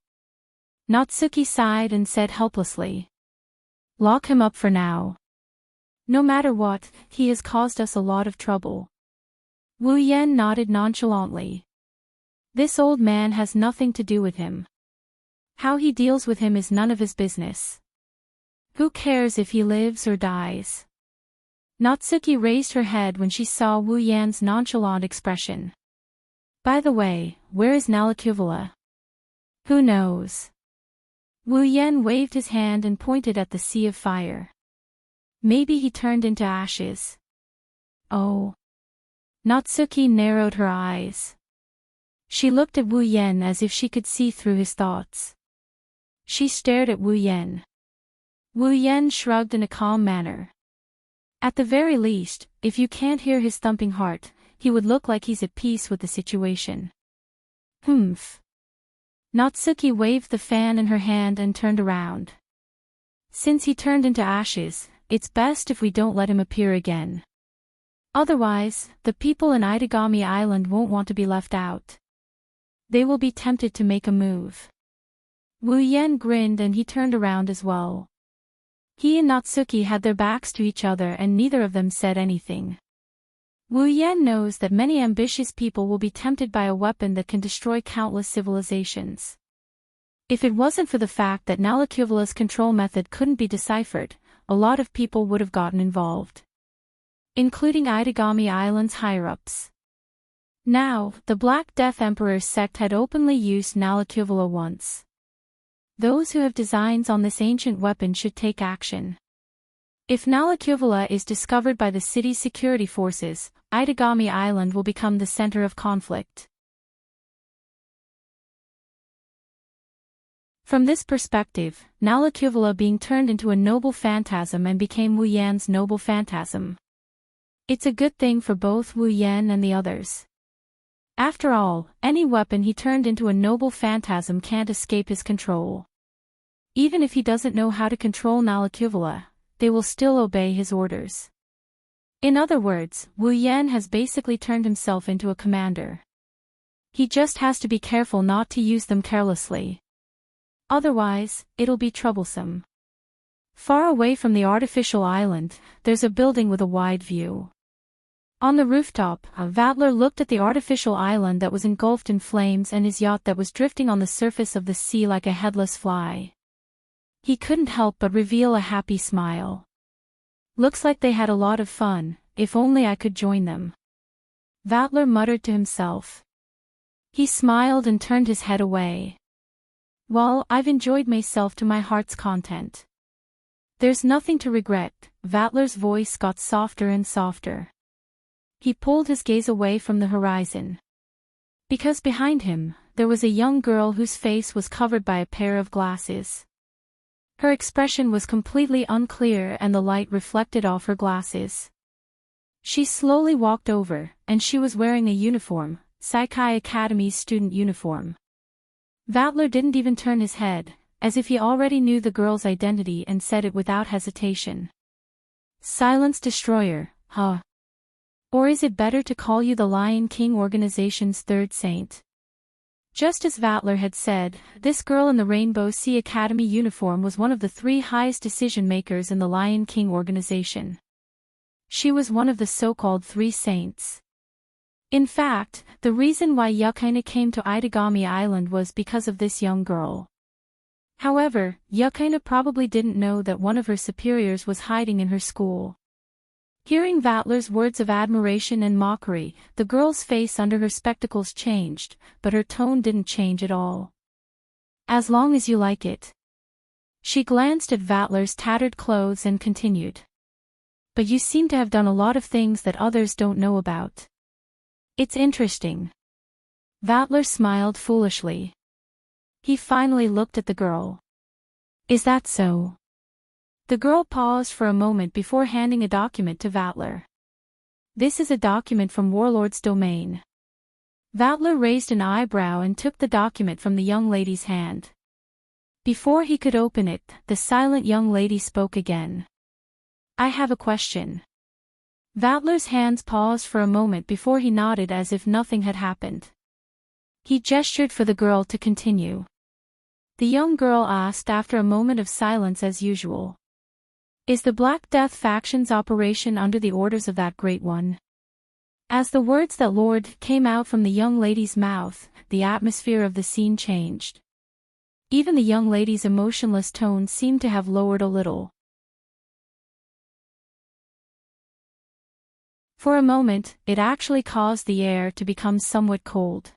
Natsuki sighed and said helplessly. Lock him up for now. No matter what, he has caused us a lot of trouble. Wu Yan nodded nonchalantly. This old man has nothing to do with him. How he deals with him is none of his business. Who cares if he lives or dies? Natsuki raised her head when she saw Wu Yan's nonchalant expression. By the way, where is Nalakuvula? Who knows? Wu Yan waved his hand and pointed at the sea of fire. Maybe he turned into ashes. Oh. Natsuki narrowed her eyes. She looked at Wu Yan as if she could see through his thoughts. She stared at Wu Yan. Wu Yan shrugged in a calm manner. At the very least, if you can't hear his thumping heart, he would look like he's at peace with the situation. Humph. Natsuki waved the fan in her hand and turned around. Since he turned into ashes, it's best if we don't let him appear again. Otherwise, the people in Itagami Island won't want to be left out. They will be tempted to make a move. Wu Yan grinned and he turned around as well. He and Natsuki had their backs to each other and neither of them said anything. Wu Yan knows that many ambitious people will be tempted by a weapon that can destroy countless civilizations. If it wasn't for the fact that Nalakuvula's control method couldn't be deciphered, a lot of people would have gotten involved. Including Itagami Island's higher-ups. Now, the Black Death Emperor's sect had openly used Nalakuvula once. Those who have designs on this ancient weapon should take action. If Nalakuvula is discovered by the city's security forces, Itagami Island will become the center of conflict. From this perspective, Nalakuvula being turned into a noble phantasm and became Wu Yan's noble phantasm. It's a good thing for both Wu Yan and the others. After all, any weapon he turned into a noble phantasm can't escape his control. Even if he doesn't know how to control Nalakuvula, they will still obey his orders. In other words, Wu Yan has basically turned himself into a commander. He just has to be careful not to use them carelessly. Otherwise, it'll be troublesome. Far away from the artificial island, there's a building with a wide view. On the rooftop, Vatler looked at the artificial island that was engulfed in flames and his yacht that was drifting on the surface of the sea like a headless fly. He couldn't help but reveal a happy smile. Looks like they had a lot of fun, if only I could join them. Vatler muttered to himself. He smiled and turned his head away. Well, I've enjoyed myself to my heart's content. There's nothing to regret. Vatler's voice got softer and softer. He pulled his gaze away from the horizon. Because behind him, there was a young girl whose face was covered by a pair of glasses. Her expression was completely unclear and the light reflected off her glasses. She slowly walked over, and she was wearing a uniform, Saikai Academy's student uniform. Vatler didn't even turn his head, as if he already knew the girl's identity and said it without hesitation. Silence Destroyer, huh? Or is it better to call you the Lion King organization's third saint? Just as Vatler had said, this girl in the Rainbow Sea Academy uniform was one of the 3 highest decision-makers in the Lion King organization. She was one of the so-called 3 saints. In fact, the reason why Yukaina came to Itagami Island was because of this young girl. However, Yukaina probably didn't know that one of her superiors was hiding in her school. Hearing Vatler's words of admiration and mockery, the girl's face under her spectacles changed, but her tone didn't change at all. As long as you like it. She glanced at Vatler's tattered clothes and continued. But you seem to have done a lot of things that others don't know about. It's interesting. Vatler smiled foolishly. He finally looked at the girl. Is that so? The girl paused for a moment before handing a document to Vatler. This is a document from Warlord's domain. Vatler raised an eyebrow and took the document from the young lady's hand. Before he could open it, the silent young lady spoke again. I have a question. Vatler's hands paused for a moment before he nodded as if nothing had happened. He gestured for the girl to continue. The young girl asked after a moment of silence as usual. Is the Black Death faction's operation under the orders of that Great One? As the words that Lord came out from the young lady's mouth, the atmosphere of the scene changed. Even the young lady's emotionless tone seemed to have lowered a little. For a moment, it actually caused the air to become somewhat cold.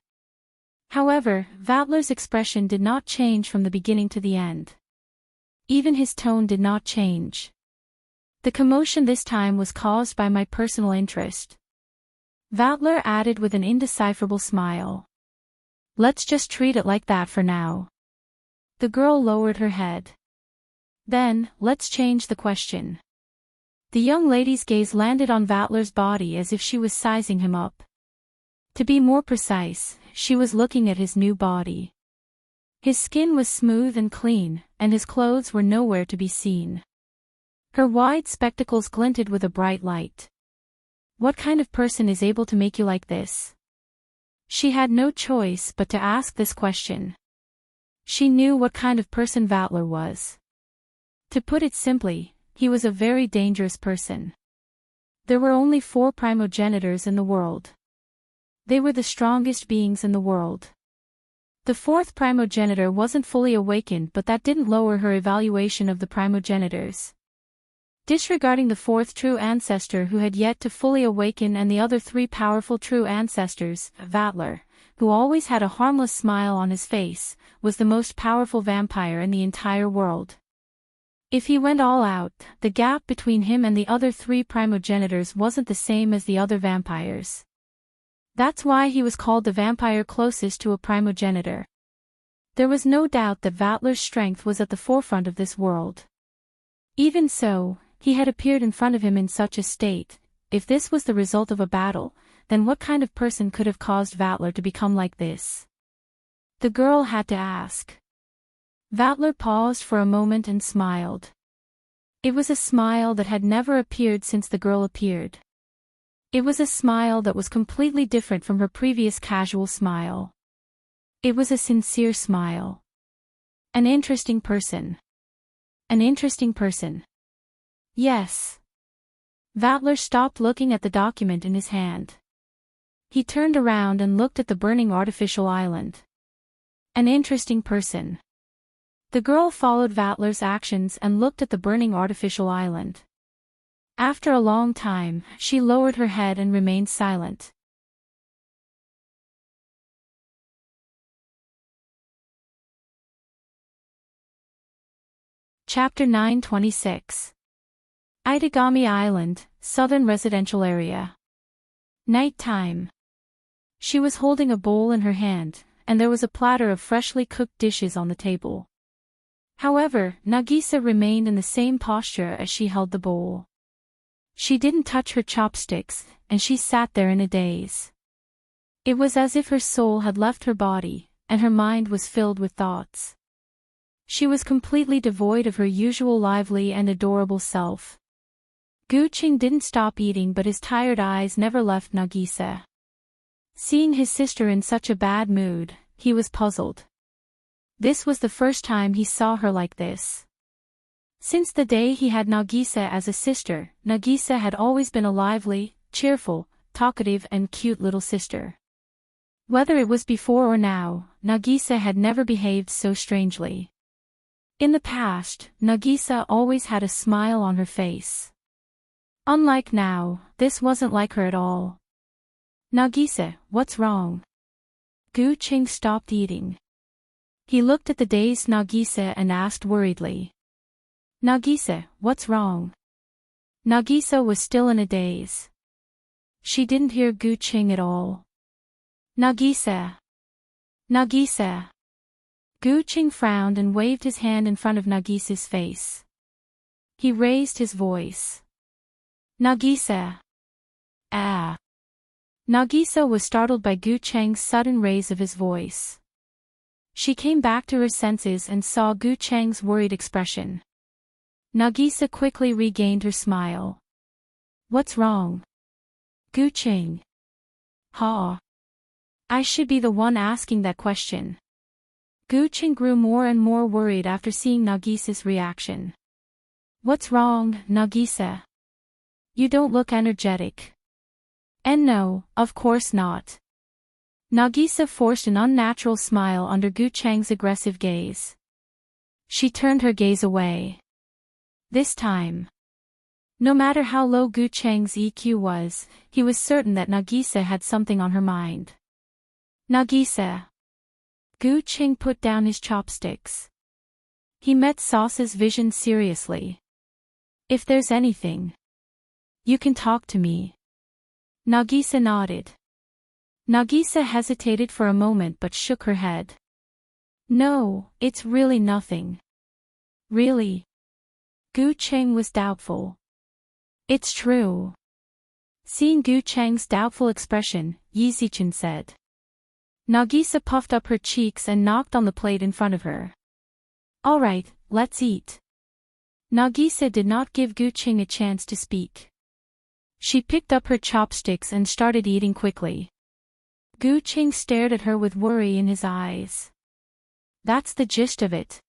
However, Vatler's expression did not change from the beginning to the end. Even his tone did not change. The commotion this time was caused by my personal interest. Vatler added with an indecipherable smile. Let's just treat it like that for now. The girl lowered her head. Then, let's change the question. The young lady's gaze landed on Vatler's body as if she was sizing him up. To be more precise, she was looking at his new body. His skin was smooth and clean, and his clothes were nowhere to be seen. Her wide spectacles glinted with a bright light. What kind of person is able to make you like this? She had no choice but to ask this question. She knew what kind of person Vatler was. To put it simply, he was a very dangerous person. There were only 4 primogenitors in the world. They were the strongest beings in the world. The 4th primogenitor wasn't fully awakened, but that didn't lower her evaluation of the primogenitors. Disregarding the 4th true ancestor who had yet to fully awaken and the other 3 powerful true ancestors, Vatler, who always had a harmless smile on his face, was the most powerful vampire in the entire world. If he went all out, the gap between him and the other 3 primogenitors wasn't the same as the other vampires. That's why he was called the vampire closest to a primogenitor. There was no doubt that Vatler's strength was at the forefront of this world. Even so, he had appeared in front of him in such a state. If this was the result of a battle, then what kind of person could have caused Vatler to become like this? The girl had to ask. Vatler paused for a moment and smiled. It was a smile that had never appeared since the girl appeared. It was a smile that was completely different from her previous casual smile. It was a sincere smile. An interesting person. An interesting person. Yes. Vatler stopped looking at the document in his hand. He turned around and looked at the burning artificial island. An interesting person. The girl followed Vatler's actions and looked at the burning artificial island. After a long time, she lowered her head and remained silent. Chapter 926. Itagami Island, Southern Residential Area. Night time. She was holding a bowl in her hand, and there was a platter of freshly cooked dishes on the table. However, Nagisa remained in the same posture as she held the bowl. She didn't touch her chopsticks, and she sat there in a daze. It was as if her soul had left her body, and her mind was filled with thoughts. She was completely devoid of her usual lively and adorable self. Guqing didn't stop eating, but his tired eyes never left Nagisa. Seeing his sister in such a bad mood, he was puzzled. This was the first time he saw her like this. Since the day he had Nagisa as a sister, Nagisa had always been a lively, cheerful, talkative and cute little sister. Whether it was before or now, Nagisa had never behaved so strangely. In the past, Nagisa always had a smile on her face. Unlike now, this wasn't like her at all. Nagisa, what's wrong? Guqing stopped eating. He looked at the dazed Nagisa and asked worriedly. Nagisa, what's wrong? Nagisa was still in a daze. She didn't hear Guqing at all. Nagisa. Nagisa. Guqing frowned and waved his hand in front of Nagisa's face. He raised his voice. Nagisa. Ah. Nagisa was startled by Gu Cheng's sudden raise of his voice. She came back to her senses and saw Gu Cheng's worried expression. Nagisa quickly regained her smile. What's wrong? Gu Cheng. Ha. I should be the one asking that question. Gu Cheng grew more and more worried after seeing Nagisa's reaction. What's wrong, Nagisa? You don't look energetic. And no, of course not. Nagisa forced an unnatural smile under Gu Cheng's aggressive gaze. She turned her gaze away. This time. No matter how low Gu Cheng's EQ was, he was certain that Nagisa had something on her mind. Nagisa. Gu Cheng put down his chopsticks. He met Sauce's vision seriously. If there's anything, you can talk to me. Nagisa nodded. Nagisa hesitated for a moment but shook her head. No, it's really nothing. Really? Gu Cheng was doubtful. It's true. Seeing Gu Cheng's doubtful expression, Yi Zichen said. Nagisa puffed up her cheeks and knocked on the plate in front of her. All right, let's eat. Nagisa did not give Gu Cheng a chance to speak. She picked up her chopsticks and started eating quickly. Gu Cheng stared at her with worry in his eyes. That's the gist of it.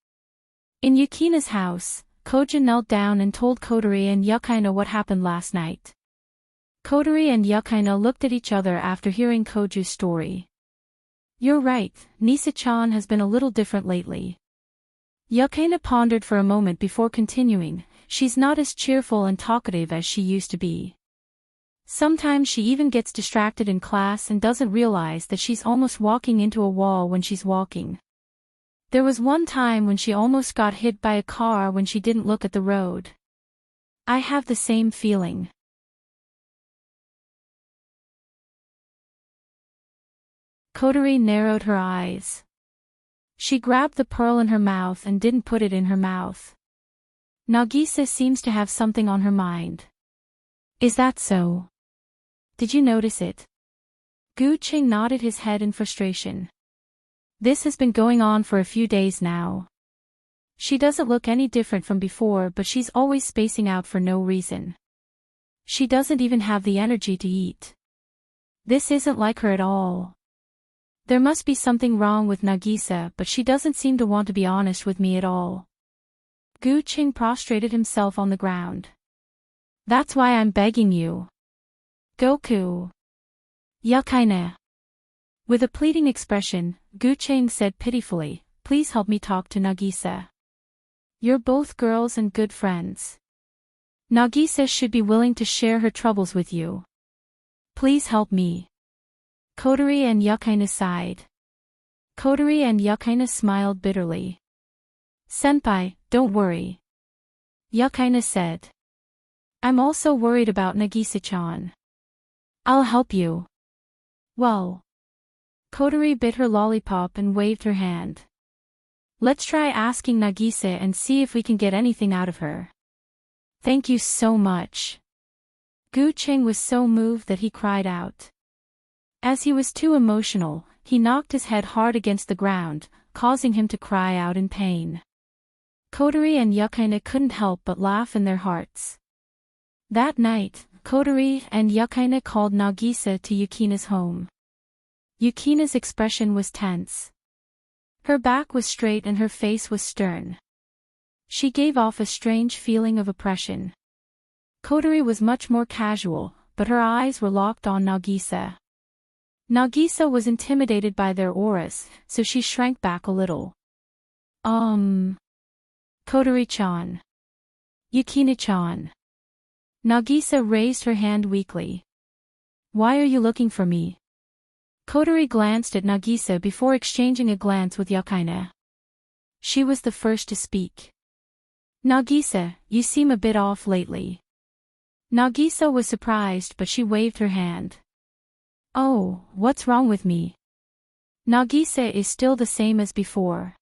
In Yukina's house, Koja knelt down and told Kotori and Yukaina what happened last night. Kotori and Yukaina looked at each other after hearing Koju's story. You're right, Nisa-chan has been a little different lately. Yukaina pondered for a moment before continuing, she's not as cheerful and talkative as she used to be. Sometimes she even gets distracted in class and doesn't realize that she's almost walking into a wall when she's walking. There was one time when she almost got hit by a car when she didn't look at the road. I have the same feeling. Kotori narrowed her eyes. She grabbed the pearl in her mouth and didn't put it in her mouth. Nagisa seems to have something on her mind. Is that so? Did you notice it? Gu Cheng nodded his head in frustration. This has been going on for a few days now. She doesn't look any different from before, but she's always spacing out for no reason. She doesn't even have the energy to eat. This isn't like her at all. There must be something wrong with Nagisa, but she doesn't seem to want to be honest with me at all. Gu Cheng prostrated himself on the ground. That's why I'm begging you. Goku. Yukaina. With a pleading expression, Gu Cheng said pitifully, please help me talk to Nagisa. You're both girls and good friends. Nagisa should be willing to share her troubles with you. Please help me. Kotori and Yukaina sighed. Kotori and Yukaina smiled bitterly. Senpai, don't worry. Yukaina said. I'm also worried about Nagisa-chan. I'll help you. Well. Kotori bit her lollipop and waved her hand. Let's try asking Nagisa and see if we can get anything out of her. Thank you so much. Gu Cheng was so moved that he cried out. As he was too emotional, he knocked his head hard against the ground, causing him to cry out in pain. Kotori and Yukaina couldn't help but laugh in their hearts. That night, Kotori and Yukaina called Nagisa to Yukina's home. Yukina's expression was tense. Her back was straight and her face was stern. She gave off a strange feeling of oppression. Kotori was much more casual, but her eyes were locked on Nagisa. Nagisa was intimidated by their auras, so she shrank back a little. Kotori-chan. Yukina-chan. Nagisa raised her hand weakly. Why are you looking for me? Kotori glanced at Nagisa before exchanging a glance with Yukaina. She was the first to speak. Nagisa, you seem a bit off lately. Nagisa was surprised but she waved her hand. Oh, what's wrong with me? Nagisa is still the same as before.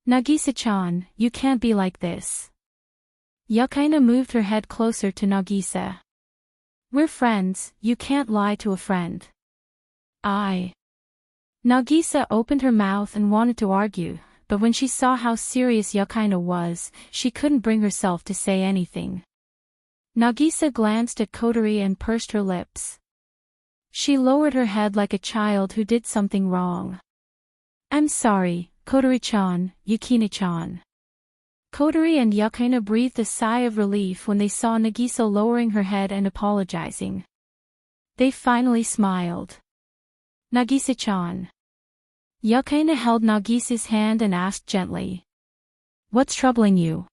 Nagisa-chan, you can't be like this. Yukaina moved her head closer to Nagisa. We're friends, you can't lie to a friend. Nagisa opened her mouth and wanted to argue, but when she saw how serious Yukaina was, she couldn't bring herself to say anything. Nagisa glanced at Kotori and pursed her lips. She lowered her head like a child who did something wrong. I'm sorry, Kotori-chan, Yukina-chan. Kotori and Yukaina breathed a sigh of relief when they saw Nagisa lowering her head and apologizing. They finally smiled. Nagisa-chan. Yukaina held Nagisa's hand and asked gently. What's troubling you?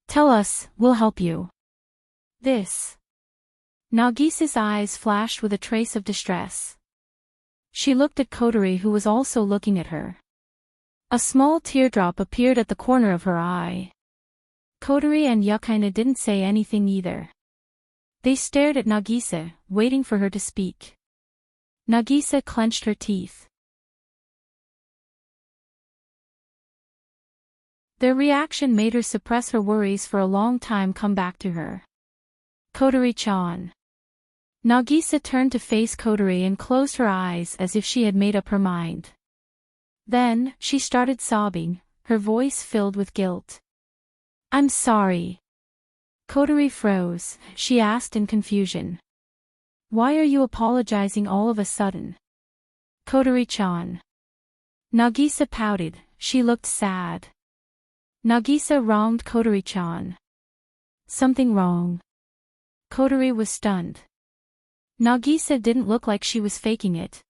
Tell us, we'll help you. This. Nagisa's eyes flashed with a trace of distress. She looked at Kotori, who was also looking at her. A small teardrop appeared at the corner of her eye. Kotori and Yukaina didn't say anything either. They stared at Nagisa, waiting for her to speak. Nagisa clenched her teeth. Their reaction made her suppress her worries for a long time come back to her. Kotori-chan. Nagisa turned to face Kotori and closed her eyes as if she had made up her mind. Then, she started sobbing, her voice filled with guilt. I'm sorry. Kotori froze, she asked in confusion. Why are you apologizing all of a sudden? Kotori-chan. Nagisa pouted, she looked sad. Nagisa wronged Kotori-chan. Something wrong. Kotori was stunned. Nagisa didn't look like she was faking it.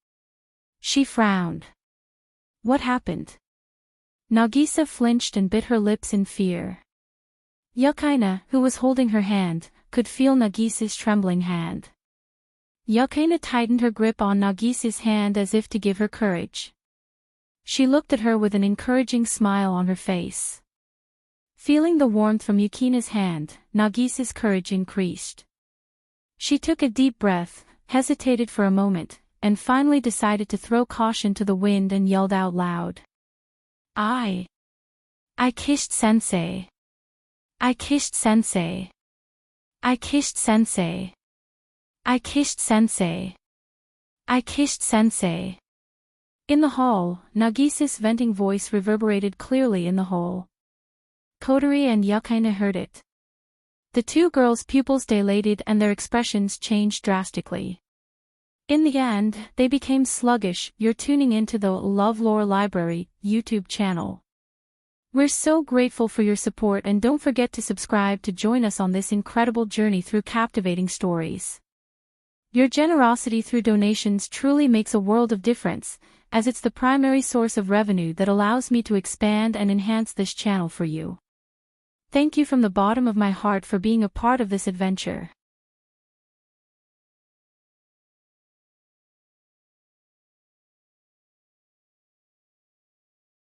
She frowned. What happened? Nagisa flinched and bit her lips in fear. Yukaina, who was holding her hand, could feel Nagisa's trembling hand. Yukaina tightened her grip on Nagisa's hand as if to give her courage. She looked at her with an encouraging smile on her face. Feeling the warmth from Yukina's hand, Nagisa's courage increased. She took a deep breath, hesitated for a moment, and finally decided to throw caution to the wind and yelled out loud. I kissed sensei. I kissed sensei. I kissed sensei. I kissed sensei. I kissed sensei. In the hall, Nagisa's venting voice reverberated clearly in the hall. Kotori and Yukaina heard it. The two girls' pupils dilated and their expressions changed drastically. In the end, they became sluggish. You're tuning into the LoveLore Library YouTube channel. We're so grateful for your support, and don't forget to subscribe to join us on this incredible journey through captivating stories. Your generosity through donations truly makes a world of difference, as it's the primary source of revenue that allows me to expand and enhance this channel for you. Thank you from the bottom of my heart for being a part of this adventure.